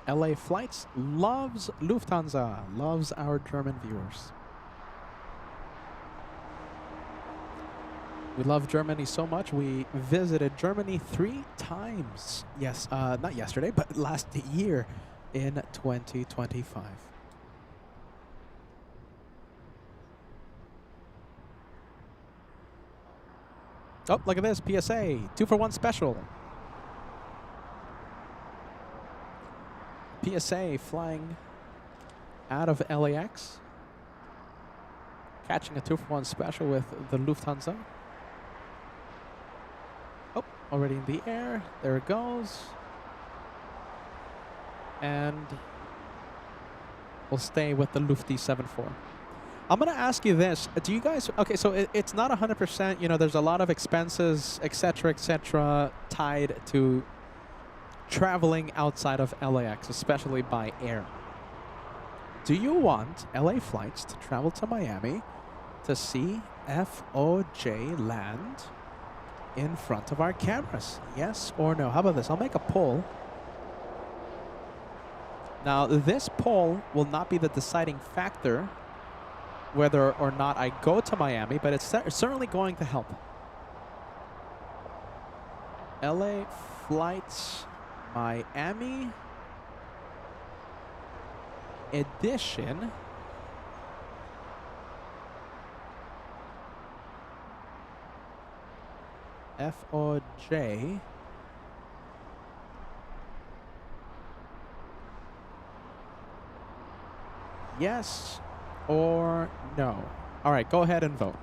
LA Flights loves Lufthansa, loves our German viewers. We love Germany so much, we visited Germany 3 times. Yes, not yesterday, but last year in 2025. Oh, look at this, PSA, 2-for-1 special. PSA flying out of LAX, catching a 2-for-1 special with the Lufthansa. Oh, already in the air. There it goes. And we'll stay with the Lufty 74. I'm going to ask you this. Do you guys... Okay, so it's not 100%. You know, there's a lot of expenses, etc., tied to traveling outside of LAX, especially by air. Do you want LA Flights to travel to Miami to see FOJ land in front of our cameras? Yes or no? How about this? I'll make a poll. Now, this poll will not be the deciding factor whether or not I go to Miami, but it's certainly going to help. LA Flights Miami edition. FOJ. Yes or no? All right, go ahead and vote.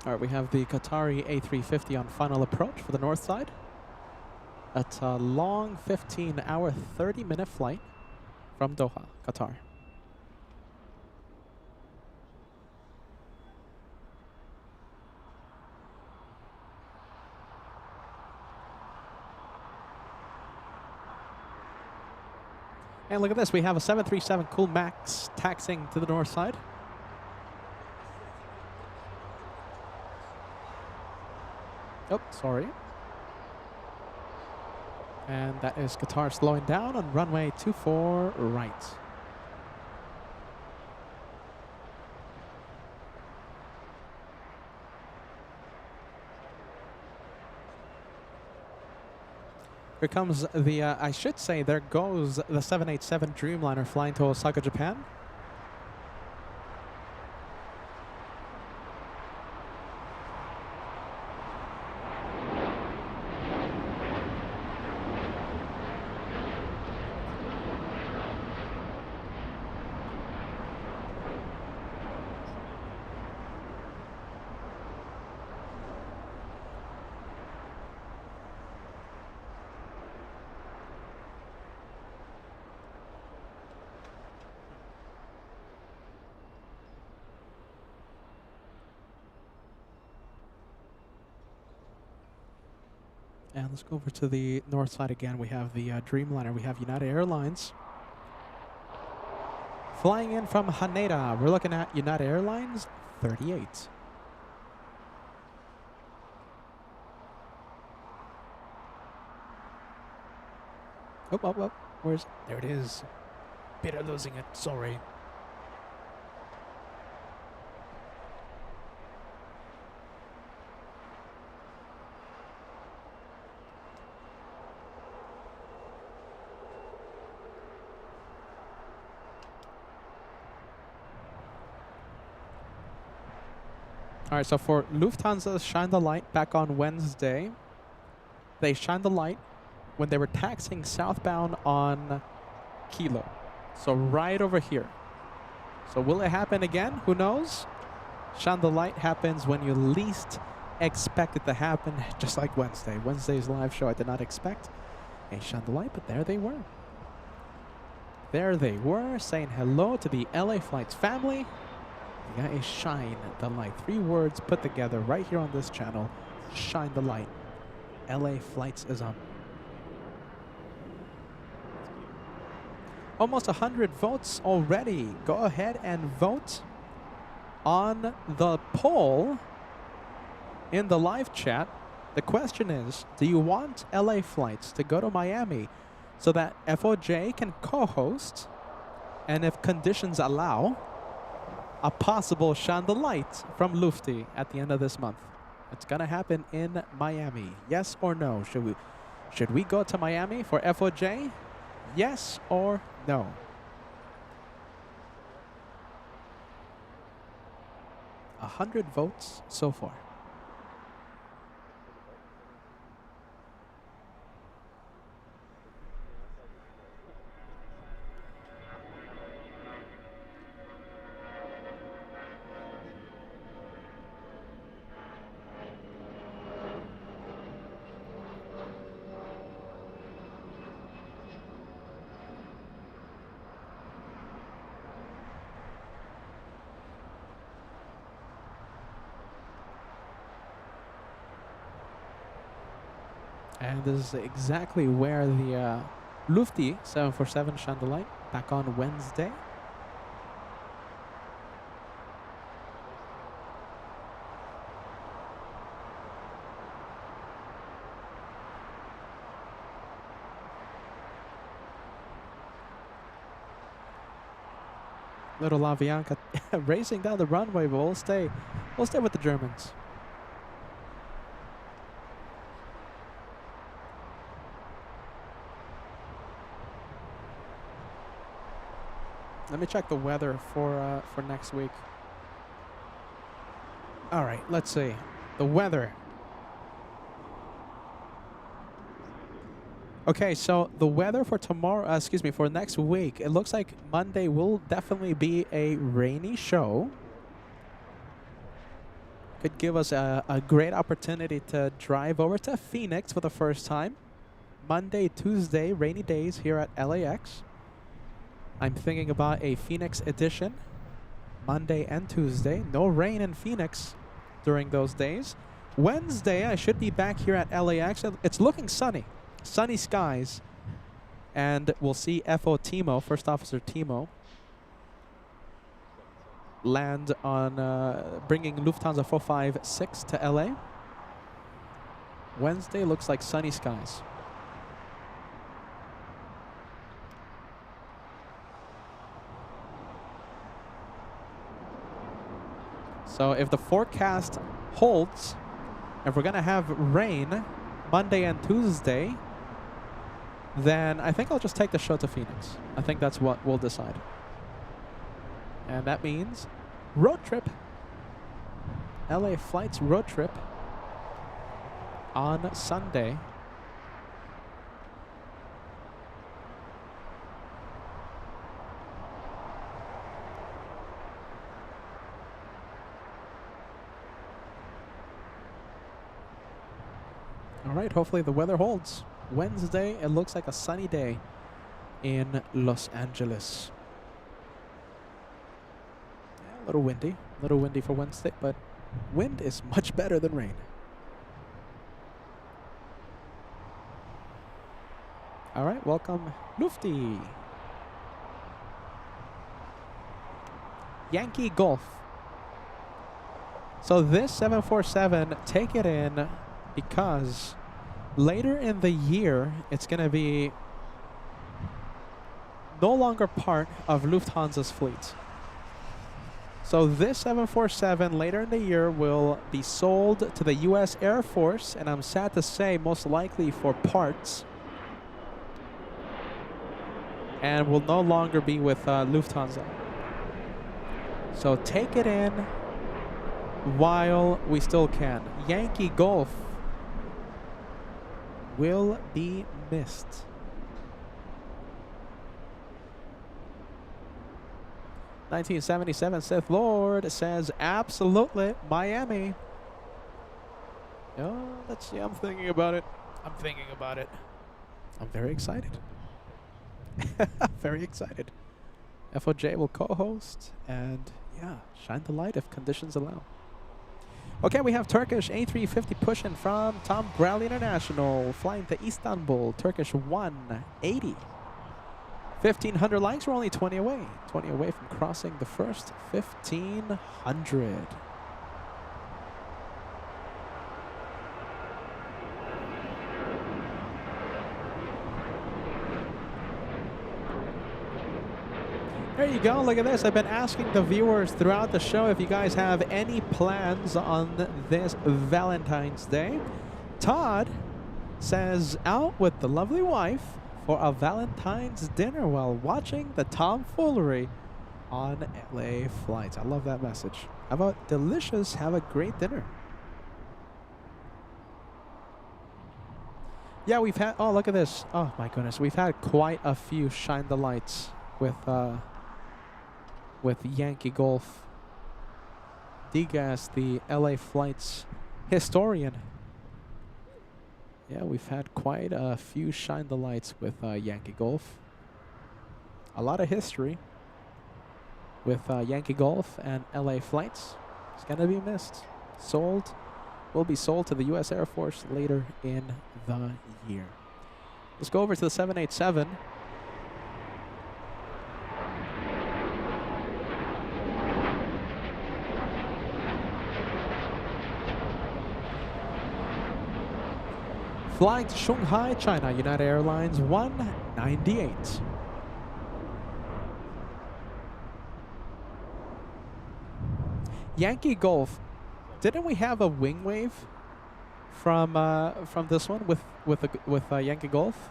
All right, we have the Qatari A350 on final approach for the north side. It's a long 15-hour, 30-minute flight from Doha, Qatar. And look at this, we have a 737 Cool Max taxiing to the north side. Oh, sorry. And that is Qatar slowing down on runway 24 right. Here comes the, I should say, there goes the 787 Dreamliner flying to Osaka, Japan. And let's go over to the north side again. We have the Dreamliner. We have United Airlines. Flying in from Haneda, we're looking at United Airlines 38. Oh, where's, there it is. Bit of losing it, sorry. All right, so for Lufthansa Shine the Light back on Wednesday, they shined the light when they were taxiing southbound on Kilo. So right over here. So will it happen again? Who knows? Shine the light happens when you least expect it to happen, just like Wednesday. Wednesday's live show I did not expect a shine the light, but there they were. There they were, saying hello to the LA Flights family. You got a shine the light. 3 words put together right here on this channel. Shine the light. LA Flights is on. Almost 100 votes already. Go ahead and vote on the poll in the live chat. The question is, do you want LA Flights to go to Miami so that FOJ can co-host, and if conditions allow, a possible shine the light from Lufty at the end of this month? It's gonna happen in Miami. Yes or no? Should we go to Miami for FOJ? Yes or no? A 100 votes so far. And this is exactly where the Lufty 747 shined the light back on Wednesday. Little Lavianca racing down the runway, but we'll stay with the Germans. Let me check the weather for next week. All right, let's see. The weather. Okay, so the weather for tomorrow, for next week, it looks like Monday will definitely be a rainy show. Could give us a great opportunity to drive over to Phoenix for the first time. Monday, Tuesday, rainy days here at LAX. I'm thinking about a Phoenix edition, Monday and Tuesday. No rain in Phoenix during those days. Wednesday, I should be back here at LAX. It's looking sunny. Sunny skies. And we'll see FO Timo, First Officer Timo, land on bringing Lufthansa 456 to LA. Wednesday looks like sunny skies. So if the forecast holds, if we're going to have rain Monday and Tuesday, then I think I'll just take the show to Phoenix. I think that's what we'll decide. And that means road trip. LA Flights road trip on Sunday. All right, hopefully the weather holds. Wednesday, it looks like a sunny day in Los Angeles. Yeah, a little windy for Wednesday, but wind is much better than rain. All right, welcome Lufty. Yankee Golf. So this 747, take it in, because later in the year, it's going to be no longer part of Lufthansa's fleet. So this 747 later in the year will be sold to the US Air Force, and I'm sad to say most likely for parts, and will no longer be with Lufthansa. So take it in while we still can. Yankee Golf will be missed. $1977 Sith Lord says absolutely Miami. Oh, let's see. I'm thinking about it. I'm very excited. Very excited. FOJ will co-host and yeah, shine the light if conditions allow. Okay, we have Turkish A350 pushing from Tom Bradley International, flying to Istanbul, Turkish 180. 1,500 likes, we're only 20 away. 20 away from crossing the first 1,500. There you go, look at this. I've been asking the viewers throughout the show if you guys have any plans on this Valentine's Day. Todd says out with the lovely wife for a Valentine's dinner while watching the Tomfoolery on LA Flights. I love that message. How about delicious, have a great dinner. Yeah, we've had, oh, look at this. Oh my goodness, we've had quite a few shine the lights with Yankee Golf. Degas, the LA Flights historian. Yeah, we've had quite a few shine the lights with Yankee Golf. A lot of history with Yankee Golf and LA Flights. It's gonna be missed. Sold will be sold to the U.S. Air Force later in the year. Let's go over to the 787. Flying to Shanghai, China, United Airlines 198. Yankee Golf. Didn't we have a wing wave from this one with Yankee Golf?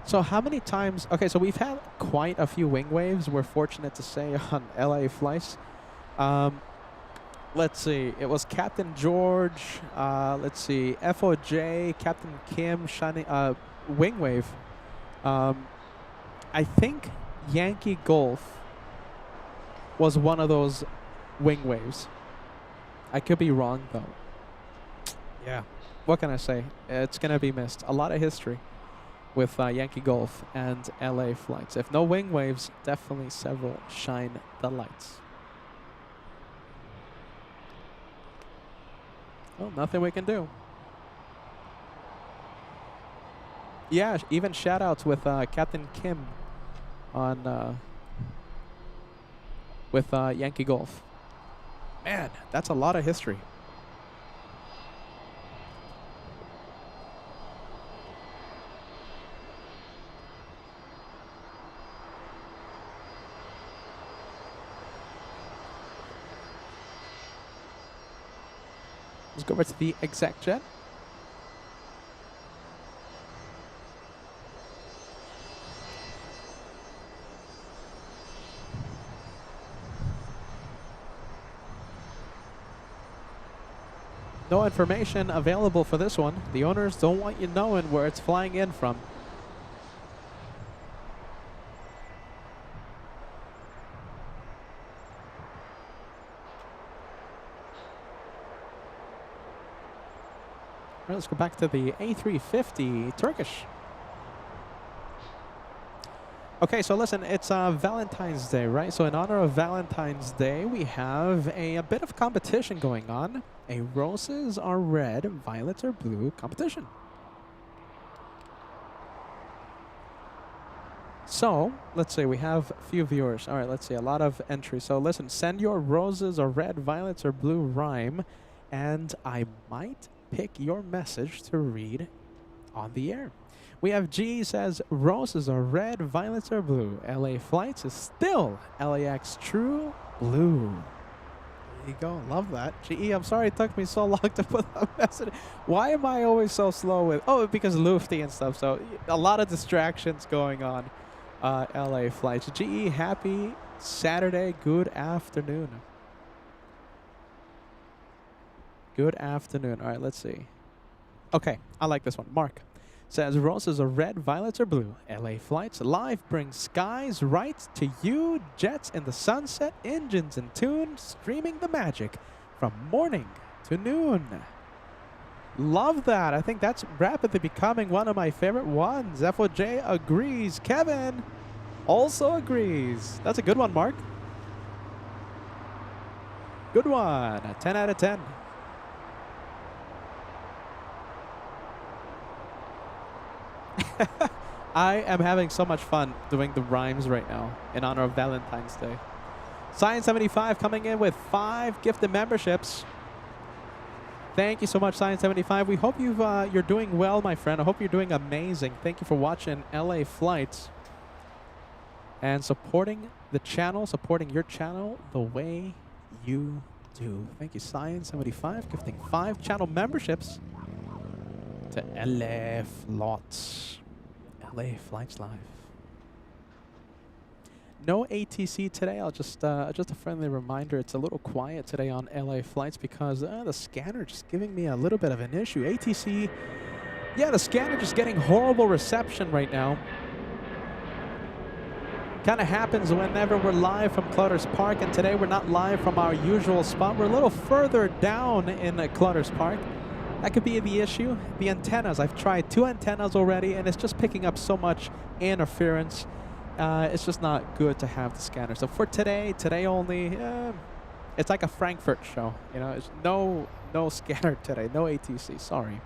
So how many times? Okay, so we've had quite a few wing waves. We're fortunate to say on LA Flights. Let's see. It was Captain George. Let's see. FOJ, Captain Kim, Shani, wing wave. I think Yankee Golf was one of those wing waves. I could be wrong though. Yeah. What can I say? It's gonna be missed. A lot of history with Yankee Golf and LA Flights. If no wing waves, definitely several shine the lights. Well, nothing we can do. Yeah, even shout-outs with Captain Kim on with Yankee Golf. Man, that's a lot of history. Let's go over to the exec jet. No information available for this one. The owners don't want you knowing where it's flying in from. All right, let's go back to the A350 Turkish. Okay, so listen, it's Valentine's Day, right? So in honor of Valentine's Day, we have a bit of competition going on. A roses are red, violets are blue competition. So, let's see, we have a few viewers. All right, let's see, a lot of entries. So listen, send your roses or red, violets or blue rhyme, and I might pick your message to read on the air. We have G says, roses are red, violets are blue. LA Flights is still LAX true blue. There you go. Love that. GE, I'm sorry it took me so long to put that message. Why am I always so slow with... Oh, because Lufty and stuff. So a lot of distractions going on. LA Flights. GE, happy Saturday. Good afternoon. Good afternoon. All right, let's see. Okay, I like this one. Mark says, roses are red, violets are blue. LA Flights live brings skies right to you. Jets in the sunset, engines in tune, streaming the magic from morning to noon. Love that. I think that's rapidly becoming one of my favorite ones. FOJ agrees. Kevin also agrees. That's a good one, Mark. Good one. 10 out of 10. I am having so much fun doing the rhymes right now in honor of Valentine's Day. Science75 coming in with 5 gifted memberships. Thank you so much, Science75. We hope you're doing well, my friend. I hope you're doing amazing. Thank you for watching LA Flights and supporting the channel, supporting your channel the way you do. Thank you, Science75, gifting 5 channel memberships to LA Flights. LA Flights Live. No ATC today. I'll just a friendly reminder. It's a little quiet today on LA Flights because the scanner just giving me a little bit of an issue. ATC, yeah, the scanner just getting horrible reception right now. Kind of happens whenever we're live from Clutter's Park, and today we're not live from our usual spot. We're a little further down in Clutter's Park. That could be the issue. The antennas, I've tried 2 antennas already, and it's just picking up so much interference. It's just not good to have the scanner. So for today only, It's like a Frankfurt show. You know, it's no scanner today. No ATC. Sorry.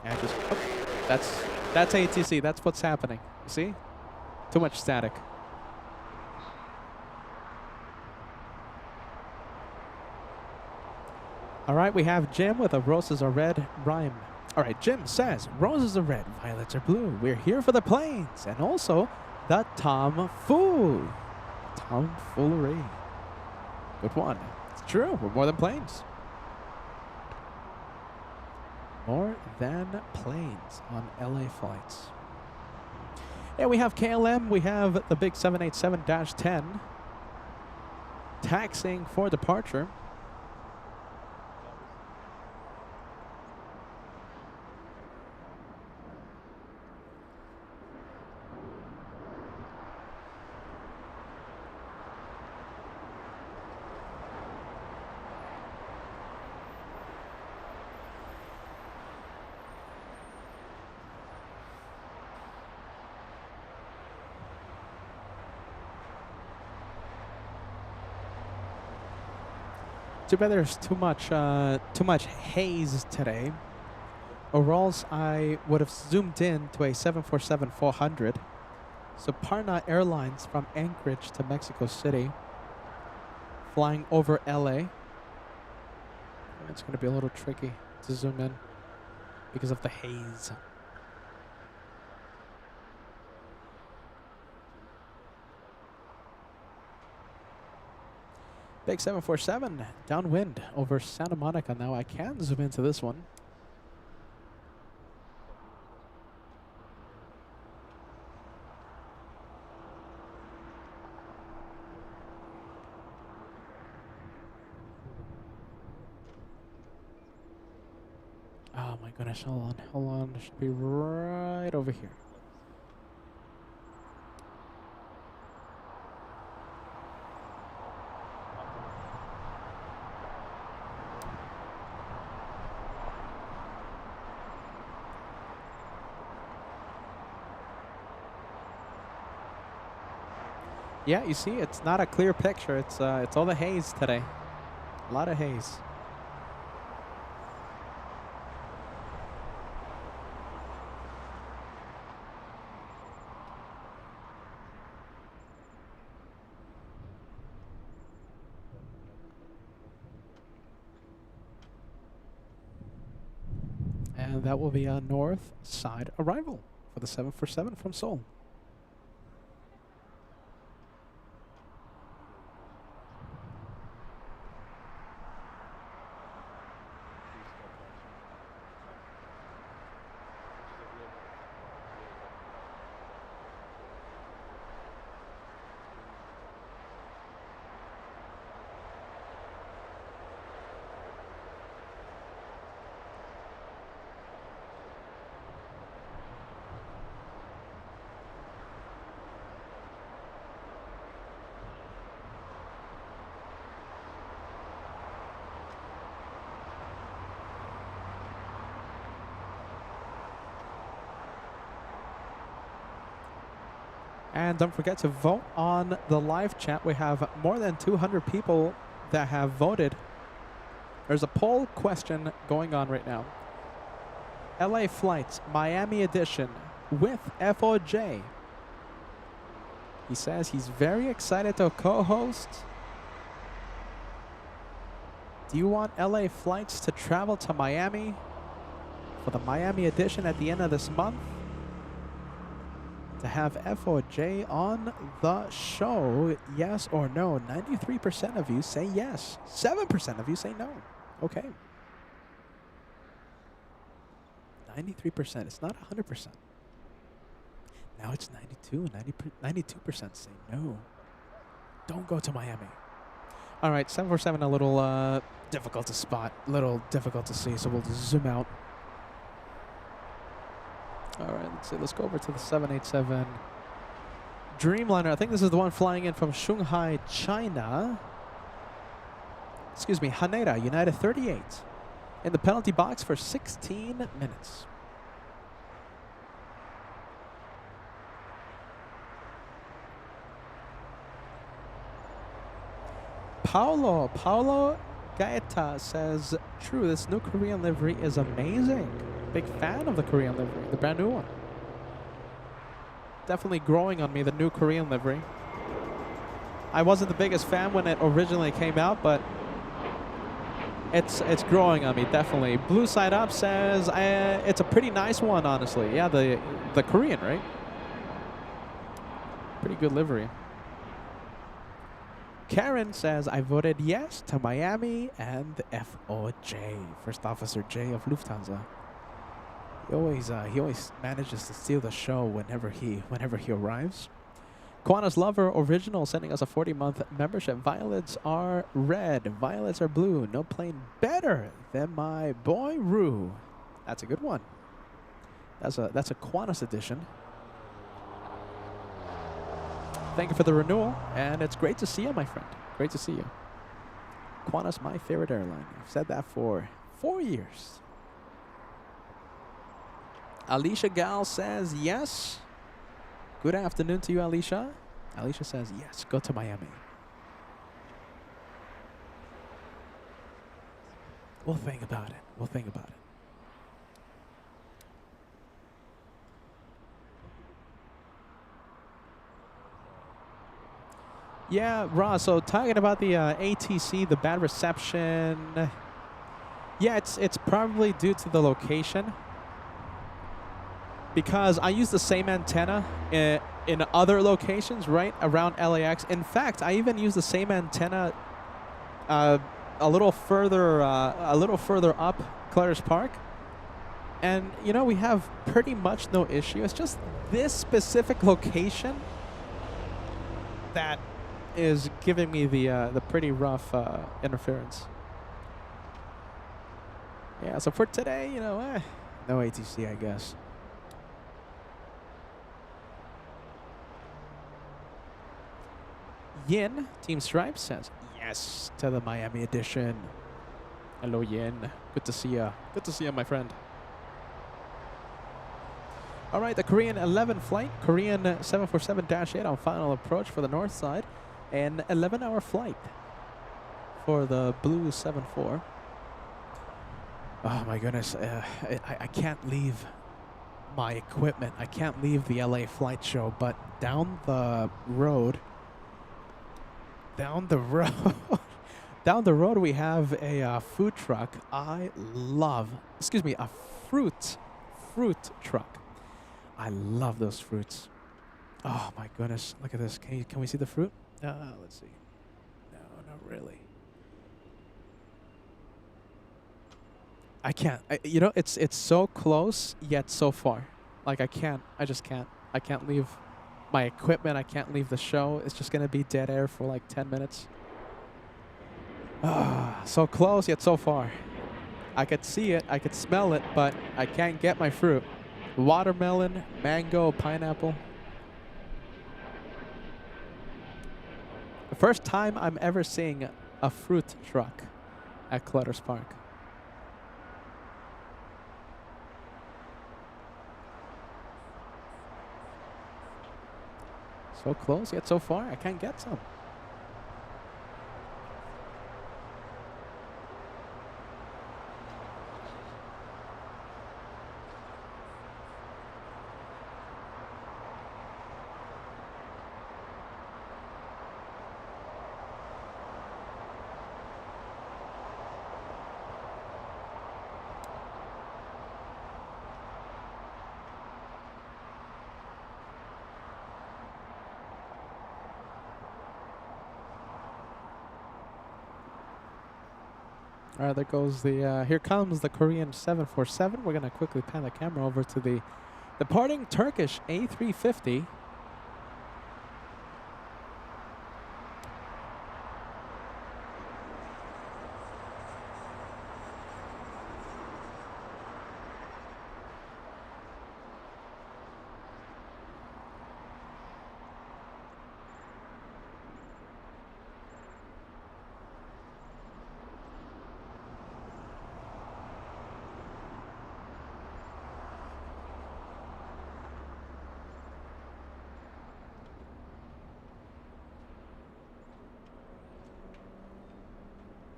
And just that's ATC. That's what's happening. You see? Too much static. All right, we have Jim with a roses are red rhyme. All right, Jim says roses are red, violets are blue. We're here for the planes and also the tomfoolery. Good one. It's true. We're more than planes. More than planes on LA flights. Yeah, we have KLM. We have the big 787-10 taxiing for departure. Too bad there's too much haze today. Or else I would have zoomed in to a 747-400. So Parna Airlines from Anchorage to Mexico City, flying over LA. It's going to be a little tricky to zoom in because of the haze. Big 747 downwind over Santa Monica. Now I can zoom into this one. Oh my goodness, hold on. It should be right over here. Yeah, you see, it's not a clear picture. It's all the haze today. A lot of haze. And that will be a north side arrival for the 747 from Seoul. And don't forget to vote on the live chat. We have more than 200 people that have voted. There's a poll question going on right now. LA Flights, Miami edition with FOJ. He says he's very excited to co-host. Do you want LA Flights to travel to Miami for the Miami edition at the end of this month? To have FOJ on the show, yes or no? 93% of you say yes. 7% of you say no. Okay. 93%. It's not 100%. Now it's 92% say no. Don't go to Miami. All right, 747 a little difficult to spot, a little difficult to see, so we'll zoom out. All right, let's see. Let's go over to the 787 Dreamliner. I think this is the one flying in from Shanghai, China. Excuse me, Haneda, United 38. In the penalty box for 16 minutes. Paulo Gaeta says, true, this new Korean livery is amazing. Big fan of the Korean livery, the brand new one. Definitely growing on me, the new Korean livery. I wasn't the biggest fan when it originally came out, but it's growing on me, definitely. Blue Side Up says, it's a pretty nice one, honestly. Yeah, the Korean, right? Pretty good livery. Karen says, I voted yes to Miami and FOJ, First Officer J of Lufthansa. He always manages to steal the show whenever he arrives. Quana's Lover Original sending us a 40-month membership. Violets are red, violets are blue. No plane better than my boy Rue. That's a good one. That's a Quana's edition. Thank you for the renewal, and it's great to see you, my friend. Great to see you. Qantas, my favorite airline. I've said that for 4 years. Alicia Gal says yes. Good afternoon to you, Alicia. Alicia says yes. Go to Miami. We'll think about it. We'll think about it. Yeah, Ross, so talking about the ATC, the bad reception. Yeah, it's probably due to the location. Because I use the same antenna in other locations, right, around LAX. In fact, I even use the same antenna a little further up Clutters Park. And, you know, we have pretty much no issue. It's just this specific location that is giving me the pretty rough interference. Yeah, so for today, you know, no ATC, I guess. Yin, Team Stripes says yes to the Miami edition. Hello, Yin. Good to see ya. Good to see ya, my friend. All right, the Korean 11 flight, Korean 747-8 on final approach for the north side. An 11-hour flight for the Blue 74. Oh my goodness, I can't leave my equipment. I can't leave the LA flight show, but down the road, down the road we have a food truck. I love, a fruit truck. I love those fruits. Oh my goodness, look at this. Can we see the fruit? Let's see. No, not really. I can't. You know, it's so close yet so far. Like I just can't. I can't leave my equipment. I can't leave the show. It's just gonna be dead air for like 10 minutes. So close yet so far. I could see it. I could smell it, but I can't get my fruit. Watermelon, mango, pineapple. The first time I'm ever seeing a fruit truck at Clutters Park. So close yet so far. I can't get some. All right, there goes the, here comes the Korean 747. We're going to quickly pan the camera over to the departing Turkish A350.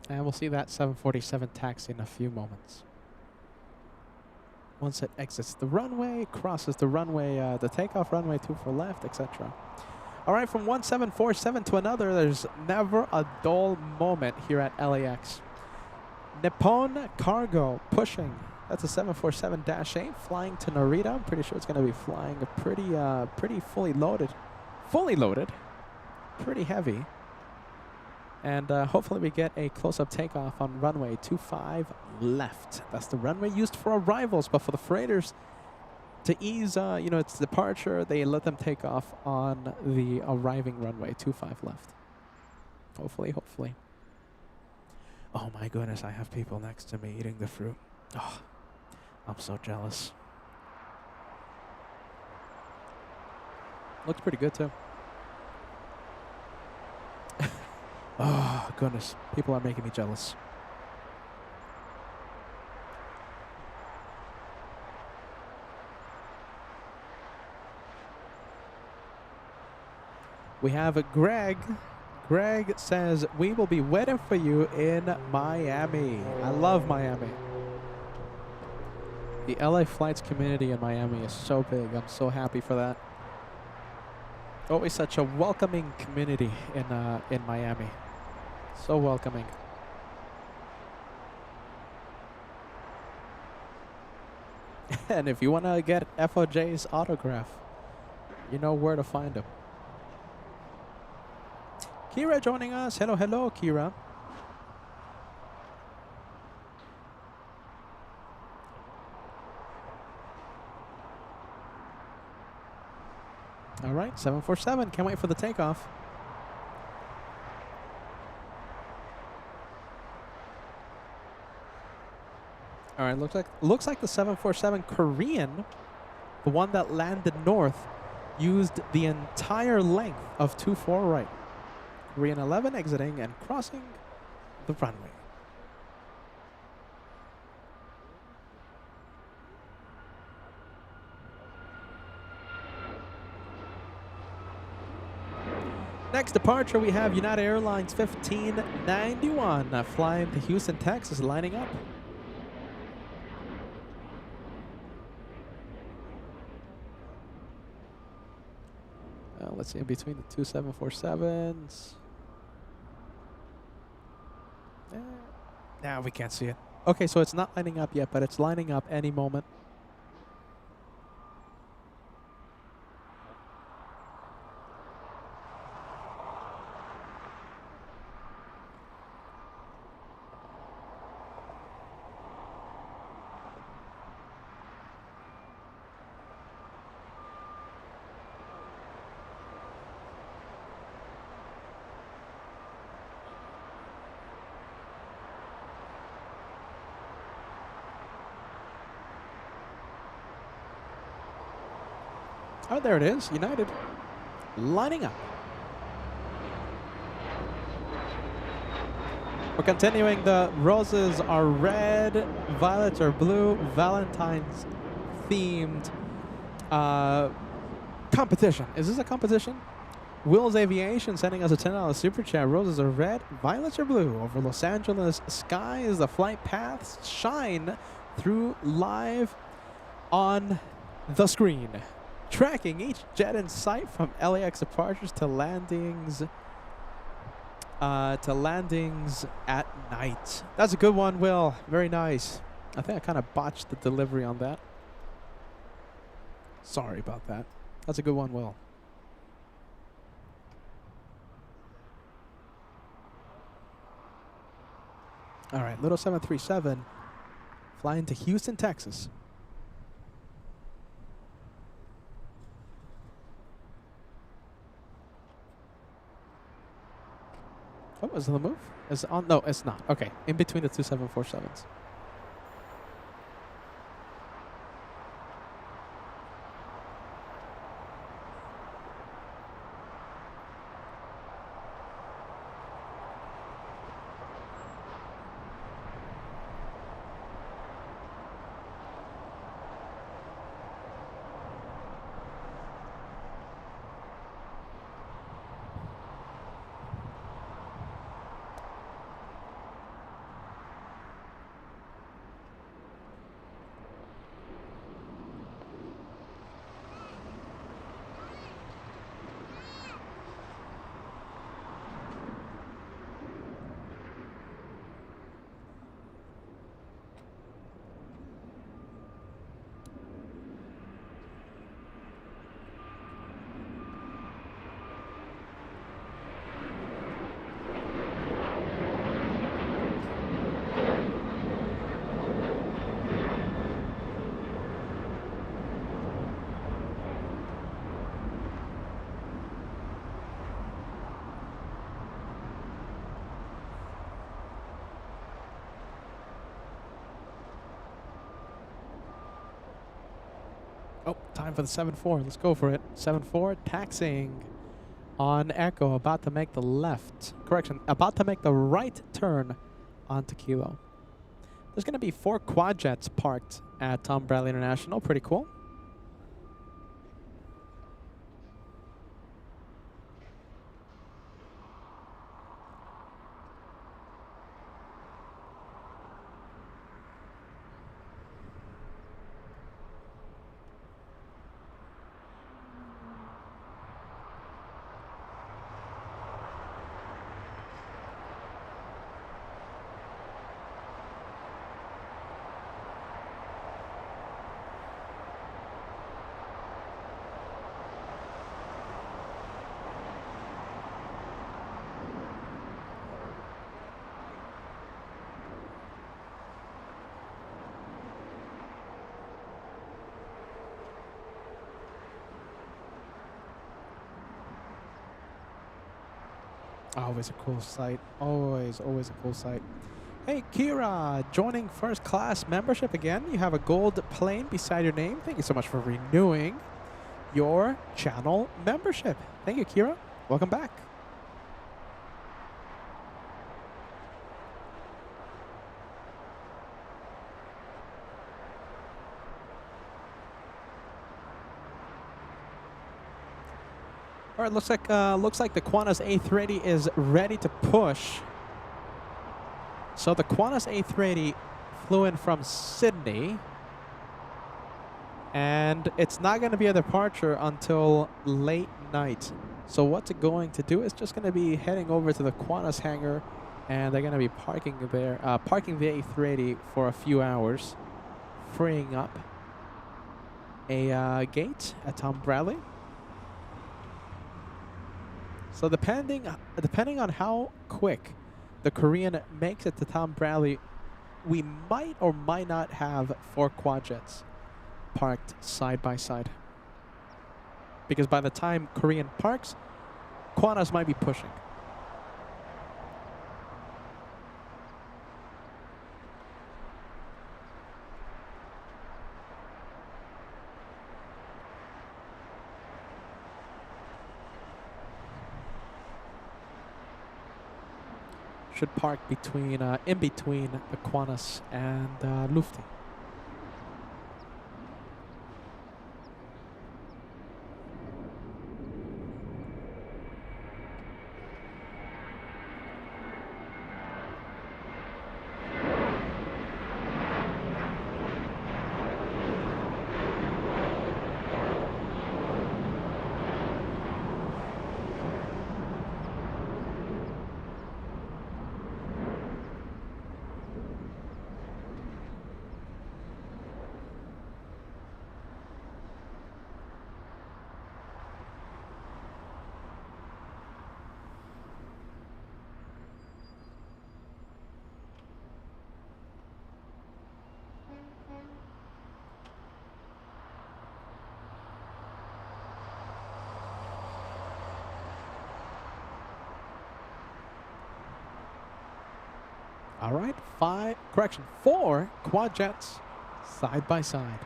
And we'll see that 747 taxi in a few moments. Once it exits the runway, crosses the runway, the takeoff runway 24 left, etc. All right, from one 747 to another, there's never a dull moment here at LAX. Nippon Cargo pushing. That's a 747-8 flying to Narita. I'm pretty sure it's going to be flying a pretty fully loaded. Fully loaded. Pretty heavy. And hopefully we get a close-up takeoff on runway 25 left. That's the runway used for arrivals, but for the freighters, to ease, its departure, they let them take off on the arriving runway 25 left. Hopefully. Oh my goodness, I have people next to me eating the fruit. Oh, I'm so jealous. Looks pretty good too. Oh, goodness. People are making me jealous. We have a Greg. Greg says, we will be waiting for you in Miami. I love Miami. The LA Flights community in Miami is so big. I'm so happy for that. Always such a welcoming community in Miami. So welcoming. And if you want to get FOJ's autograph, you know where to find him. Kira joining us. Hello, Kira. All right, 747. Can't wait for the takeoff. All right, looks like the 747 Korean, the one that landed north, used the entire length of 24 right. Korean 11 exiting and crossing the runway. Next departure, we have United Airlines 1591 flying to Houston, Texas, lining up. Let's see, in between the two 747s. Nah, we can't see it. Okay, so it's not lining up yet, but it's lining up any moment. Oh, there it is. United lining up. We're continuing. The roses are red, violets are blue, Valentine's themed competition. Is this a competition? Will's Aviation sending us a $10 super chat. Roses are red, violets are blue. Over Los Angeles skies, the flight paths shine through live on the screen. Tracking each jet in sight from LAX departures to landings at night. That's a good one, Will. Very nice. I think I kind of botched the delivery on that. Sorry about that. That's a good one, Will. All right, little 737 flying to Houston, Texas. Oh, is it the move? Is it on? No, it's not. Okay, in between the two 747s. Oh, time for the 7-4. Let's go for it. 7-4, taxiing on Echo, about to make the left. Correction, about to make the right turn onto Kilo. There's going to be 4 quad jets parked at Tom Bradley International. Pretty cool. Always a cool sight. Always a cool sight. Hey, Kira, joining first class membership again. You have a gold plane beside your name. Thank you so much for renewing your channel membership. Thank you, Kira. Welcome back. All right, looks like the Qantas A380 is ready to push. So the Qantas A380 flew in from Sydney, and it's not going to be a departure until late night. So what's it going to do? It's just going to be heading over to the Qantas hangar, and they're going to be parking there, parking the A380 for a few hours, freeing up a gate at Tom Bradley. So depending on how quick the Korean makes it to Tom Bradley, we might or might not have 4 quad jets parked side by side. Because by the time Korean parks, Qantas might be pushing. Should park between in between the Qantas and Lufthansa. All right, 4 quad jets side by side.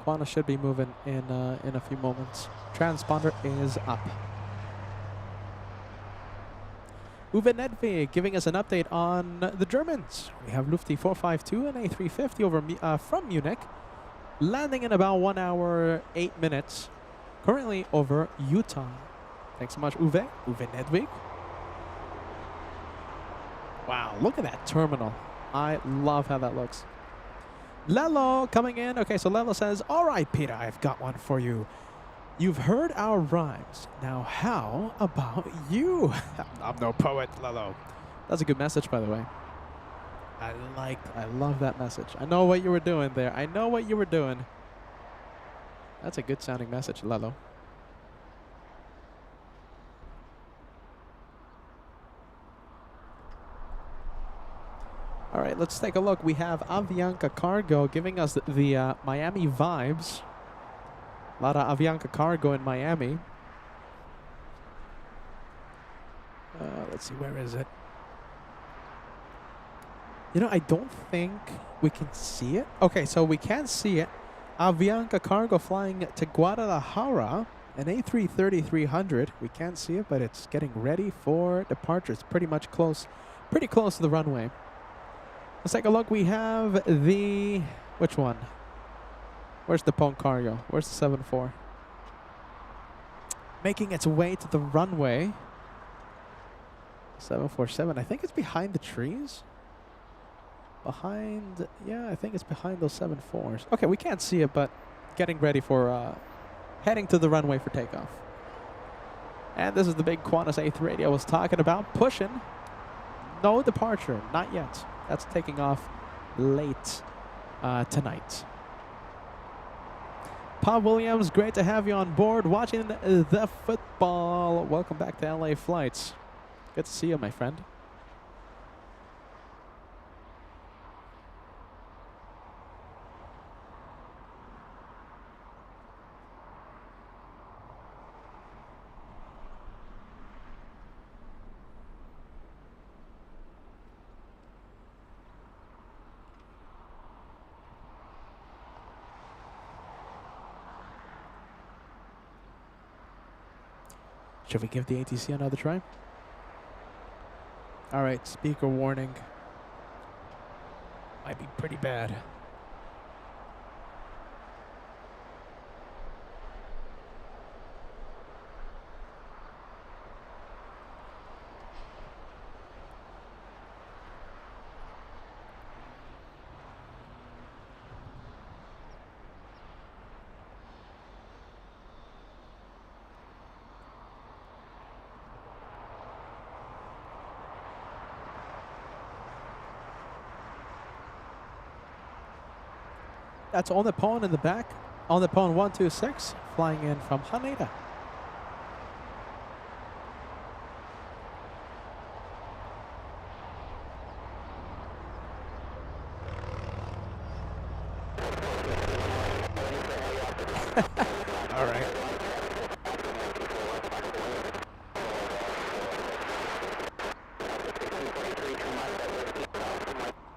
Qantas should be moving in a few moments. Transponder is up. Uwe Nedvig giving us an update on the Germans. We have Lufthansa 452 and A350 over from Munich, landing in about 1 hour 8 minutes, currently over Utah. Thanks so much, Uwe Nedvig. Wow, look at that terminal. I love how that looks. Lelo coming in. Okay, so Lelo says, all right, Peter, I've got one for you. You've heard our rhymes. Now, how about you? I'm no poet, Lelo. That's a good message, by the way. I love that message. I know what you were doing there. I know what you were doing. That's a good sounding message, Lelo. All right, let's take a look. We have Avianca Cargo giving us the Miami vibes. A lot of Avianca Cargo in Miami. Let's see, where is it? You know, I don't think we can see it. Okay, so we can see it. Avianca Cargo flying to Guadalajara, an A330-300. We can't see it, but it's getting ready for departure. It's pretty close to the runway. Let's take a look. We have the, which one? Where's the Pone Cargo? Where's the 7-4? Making its way to the runway. 747. I think it's behind the trees. Behind, yeah, I think it's behind those 7-4s. Okay, we can't see it, but getting ready for heading to the runway for takeoff. And this is the big Qantas A380 I was talking about. Pushing. No departure, not yet. That's taking off late tonight. Bob Williams, great to have you on board watching the football. Welcome back to LA Flights. Good to see you, my friend. Should we give the ATC another try? All right, speaker warning. Might be pretty bad. That's on the Pone in the back. On the Pone 126, flying in from Haneda. All right.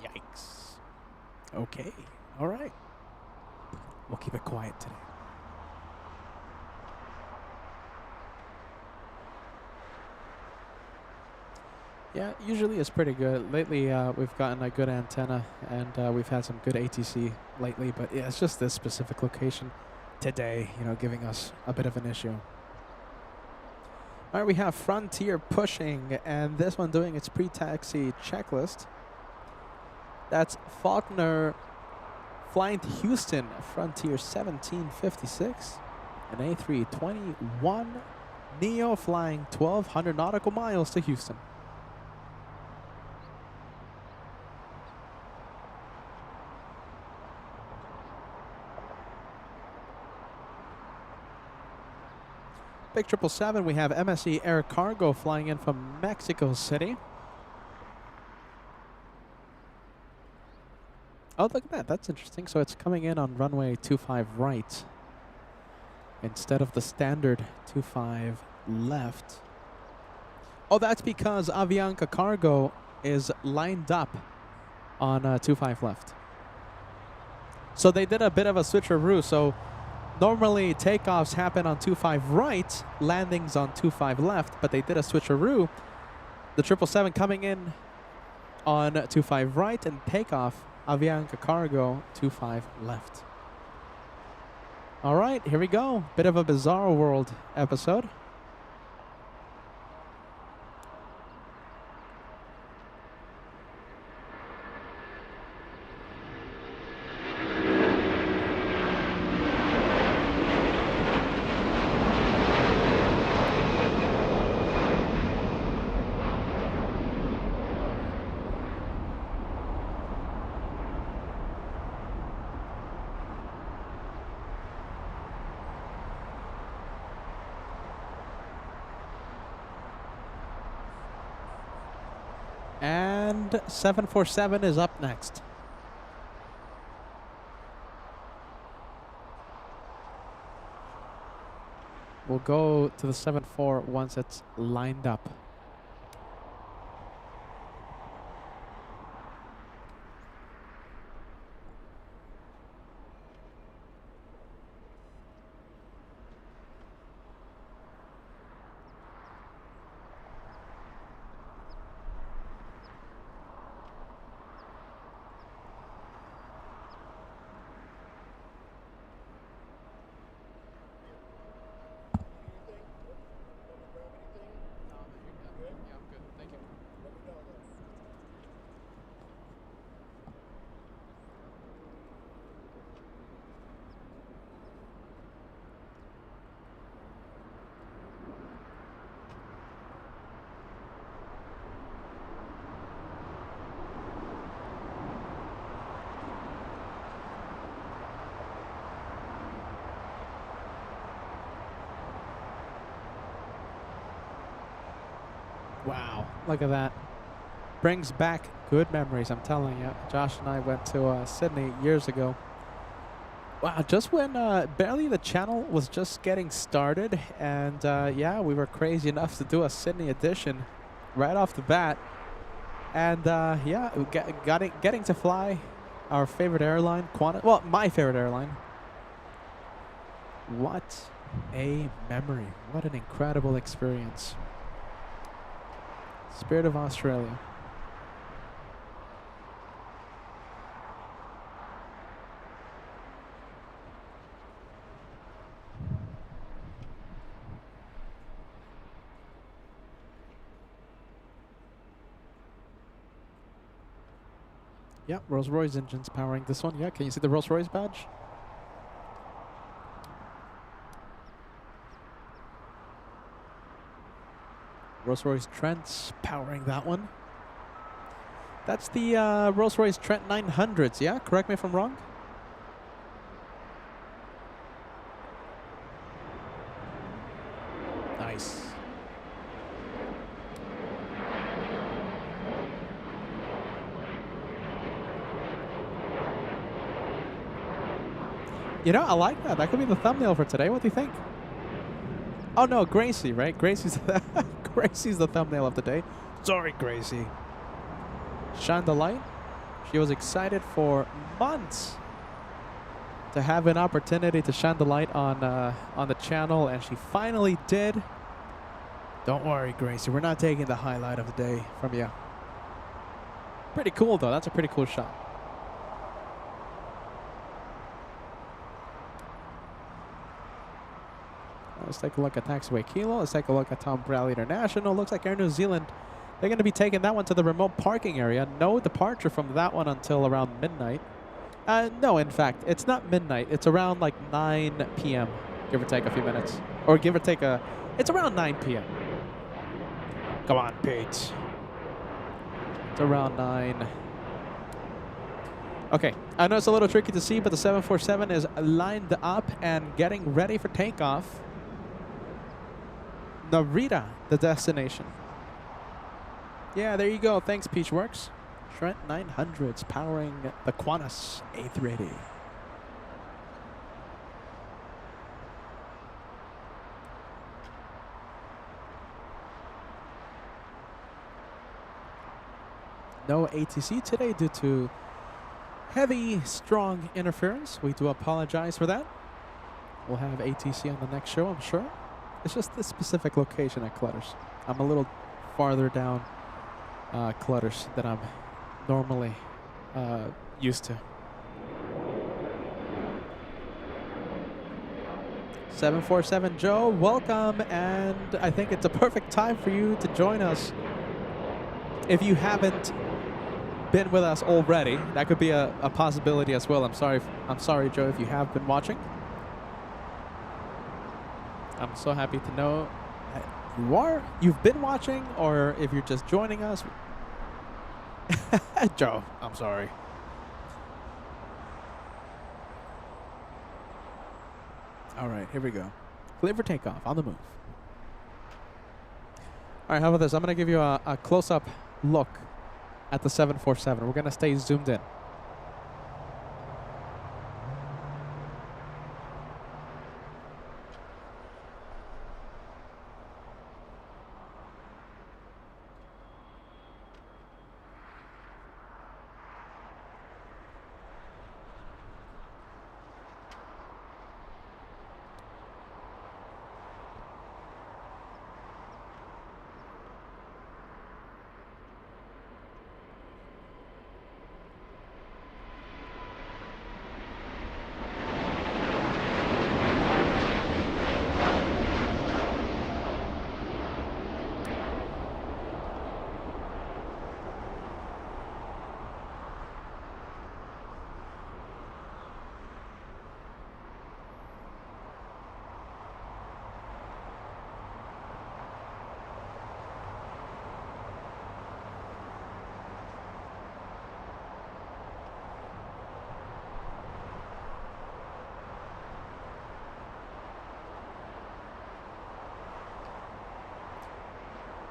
Yikes. Okay. All right. We'll keep it quiet today. Yeah, usually it's pretty good. Lately, we've gotten a good antenna, and we've had some good ATC lately, but yeah, it's just this specific location today, giving us a bit of an issue. All right, we have Frontier pushing, and this one doing its pre-taxi checklist. That's Faulkner flying to Houston, Frontier 1756, an A321 Neo flying 1,200 nautical miles to Houston. Big 777, we have MSC Air Cargo flying in from Mexico City. Oh, look at that. That's interesting. So it's coming in on runway 25 right instead of the standard 25 left. Oh, that's because Avianca Cargo is lined up on 25 left. So they did a bit of a switcheroo. So normally takeoffs happen on 25 right, landings on 25 left, but they did a switcheroo. The 777 coming in on 25 right and takeoff Avianca Cargo 25 left. All right, here we go. Bit of a bizarre world episode. And 747 is up next. We'll go to the 74 once it's lined up. Wow, look at that. Brings back good memories, I'm telling you. Josh and I went to Sydney years ago. Wow, just when barely the channel was just getting started, and yeah, we were crazy enough to do a Sydney edition right off the bat. And yeah, getting to fly our favorite airline, well, my favorite airline. What a memory. What an incredible experience. Spirit of Australia. Yeah, Rolls-Royce engines powering this one. Yeah, can you see the Rolls-Royce badge? Rolls-Royce Trents powering that one. That's the Rolls-Royce Trent 900s, yeah? Correct me if I'm wrong? Nice. You know, I like that. That could be the thumbnail for today. What do you think? Oh no, Gracie, right? Gracie's Gracie's the thumbnail of the day. Sorry, Gracie. Shine the light. She was excited for months to have an opportunity to shine the light on the channel, and she finally did. Don't worry, Gracie. We're not taking the highlight of the day from you. Pretty cool, though. That's a pretty cool shot. Let's take a look at Taxiway Kilo. Let's take a look at Tom Bradley International. Looks like Air New Zealand, they're going to be taking that one to the remote parking area. No departure from that one until around midnight. No, in fact, it's not midnight. It's around like 9 p.m., give or take a few minutes. Or give or take a... It's around 9 p.m. Come on, Pete. It's around 9. Okay, I know it's a little tricky to see, but the 747 is lined up and getting ready for takeoff. Narita, the destination. Yeah, there you go. Thanks, Peachworks. Trent 900s powering the Qantas A380. No ATC today due to heavy, strong interference. We do apologize for that. We'll have ATC on the next show, I'm sure. It's just this specific location at Clutters. I'm a little farther down Clutters than I'm normally used to. 747 Joe, welcome, and I think it's a perfect time for you to join us. If you haven't been with us already, that could be a possibility as well. I'm sorry, Joe, if you have been watching. I'm so happy to know that you've been watching, or if you're just joining us. Joe, I'm sorry. All right, here we go. Clear for takeoff, on the move. All right, how about this? I'm going to give you a close-up look at the 747. We're going to stay zoomed in.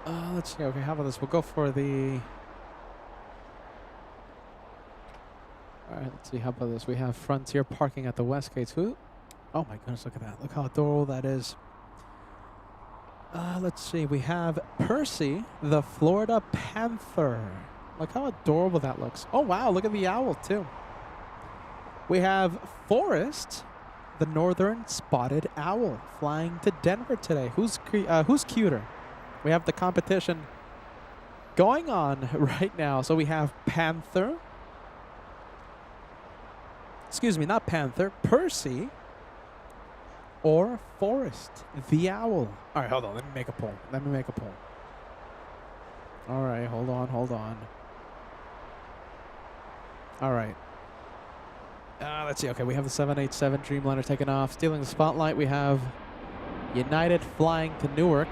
Let's see. Okay, how about this? We'll go for the. All right, let's see. How about this? We have Frontier parking at the West Gates. Who? Oh my goodness! Look at that! Look how adorable that is. Let's see. We have Percy, the Florida Panther. Look how adorable that looks. Oh wow! Look at the owl too. We have Forrest, the northern spotted owl, flying to Denver today. Who's cuter? We have the competition going on right now. So we have Panther. Excuse me, not Panther. Percy or Forrest, the owl. All right, hold on. Let me make a poll. All right, hold on. All right. Let's see. Okay, we have the 787 Dreamliner taking off. Stealing the spotlight, we have United flying to Newark.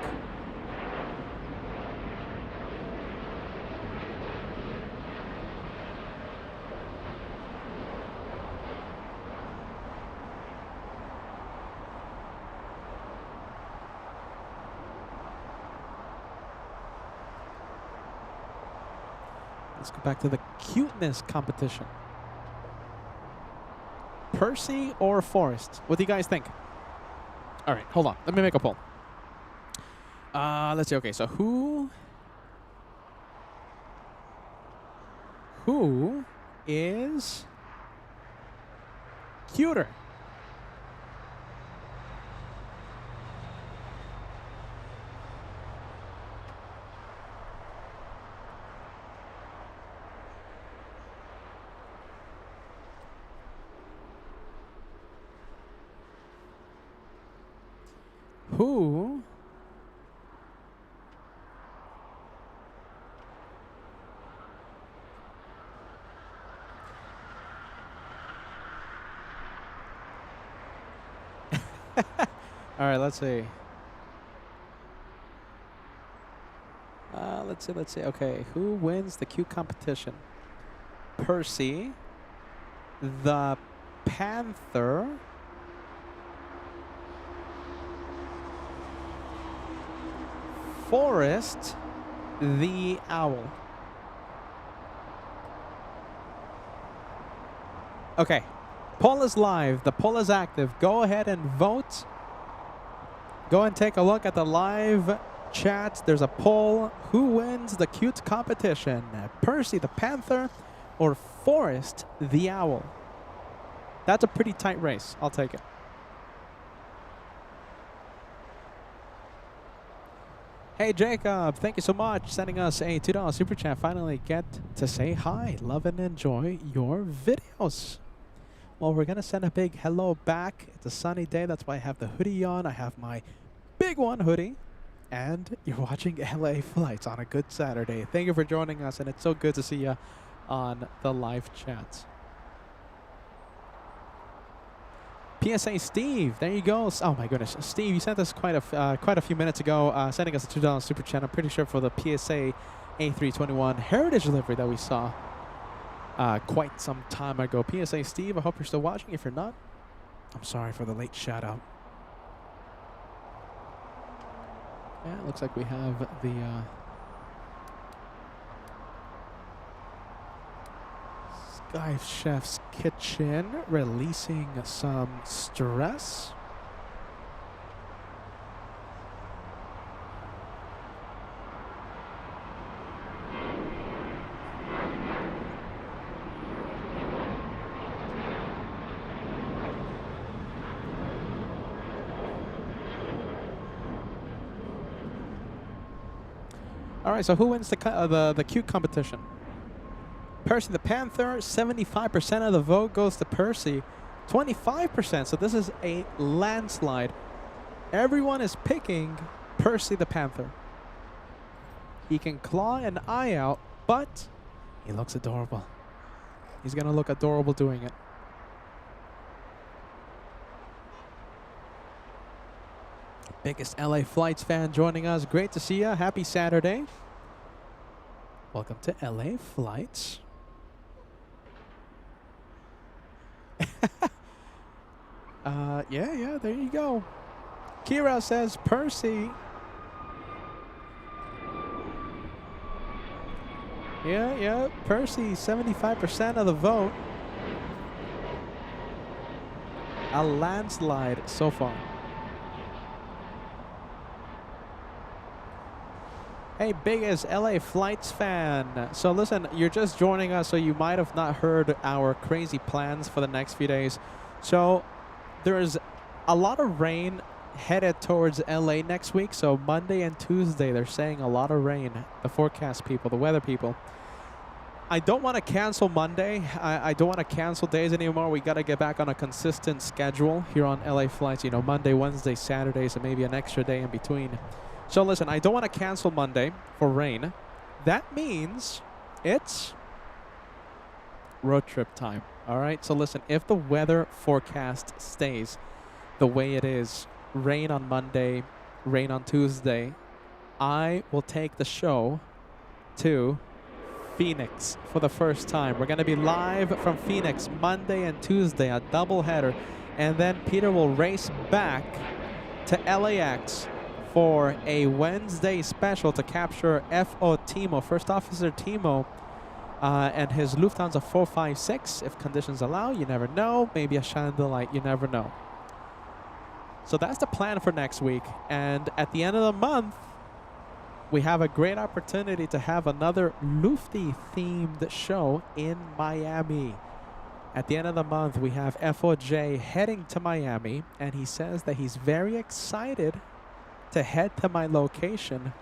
Let's go back to the cuteness competition. Percy or Forrest? What do you guys think? All right, hold on. Let me make a poll. Let's see. Okay, so who is cuter? Who all right, let's see. Let's see. Okay, who wins the cute competition? Percy, the Panther, Forrest, the owl. Okay, poll is live. The poll is active. Go ahead and vote. Go and take a look at the live chat. There's a poll. Who wins the cute competition? Percy the Panther or Forrest the Owl? That's a pretty tight race. I'll take it. Hey Jacob, thank you so much sending us a $2 super chat. Finally get to say hi, love and enjoy your videos. Well, we're gonna send a big hello back. It's a sunny day, that's why I have the hoodie on. I have my big one hoodie, and you're watching LA Flights on a good Saturday. Thank you for joining us, and it's so good to see you on the live chat. PSA Steve, there you go. Oh my goodness, Steve, you sent us quite a few minutes ago, sending us a $2 super chat. I'm pretty sure for the PSA A321 Heritage delivery that we saw quite some time ago. PSA Steve, I hope you're still watching. If you're not, I'm sorry for the late shout out. Yeah, it looks like we have the Sky Chef's Kitchen releasing some stress. All right, so who wins the cute competition? Percy the Panther, 75% of the vote goes to Percy. 25%, so this is a landslide. Everyone is picking Percy the Panther. He can claw an eye out, but he looks adorable. He's gonna look adorable doing it. Biggest LA Flights fan joining us. Great to see you. Happy Saturday. Welcome to LA Flights. Yeah, there you go. Kira says Percy. Yeah. Percy, 75% of the vote. A landslide so far. Hey, biggest LA Flights fan. So listen, you're just joining us, so you might have not heard our crazy plans for the next few days. So there's a lot of rain headed towards LA next week. So Monday and Tuesday, they're saying a lot of rain. The forecast people, the weather people. I don't want to cancel Monday. I don't want to cancel days anymore. We got to get back on a consistent schedule here on LA Flights. You know, Monday, Wednesday, Saturdays, and maybe an extra day in between. So listen, I don't want to cancel Monday for rain. That means it's road trip time. All right. So listen, if the weather forecast stays the way it is, rain on Monday, rain on Tuesday, I will take the show to Phoenix for the first time. We're going to be live from Phoenix Monday and Tuesday, a doubleheader. And then Peter will race back to LAX for a Wednesday special to capture F.O. Timo, First Officer Timo, and his Lufthansa 456. If conditions allow, you never know. Maybe a Chandelight, you never know. So that's the plan for next week. And at the end of the month, we have a great opportunity to have another Lufty-themed show in Miami. At the end of the month, we have FOJ heading to Miami, and he says that he's very excited to head to my location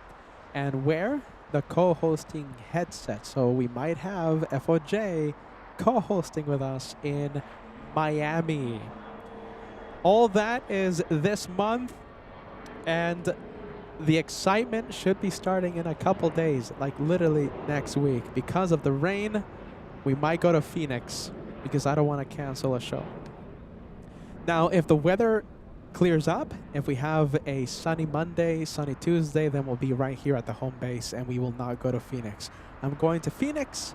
and wear the co-hosting headset. So we might have FOJ co-hosting with us in Miami. All that is this month, and the excitement should be starting in a couple days, like literally next week. Because of the rain, we might go to Phoenix because I don't want to cancel a show. Now, if the weather clears up, if we have a sunny Monday, sunny Tuesday, then we'll be right here at the home base and we will not go to Phoenix. I'm going to Phoenix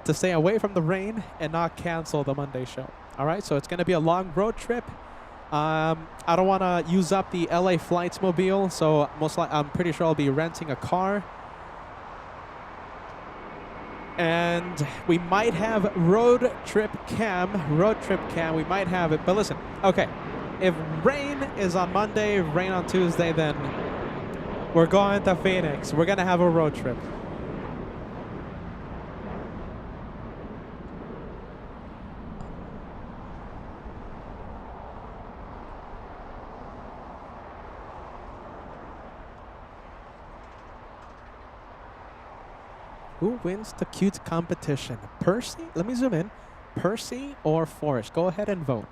to stay away from the rain and not cancel the Monday show. All right, so it's going to be a long road trip. I don't want to use up the LA Flights mobile, so I'm pretty sure I'll be renting a car. And we might have road trip cam, we might have it. But listen, okay, if rain is on Monday, rain on Tuesday, then we're going to Phoenix. We're going to have a road trip. Who wins the cute competition? Percy? Let me zoom in. Percy or Forrest? Go ahead and vote.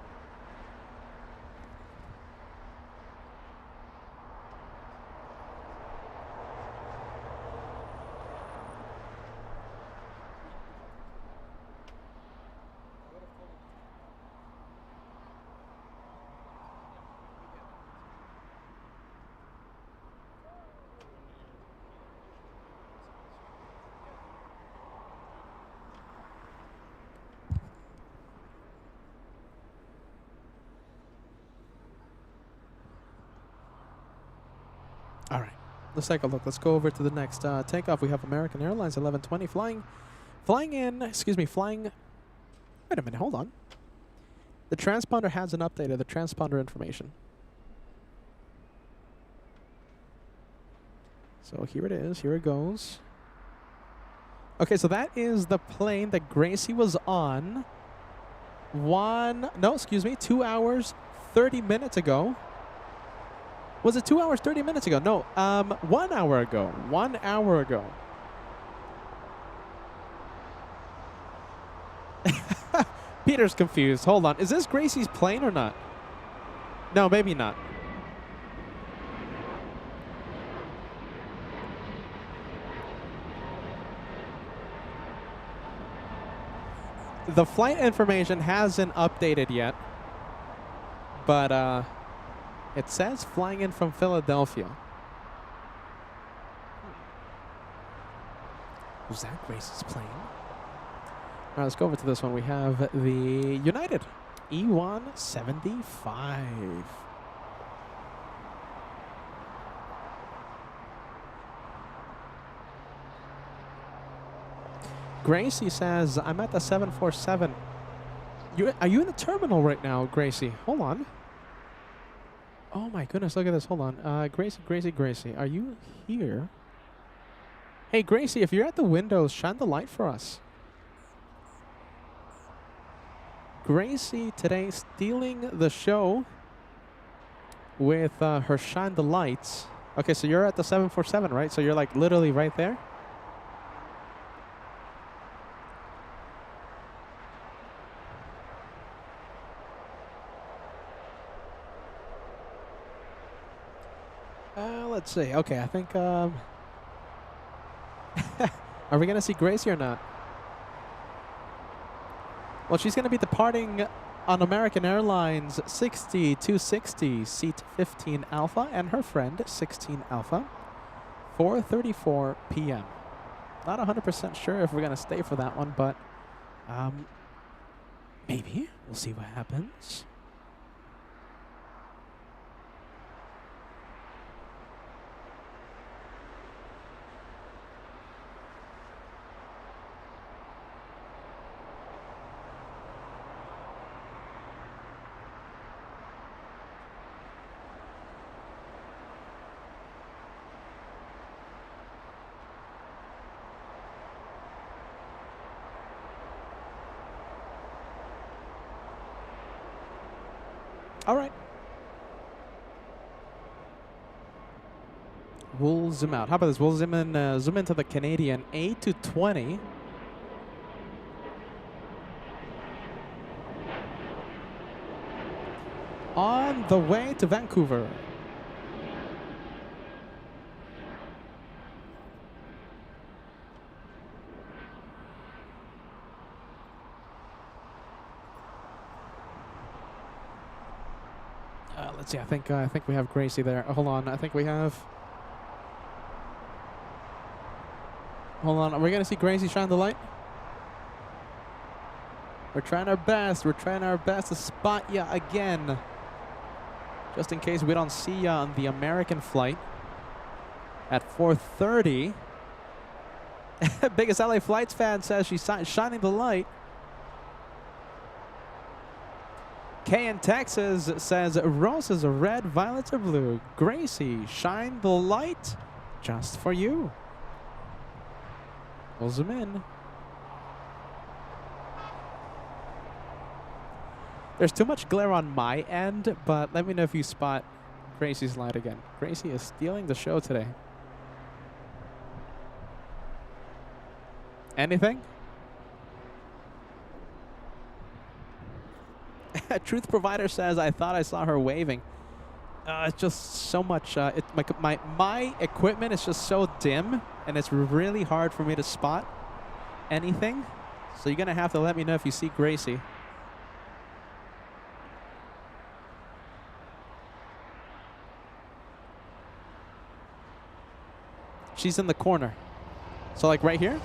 All right, let's take a look. Let's go over to the next takeoff. We have American Airlines 1120 flying wait a minute, hold on. The transponder hasn't updated the transponder information. So here it is, here it goes. Okay, so that is the plane that Gracie was on 2 hours, 30 minutes ago. Was it 2 hours, 30 minutes ago? No, 1 hour ago. 1 hour ago. Peter's confused. Hold on. Is this Gracie's plane or not? No, maybe not. The flight information hasn't updated yet, but it says flying in from Philadelphia. Was that Grace's plane? All right, let's go over to this one. We have the United E175. Gracie says, I'm at the 747. Are you in the terminal right now, Gracie? Hold on. Oh my goodness, look at this. Hold on. Gracie. Are you here? Hey, Gracie, if you're at the windows, shine the light for us. Gracie today stealing the show with her shine the lights. Okay, so you're at the 747, right? So you're like literally right there? Let's see. Okay, I think, are we going to see Gracie or not? Well, she's going to be departing on American Airlines 6260 seat 15 Alpha and her friend 16 Alpha, 4:34 p.m. Not 100% sure if we're going to stay for that one, but maybe. We'll see what happens. All right. We'll zoom out. How about this? We'll zoom into the Canadian A220. On the way to Vancouver. Let's see. I think we have Gracie there. Hold on. I think we have. Hold on. Are we gonna see Gracie shine the light? We're trying our best. We're trying our best to spot ya again. Just in case we don't see ya on the American flight at 4:30. Biggest LA Flights fan says she's shining the light. K in Texas says roses are red, violets are blue. Gracie, shine the light just for you. We'll zoom in. There's too much glare on my end, but let me know if you spot Gracie's light again. Gracie is stealing the show today. Anything? Truth Provider says, I thought I saw her waving. It's just so much. My equipment is just so dim, and it's really hard for me to spot anything. So you're going to have to let me know if you see Gracie. She's in the corner. So like right here?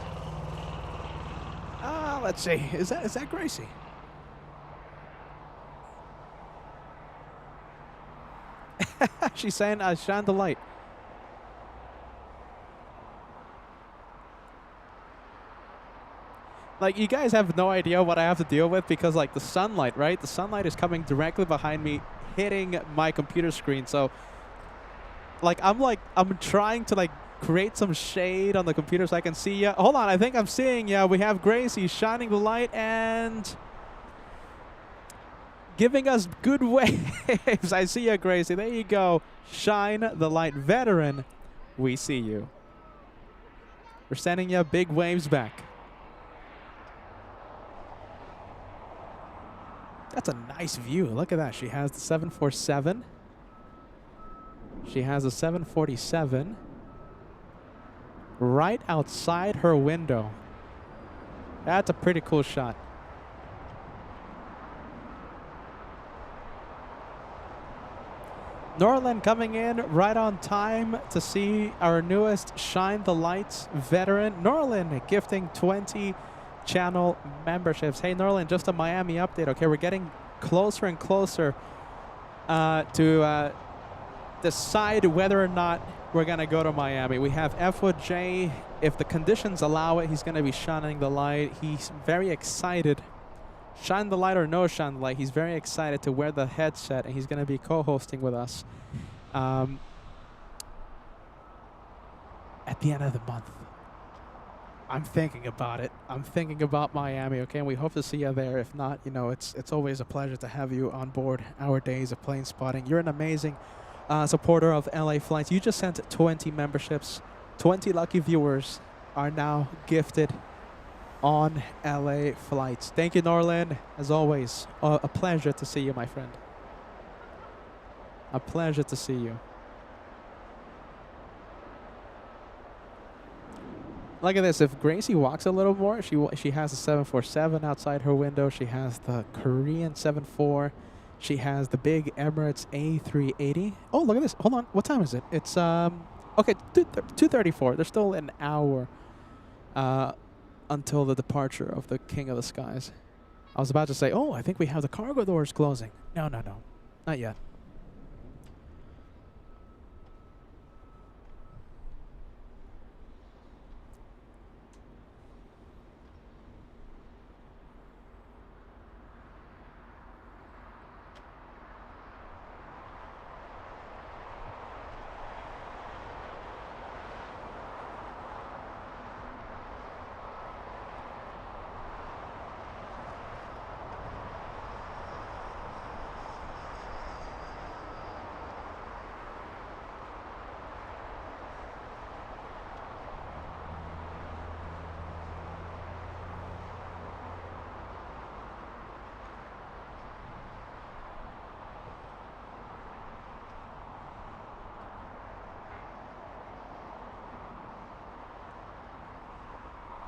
Let's see. Is that Gracie? She's saying, shine the light. Like, you guys have no idea what I have to deal with because, like, the sunlight, right? The sunlight is coming directly behind me, hitting my computer screen. So, like, I'm trying to, like, create some shade on the computer so I can see ya. Hold on, I think I'm seeing ya. We have Gracie shining the light and giving us good waves. I see you, Gracie. There you go. Shine the light. Veteran, we see you. We're sending you big waves back. That's a nice view. Look at that. She has the 747. She has a 747 right outside her window. That's a pretty cool shot. Norland coming in right on time to see our newest Shine the Lights veteran. Norland gifting 20 channel memberships. Hey, Norland, just a Miami update. Okay, we're getting closer and closer to decide whether or not we're going to go to Miami. We have F4J if the conditions allow it, he's going to be shining the light. He's very excited. Shine the light or no shine the light, he's very excited to wear the headset, and he's going to be co-hosting with us at the end of the month. I'm thinking about it. I'm thinking about Miami, okay? And we hope to see you there. If not, you know, it's always a pleasure to have you on board our days of plane spotting. You're an amazing supporter of LA Flights. You just sent 20 memberships. 20 lucky viewers are now gifted on LA Flights. Thank you, Norland. As always, a pleasure to see you, my friend. A pleasure to see you. Look at this. If Gracie walks a little more, she has a 747 outside her window. She has the Korean 74. She has the big Emirates A380. Oh, look at this. Hold on. What time is it? It's okay, 2:34. There's still an hour until the departure of the King of the Skies. I was about to say, oh, I think we have the cargo doors closing. No, no, no. Not yet.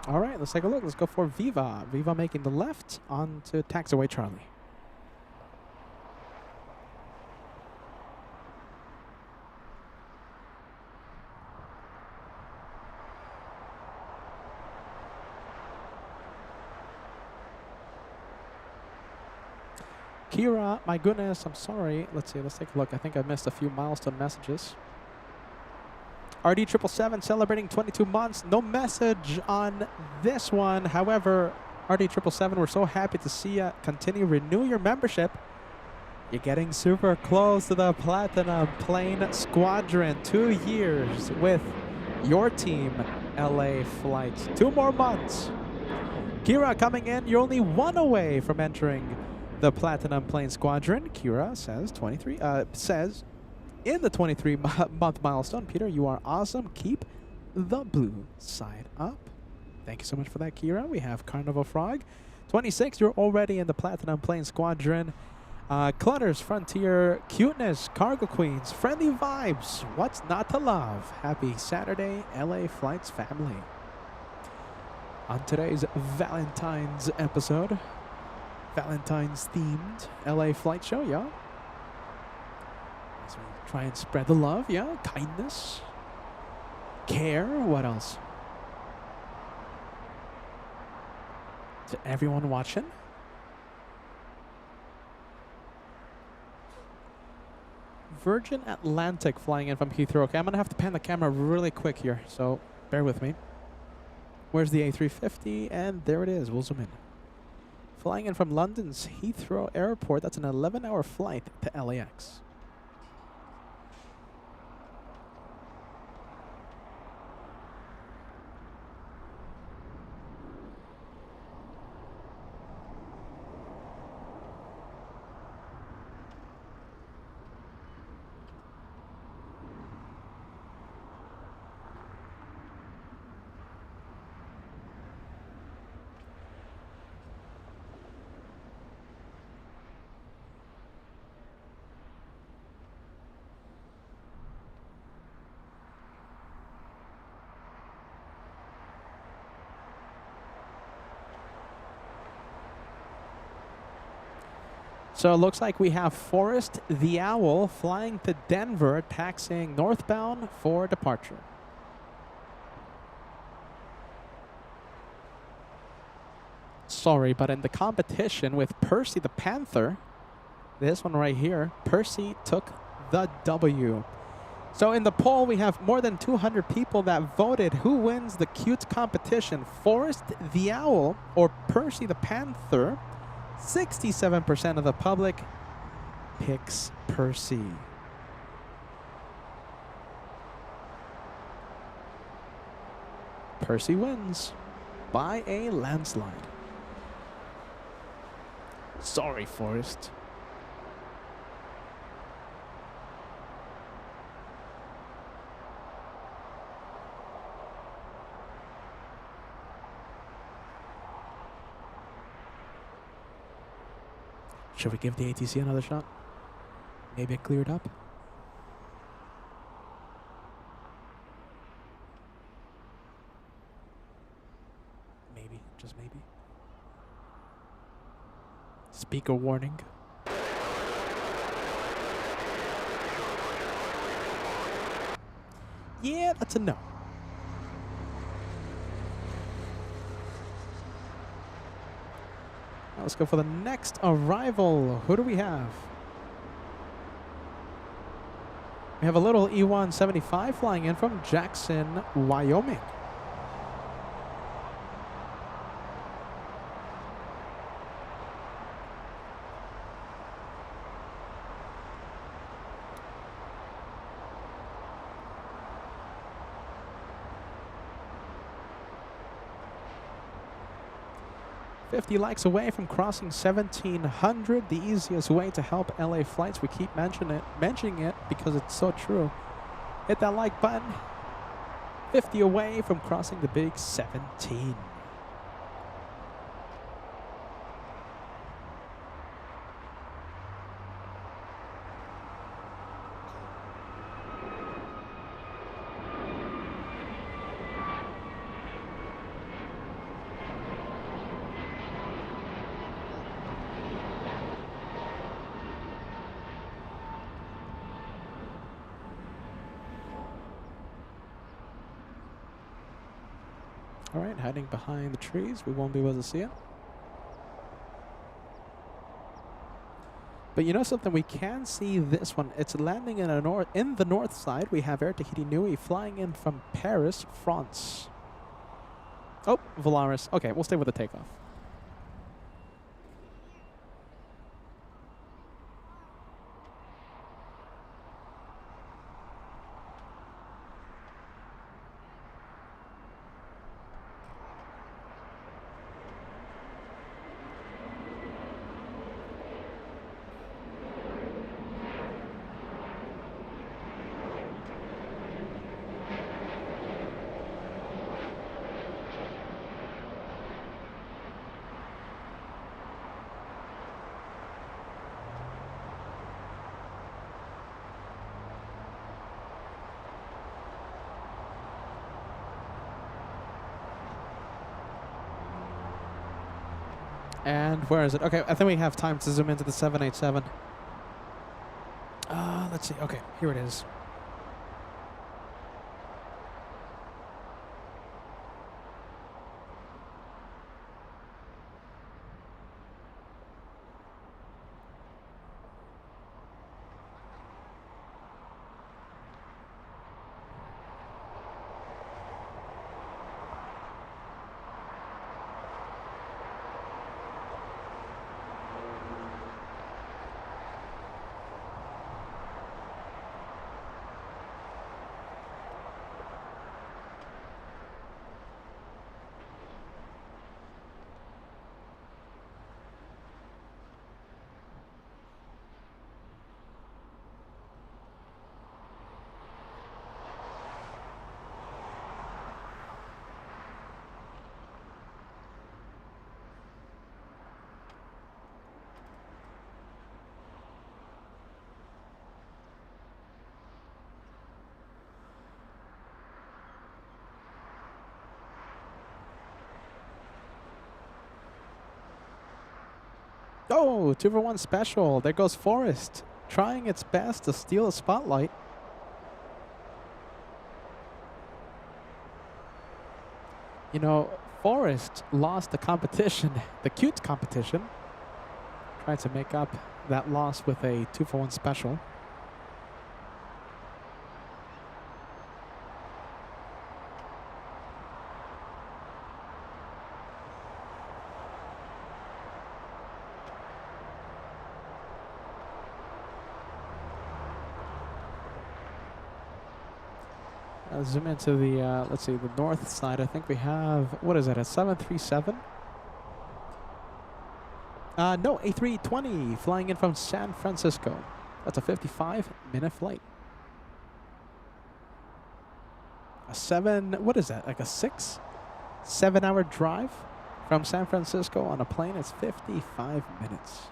All right, let's take a look. Let's go for Viva. Viva making the left on to taxiway Charlie. Kira, my goodness, I'm sorry. Let's see, let's take a look. I think I missed a few milestone messages. RD777 celebrating 22 months. No message on this one. However, RD777, we're so happy to see you continue renew your membership. You're getting super close to the Platinum Plane Squadron. 2 years with your team, LA Flights. 2 more months. Kira coming in. You're only 1 away from entering the Platinum Plane Squadron. Kira says 23. Says in the 23-month milestone, Peter, you are awesome. Keep the blue side up. Thank you so much for that, Kira. We have Carnival Frog. 26, you're already in the Platinum Plane Squadron. Clutters, Frontier, Cuteness, Cargo Queens, Friendly Vibes. What's not to love? Happy Saturday, LA Flights family. On today's Valentine's episode, Valentine's themed LA Flight Show, yeah? As we try and spread the love, yeah? Kindness, care, what else? To everyone watching. Virgin Atlantic flying in from Heathrow. Okay, I'm going to have to pan the camera really quick here, so bear with me. Where's the A350? And there it is. We'll zoom in. Flying in from London's Heathrow Airport. That's an 11-hour flight to LAX. So it looks like we have Forrest the Owl flying to Denver, taxiing northbound for departure. Sorry, but in the competition with Percy the Panther, this one right here, Percy took the W. So in the poll, we have more than 200 people that voted. Who wins the cute competition? Forrest the Owl or Percy the Panther? 67% of the public picks Percy. Percy wins by a landslide. Sorry, Forrest. Should we give the ATC another shot? Maybe it cleared up? Maybe, just maybe. Speaker warning. Yeah, that's a no. Let's go for the next arrival. Who do we have? We have a little E175 flying in from Jackson, Wyoming. LAX away from crossing 1700, the easiest way to help LA Flights. We keep mentioning it because it's so true. Hit that like button. 50 away from crossing the big 17. All right, hiding behind the trees. We won't be able to see it. But you know something? We can see this one. It's landing in the north side. We have Air Tahiti Nui flying in from Paris, France. Oh, Valaris. Okay, we'll stay with the takeoff. And where is it? Okay, I think we have time to zoom into the 787. Let's see. Okay, here it is. Oh, 2-for-1 special. There goes Forrest, trying its best to steal a spotlight. You know, Forrest lost the competition, the cute competition. Tried to make up that loss with a 2-for-1 special. zoom into the, let's see, the north side. I think we have, what is it, a 737? No, A320 flying in from San Francisco. That's a 55-minute flight. What is that, like a 7-hour drive from San Francisco on a plane? It's 55 minutes.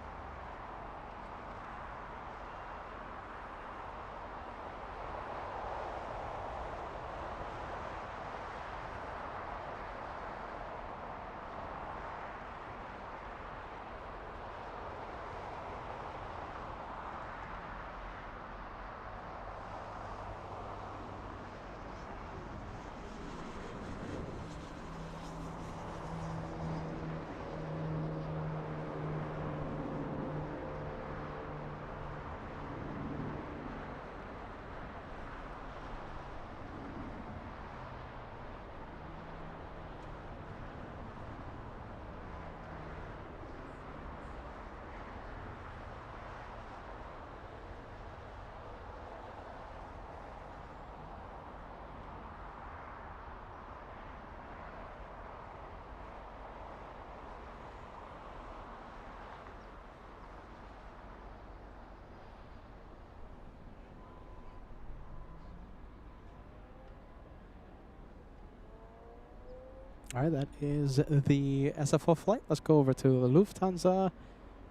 All right, that is the SFO flight. Let's go over to the Lufthansa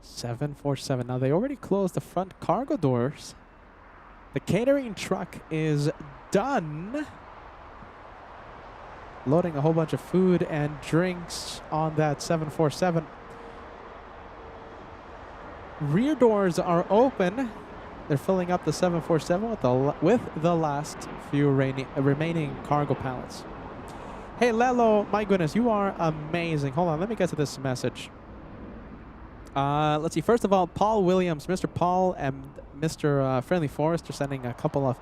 747. Now, they already closed the front cargo doors. The catering truck is done. Loading a whole bunch of food and drinks on that 747. Rear doors are open. They're filling up the 747 with the last few remaining cargo pallets. Hey, Lelo, my goodness, you are amazing. Hold on, let me get to this message. Let's see. First of all, Paul Williams, Mr. Paul, and Mr. Friendly Forest are sending a couple of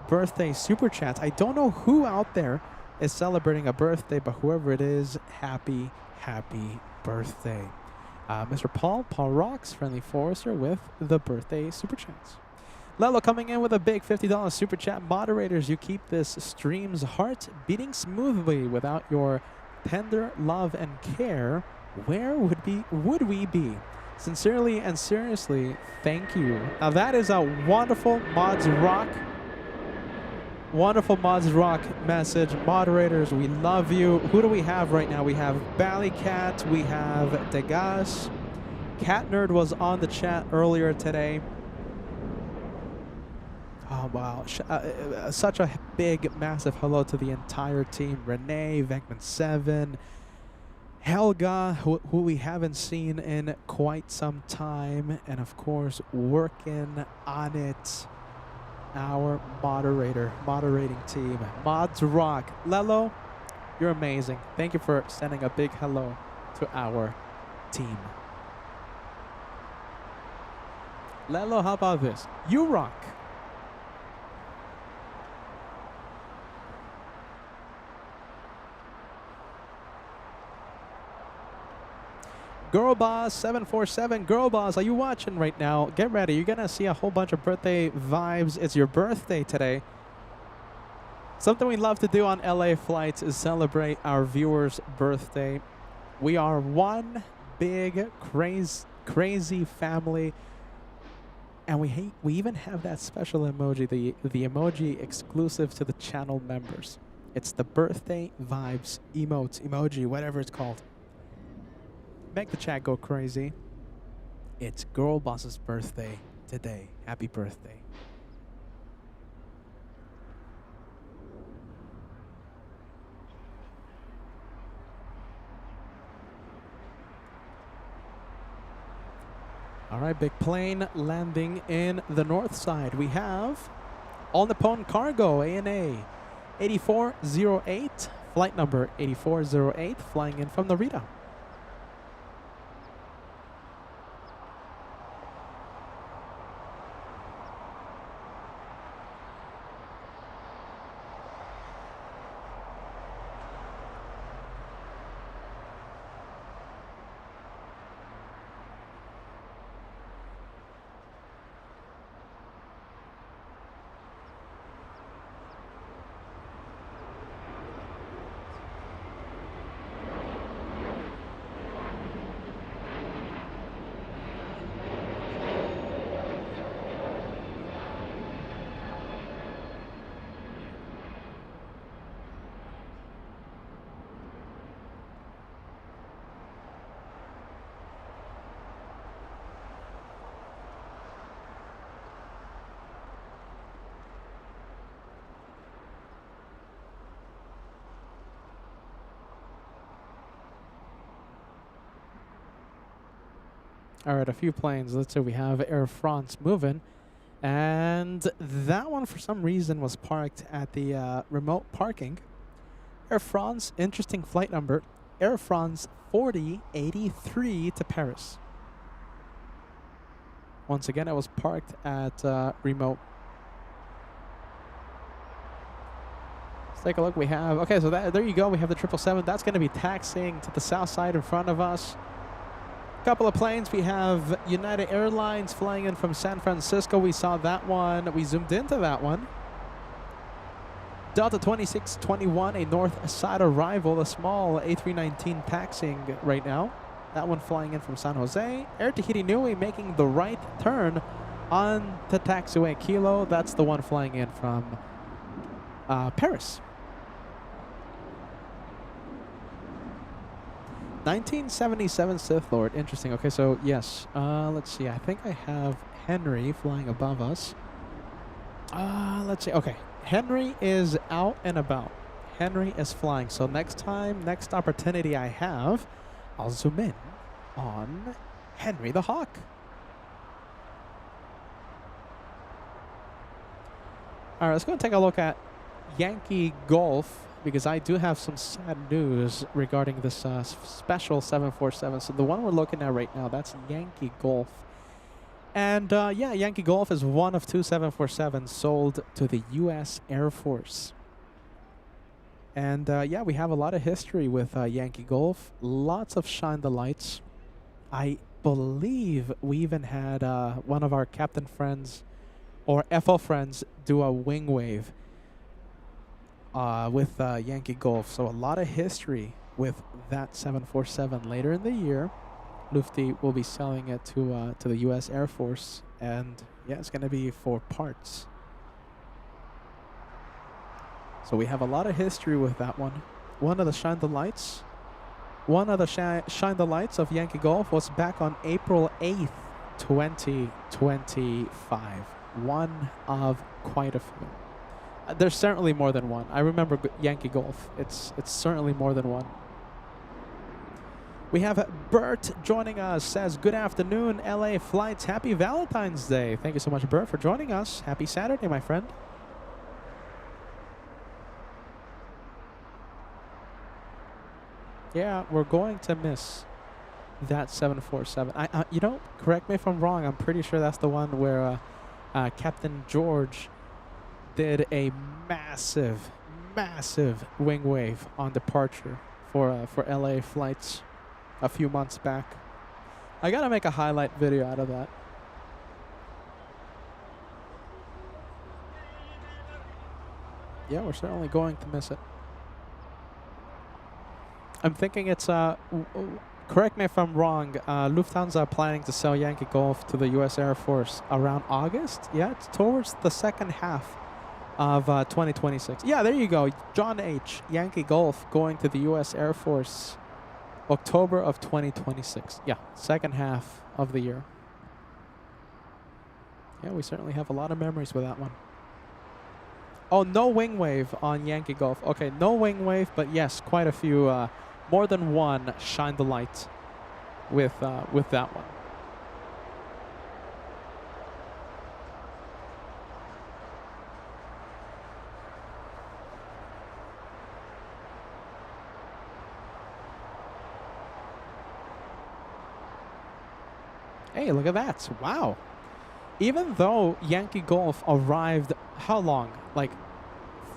birthday super chats. I don't know who out there is celebrating a birthday, but whoever it is, happy birthday. Mr. Paul Rocks, Friendly Forester with the birthday super chats. Lelo coming in with a big $50 super chat. Moderators, you keep this stream's heart beating smoothly. Without your tender love and care, where would we be? Sincerely and seriously, thank you. Now that is a wonderful Mods Rock message. Moderators, we love you. Who do we have right now? We have Ballycat, we have Degas. Cat Nerd was on the chat earlier today. Oh, wow. Such a big, massive hello to the entire team. Renee, Venkman7, Helga, who we haven't seen in quite some time. And, of course, working on it, our moderating team. Mods Rock. Lelo, you're amazing. Thank you for sending a big hello to our team. Lelo, how about this? You rock. Girlboss 747, Girlboss, are you watching right now? Get ready. You're going to see a whole bunch of birthday vibes. It's your birthday today. Something we love to do on LA Flights is celebrate our viewers' birthday. We are one big, crazy family. And we even have that special emoji, the emoji exclusive to the channel members. It's the birthday vibes emoji, whatever it's called. Make the chat go crazy. It's Girlboss's birthday today. Happy birthday. All right, big plane landing in the north side. We have All Nippon Cargo, ANA 8408, flight number 8408, flying in from Narita. All right, a few planes. Let's say we have Air France moving. And that one, for some reason, was parked at the remote parking. Air France, interesting flight number. Air France 4083 to Paris. Once again, it was parked at remote. Let's take a look. We have, okay, so there you go. We have the 777. That's going to be taxiing to the south side in front of us. Couple of planes. We have United Airlines flying in from San Francisco. We saw that one. We zoomed into that one. Delta 2621, a north side arrival, a small A319 taxiing right now. That one flying in from San Jose. Air Tahiti Nui making the right turn on the taxiway Kilo. That's the one flying in from Paris. 1977 Sith Lord. Interesting. Okay, so yes. Let's see. I think I have Henry flying above us. Let's see. Okay. Henry is out and about. Henry is flying. So next opportunity I have, I'll zoom in on Henry the Hawk. All right, let's go and take a look at Yankee Golf, because I do have some sad news regarding this special 747. So the one we're looking at right now, that's Yankee Golf. And yeah, Yankee Golf is one of 2 747s sold to the U.S. Air Force. And yeah, we have a lot of history with Yankee Golf. Lots of shine the lights. I believe we even had one of our captain friends or FO friends do a wing wave with Yankee Golf. So a lot of history with that 747. Later in the year, Lufty will be selling it to the U.S. Air Force, and yeah, it's going to be for parts. So we have a lot of history with that one. One of the shine the lights of Yankee Golf was back on April 8th, 2025. One of quite a few. There's certainly more than one. I remember Yankee Golf. It's certainly more than one. We have Bert joining us. Says, good afternoon, LA Flights. Happy Valentine's Day. Thank you so much, Bert, for joining us. Happy Saturday, my friend. Yeah, we're going to miss that 747. You know, correct me if I'm wrong. I'm pretty sure that's the one where Captain George did a massive wing wave on departure for LA Flights a few months back. I gotta make a highlight video out of that. Yeah, we're certainly going to miss it. I'm thinking it's correct me if I'm wrong, Lufthansa planning to sell Yankee Golf to the U.S. Air Force around August. Yeah, it's towards the second half of 2026. Yeah, there you go. John H. Yankee Golf going to the U.S. Air Force October of 2026. Yeah, second half of the year. Yeah, we certainly have a lot of memories with that one. Oh, no wing wave on Yankee Golf. Okay, no wing wave, but yes, quite a few, more than one shine the light with that one. Hey, look at that. Wow. Even though Yankee Golf arrived, how long? Like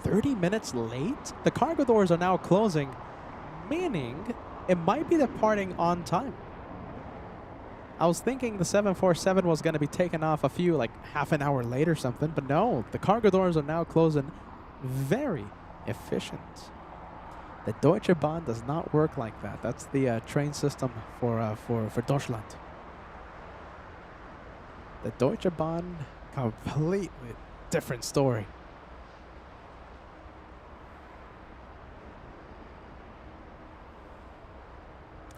30 minutes late? The cargo doors are now closing, meaning it might be departing on time. I was thinking the 747 was going to be taken off like half an hour late or something, but no, the cargo doors are now closing. Very efficient. The Deutsche Bahn does not work like that. That's the train system for Deutschland. The Deutsche Bahn, completely different story.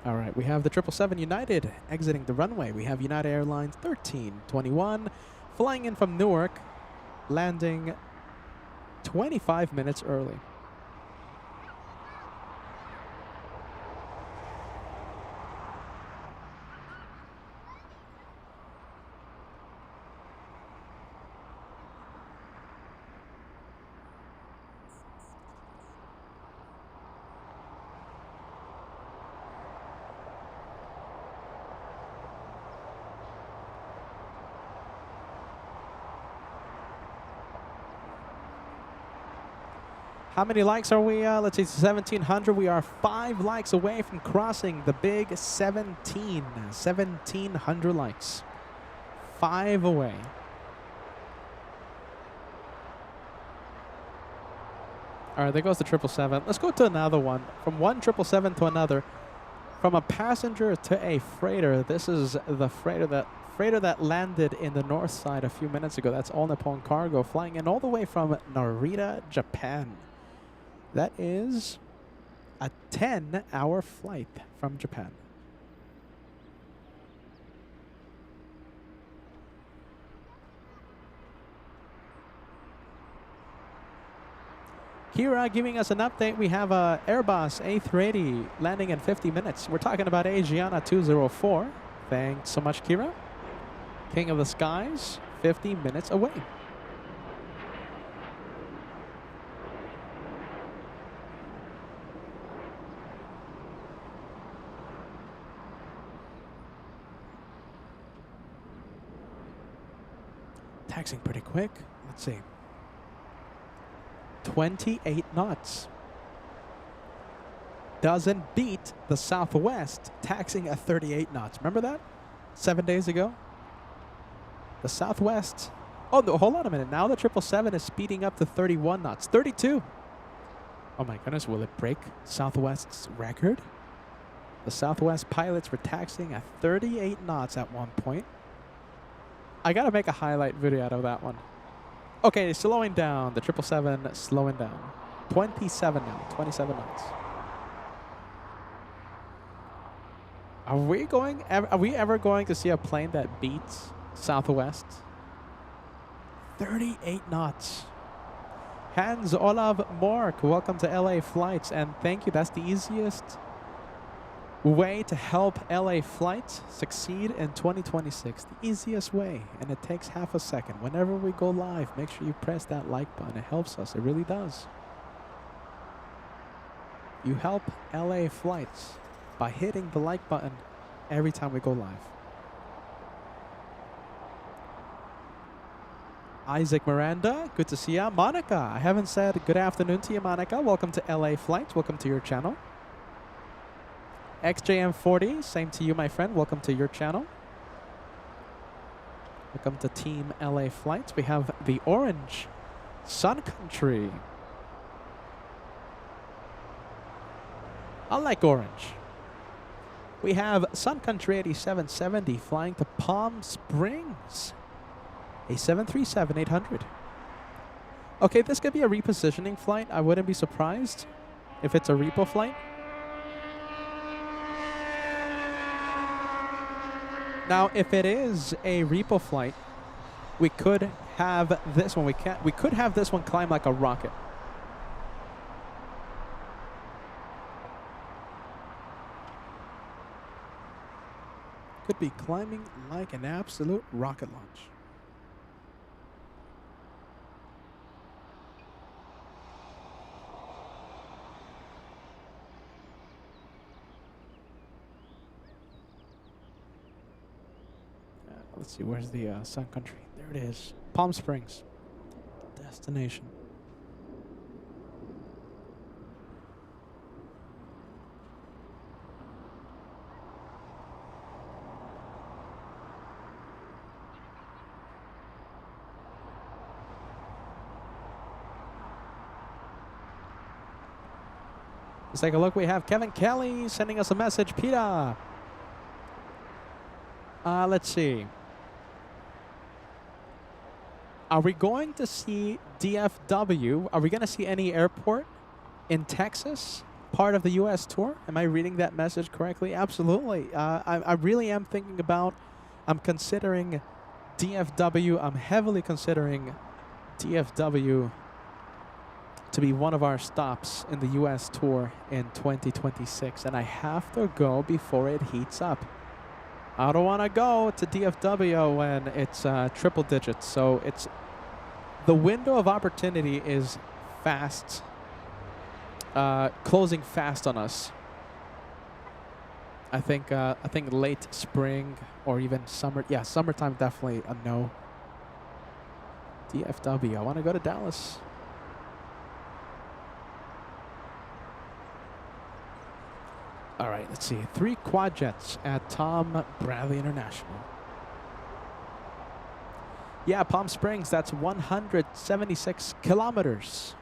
All right, we have the 777 United exiting the runway. We have United Airlines 1321 flying in from Newark, landing 25 minutes early. How many likes are we? Let's see, 1,700. We are 5 likes away from crossing the big 17. 1,700 likes. 5 away. All right, there goes the 777. Let's go to another one. From one 777 to another. From a passenger to a freighter. This is the freighter that landed in the north side a few minutes ago. That's All Nippon Cargo, flying in all the way from Narita, Japan. That is a 10-hour flight from Japan. Kira giving us an update. We have a Airbus A380 landing in 50 minutes. We're talking about Asiana 204. Thanks so much, Kira. King of the Skies, 50 minutes away. Taxing pretty quick. Let's see. 28 knots. Doesn't beat the Southwest taxing at 38 knots. Remember that? 7 days ago? The Southwest. Oh, no, hold on a minute. Now the 777 is speeding up to 31 knots. 32. Oh my goodness, will it break Southwest's record? The Southwest pilots were taxiing at 38 knots at one point. I gotta make a highlight video out of that one. Okay, slowing down. The 777 slowing down. 27 now. 27 knots. Are we ever going to see a plane that beats Southwest? 38 knots. Hans Olav Mork, welcome to LA Flights, and thank you. That's the easiest way to help LA Flights succeed in 2026. The easiest way, and it takes half a second. Whenever we go live, make sure you press that like button. It helps us. It really does. You help LA Flights by hitting the like button every time we go live. Isaac Miranda, good to see ya. Monica, I haven't said good afternoon to you, Monica. Welcome to LA Flights. Welcome to your channel. XJM40, same to you, my friend. Welcome to your channel. Welcome to Team LA Flights. We have the orange Sun Country. I like orange. We have Sun Country 8770 flying to Palm Springs. A 737-800. Okay, this could be a repositioning flight. I wouldn't be surprised if it's a repo flight. Now, if it is a repo flight, we could have this one. We could have this one climb like a rocket. Could be climbing like an absolute rocket launch. Let's see, where's the Sun Country? There it is. Palm Springs. Destination. Let's take a look. We have Kevin Kelly sending us a message. Peter. Let's see. Are we going to see DFW? Are we going to see any airport in Texas, part of the U.S. tour? Am I reading that message correctly? Absolutely. I really am thinking about, I'm considering DFW. I'm heavily considering DFW to be one of our stops in the U.S. tour in 2026. And I have to go before it heats up. I don't want to go to DFW when it's triple digits. So it's the window of opportunity is fast, closing fast on us. I think late spring or even summer. Yeah, summertime definitely a no. DFW. I want to go to Dallas. All right, let's see. 3 quad jets at Tom Bradley International. Yeah, Palm Springs, that's 176 kilometers.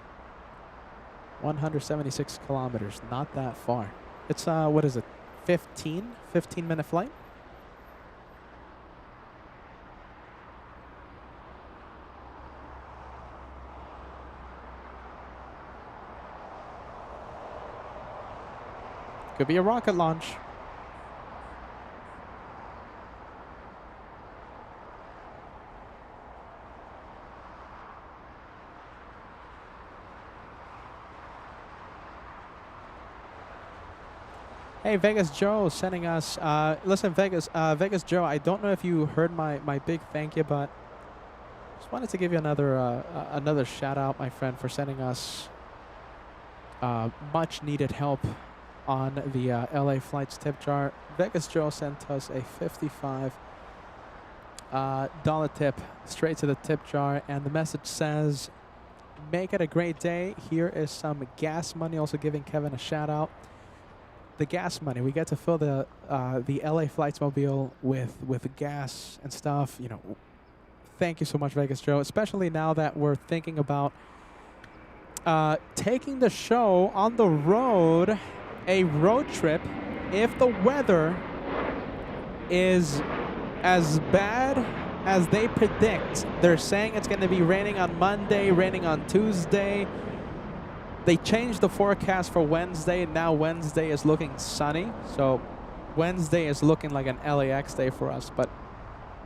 176 kilometers, not that far. It's, what is it, 15-minute flight? Could be a rocket launch. Hey, Vegas Joe sending us, listen, Vegas Joe, I don't know if you heard my big thank you, but just wanted to give you another shout out, my friend, for sending us much needed help on the LA Flights tip jar. Vegas Joe sent us a $55 tip straight to the tip jar, and the message says, make it a great day. Here is some gas money. Also giving Kevin a shout out. The gas money, we get to fill the LA Flights mobile with gas and stuff. You know, thank you so much, Vegas Joe, especially now that we're thinking about taking the show on the road, a road trip, if the weather is as bad as they predict. They're saying it's going to be raining on Monday, raining on Tuesday. They changed the forecast for Wednesday. Now Wednesday is looking sunny. So Wednesday is looking like an LAX day for us. But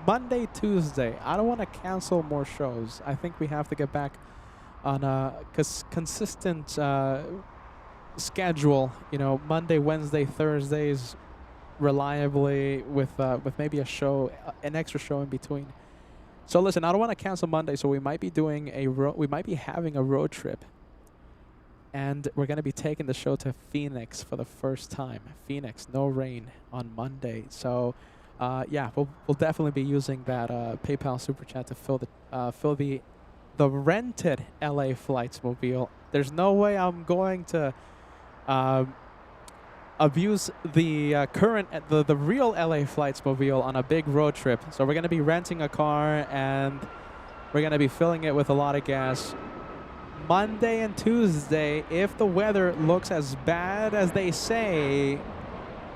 Monday, Tuesday, I don't want to cancel more shows. I think we have to get back on a consistent schedule. You know, Monday, Wednesday, Thursdays, reliably with maybe a show, an extra show in between. So listen, I don't want to cancel Monday. So we might be doing we might be having a road trip. And we're going to be taking the show to Phoenix for the first time. Phoenix, no rain on Monday. So, yeah, we'll definitely be using that PayPal Super Chat to fill the rented LA Flights mobile. There's no way I'm going to abuse the the real LA Flights mobile on a big road trip. So we're going to be renting a car, and we're going to be filling it with a lot of gas. Monday and Tuesday, if the weather looks as bad as they say,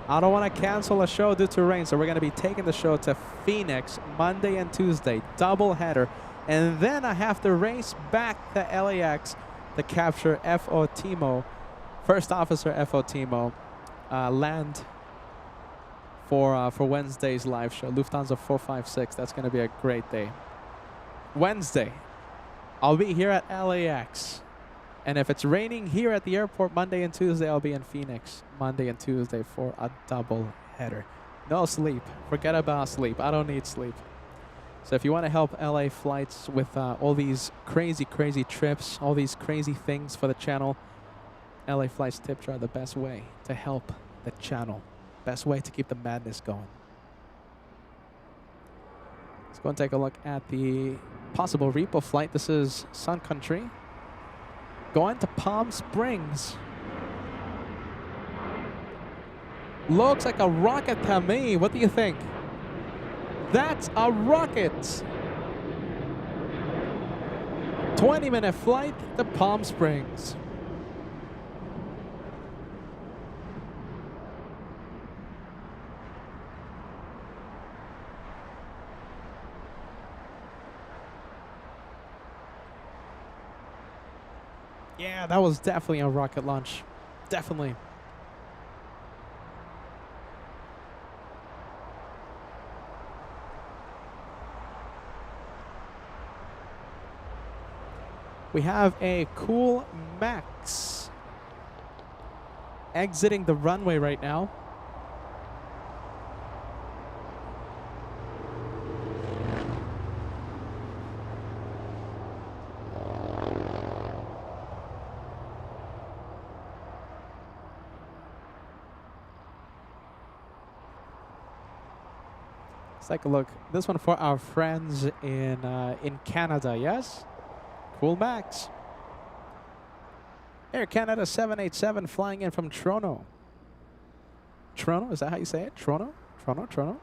I don't want to cancel a show due to rain. So we're going to be taking the show to Phoenix Monday and Tuesday, double header. And then I have to race back to LAX to capture F.O. Timo, First Officer F.O. Timo, land for Wednesday's live show, Lufthansa 456. That's going to be a great day. Wednesday, I'll be here at LAX. And if it's raining here at the airport Monday and Tuesday, I'll be in Phoenix Monday and Tuesday for a double header. No sleep. Forget about sleep. I don't need sleep. So if you want to help LA Flights with all these crazy, crazy trips, all these crazy things for the channel, LA Flights tips are the best way to help the channel. Best way to keep the madness going. Let's go and take a look at the possible repo flight. This is Sun Country going to Palm Springs. Looks like a rocket to me. What do you think? That's a rocket. 20-minute flight to Palm Springs. Yeah, that was definitely a rocket launch. Definitely. We have a cool Max exiting the runway right now. Let's take a look. This one for our friends in Canada, yes? Cool Max. Air Canada 787 flying in from Toronto. Toronto, is that how you say it? Toronto? Toronto, Toronto?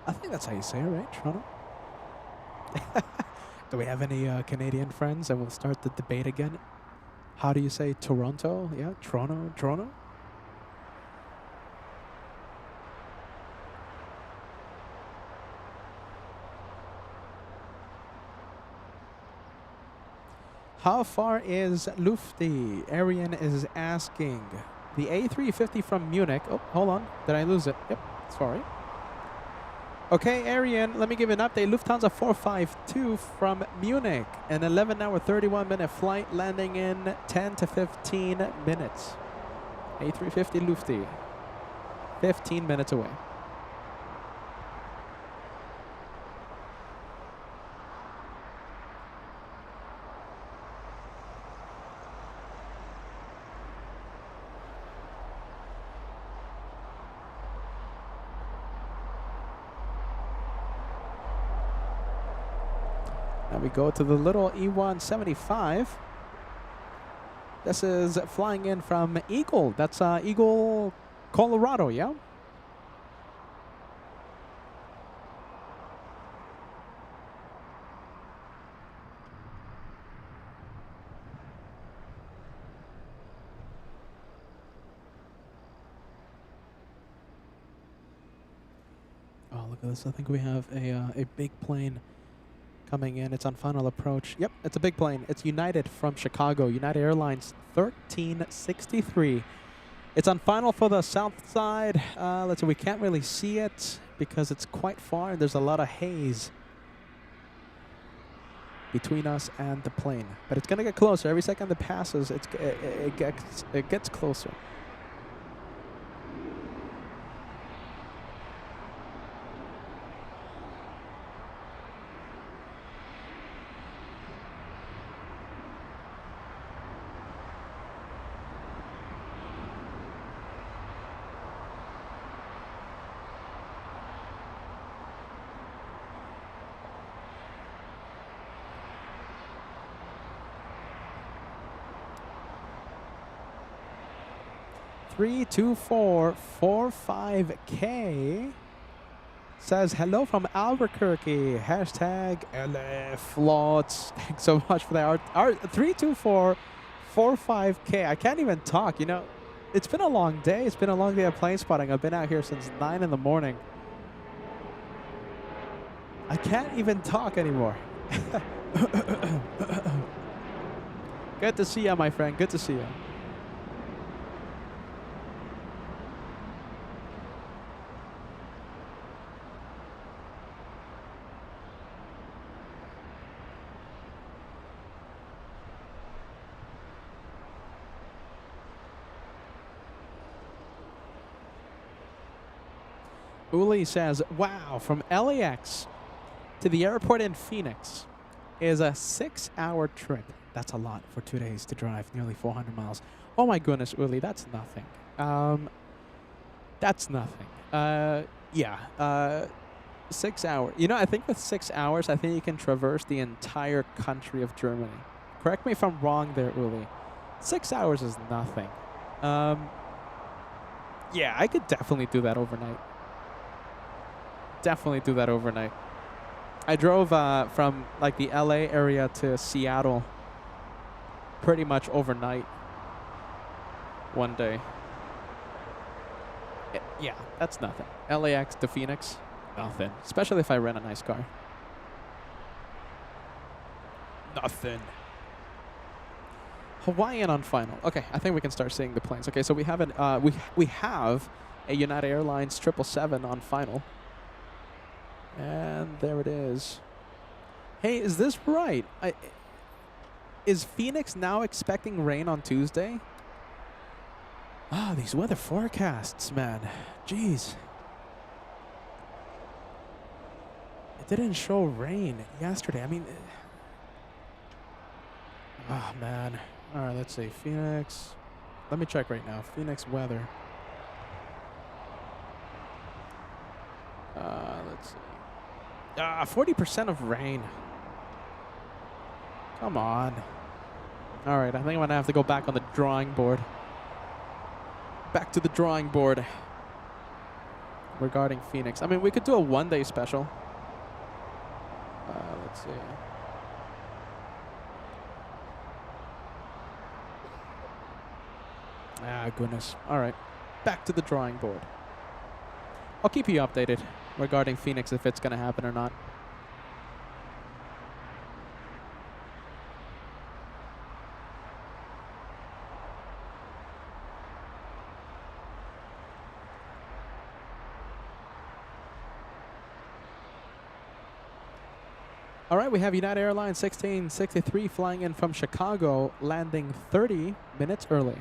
I think that's how you say it, right? Toronto? Do we have any Canadian friends? And we'll start the debate again. How do you say Toronto? Yeah, Toronto, Toronto? How far is Lufty? Arian is asking. The A350 from Munich. Oh, hold on. Did I lose it? Yep, sorry. Okay, Arian, let me give you an update. Lufthansa 452 from Munich, an 11-hour, 31-minute flight landing in 10 to 15 minutes. A350 Lufty, 15 minutes away. Now we go to the little E175. This is flying in from Eagle. That's Eagle, Colorado, yeah? Oh, look at this. I think we have a big plane coming in. It's on final approach. Yep, it's a big plane. It's United from Chicago. United Airlines 1363. It's on final for the south side. Let's see, we can't really see it because it's quite far and there's a lot of haze between us and the plane. But it's going to get closer. Every second that passes, it gets closer. Three, 2, 4, 4, 5K says hello from Albuquerque. Hashtag LA Floats. Thanks so much for that. Our 3, 2, 4, 4, 5K. I can't even talk. You know, it's been a long day. It's been a long day of plane spotting. I've been out here since 9 in the morning. I can't even talk anymore. Good to see you, my friend. Good to see you. Uli says, wow, from LAX to the airport in Phoenix is a 6-hour trip. That's a lot for 2 days to drive nearly 400 miles. Oh my goodness, Uli, that's nothing. That's nothing. 6 hours. You know, I think with 6 hours, I think you can traverse the entire country of Germany. Correct me if I'm wrong there, Uli. 6 hours is nothing. Yeah, I could definitely do that overnight. Definitely do that overnight. I drove from like the LA area to Seattle pretty much overnight one day. Yeah, that's nothing. LAX to Phoenix, nothing. Especially if I rent a nice car. Nothing. Hawaiian on final. Okay, I think we can start seeing the planes. Okay, so we have we have a United Airlines 777 on final. And there it is. Hey, is this right? Is Phoenix now expecting rain on Tuesday? Ah, these weather forecasts, man. Jeez. It didn't show rain yesterday. I mean... Oh, man. All right, let's see. Phoenix. Let me check right now. Phoenix weather. Let's see. 40% of rain. Come on. All right, I think I'm going to have to go back on the drawing board. Back to the drawing board regarding Phoenix. I mean, we could do a one-day special. Let's see. Ah, goodness. All right. Back to the drawing board. I'll keep you updated regarding Phoenix if it's going to happen or not. All right, we have United Airlines 1663 flying in from Chicago, landing 30 minutes early.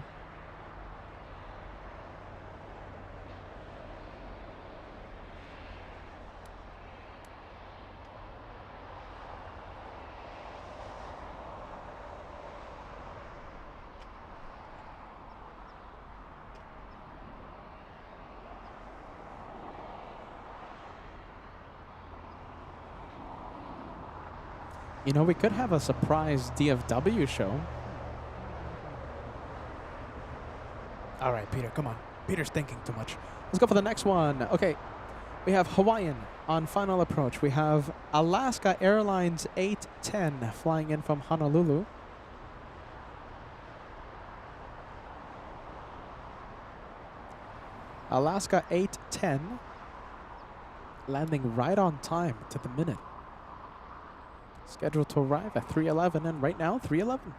You know, we could have a surprise DFW show. All right, Peter, come on. Peter's thinking too much. Let's go for the next one. Okay, we have Hawaiian on final approach. We have Alaska Airlines 810 flying in from Honolulu. Alaska 810 landing right on time to the minute. Scheduled to arrive at 3:11, and right now, 3:11.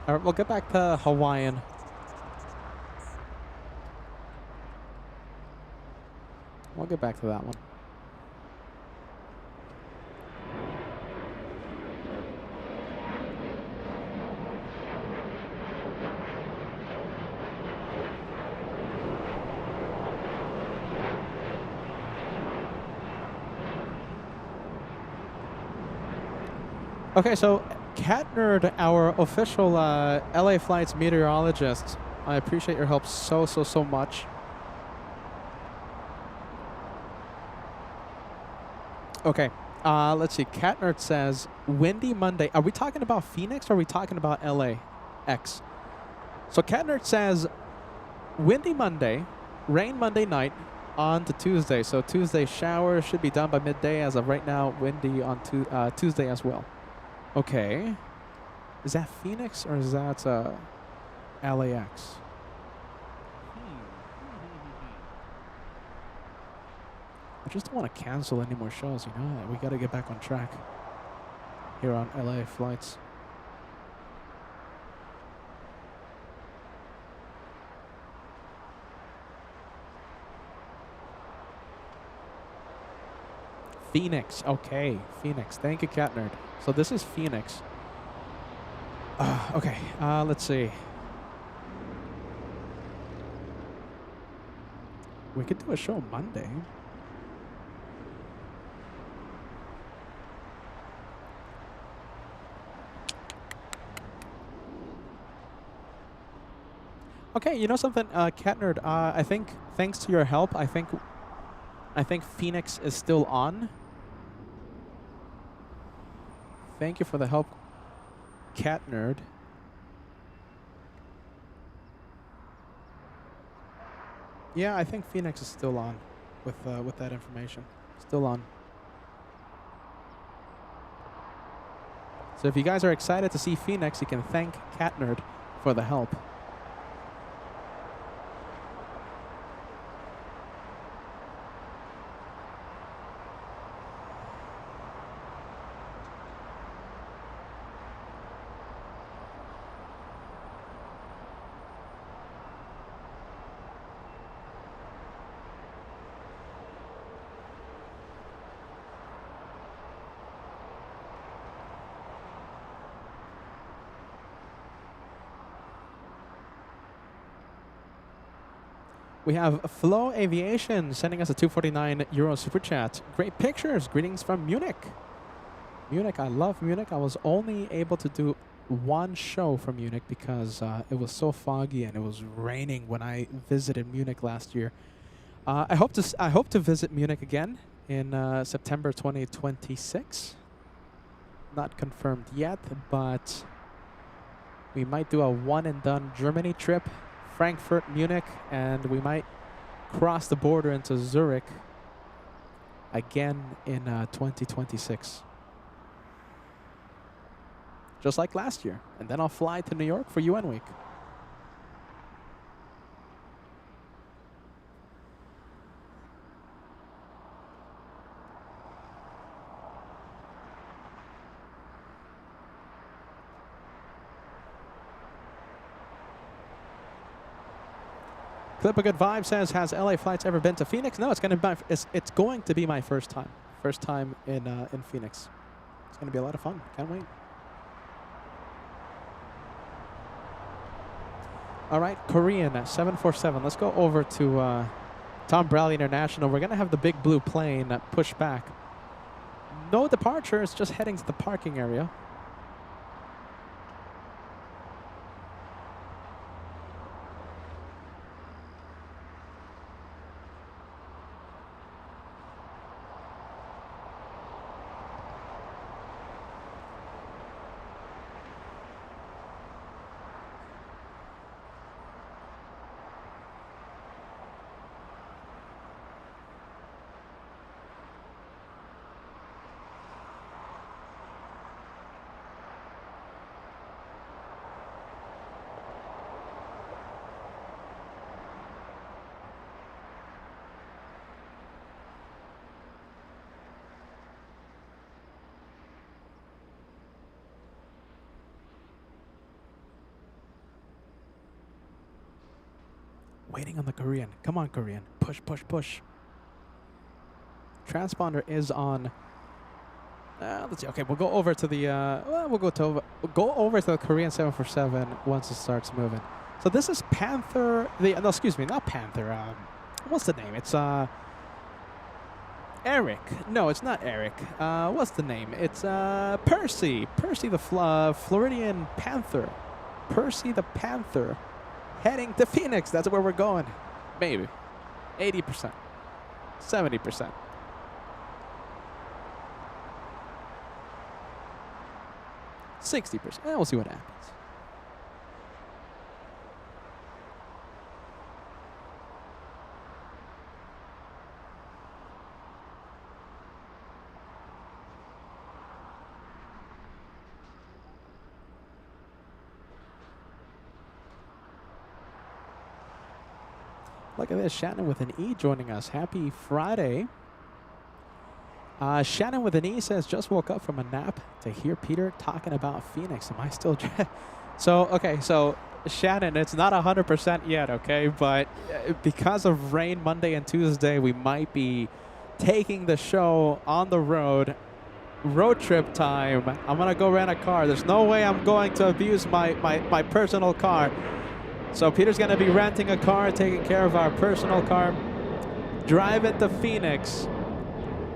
All right, we'll get back to Hawaiian. We'll get back to that one. Okay, so Cat Nerd, our official LA Flights meteorologist, I appreciate your help so much. Okay, let's see. Cat Nerd says, windy Monday. Are we talking about Phoenix or are we talking about LAX? So Cat Nerd says, windy Monday, rain Monday night on to Tuesday. So Tuesday showers should be done by midday. As of right now, windy on Tuesday as well. Okay. Is that Phoenix or is that LAX? I just don't want to cancel any more shows, you know? We got to get back on track here on LA Flights. Phoenix. Okay, Phoenix. Thank you, Cat Nerd. So this is Phoenix. Okay, let's see. We could do a show Monday. Okay, you know something, Cat Nerd, I think thanks to your help, I think Phoenix is still on. Thank you for the help, Cat Nerd. Yeah, I think Phoenix is still on with that information. Still on. So if you guys are excited to see Phoenix, you can thank Cat Nerd for the help. We have Flow Aviation sending us a €249 super chat. Great pictures. Greetings from Munich. Munich, I love Munich. I was only able to do one show from Munich because it was so foggy and it was raining when I visited Munich last year. I hope to visit Munich again in September 2026. Not confirmed yet, but we might do a one and done Germany trip. Frankfurt, Munich, and we might cross the border into Zurich again in 2026. Just like last year. And then I'll fly to New York for UN Week. Clip a Good Vibe says, has LA Flights ever been to Phoenix? No, it's going to be my first time. First time in Phoenix. It's going to be a lot of fun. Can't wait. All right, Korean 747. Let's go over to Tom Bradley International. We're going to have the big blue plane push back. No departure. It's just heading to the parking area. Waiting on the Korean. Come on, Korean. Push, push, push. Transponder is on. Let's see. Okay, we'll go over to the. We'll go over to the Korean 747 once it starts moving. So this is Panther. No, excuse me, not Panther. What's the name? It's Eric. No, it's not Eric. What's the name? It's Percy. Percy the Floridian Panther. Percy the Panther. Heading to Phoenix. That's where we're going. Maybe. 80%. 70%. %60%. We'll see what happens. Look at this, Shannon with an E joining us. Happy Friday. Shannon with an E says, just woke up from a nap to hear Peter talking about Phoenix. Am I still... so Shannon, it's not 100% yet, okay? But because of rain Monday and Tuesday, we might be taking the show on the road. Road trip time. I'm going to go rent a car. There's no way I'm going to abuse my personal car. So Peter's going to be renting a car, taking care of our personal car, driving to Phoenix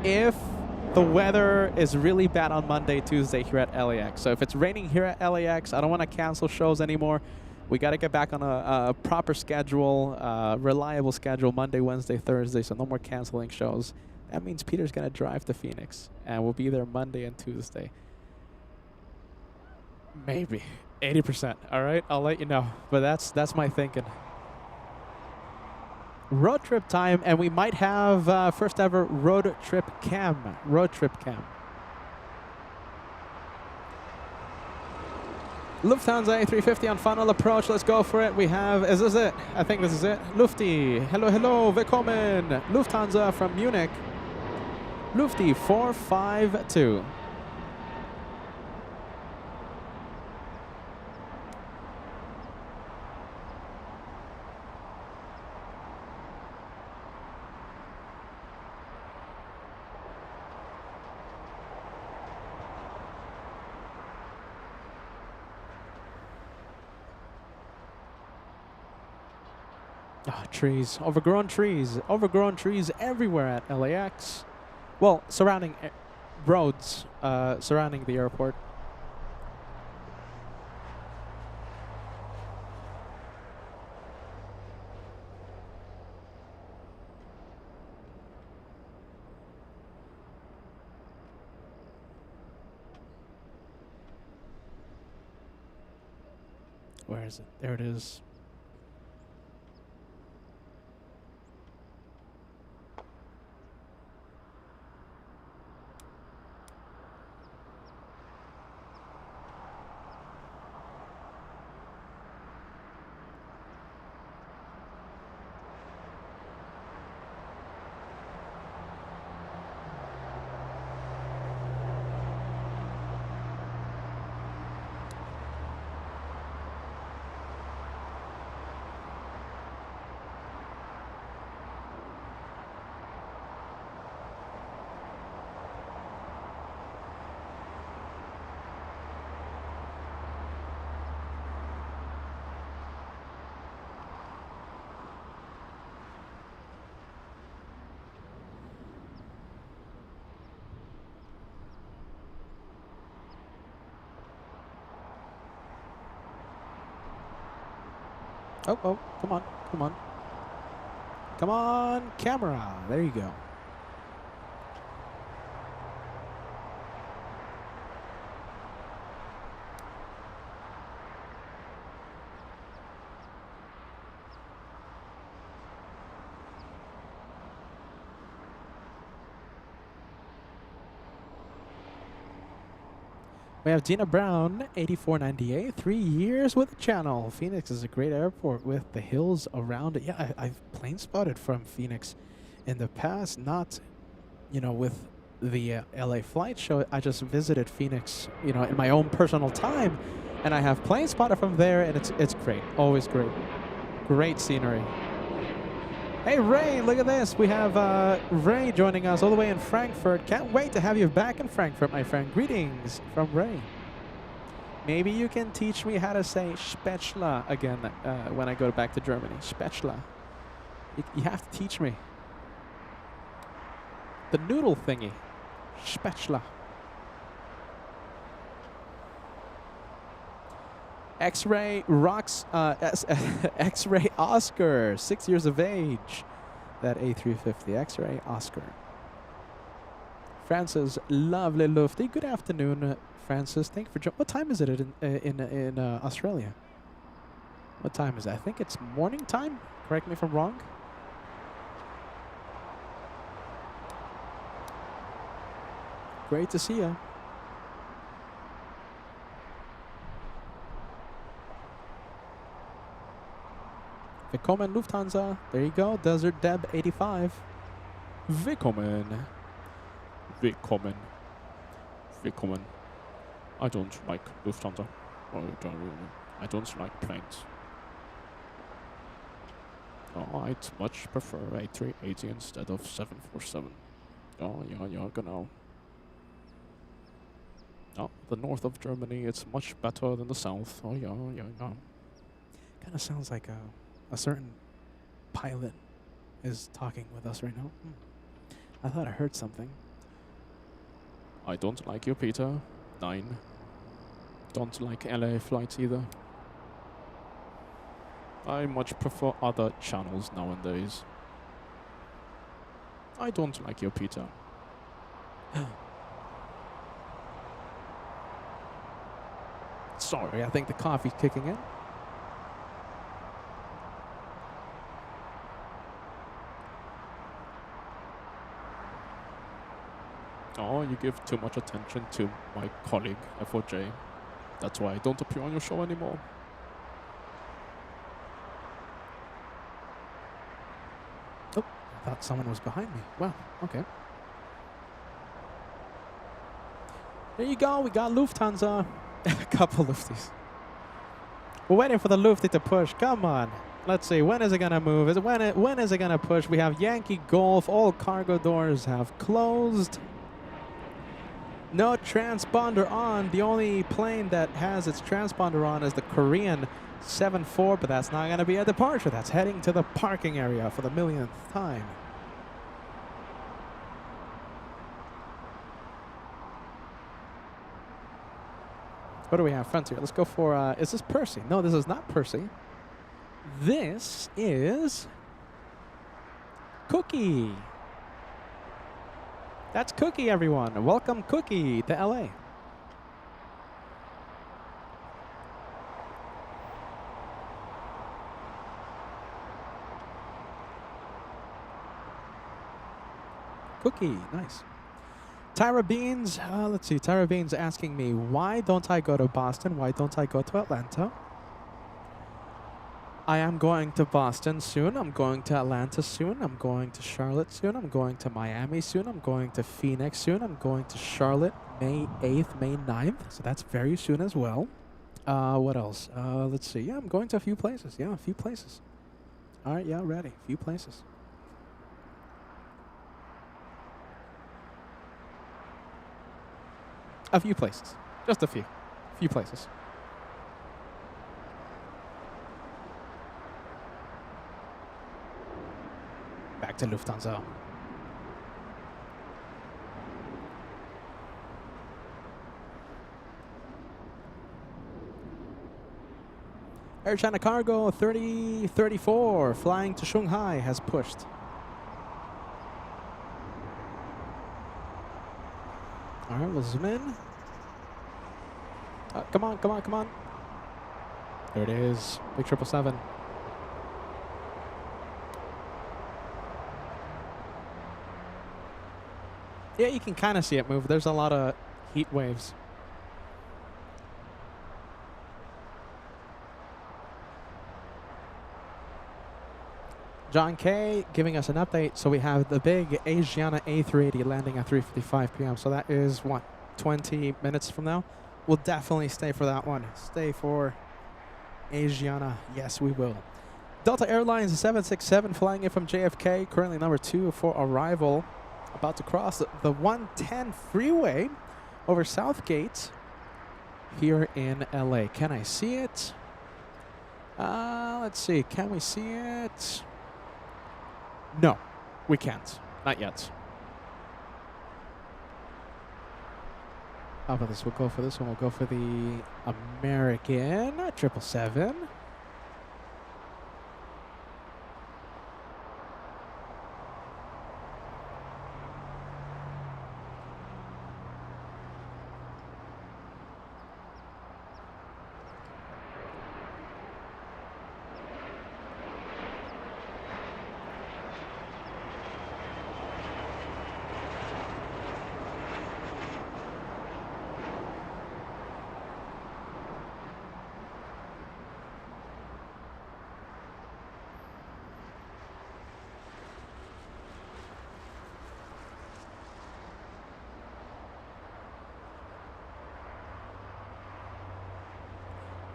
if the weather is really bad on Monday, Tuesday here at LAX. So if it's raining here at LAX, I don't want to cancel shows anymore. We got to get back on a proper schedule, reliable schedule, Monday, Wednesday, Thursday, so no more canceling shows. That means Peter's going to drive to Phoenix, and we'll be there Monday and Tuesday. Maybe 80%. All right, I'll let you know. But that's my thinking. Road trip time, and we might have first ever road trip cam. Road trip cam. Lufthansa A350 on final approach. Let's go for it. We have, is this it? I think this is it. Lufti. Hello, hello. Willkommen. Lufthansa from Munich. Lufti 452. Oh, trees. Overgrown trees. Overgrown trees everywhere at LAX. Well, surrounding roads surrounding the airport. Where is it? There it is. Oh, oh, come on, come on. Come on, camera. There you go. We have Gina Brown, 8498, 3 years with the channel. Phoenix is a great airport with the hills around it. Yeah, I've plane spotted from Phoenix in the past, not, with the LA Flight Show. I just visited Phoenix, in my own personal time, and I have plane spotted from there, and it's great, always great. Great scenery. Hey Ray, look at this. We have Ray joining us all the way in Frankfurt. Can't wait to have you back in Frankfurt, my friend. Greetings from Ray. Maybe you can teach me how to say Spätzle again when I go back to Germany. Spätzle. You have to teach me. The noodle thingy. Spätzle. X-Ray rocks, X-Ray Oscar, 6 years of age. That A350 X-Ray Oscar. Francis, lovely lufty. Good afternoon, Francis. Thank you for joining. What time is it in Australia? What time is it? I think it's morning time. Correct me if I'm wrong. Great to see you. Willkommen Lufthansa. There you go. Desert Deb 85. Willkommen. Willkommen. Willkommen. I don't like Lufthansa. I don't like planes. Oh, I'd much prefer A380 instead of 747. Oh, yeah, genau. Oh, the north of Germany, it's much better than the south. Oh, yeah. Kind of sounds like a certain pilot is talking with us right now. I thought I heard something. I don't like you, Peter. 9. Don't like LA flights either. I much prefer other channels nowadays. I don't like you, Peter. Sorry, I think the coffee's kicking in. Oh, you give too much attention to my colleague, FOJ. That's why I don't appear on your show anymore. Oh, I thought someone was behind me. Wow, okay. There you go, we got Lufthansa. A couple Lufties. We're waiting for the Lufty to push. Come on. Let's see, when is it gonna move? When is it gonna push? We have Yankee Golf. All cargo doors have closed. No transponder on. The only plane that has its transponder on is the Korean 7-4, but that's not gonna be a departure. That's heading to the parking area for the millionth time. What do we have front here? Let's go for, is this Percy? No, this is not Percy. This is Cookie. That's Cookie, everyone. Welcome, Cookie, to LA. Cookie, nice. Tyra Beans, let's see. Tyra Beans asking me, why don't I go to Boston? Why don't I go to Atlanta? I am going to Boston soon. I'm going to Atlanta soon. I'm going to Charlotte soon. I'm going to Miami soon. I'm going to Phoenix soon. I'm going to Charlotte May 8th, May 9th. So that's very soon as well. What else? Let's see. Yeah, I'm going to a few places. Yeah, a few places. All right, yeah, ready. A few places. A few places. Just a few. A few places. Back to Lufthansa. Air China Cargo 3034 flying to Shanghai has pushed. All right, we'll zoom in. Come on, come on, come on. There it is. Big 777. Yeah, you can kind of see it move. There's a lot of heat waves. John K giving us an update. So we have the big Asiana A380 landing at 3:55 p.m. So that is, what, 20 minutes from now? We'll definitely stay for that one. Stay for Asiana. Yes, we will. Delta Airlines 767 flying in from JFK. Currently number 2 for arrival. About to cross the 110 freeway over Southgate here in LA. Can I see it? Let's see. Can we see it? No, we can't. Not yet. How about this? We'll go for this one. We'll go for the American 777.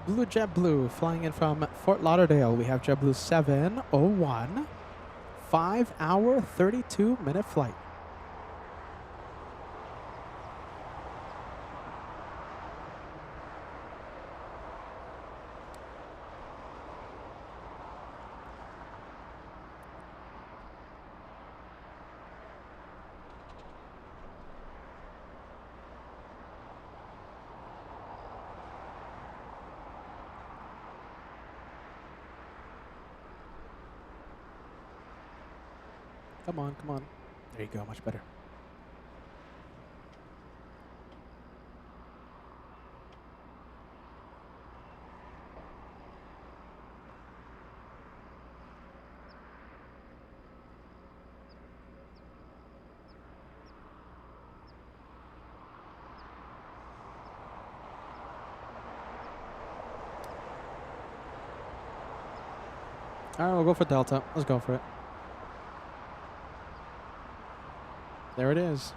Blue JetBlue flying in from Fort Lauderdale. We have JetBlue 701. 5-hour, 32-minute flight. Come on, come on. There you go, much better. All right, we'll go for Delta. Let's go for it. There it is.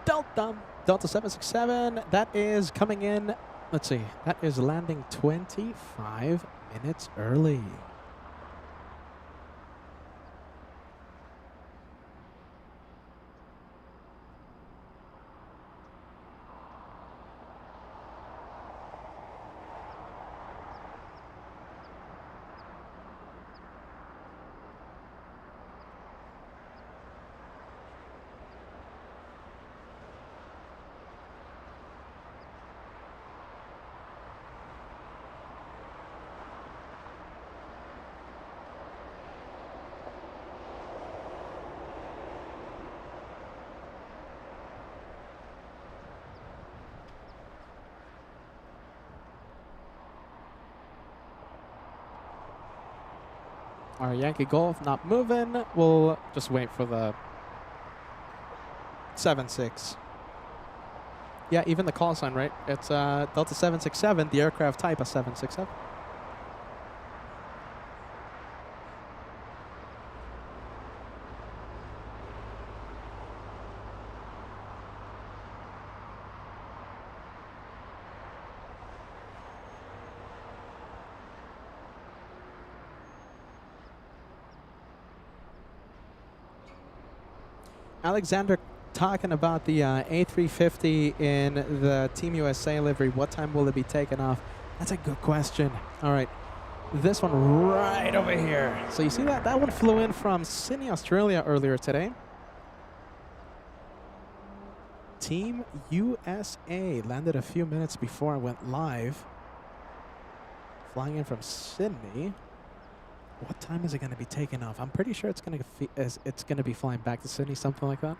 Delta. Delta 767. That is coming in. Let's see. That is landing 25 minutes early. Our Yankee Golf not moving. We'll just wait for the 7-6. Yeah, even the call sign, right? It's Delta 767, the aircraft type of 767. Alexander talking about the A350 in the Team USA livery. What time will it be taken off? That's a good question. All right. This one right over here. So you see that? That one flew in from Sydney, Australia earlier today. Team USA landed a few minutes before I went live. Flying in from Sydney. What time is it going to be taking off? I'm pretty sure it's going to be flying back to Sydney, something like that.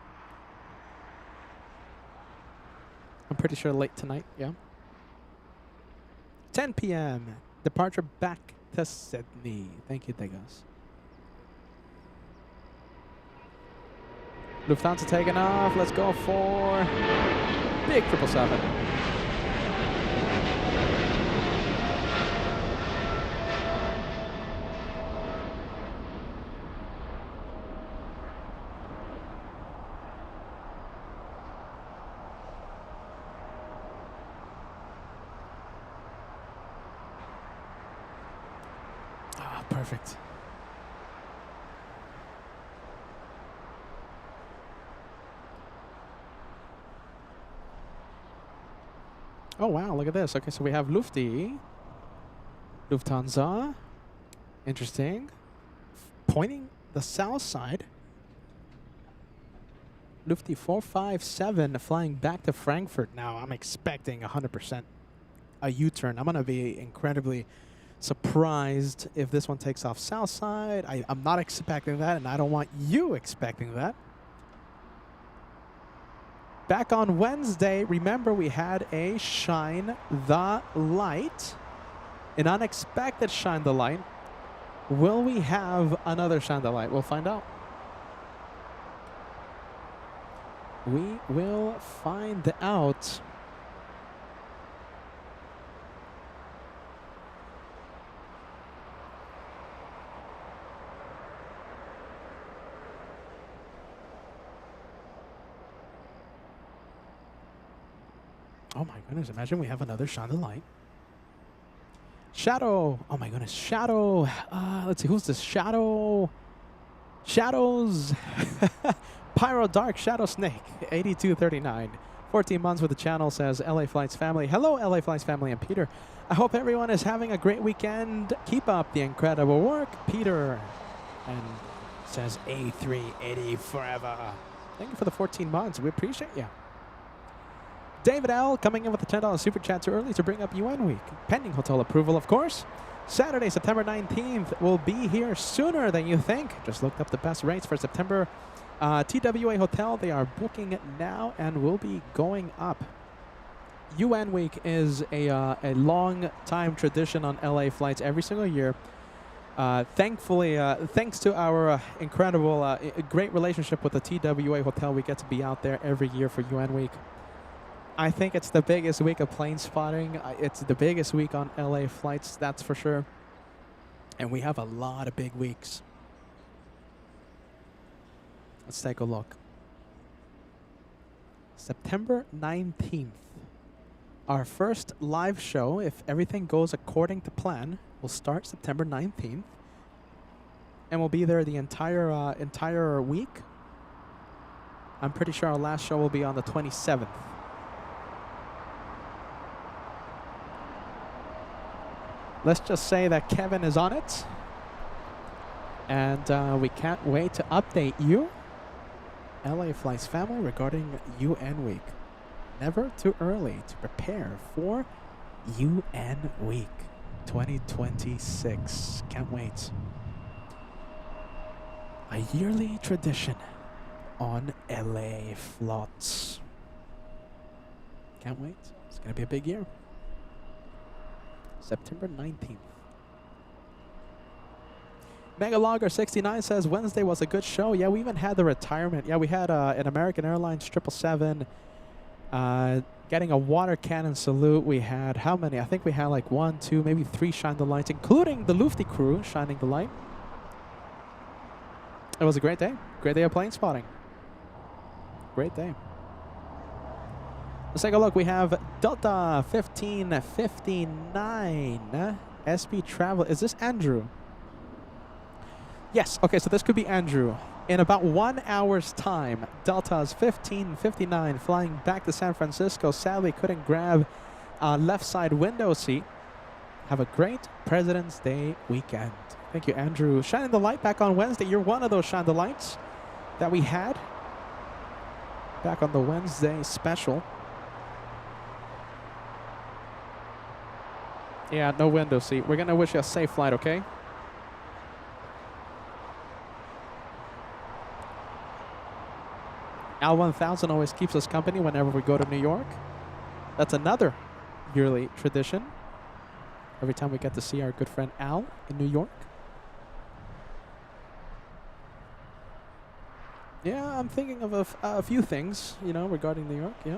I'm pretty sure late tonight, yeah. 10 p.m. Departure back to Sydney. Thank you, Degas. Lufthansa taking off. Let's go for big 777. Perfect. Oh, wow, look at this. Okay, so we have Lufthansa. Interesting. Pointing the south side. Lufthansa 457 flying back to Frankfurt. Now, I'm expecting 100% a U-turn. I'm going to be incredibly surprised if this one takes off south side. I'm not expecting that, and I don't want you expecting that. Back on Wednesday, remember we had a Shine the Light, an unexpected Shine the Light. Will we have another Shine the Light? We'll find out. We will find out. Oh my goodness, imagine we have another Shine the Light. Shadow. Oh my goodness, Shadow. Let's see, who's this? Shadow. Shadows. Pyro Dark Shadow Snake, 8239. 14 months with the channel, says LA Flights family. Hello, LA Flights family and Peter. I hope everyone is having a great weekend. Keep up the incredible work, Peter. And says A380 forever. Thank you for the 14 months. We appreciate you. David L. coming in with the $10 super chat too early to bring up UN week. Pending hotel approval, of course. Saturday, September 19th will be here sooner than you think. Just looked up the best rates for September. TWA Hotel, they are booking now and will be going up. UN week is a long time tradition on LA Flights every single year. Thankfully, thanks to our incredible, great relationship with the TWA Hotel, we get to be out there every year for UN week. I think it's the biggest week of plane spotting. It's the biggest week on LA flights, that's for sure. And we have a lot of big weeks. Let's take a look. September 19th. Our first live show, if everything goes according to plan, will start September 19th. And we'll be there the entire week. I'm pretty sure our last show will be on the 27th. Let's just say that Kevin is on it. And we can't wait to update you, LA Flights family, regarding UN Week. Never too early to prepare for UN Week 2026. Can't wait. A yearly tradition on LA Flights. Can't wait. It's going to be a big year. September 19th. Megalogger69 says Wednesday was a good show. Yeah, we even had the retirement. Yeah, we had an American Airlines 777 getting a water cannon salute. We had how many? I think we had like 1, 2, maybe 3 shine the lights, including the Lufty crew shining the light. It was a great day. Great day of plane spotting. Great day. Let's take a look. We have Delta 1559 SP Travel. Is this Andrew? Yes. Okay, so this could be Andrew. In about 1 hour's time, Delta's 1559 flying back to San Francisco. Sadly, couldn't grab left side window seat. Have a great President's Day weekend. Thank you, Andrew. Shining the light back on Wednesday. You're one of those shine the lights that we had back on the Wednesday special. Yeah, no window seat. We're going to wish you a safe flight, okay? Al 1000 always keeps us company whenever we go to New York. That's another yearly tradition. Every time we get to see our good friend Al in New York. Yeah, I'm thinking of a few things, you know, regarding New York, yeah.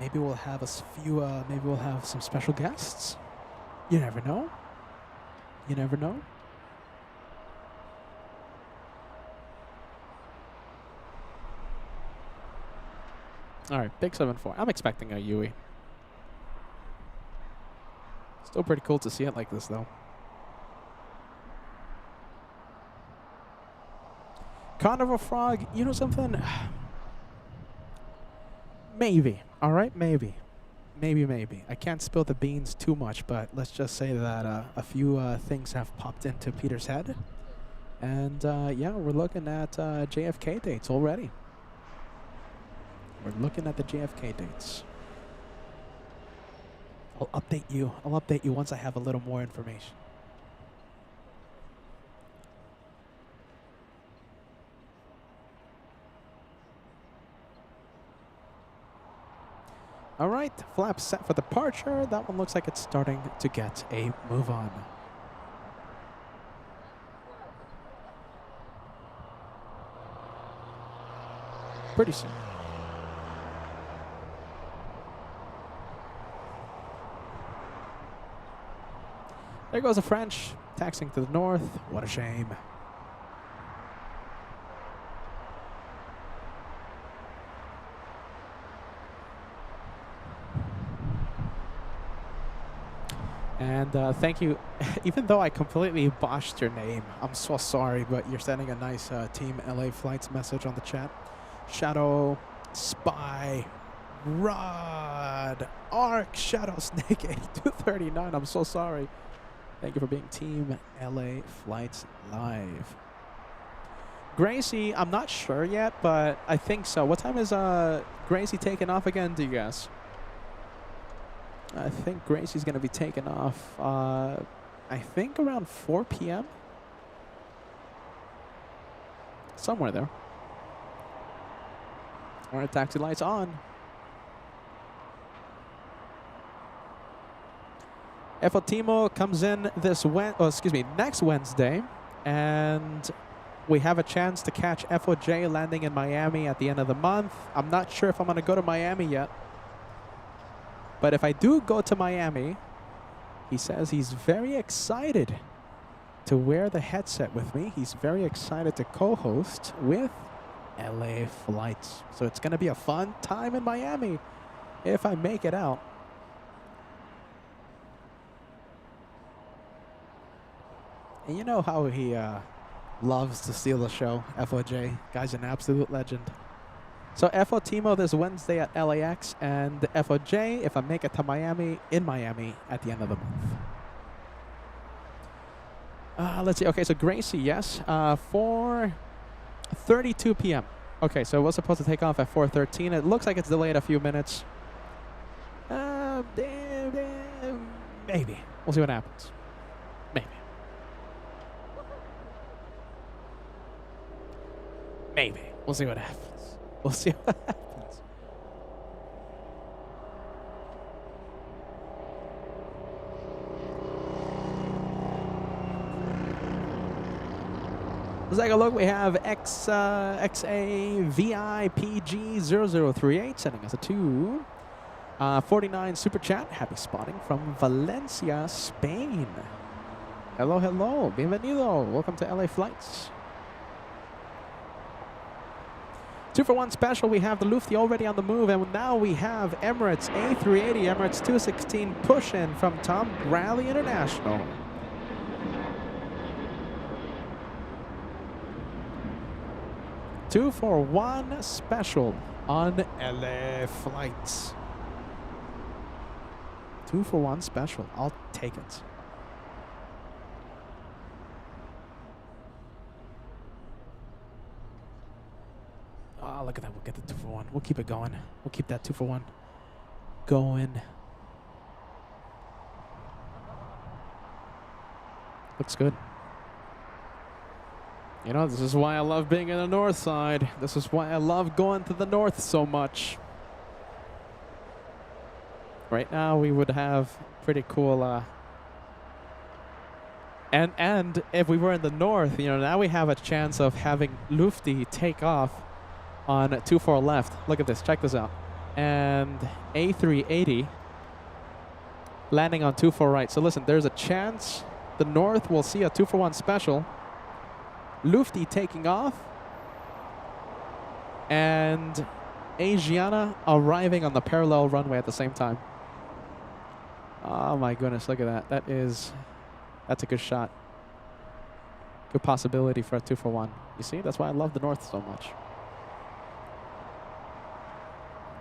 Maybe we'll have a few, maybe we'll have some special guests. You never know. You never know. All right, Big 7-4. I'm expecting a Yui. Still pretty cool to see it like this, though. Carnival Frog, you know something? Maybe. All right, maybe. Maybe. I can't spill the beans too much, but let's just say that a few things have popped into Peter's head. And, yeah, we're looking at JFK dates already. We're looking at the JFK dates. I'll update you. I'll update you once I have a little more information. All right, flaps set for departure. That one looks like it's starting to get a move on. Pretty soon. There goes the French, taxiing to the north. What a shame. And thank you. Even though I completely botched your name, I'm so sorry, but you're sending a nice Team LA Flights message on the chat. Shadow, Spy, Rod, Arc, Shadow Snake 8239. I'm so sorry. Thank you for being Team LA Flights Live. Gracie, I'm not sure yet, but I think so. What time is Gracie taking off again, do you guess? I think Gracie's going to be taking off, I think around 4 p.m. Somewhere there. All right, taxi lights on. FO Timo comes in next Wednesday, and we have a chance to catch FOJ landing in Miami at the end of the month. I'm not sure if I'm going to go to Miami yet, but if I do go to Miami, he says he's very excited to wear the headset with me. He's very excited to co-host with LA Flights. So it's going to be a fun time in Miami if I make it out. And you know how he loves to steal the show, FOJ. Guy's an absolute legend. So FO Timo this Wednesday at LAX, and FOJ if I make it to Miami, in Miami at the end of the month. Let's see. Okay, so Gracie, yes. 4:32 p.m. Okay, so it was supposed to take off at 4:13. It looks like it's delayed a few minutes. Maybe. We'll see what happens. Maybe. Maybe. We'll see what happens. We'll see what happens. Let's take a look. We have XAVIPG0038 sending us a 249 super chat. Happy spotting from Valencia, Spain. Hello, hello. Bienvenido. Welcome to LA Flights. 2-for-1 special. We have the Lufty already on the move, and now we have Emirates A380, Emirates 216 push-in from Tom Bradley International. Two-for-one special on LA Flights. 2-for-1 special. I'll take it. Oh, look at that. We'll get the 2-for-1. We'll keep it going. We'll keep that 2-for-1 going. Looks good. You know, this is why I love being in the north side. This is why I love going to the north so much. Right now, we would have pretty cool... And if we were in the north, you know, now we have a chance of having Lufty take off on 2-4 left. Look at this. Check this out. And A380 landing on 2-4 right. So listen, there's a chance the north will see a 2-for-1 special. Lufty taking off. And Asiana arriving on the parallel runway at the same time. Oh my goodness, look at that. That's a good shot. Good possibility for a 2-for-1. You see, that's why I love the north so much.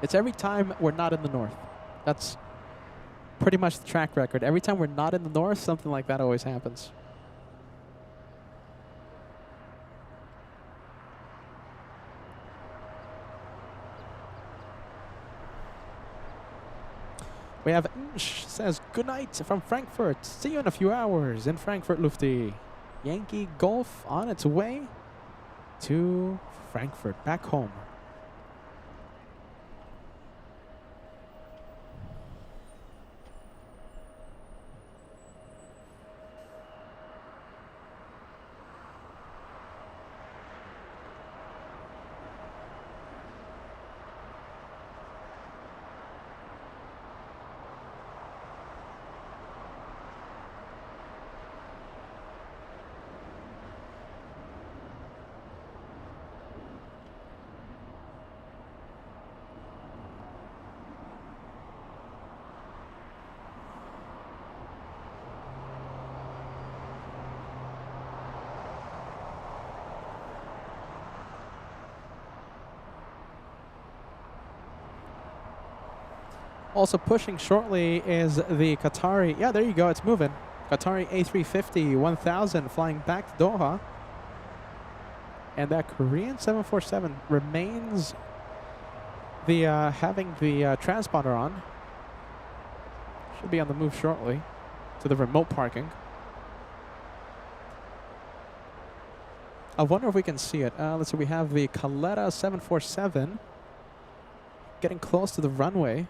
It's every time we're not in the north. That's pretty much the track record. Every time we're not in the north, something like that always happens. We have says, good night from Frankfurt. See you in a few hours in Frankfurt, Lufty. Yankee Golf on its way to Frankfurt, back home. Also pushing shortly is the Qatari. Yeah, there you go. It's moving. Qatari A350 1000 flying back to Doha. And that Korean 747 remains having the transponder on. Should be on the move shortly to the remote parking. I wonder if we can see it. Let's see. We have the KLAX 747 getting close to the runway.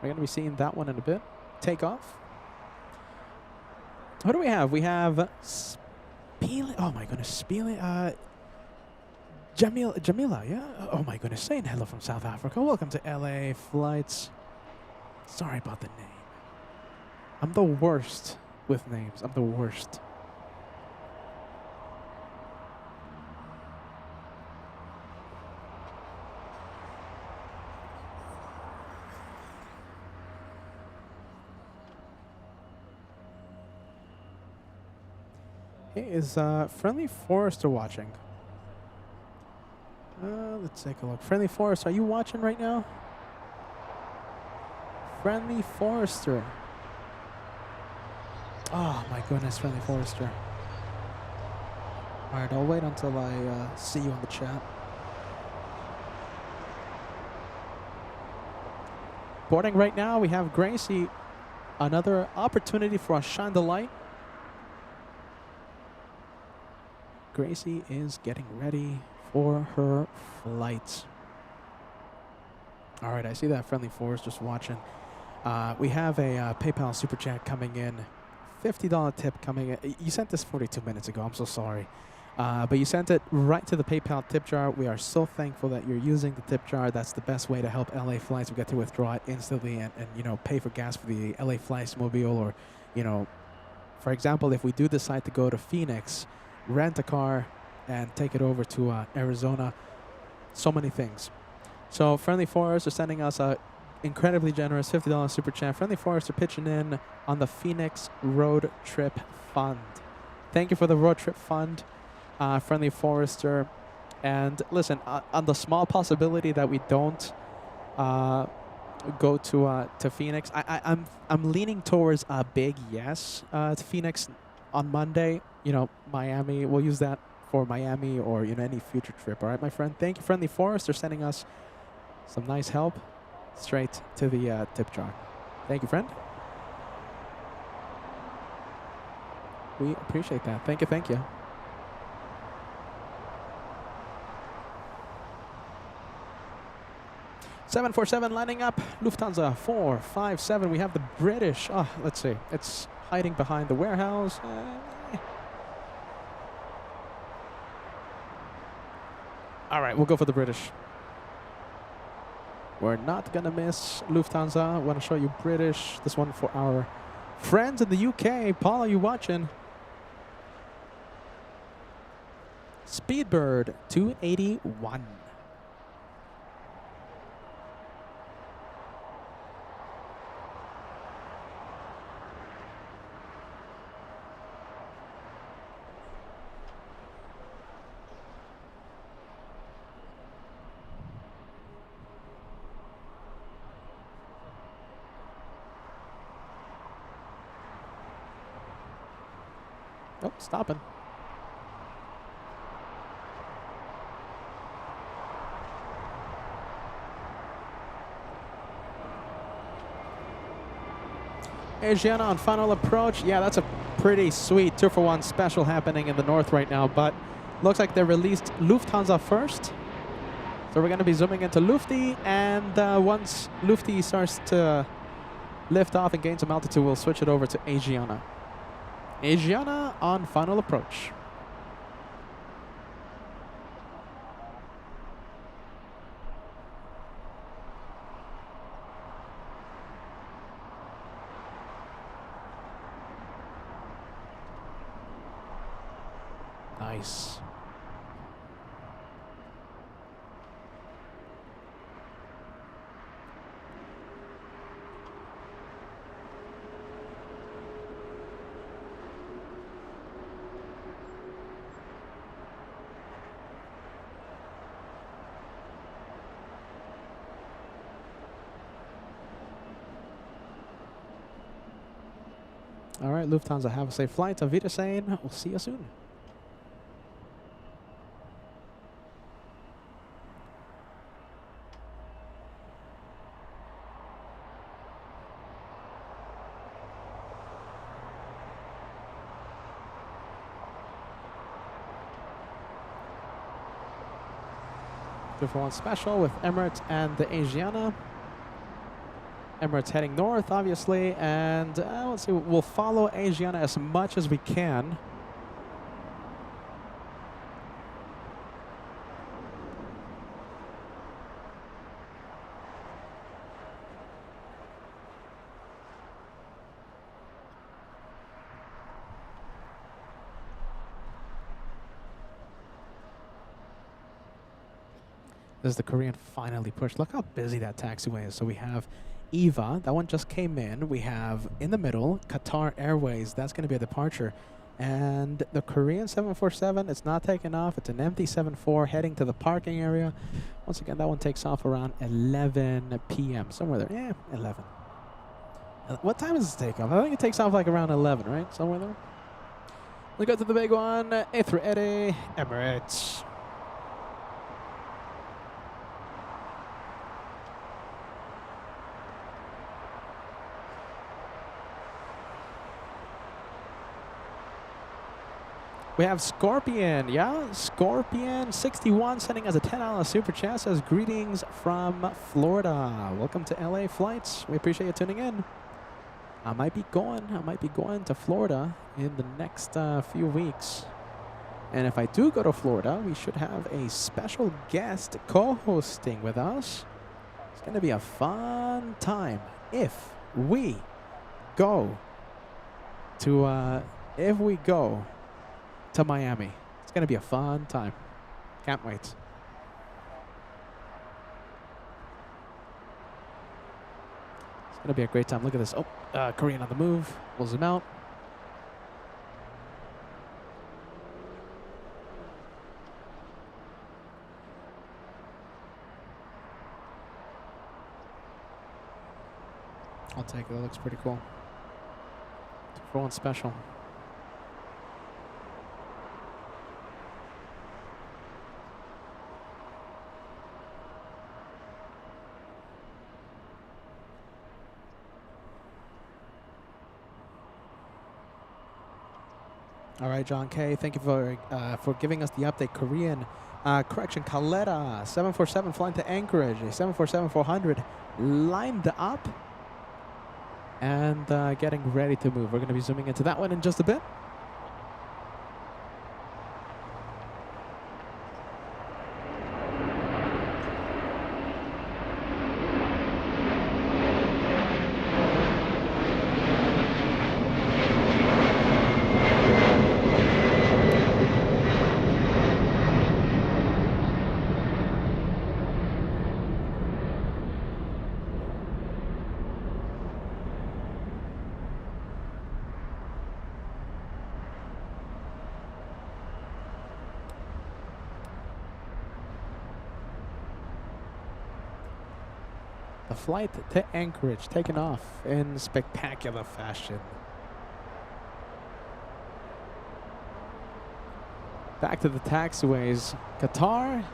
We're going to be seeing that one in a bit. Take off. Who do we have? We have Spiele. Oh my goodness, Spiele. Jamila, yeah? Oh my goodness, saying hello from South Africa. Welcome to LA Flights. Sorry about the name. I'm the worst with names. I'm the worst. Hey, is Friendly Forester watching? Let's take a look. Friendly Forester, are you watching right now? Friendly Forester. Oh my goodness, Friendly Forester. Alright, I'll wait until I see you in the chat. Boarding right now, we have Gracie. Another opportunity for us shine the light. Gracie is getting ready for her flight. All right, I see that Friendly Forest just watching. We have a PayPal Super Chat coming in. $50 tip coming in. You sent this 42 minutes ago. I'm so sorry. But you sent it right to the PayPal tip jar. We are so thankful that you're using the tip jar. That's the best way to help LA Flights. We get to withdraw it instantly and you know, pay for gas for the LA Flights mobile, or, you know, for example, if we do decide to go to Phoenix, rent a car and take it over to Arizona. So many things. So Friendly Forest are sending us a incredibly generous $50 super chat. Friendly Forest are pitching in on the Phoenix Road Trip Fund. Thank you for the road trip fund, Friendly Forester. And listen, on the small possibility that we don't go to Phoenix, I'm leaning towards a big yes to Phoenix on Monday. You know, Miami. We'll use that for Miami or, you know, any future trip. All right, my friend. Thank you, Friendly Forester, sending us some nice help straight to the tip jar. Thank you, friend. We appreciate that. Thank you, thank you. $747 lining up. Lufthansa 457. We have the British. Oh, let's see. It's hiding behind the warehouse. All right, we'll go for the British. We're not going to miss Lufthansa. I want to show you British. This one for our friends in the UK. Paul, are you watching? Speedbird 281. Oh, stopping. Asiana on final approach. Yeah, that's a pretty sweet 2-for-1 special happening in the north right now, but looks like they released Lufthansa first. So we're going to be zooming into Lufty, and once Lufty starts to lift off and gain some altitude, we'll switch it over to Asiana. Asiana on final approach. Nice. All right, Lufthansa, have a safe flight. Auf Wiedersehen. We'll see you soon. Two for one special with Emirates and the Asiana. Emirates heading north, obviously, and let's see. We'll follow Asiana as much as we can. This is the Korean finally pushed. Look how busy that taxiway is. So we have EVA, that one just came in. We have in the middle Qatar Airways, that's going to be a departure. And the Korean 747, it's not taking off. It's an empty 74 heading to the parking area. Once again, that one takes off around 11 p.m. Somewhere there. Yeah, 11. What time does it take off? I think it takes off like around 11, right? Somewhere there. We go to the big one. A380 Emirates. We have Scorpion, yeah, Scorpion 61 sending us a $10 super chat. Says greetings from Florida. Welcome to LA Flights. We appreciate you tuning in. I might be going to Florida in the next few weeks. And if I do go to Florida, we should have a special guest co-hosting with us. It's going to be a fun time if we go to to Miami. It's going to be a fun time. Can't wait. It's going to be a great time. Look at this. Oh, Korean on the move. We'll zoom out. I'll take it. That looks pretty cool. 2-for-1 special. All right, John K. Thank you for giving us the update. Korean correction. Caleta 747 flying to Anchorage. A 747-400 lined up and getting ready to move. We're going to be zooming into that one in just a bit. The flight to Anchorage taken off in spectacular fashion. Back to the taxiways. Qatar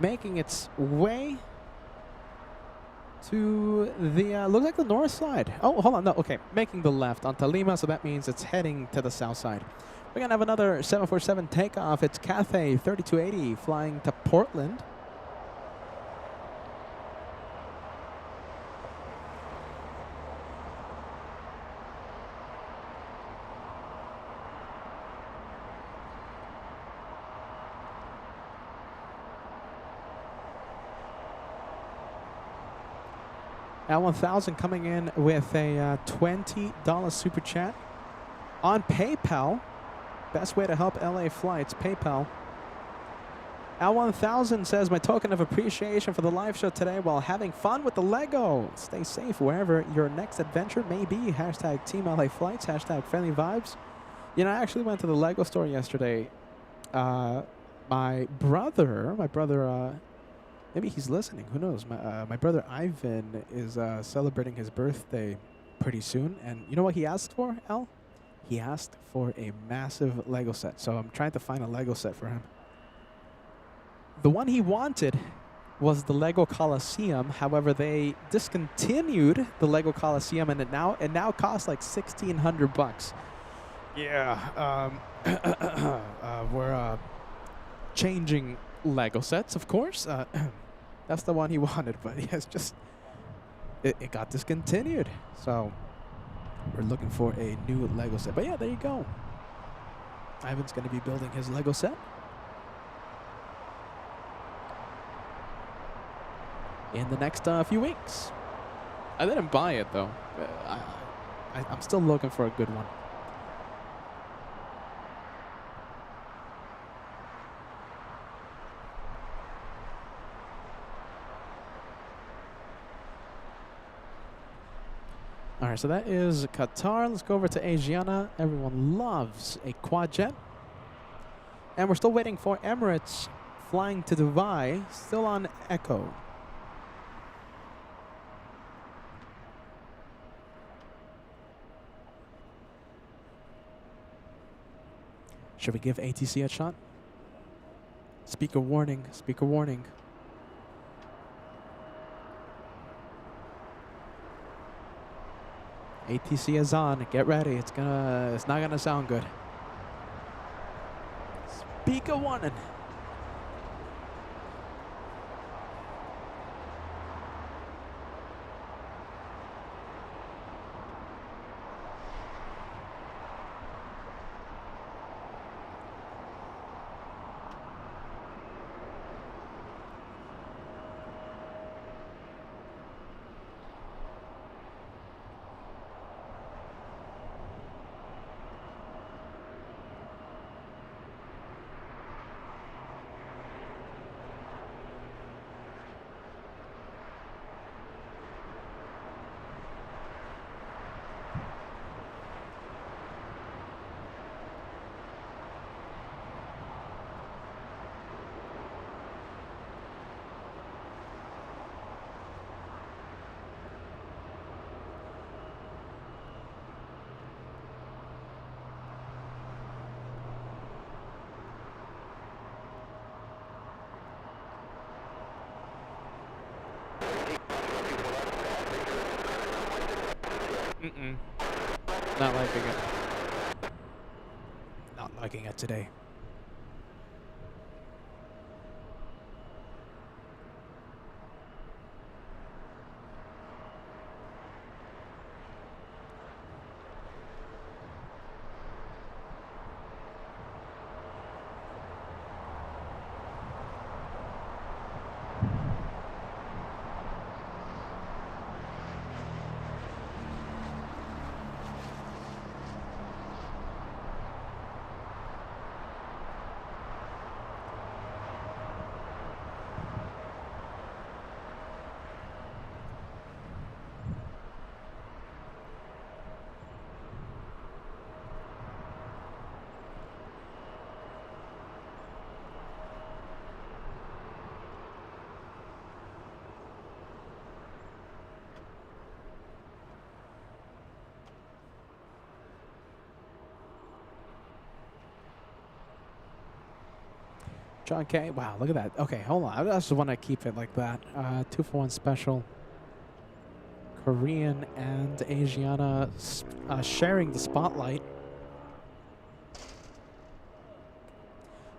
making its way to the, looks like the north side. Oh, hold on, no, okay. Making the left onto Lima, so that means it's heading to the south side. We're going to have another 747 takeoff. It's Cathay 3280 flying to Portland. L1000 coming in with a $20 super chat on PayPal. Best way to help LA Flights, PayPal. L1000 says, my token of appreciation for the live show today while having fun with the Lego. Stay safe wherever your next adventure may be. Hashtag Team LA Flights, hashtag friendly vibes. You know, I actually went to the Lego store yesterday. My brother, maybe he's listening. Who knows? My brother Ivan is celebrating his birthday pretty soon. And you know what he asked for, Al? He asked for a massive Lego set. So I'm trying to find a Lego set for him. The one he wanted was the Lego Coliseum. However, they discontinued the Lego Coliseum, and it now costs like $1,600. Yeah. We're changing Lego sets, of course. That's the one he wanted, but it's it got discontinued. So we're looking for a new Lego set. But yeah, there you go. Ivan's going to be building his Lego set. In the next few weeks. I didn't buy it though. I'm still looking for a good one. All right, so that is Qatar. Let's go over to Asiana. Everyone loves a quad jet. And we're still waiting for Emirates flying to Dubai, still on Echo. Should we give ATC a shot? Speaker warning, speaker warning. ATC is on. Get ready. It's not gonna sound good. Speaker warning. Not liking it. Not liking it today. John K. Wow, look at that. Okay, hold on. I just want to keep it like that. 2-for-1 special. Korean and Asiana sharing the spotlight.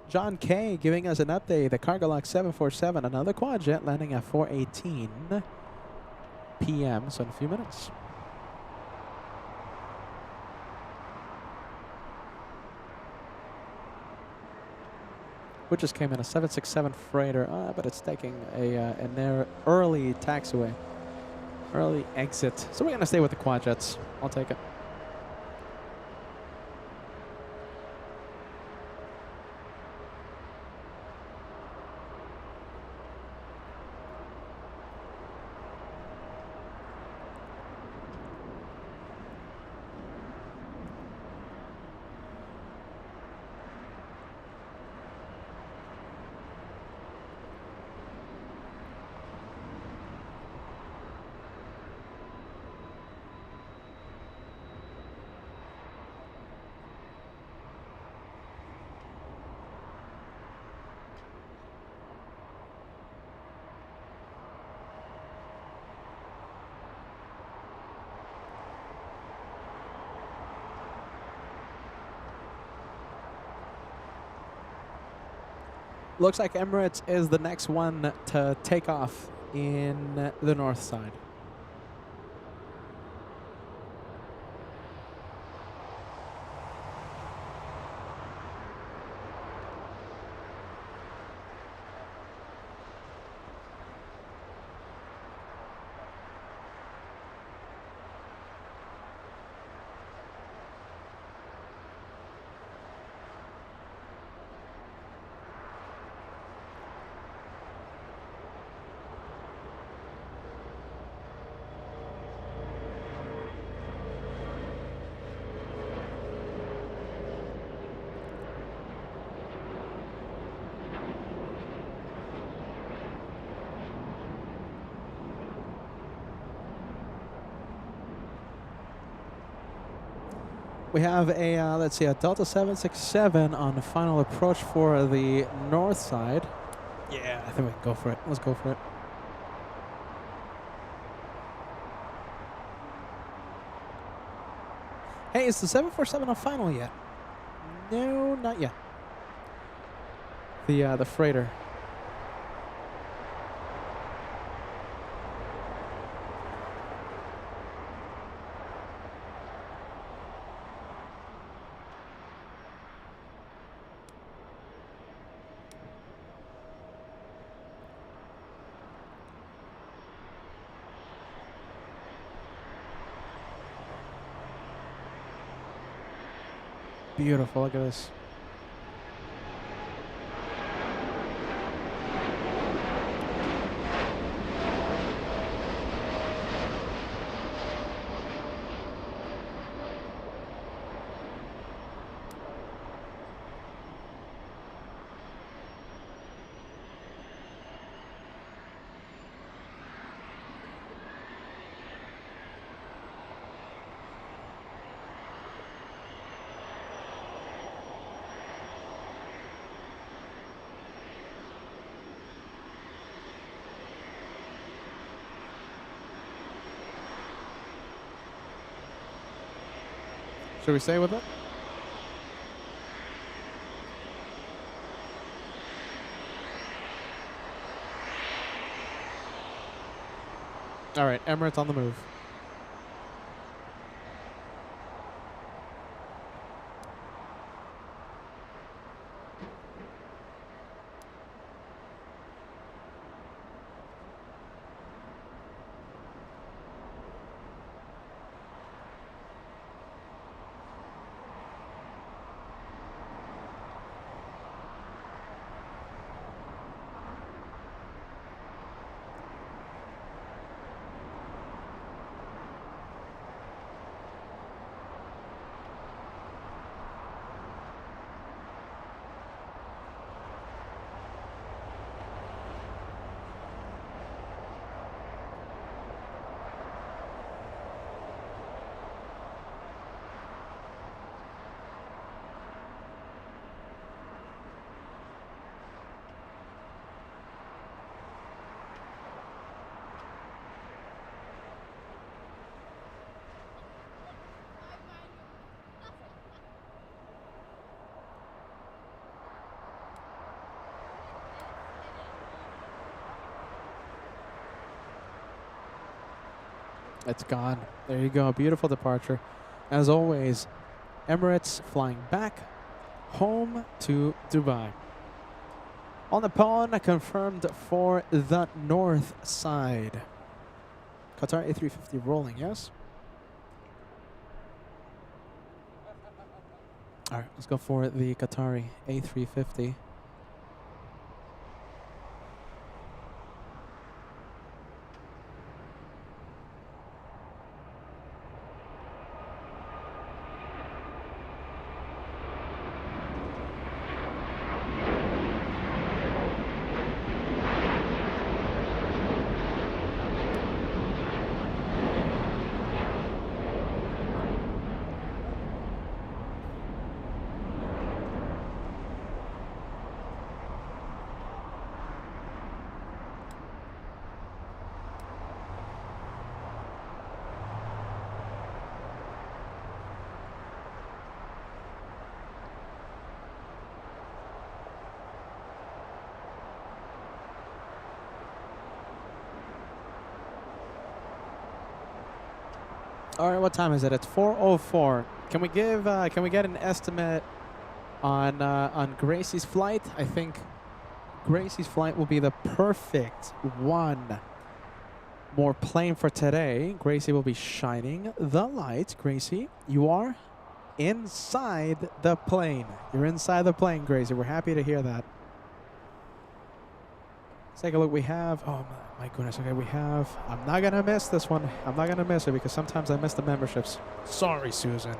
John K. giving us an update. The KLAX 747, another quad jet landing at 4:18 p.m. So in a few minutes. Which just came in a 767 freighter, but it's taking an early taxiway, early exit. So we're gonna stay with the quad jets. I'll take it. Looks like Emirates is the next one to take off in the north side. We have a, let's see, a Delta 767 on the final approach for the north side. Yeah, I think we can go for it. Let's go for it. Hey, is the 747 on final yet? No, not yet. The freighter. Beautiful, look at this. Should we stay with it? All right, Emirates on the move. It's gone. There you go. Beautiful departure. As always, Emirates flying back home to Dubai. On the pond, confirmed for the north side. Qatar A350 rolling, yes? All right, let's go for the Qatari A350. All right, what time is it? It's 4:04. Can we give? Can we get an estimate on Gracie's flight? I think Gracie's flight will be the perfect one. More plane for today. Gracie will be shining the lights. Gracie, you are inside the plane. You're inside the plane, Gracie. We're happy to hear that. Let's take a look. We have, oh my goodness, okay, we have, I'm not going to miss this one. I'm not going to miss it because sometimes I miss the memberships. Sorry, Susan.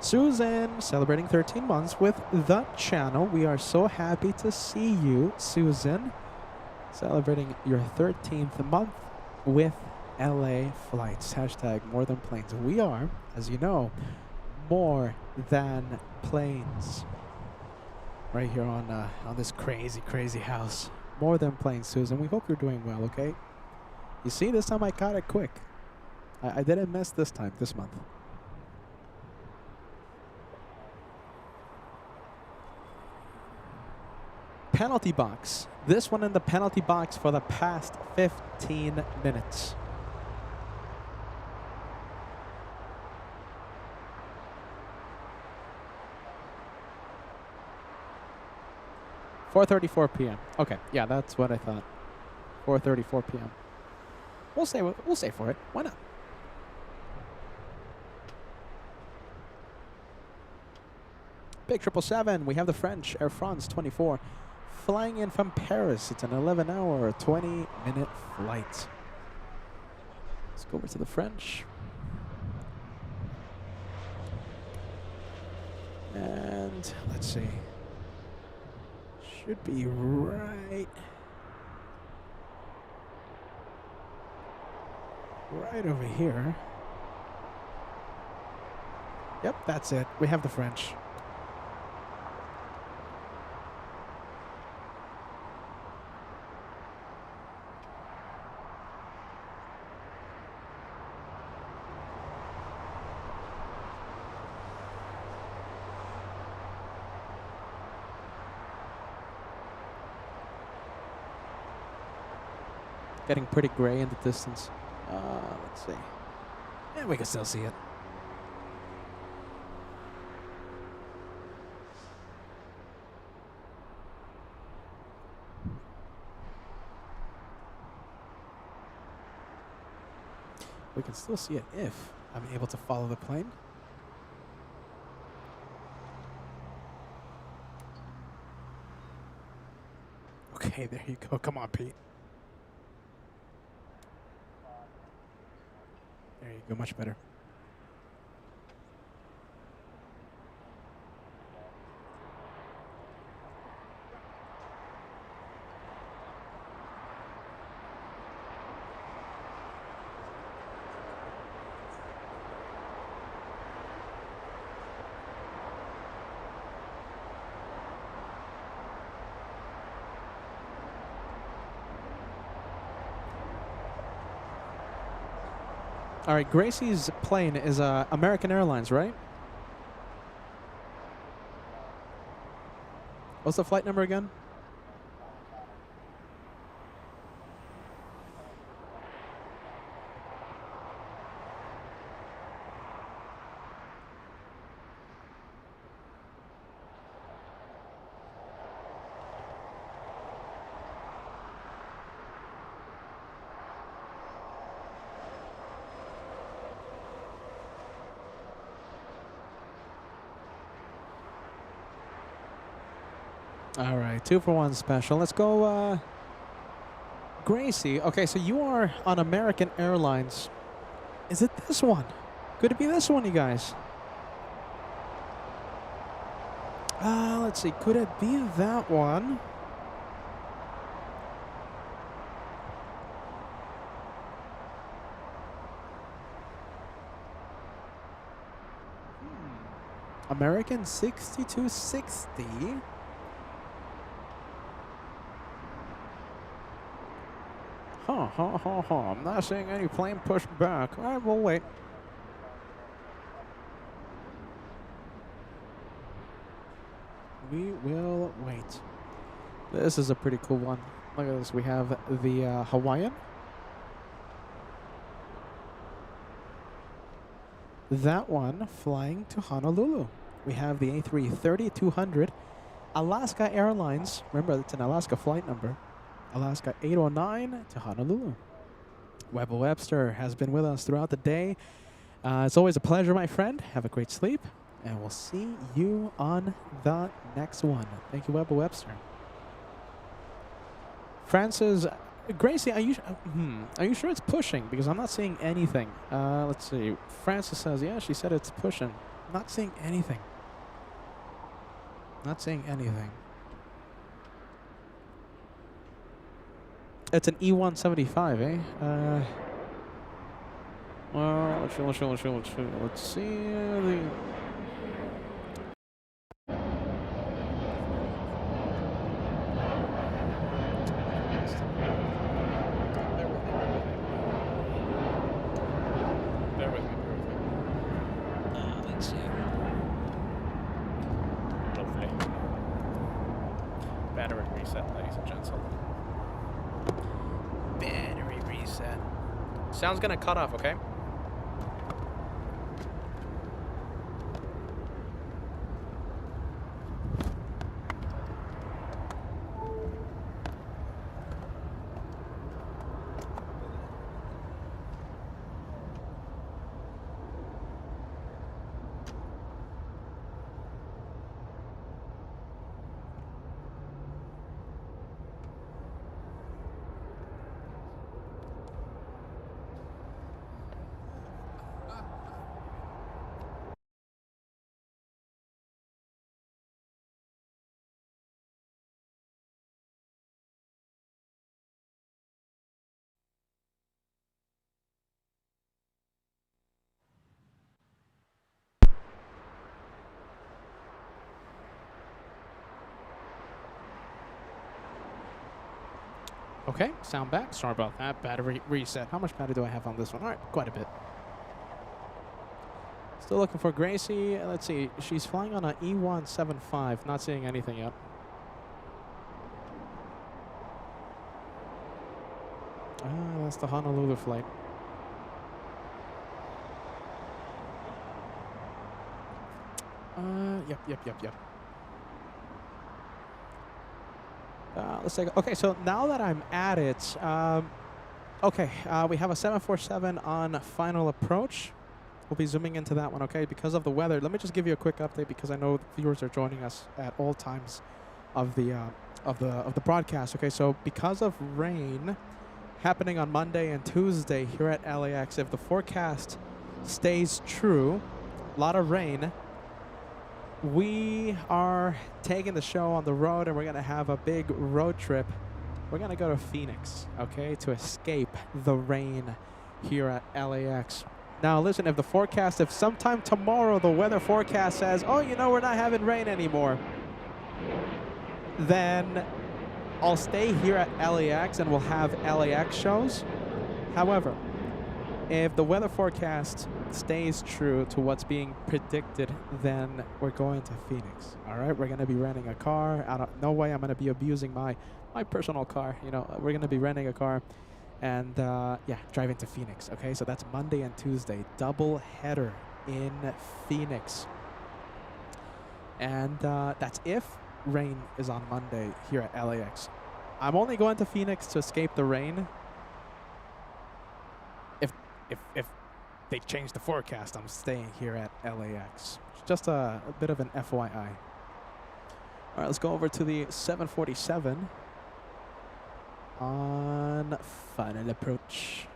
Susan, celebrating 13 months with the channel. We are so happy to see you, Susan, celebrating your 13th month with LA Flights. Hashtag more than planes. We are, as you know, more than planes. Right here on this crazy house. More than planes, Susan. We hope you're doing well, okay? You see, this time I caught it quick. I didn't miss this time, this month. Penalty box. This one in the penalty box for the past 15 minutes. $4:34 p.m. Okay, yeah, that's what I thought. 4:34 p.m. We'll say for it. Why not? Big 777. We have the French Air France 24 flying in from Paris. It's an 11-hour, 20-minute flight. Let's go over to the French. And let's see. Should be right over here. Yep, that's it. We have the French. Getting pretty gray in the distance. Let's see. Yeah, we can still see it. We can still see it if I'm able to follow the plane. Okay, there you go. Come on, Pete. There you go, much better. All right, Gracie's plane is American Airlines, right? What's the flight number again? All right, 2-for-1 special. Let's go, Gracie. Okay, so you are on American Airlines. Is it this one? Could it be this one, you guys? Let's see. Could it be that one? American 6260. I'm not seeing any plane push back. All right, we'll wait. We will wait. This is a pretty cool one. Look at this. We have the Hawaiian. That one flying to Honolulu. We have the A330-200. Alaska Airlines. Remember, it's an Alaska flight number. Alaska 809 to Honolulu. Webber Webster has been with us throughout the day. It's always a pleasure, my friend. Have a great sleep, and we'll see you on the next one. Thank you, Webber Webster. Francis, Gracie, are you sure it's pushing? Because I'm not seeing anything. Let's see. Francis says, yeah, she said it's pushing. Not seeing anything. Not seeing anything. It's an E175, eh? Well, let's see. reset, ladies and gents. Battery reset. Sound's gonna cut off, okay? Okay, sound back. Sorry about that. Battery reset. How much battery do I have on this one? All right, quite a bit. Still looking for Gracie. Let's see. She's flying on an E175. Not seeing anything yet. Ah, that's the Honolulu flight. Yep. Let's take. Okay, so now that I'm at it, we have a 747 on final approach. We'll be zooming into that one, okay? Because of the weather, let me just give you a quick update because I know the viewers are joining us at all times of the broadcast. Okay, so because of rain happening on Monday and Tuesday here at LAX, if the forecast stays true, a lot of rain. We are taking the show on the road, and we're going to have a big road trip. We're going to go to Phoenix, okay, to escape the rain here at LAX. Now, listen, if sometime tomorrow the weather forecast says, oh, you know, we're not having rain anymore, then I'll stay here at LAX and we'll have LAX shows. However, if the weather forecast stays true to what's being predicted, then we're going to Phoenix. All right, we're going to be renting a car. No way I'm going to be abusing my personal car. You know, we're going to be renting a car and driving to Phoenix. Okay, so that's Monday and Tuesday, double header in Phoenix. And that's if rain is on Monday here at LAX. I'm only going to Phoenix to escape the rain. If they change the forecast, I'm staying here at LAX. Just a bit of an FYI. All right, let's go over to the 747 on final approach.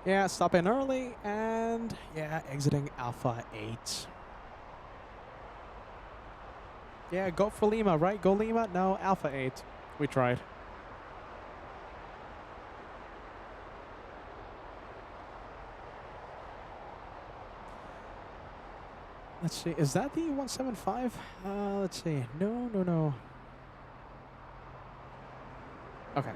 Yeah, stopping early and exiting Alpha 8. Yeah, go for Lima, right? Go Lima? No, Alpha 8. We tried. Let's see. Is that the 175? Let's see. No. Okay.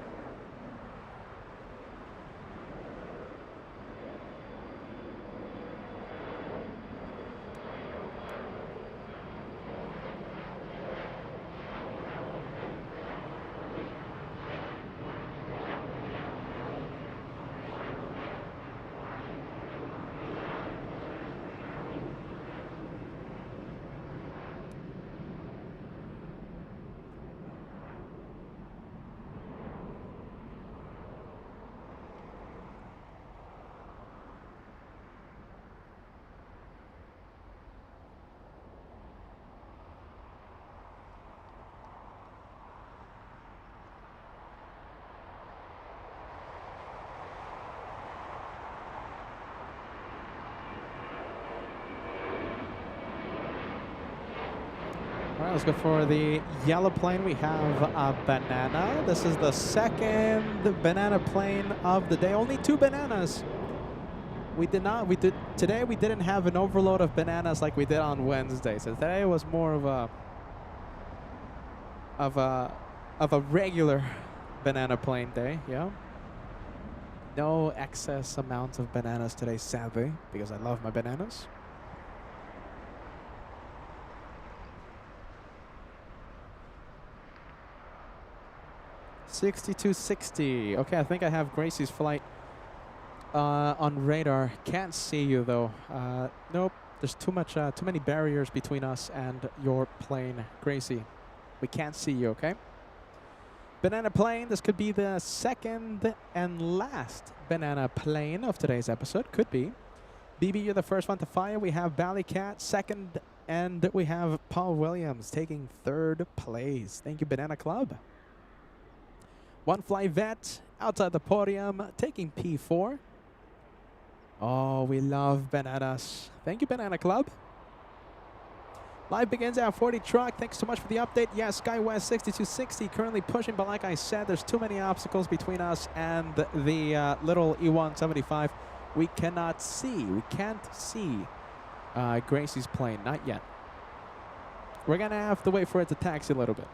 All right, let's go for the yellow plane. We have a banana. This is the second banana plane of the day. Only 2 bananas. Today we didn't have an overload of bananas like we did on Wednesday. So today was more of a regular banana plane day, yeah. No excess amounts of bananas today, sadly, because I love my bananas. $62.60. Okay, I think I have Gracie's flight on radar. Can't see you though. Nope. There's too many barriers between us and your plane, Gracie. We can't see you. Okay. Banana plane. This could be the second and last banana plane of today's episode. Could be. BB, you're the first one to fire. We have Ballycat second, and we have Paul Williams taking third place. Thank you, Banana Club. One fly vet outside the podium taking P4. Oh, we love bananas. Thank you, Banana Club. Live begins at 40 truck. Thanks so much for the update. Yes, SkyWest 6260 currently pushing, but like I said, there's too many obstacles between us and the little E175. We cannot see. We can't see Gracie's plane. Not yet. We're going to have to wait for it to taxi a little bit.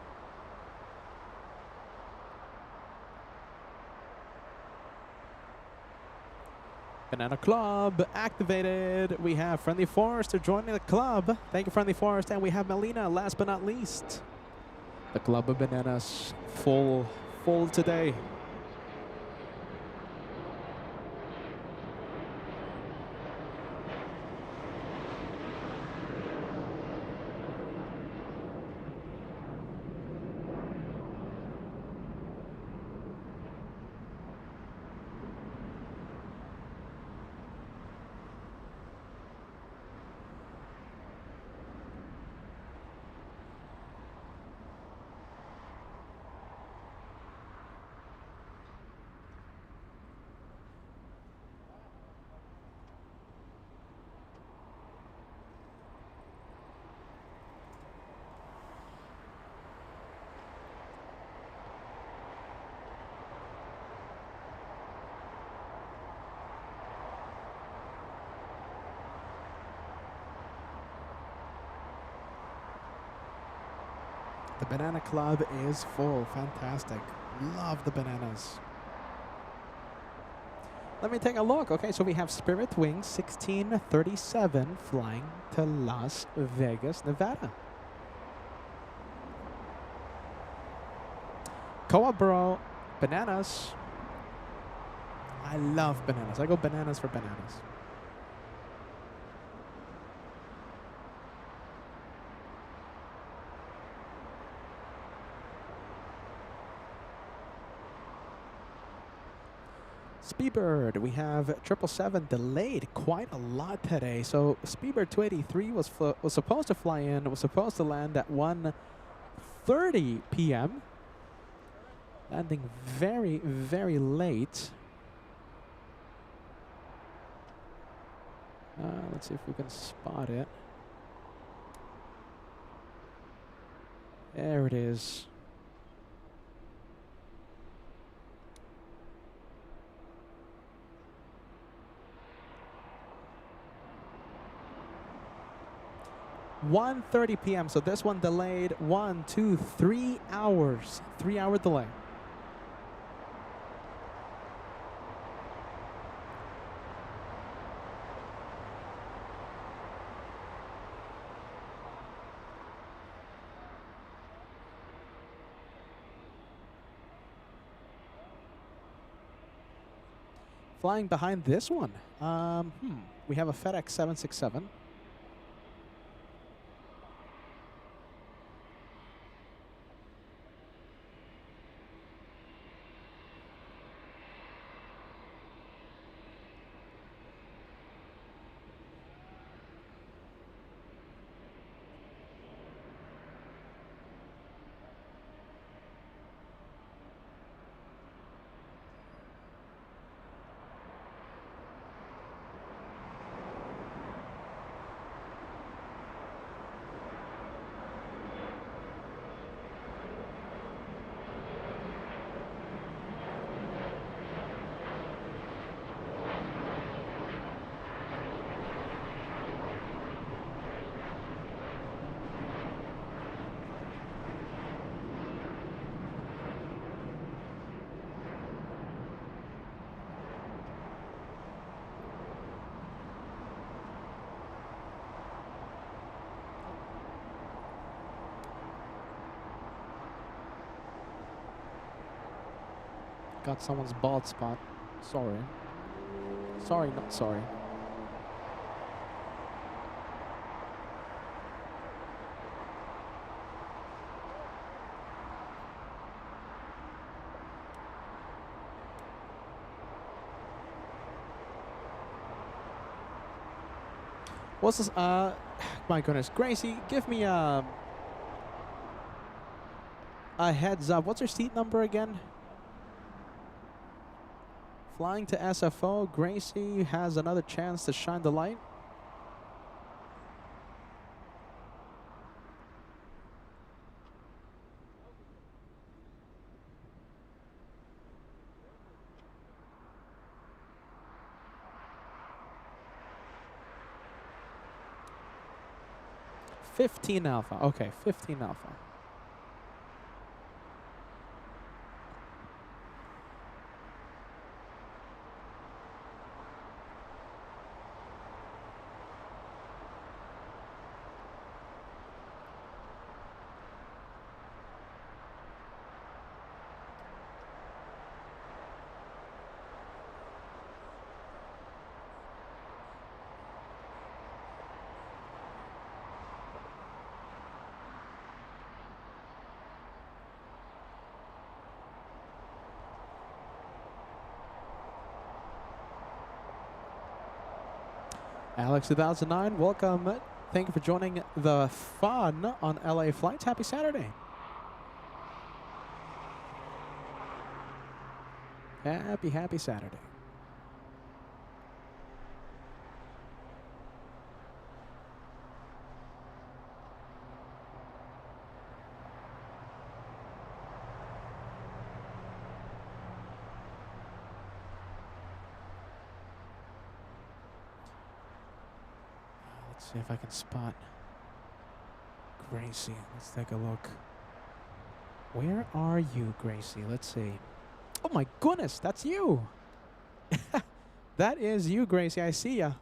Banana Club activated. We have Friendly Forester joining the club. Thank you, Friendly Forest. And we have Melina, last but not least. The Club of Bananas full today. The Banana Club is full. Fantastic. Love the bananas. Let me take a look. Okay, so we have Spirit Wings 1637 flying to Las Vegas, Nevada. Coabro bananas. I love bananas. I go bananas for bananas. Speedbird, we have 777 delayed quite a lot today. So Speedbird 283 was supposed to fly in, was supposed to land at 1:30 p.m. Landing very, very late. Let's see if we can spot it. There it is. (1:30 p.m.) So this one delayed 1, 2, 3 hours. 3-hour delay. Flying behind this one. We have a FedEx 767. got someone's bald spot. Sorry. Sorry, not sorry. What's this? My goodness, Gracie, give me a heads up. What's your seat number again? Flying to SFO, Gracie has another chance to shine the light. $15 alpha. Okay, $15 alpha. Alex 2009, welcome. Thank you for joining the fun on LA Flights. Happy Saturday. Happy Saturday. See if I can spot Gracie. Let's take a look. Where are you, Gracie? Let's see. Oh my goodness, that's you. That is you, Gracie. I see ya.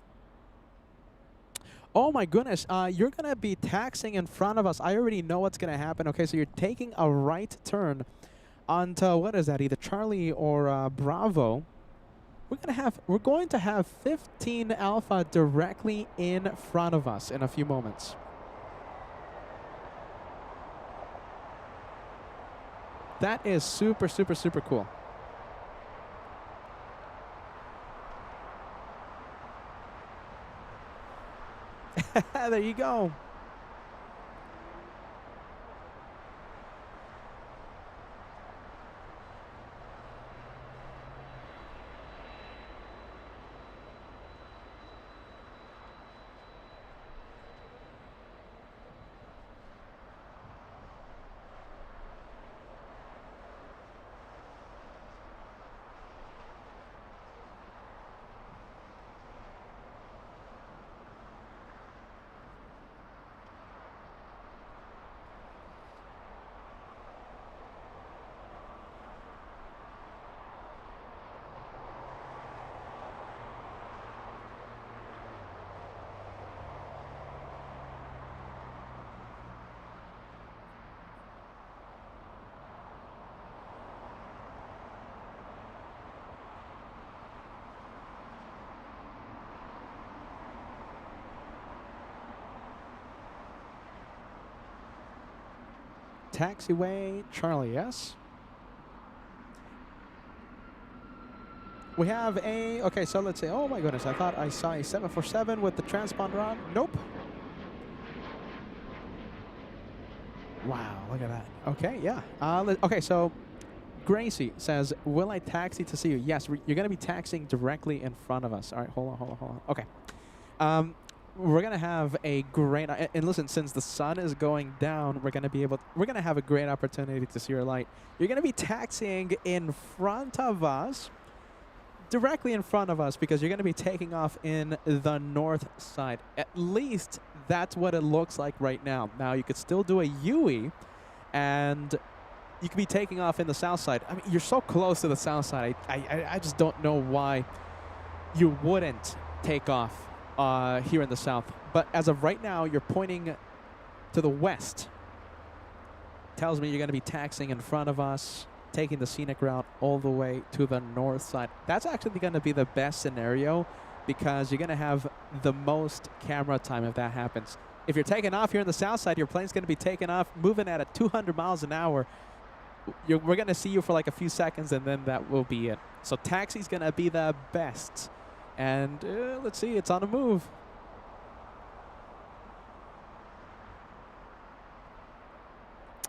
Oh my goodness, you're gonna be taxing in front of us. I already know what's gonna happen. Okay, so you're taking a right turn onto, what is that, either Charlie or Bravo. We're going to have 15 alpha directly in front of us in a few moments. That is super, super, super cool. There you go. Taxiway, Charlie, yes? We have a, okay, so let's say, oh my goodness, I thought I saw a 747 with the transponder on. Nope. Wow, look at that. Okay, yeah. Okay, so Gracie says, will I taxi to see you? Yes, you're going to be taxiing directly in front of us. All right, hold on. Okay. We're going to have a great, and listen, since the sun is going down, we're going to have a great opportunity to see your light. You're going to be taxiing in front of us, directly in front of us, because you're going to be taking off in the north side. At least that's what it looks like right now. Now, you could still do a UE, and you could be taking off in the south side. I mean, you're so close to the south side. I just don't know why you wouldn't take off here in the south. But as of right now, you're pointing to the west. Tells me you're going to be taxiing in front of us. taking the scenic route all the way to the north side. That's actually going to be the best scenario because you're going to have the most camera time if that happens. If you're taking off here on the south side, your plane's going to be taking off, moving at 200 miles an hour. We're going to see you for like a few seconds, and then that will be it. So taxi's going to be the best. And let's see, it's on a move.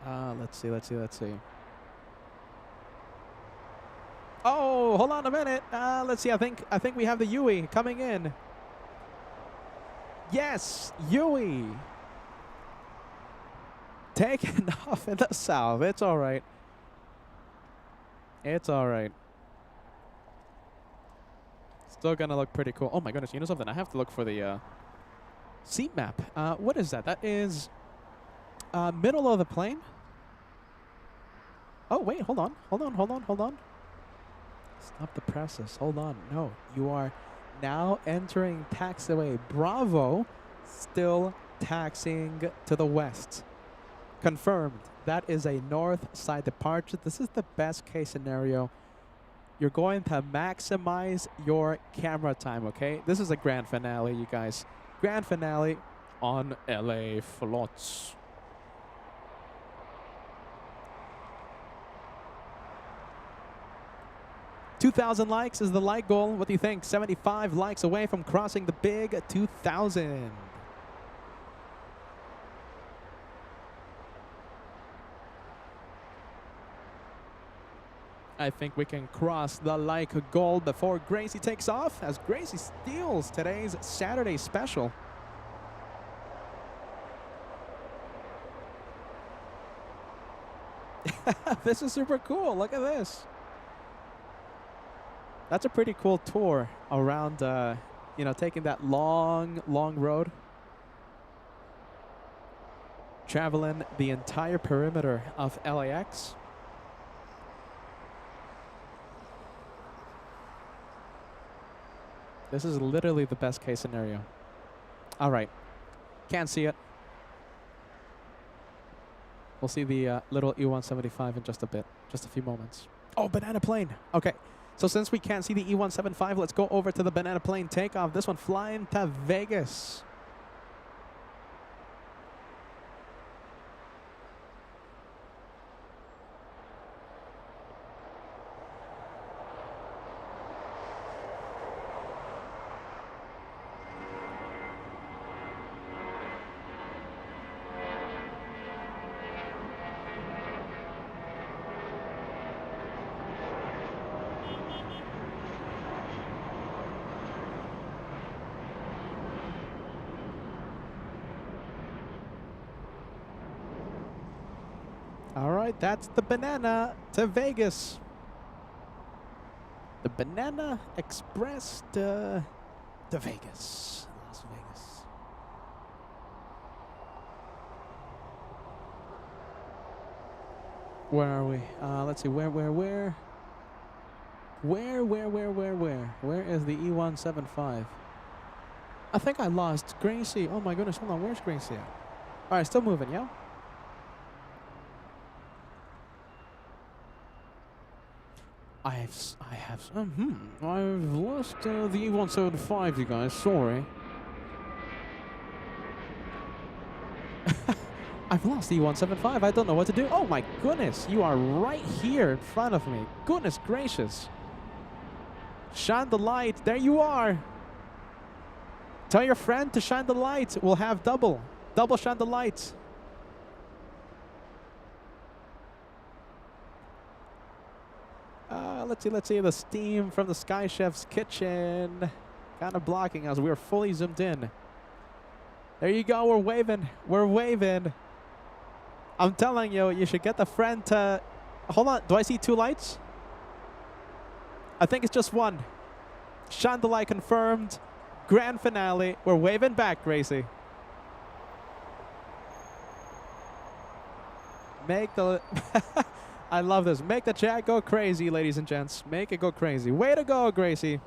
Let's see. Oh, hold on a minute. Let's see. I think we have the Yui coming in. Yes, Yui. Taking off in the south. It's all right. It's all right. Still gonna look pretty cool. Oh my goodness, you know something? I have to look for the seat map. What is that? That is middle of the plane. Oh wait, hold on. Stop the presses. Hold on. No, you are now entering taxiway Bravo, still taxiing to the west. Confirmed. That is a north side departure. This is the best case scenario. You're going to maximize your camera time, okay? This is a grand finale, you guys. Grand finale on LA Flights. $2,000 likes is the like goal. What do you think? 75 likes away from crossing the big 2,000. I think we can cross the like goal before Gracie takes off, as Gracie steals today's Saturday special. This is super cool. Look at this. That's a pretty cool tour around, you know, taking that long road. Traveling the entire perimeter of LAX. This is literally the best case scenario. All right. Can't see it. We'll see the little E-175 in just a bit. Just a few moments. Oh, banana plane. Okay. So since we can't see the E-175, let's go over to the banana plane takeoff. This one flying to Vegas. All right, that's the banana to Vegas. The Banana Express to Vegas, Las Vegas. Where are we? Let's see, where? Where is the E-175? I think I lost Gracie. Oh my goodness, hold on, where's Gracie at? All right, still moving, yeah? I've lost the E-175, you guys. Sorry. I've lost the E-175. I don't know what to do. Oh my goodness, you are right here in front of me. Goodness gracious. Shine the light. There you are. Tell your friend to shine the light. We'll have double shine the light. Let's see the steam from the Sky Chef's kitchen kind of blocking us. We're fully zoomed in. There you go. We're waving. I'm telling you, you should get the friend to... Hold on. Do I see two lights? I think it's just one. Shine the light confirmed. Grand finale. We're waving back, Gracie. Make the... I love this. Make the chat go crazy, ladies and gents. Make it go crazy. Way to go, Gracie.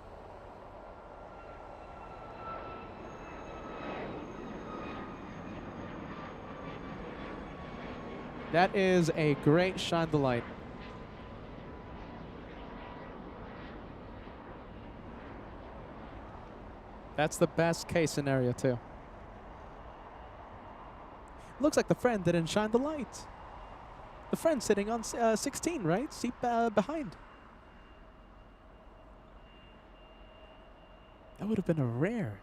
That is a great shine the light. That's the best case scenario, too. Looks like the friend didn't shine the light. The friend sitting on 16, right? Seat behind. That would have been a rare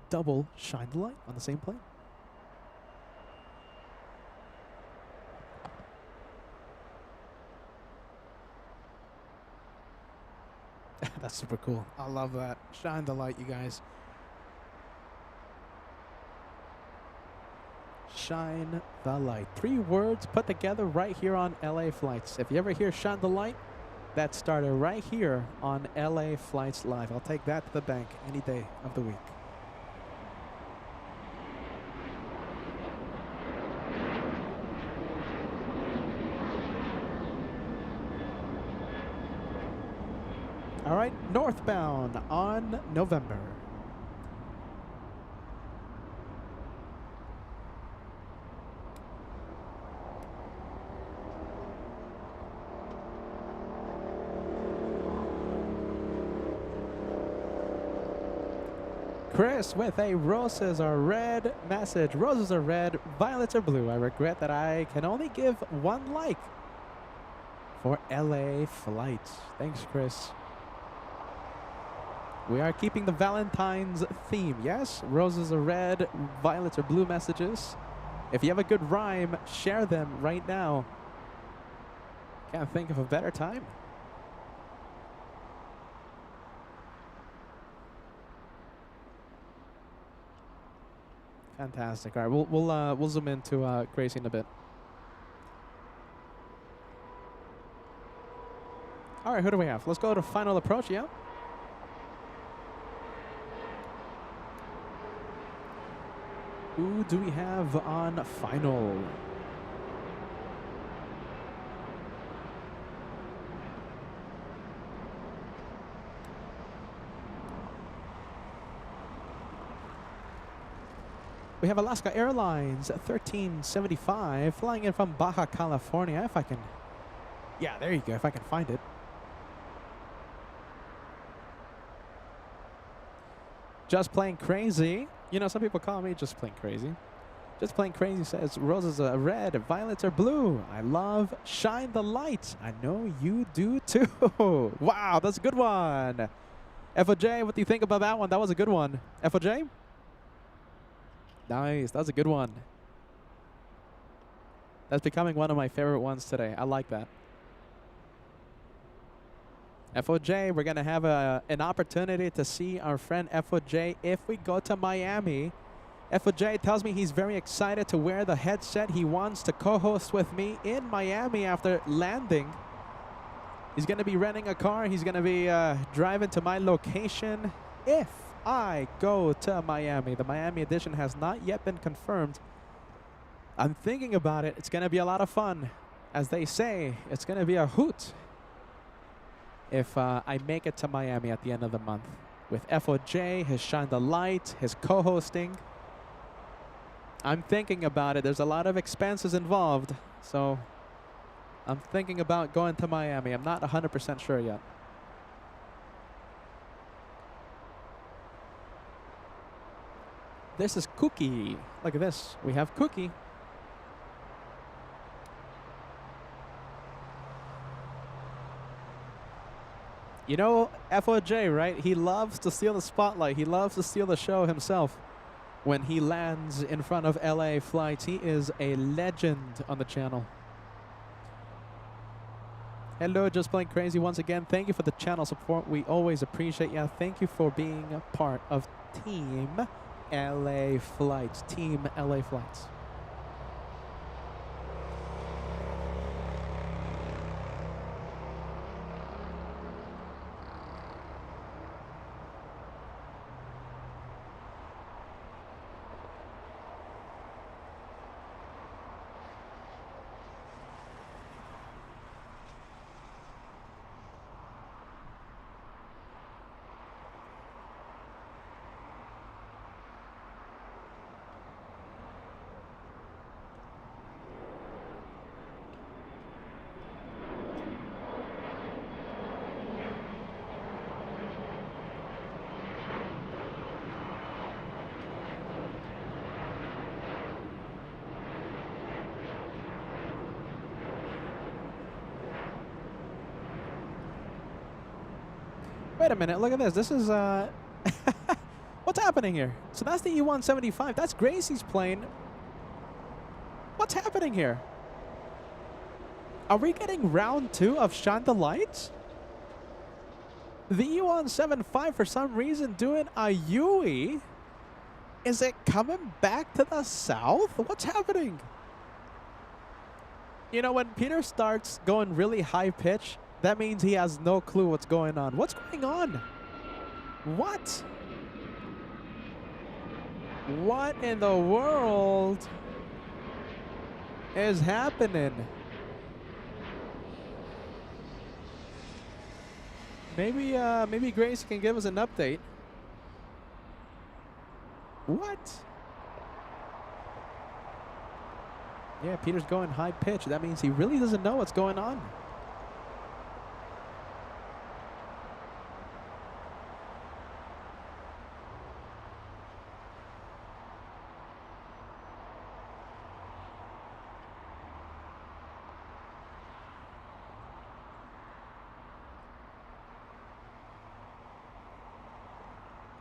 double shine the light on the same plane. That's super cool. I love that. Shine the light, you guys. Shine the light. 3 words put together right here on LA Flights. If you ever hear shine the light, that started right here on LA Flights Live. I'll take that to the bank any day of the week. All right, northbound on November. Chris with a roses are red message. Roses are red, violets are blue. I regret that I can only give 1 like for LA Flights. Thanks, Chris. We are keeping the Valentine's theme, yes? Roses are red, violets are blue messages. If you have a good rhyme, share them right now. Can't think of a better time. Fantastic. All right, we'll zoom into Gracie in a bit. All right, who do we have? Let's go to final approach, yeah? Who do we have on final? We have Alaska Airlines 1375 flying in from Baja California. If I can, yeah, there you go. If I can find it. Just Plain Crazy. You know, some people call me Just Plain Crazy. Just Plain Crazy says, roses are red, violets are blue. I love Shine the Light. I know you do too. Wow, that's a good one. FOJ, what do you think about that one? That was a good one. FOJ? Nice, that was a good one. That's becoming one of my favorite ones today. I like that. FOJ, we're going to have an opportunity to see our friend FOJ if we go to Miami. FOJ tells me he's very excited to wear the headset. He wants to co-host with me in Miami after landing. He's going to be renting a car. He's going to be driving to my location if I go to Miami. The Miami edition has not yet been confirmed. I'm thinking about it. It's going to be a lot of fun. As they say, it's going to be a hoot if I make it to Miami at the end of the month. With FOJ, his Shine the Light, his co-hosting. I'm thinking about it. There's a lot of expenses involved. So I'm thinking about going to Miami. I'm not 100% sure yet. This is Cookie. Look at this. We have Cookie. You know, FOJ, right? He loves to steal the spotlight. He loves to steal the show himself. When he lands in front of LA Flights, he is a legend on the channel. Hello, Just Plain Crazy once again. Thank you for the channel support. We always appreciate you. Thank you for being a part of Team LA Flights. Team LA Flights. Wait a minute, look at this. This is, what's happening here? So that's the E175. That's Gracie's plane. What's happening here? Are we getting round 2 of Shine the Lights? The E175 for some reason doing a Yui. Is it coming back to the south? What's happening? You know, when Peter starts going really high pitch, that means he has no clue what's going on. What's going on? What? What in the world is happening? Maybe Grace can give us an update. What? Yeah, Peter's going high pitch. That means he really doesn't know what's going on.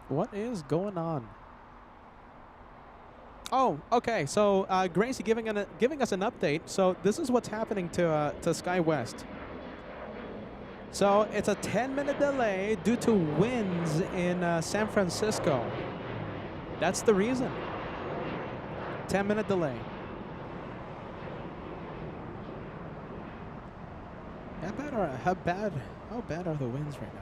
What is going on? Oh, okay. So Gracie giving us an update. So this is what's happening to Sky West. So it's a 10-minute delay due to winds in San Francisco. That's the reason. 10-minute delay. How bad are the winds right now?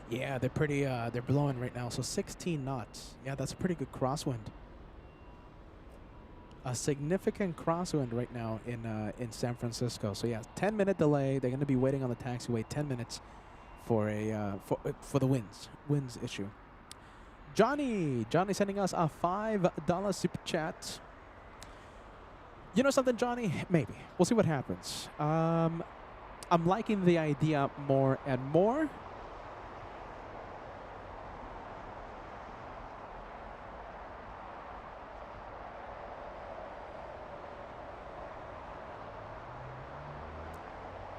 Yeah, they're pretty. They're blowing right now, so 16 knots. Yeah, that's a pretty good crosswind. A significant crosswind right now in San Francisco. So yeah, 10-minute delay. They're going to be waiting on the taxiway 10 minutes for for the winds issue. Johnny sending us a $5 super chat. You know something, Johnny? Maybe we'll see what happens. I'm liking the idea more and more.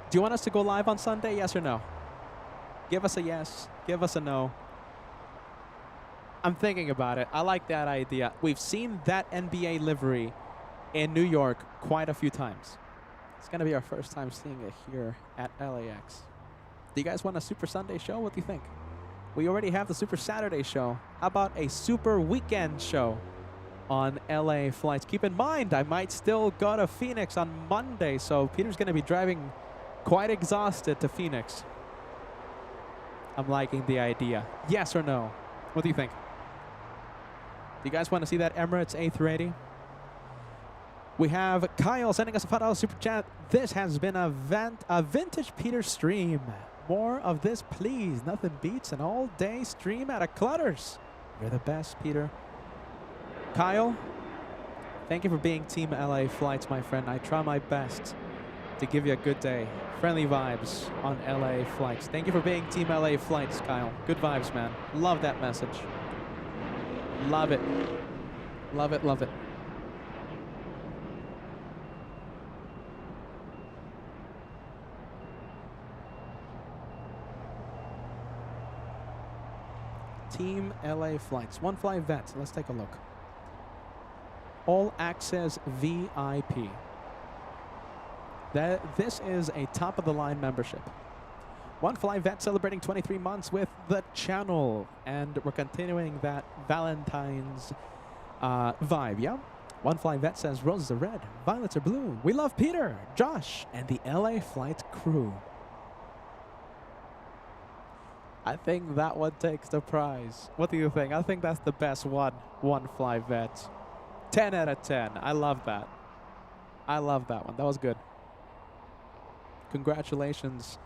Do you want us to go live on Sunday, yes or no? Give us a yes. Give us a no. I'm thinking about it. I like that idea. We've seen that NBA livery in New York quite a few times. It's going to be our first time seeing it here at LAX. Do you guys want a Super Sunday show? What do you think? We already have the Super Saturday show. How about a Super Weekend show on LA Flights? Keep in mind, I might still go to Phoenix on Monday, so Peter's going to be driving quite exhausted to Phoenix. I'm liking the idea. Yes or no? What do you think? Do you guys want to see that Emirates A380? We have Kyle sending us a $5 super chat. This has been a vintage Peter stream. More of this, please. Nothing beats an all-day stream out of Clutters. You're the best, Peter. Kyle, thank you for being Team LA Flights, my friend. I try my best to give you a good day. Friendly vibes on LA Flights. Thank you for being Team LA Flights, Kyle. Good vibes, man. Love that message. Love it. Love it, love it. Team LA Flights. One fly vet. Let's take a look. All access VIP. This is a top-of-the-line membership. One Fly Vet celebrating 23 months with the channel. And we're continuing that Valentine's vibe, yeah? One Fly Vet says, roses are red, violets are blue. We love Peter, Josh, and the LA Flight crew. I think that one takes the prize. What do you think? I think that's the best one Fly Vet. 10 out of 10. I love that. I love that one. That was good. Congratulations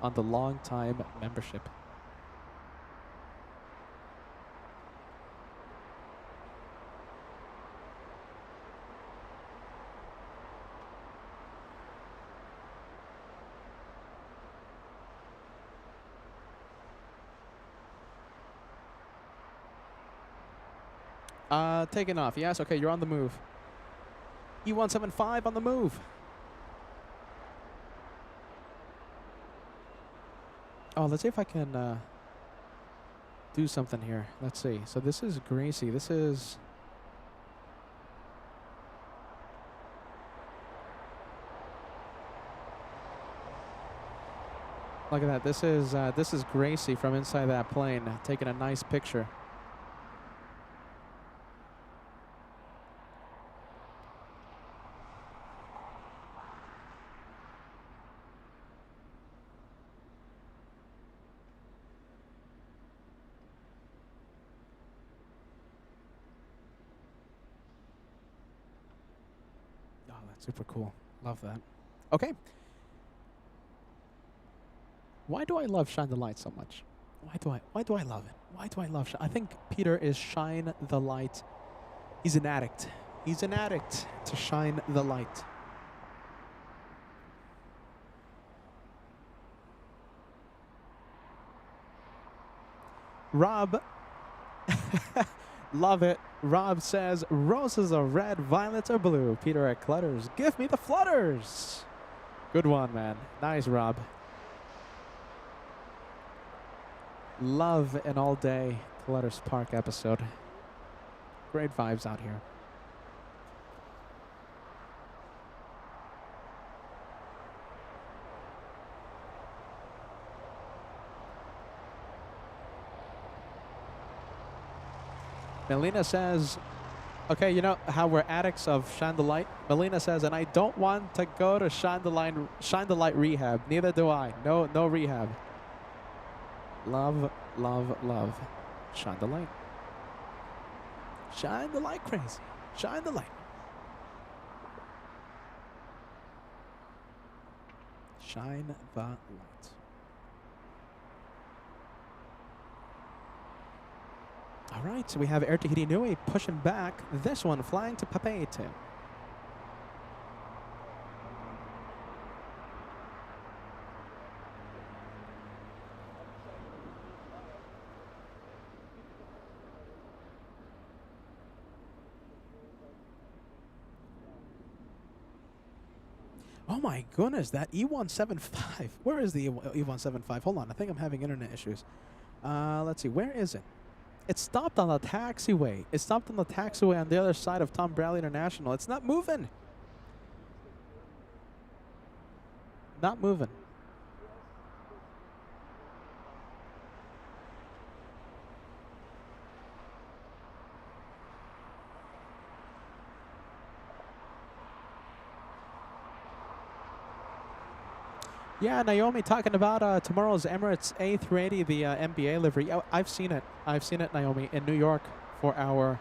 on the long-time membership. Taking off. Yes, okay, you're on the move. E175 on the move. Oh, let's see if I can do something here. Let's see. So this is Gracie. This is... Look at that. This is Gracie from inside that plane taking a nice picture. Oh, that's super cool. Love that. Okay. Why do I love Shine the Light so much? Why do I love it? Why do I love I think Peter is Shine the Light. He's an addict. He's an addict to shine the light. Rob, love it. Rob says, roses are red, violets are blue. Peter at Clutters, give me the flutters. Good one, man. Nice, Rob. Love an all-day Clutters Park episode. Great vibes out here. Melina says, okay, you know how we're addicts of Shine the Light? Melina says, and I don't want to go to Shine the Light rehab. Neither do I. No rehab. Love, love, love. Shine the light. Shine the light, crazy. Shine the light. Shine the light. All right, so we have Air Tahiti Nui pushing back. This one flying to Papeete. Oh my goodness, that E175. Where is the E175? Hold on, I think I'm having internet issues. Let's see, where is it? It stopped on the taxiway. It stopped on the taxiway on the other side of Tom Bradley International. It's not moving. Not moving. Yeah, Naomi talking about tomorrow's Emirates A380, the MBA livery. Oh, I've seen it. I've seen it, Naomi, in New York for our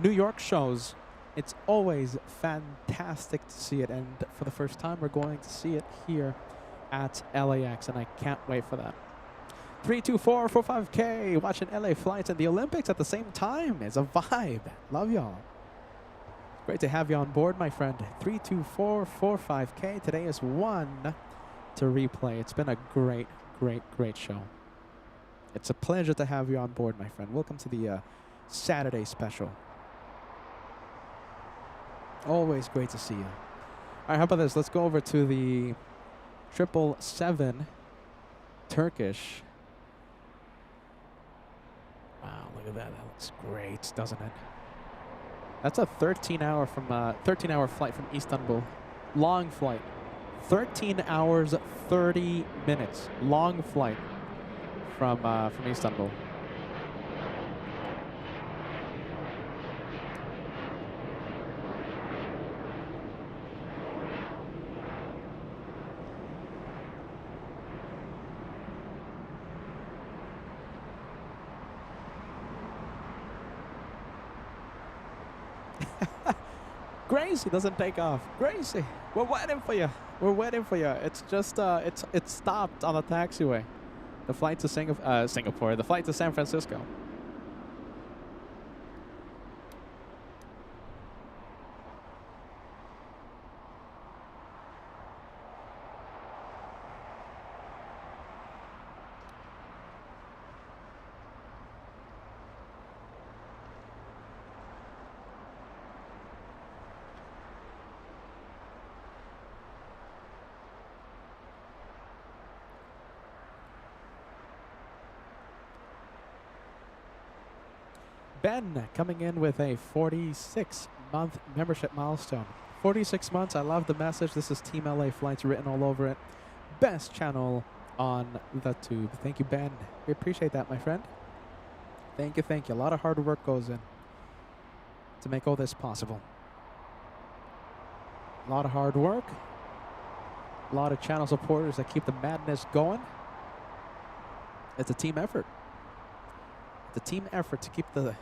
New York shows. It's always fantastic to see it, and for the first time, we're going to see it here at LAX, and I can't wait for that. 32445K, watching LA flights and the Olympics at the same time is a vibe. Love y'all. Great to have you on board, my friend. 32445K. Today is one to replay. It's been a great, great, great show. It's a pleasure to have you on board, my friend. Welcome to the Saturday special. Always great to see you. All right, how about this? Let's go over to the 777 Turkish. Wow, look at that. That looks great, doesn't it? That's a 13-hour flight from Istanbul. Long flight. 13 hours, 30 minutes. Long flight from Istanbul. Gracie doesn't take off. Gracie, we're waiting for you. We're waiting for you. It's just it's stopped on the taxiway. The flight to Singapore. The flight to San Francisco. Ben coming in with a 46-month membership milestone. 46 months. I love the message. This is Team LA Flights written all over it. Best channel on the tube. Thank you, Ben. We appreciate that, my friend. Thank you, thank you. A lot of hard work goes in to make all this possible. A lot of hard work. A lot of channel supporters that keep the madness going. It's a team effort. It's a team effort to keep the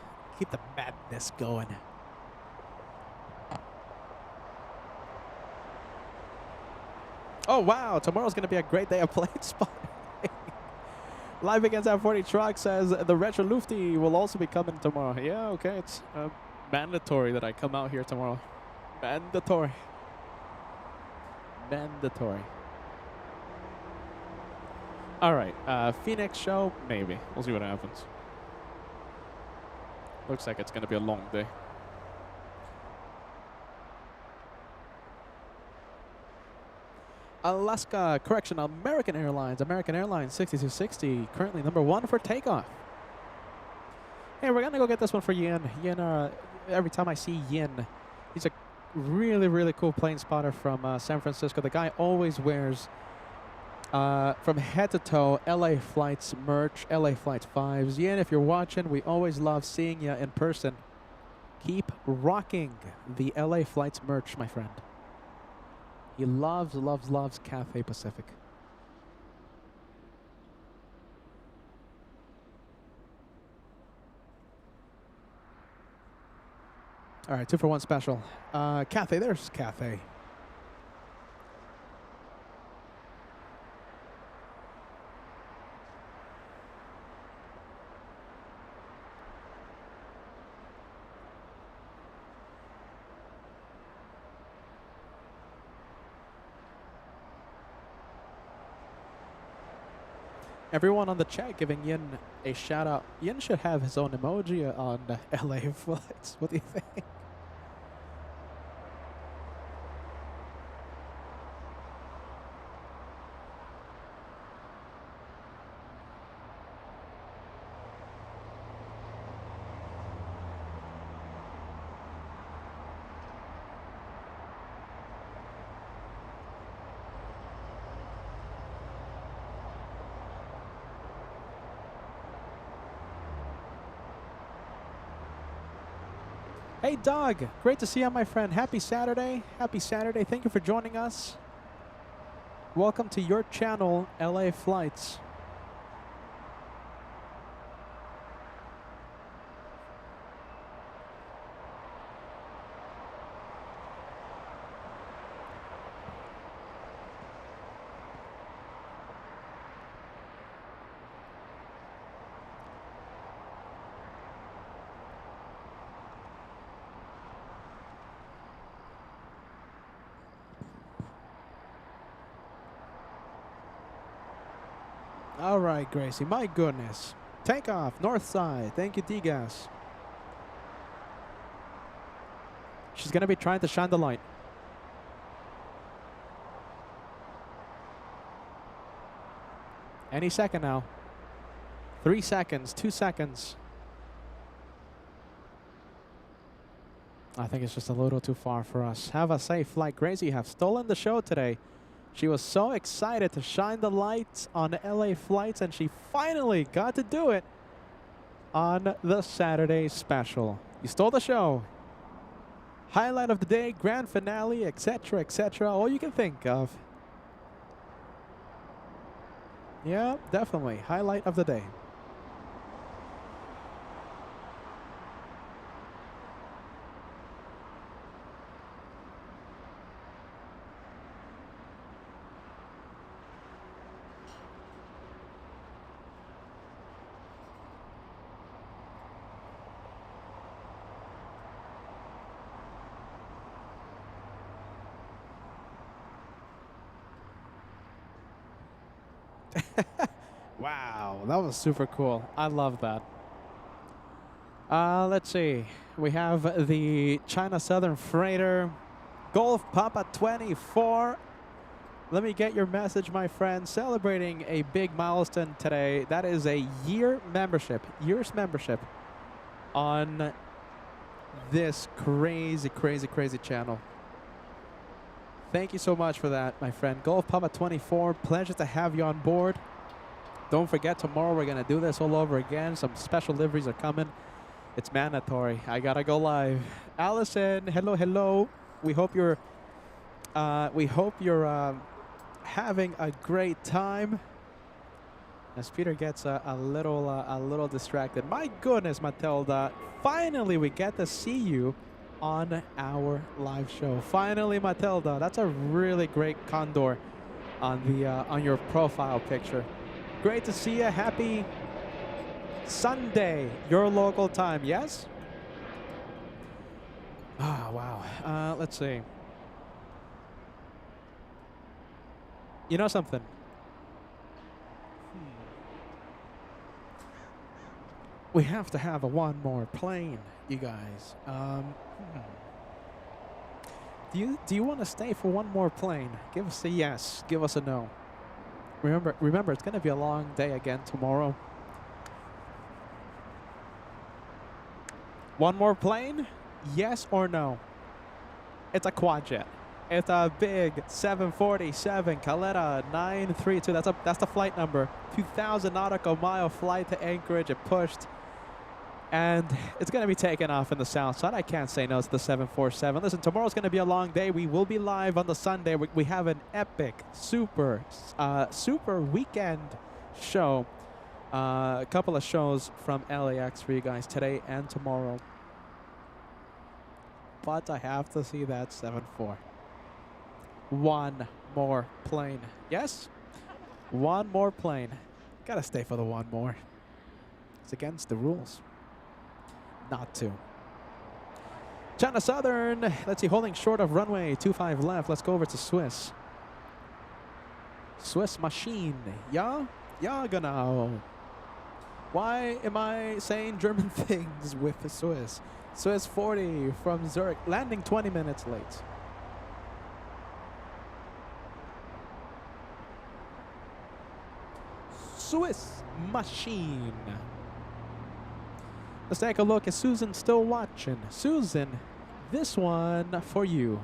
madness going. Oh wow, tomorrow's gonna be a great day of plane spotting. Live Against F40 Truck says the Retro Lufty will also be coming tomorrow. Yeah, okay, it's mandatory that I come out here tomorrow. Mandatory. Mandatory. All right, Phoenix show, maybe. We'll see what happens. Looks like it's gonna be a long day. Alaska, correction, American Airlines 6260, currently #1 for takeoff. Hey, we're gonna go get this one for Yin. Yin, every time I see Yin, he's a really, really cool plane spotter from San Francisco. The guy always wears, from head to toe, LA Flights merch, LA Flights 5s. Yin, if you're watching, we always love seeing you in person. Keep rocking the LA Flights merch, my friend. He loves, loves, loves Cathay Pacific. All right, 2-for-1 special. Cathay, there's Cathay. Everyone on the chat giving Yin a shout out. Yin should have his own emoji on LA Flights. What do you think? Hey, Doug. Great to see you, my friend. Happy Saturday. Happy Saturday. Thank you for joining us. Welcome to your channel, LA Flights. All right, Gracie. My goodness. Takeoff, north side. Thank you, D-Gas. She's going to be trying to shine the light. Any second now. 3 seconds, 2 seconds. I think it's just a little too far for us. Have a safe flight. Gracie, you have stolen the show today. She was so excited to shine the lights on LA Flights, and she finally got to do it on the Saturday special. You stole the show. Highlight of the day, grand finale, etc., etc. All you can think of. Yeah, definitely. Highlight of the day. Wow, that was super cool. I love that. Let's see. We have the China Southern Freighter Golf Papa 24. Let me get your message, my friend. Celebrating a big milestone today. That is a year's membership. on this crazy, crazy, crazy channel. Thank you so much for that, my friend. Golf Papa 24, pleasure to have you on board. Don't forget, tomorrow we're going to do this all over again. Some special liveries are coming. It's mandatory. I got to go live. Allison, hello, hello. We hope you're having a great time. As Peter gets a little distracted. My goodness, Matilda. Finally, we get to see you on our live show. Finally, Matilda. That's a really great condor on your profile picture. Great to see you. Happy Sunday, your local time. Yes? Ah, wow. Let's see. You know something? We have to have one more plane, you guys. Do you want to stay for one more plane? Give us a yes. Give us a no. Remember, it's going to be a long day again tomorrow. One more plane? Yes or no? It's a quad jet. It's a big 747 Caleta 932. That's the flight number. 2,000 nautical mile flight to Anchorage. It pushed. And it's going to be taken off in the south side. I can't say no to the 747. Listen, tomorrow's going to be a long day. We will be live on the Sunday. We have an epic, super weekend show. A couple of shows from LAX for you guys today and tomorrow. But I have to see that 7-4. One more plane. Yes? One more plane. Gotta stay for the one more. It's against the rules not to. China Southern, let's see, holding short of runway 25 left. Let's go over to Swiss. Swiss machine. Ja? Ja, genau. Why am I saying German things with the Swiss? Swiss 40 from Zurich, landing 20 minutes late. Swiss machine. Let's take a look. Is Susan still watching? Susan, this one for you.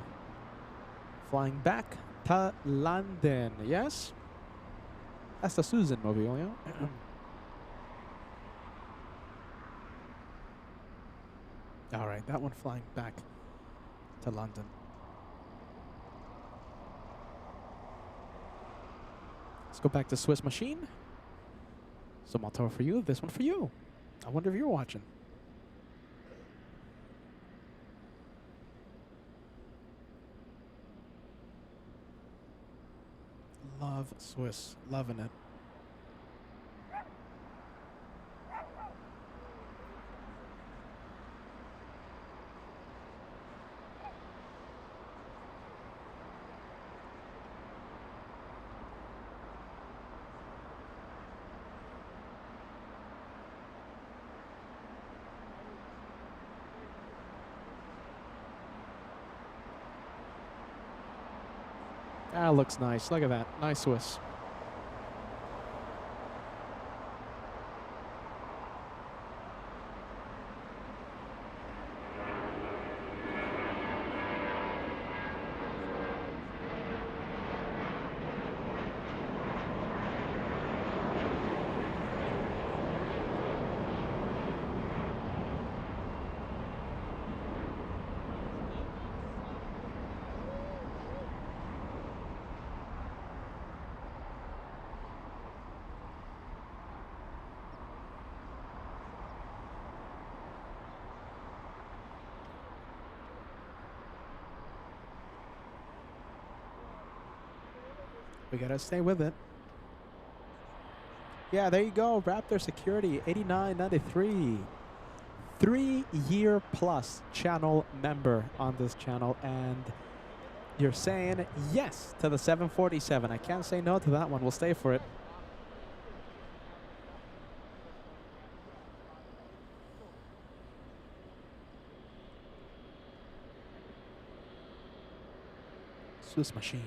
Flying back to London. Yes? That's the Susan mobile, yeah? All right, that one flying back to London. Let's go back to Swiss machine. Some auto for you. This one for you. I wonder if you're watching. Love Swiss. Loving it. Ah, looks nice. Look at that. Nice Swiss. We gotta stay with it. Yeah, there you go. Raptor Security, 89.93. 3-year plus channel member on this channel. And you're saying yes to the 747. I can't say no to that one. We'll stay for it. Swiss machine.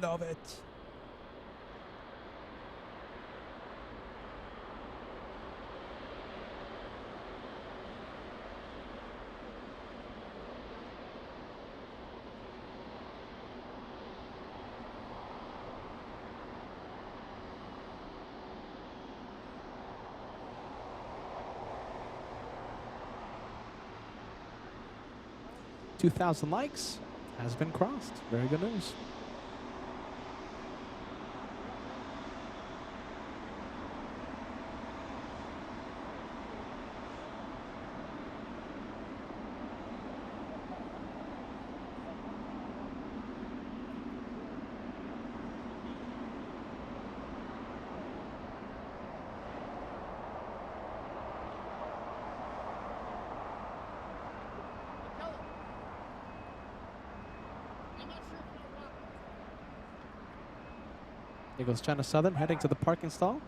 Love it. 2,000 likes has been crossed. Very good news. Here goes China Southern heading to the parking stall.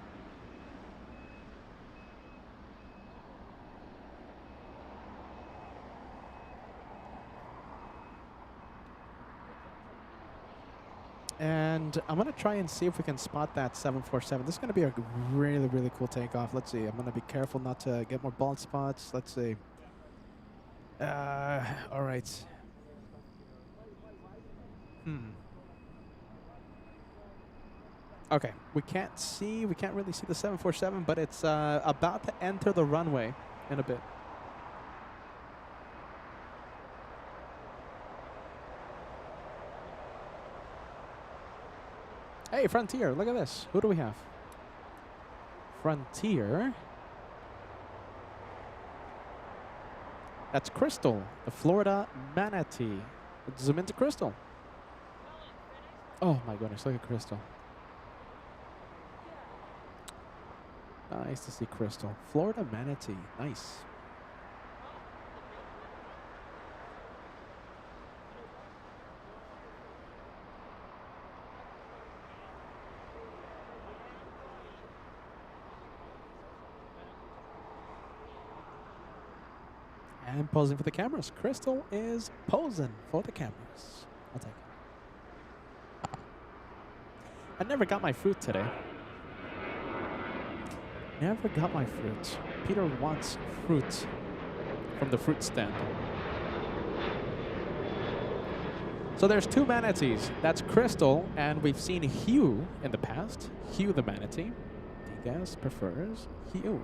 And I'm going to try and see if we can spot that 747. This is going to be a really, really cool takeoff. Let's see. I'm going to be careful not to get more bald spots. Let's see. All right. Okay, we can't really see the 747, but it's about to enter the runway in a bit. Hey, Frontier, look at this. Who do we have? Frontier. That's Crystal, the Florida Manatee. Let's zoom into Crystal. Oh my goodness, look at Crystal. Nice to see Crystal. Florida Manatee. Nice. And posing for the cameras. Crystal is posing for the cameras. I'll take it. I never got my fruit today. Never got my fruit. Peter wants fruit from the fruit stand. So there's two manatees. That's Crystal, and we've seen Hugh in the past. Hugh the manatee. Diaz prefers Hugh.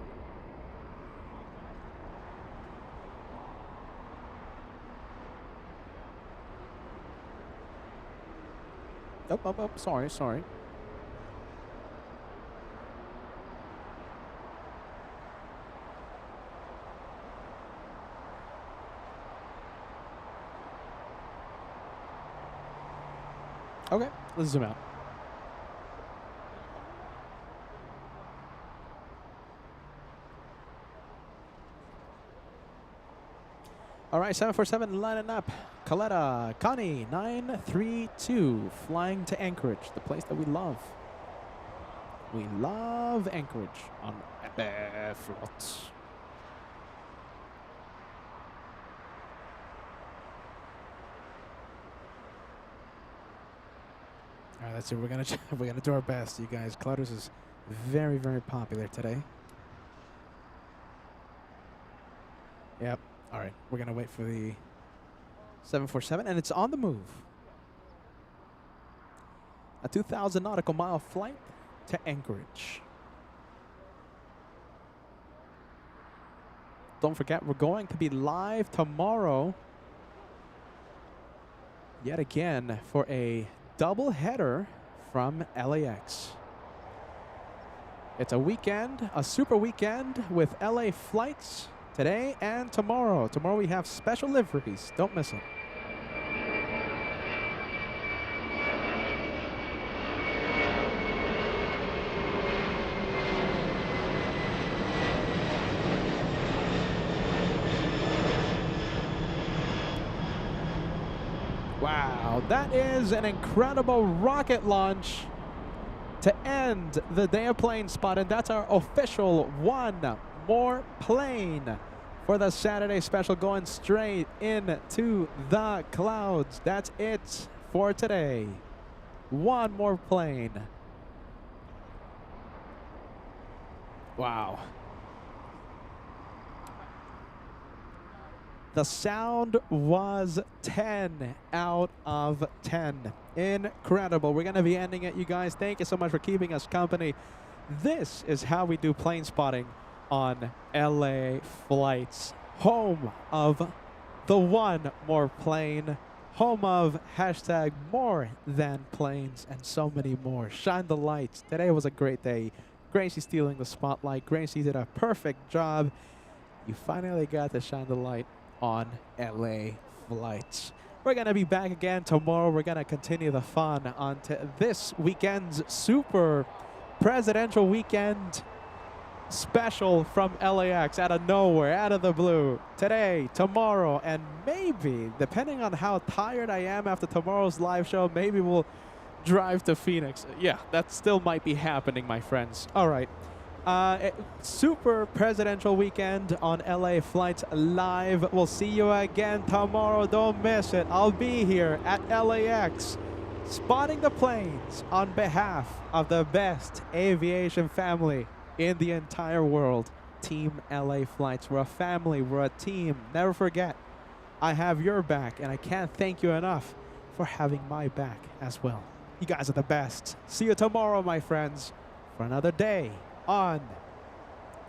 Oh, sorry. Okay, let's zoom out. All right, 747 lining up. Coletta, Connie, 932, flying to Anchorage, the place that we love. We love Anchorage on Airflots. All right, let's see. We're gonna do our best, you guys. Clouders is very, very popular today. Yep. All right, we're gonna wait for the 747, and it's on the move. A 2,000 nautical mile flight to Anchorage. Don't forget, we're going to be live tomorrow, yet again, for a double header from LAX. It's a weekend, a super weekend with LA flights today and tomorrow. Tomorrow we have special liveries. Don't miss it. Wow, that is an incredible rocket launch to end the day of plane spot, and that's our official one more plane for the Saturday special, going straight into the clouds. That's it for today. One more plane. Wow. The sound was 10 out of 10. Incredible. We're going to be ending it, you guys. Thank you so much for keeping us company. This is how we do plane spotting on LA Flights, home of the one more plane, home of hashtag more than planes and so many more. Shine the lights. Today was a great day. Gracie stealing the spotlight. Gracie did a perfect job. You finally got to shine the light on LA Flights. We're going to be back again tomorrow. We're going to continue the fun on this weekend's super presidential weekend special from LAX, out of nowhere, out of the blue. Today, tomorrow, and maybe, depending on how tired I am after tomorrow's live show, maybe we'll drive to Phoenix. Yeah, that still might be happening, my friends. All right. Super presidential weekend on LA Flights Live. We'll see you again tomorrow. Don't miss it. I'll be here at LAX spotting the planes on behalf of the best aviation family in the entire world. Team LA Flights. We're a family. We're a team. Never forget, I have your back, and I can't thank you enough for having my back as well. You guys are the best. See you tomorrow, my friends, for another day on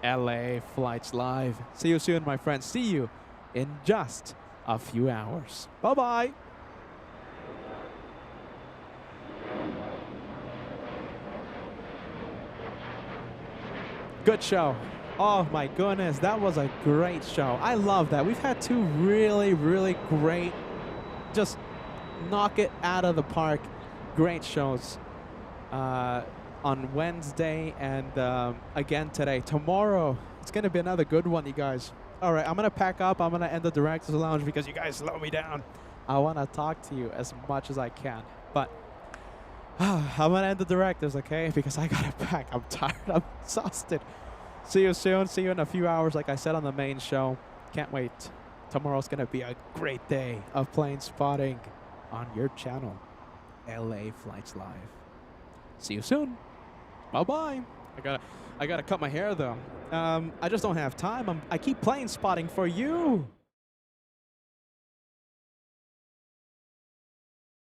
LA Flights Live. See you soon, my friends. See you in just a few hours. Bye-bye. Good show. Oh my goodness, that was a great show. I love that. We've had two really, really great, just knock it out of the park, great shows on Wednesday and again today. Tomorrow, it's going to be another good one, you guys. All right, I'm going to pack up. I'm going to end the Director's Lounge because you guys slow me down. I want to talk to you as much as I can, but I'm going to end the Directors, okay? Because I got to pack. I'm tired. I'm exhausted. See you soon. See you in a few hours, like I said on the main show. Can't wait. Tomorrow's going to be a great day of plane spotting on your channel, LA Flights Live. See you soon. Bye-bye. I gotta cut my hair, though. I just don't have time. I keep plane spotting for you.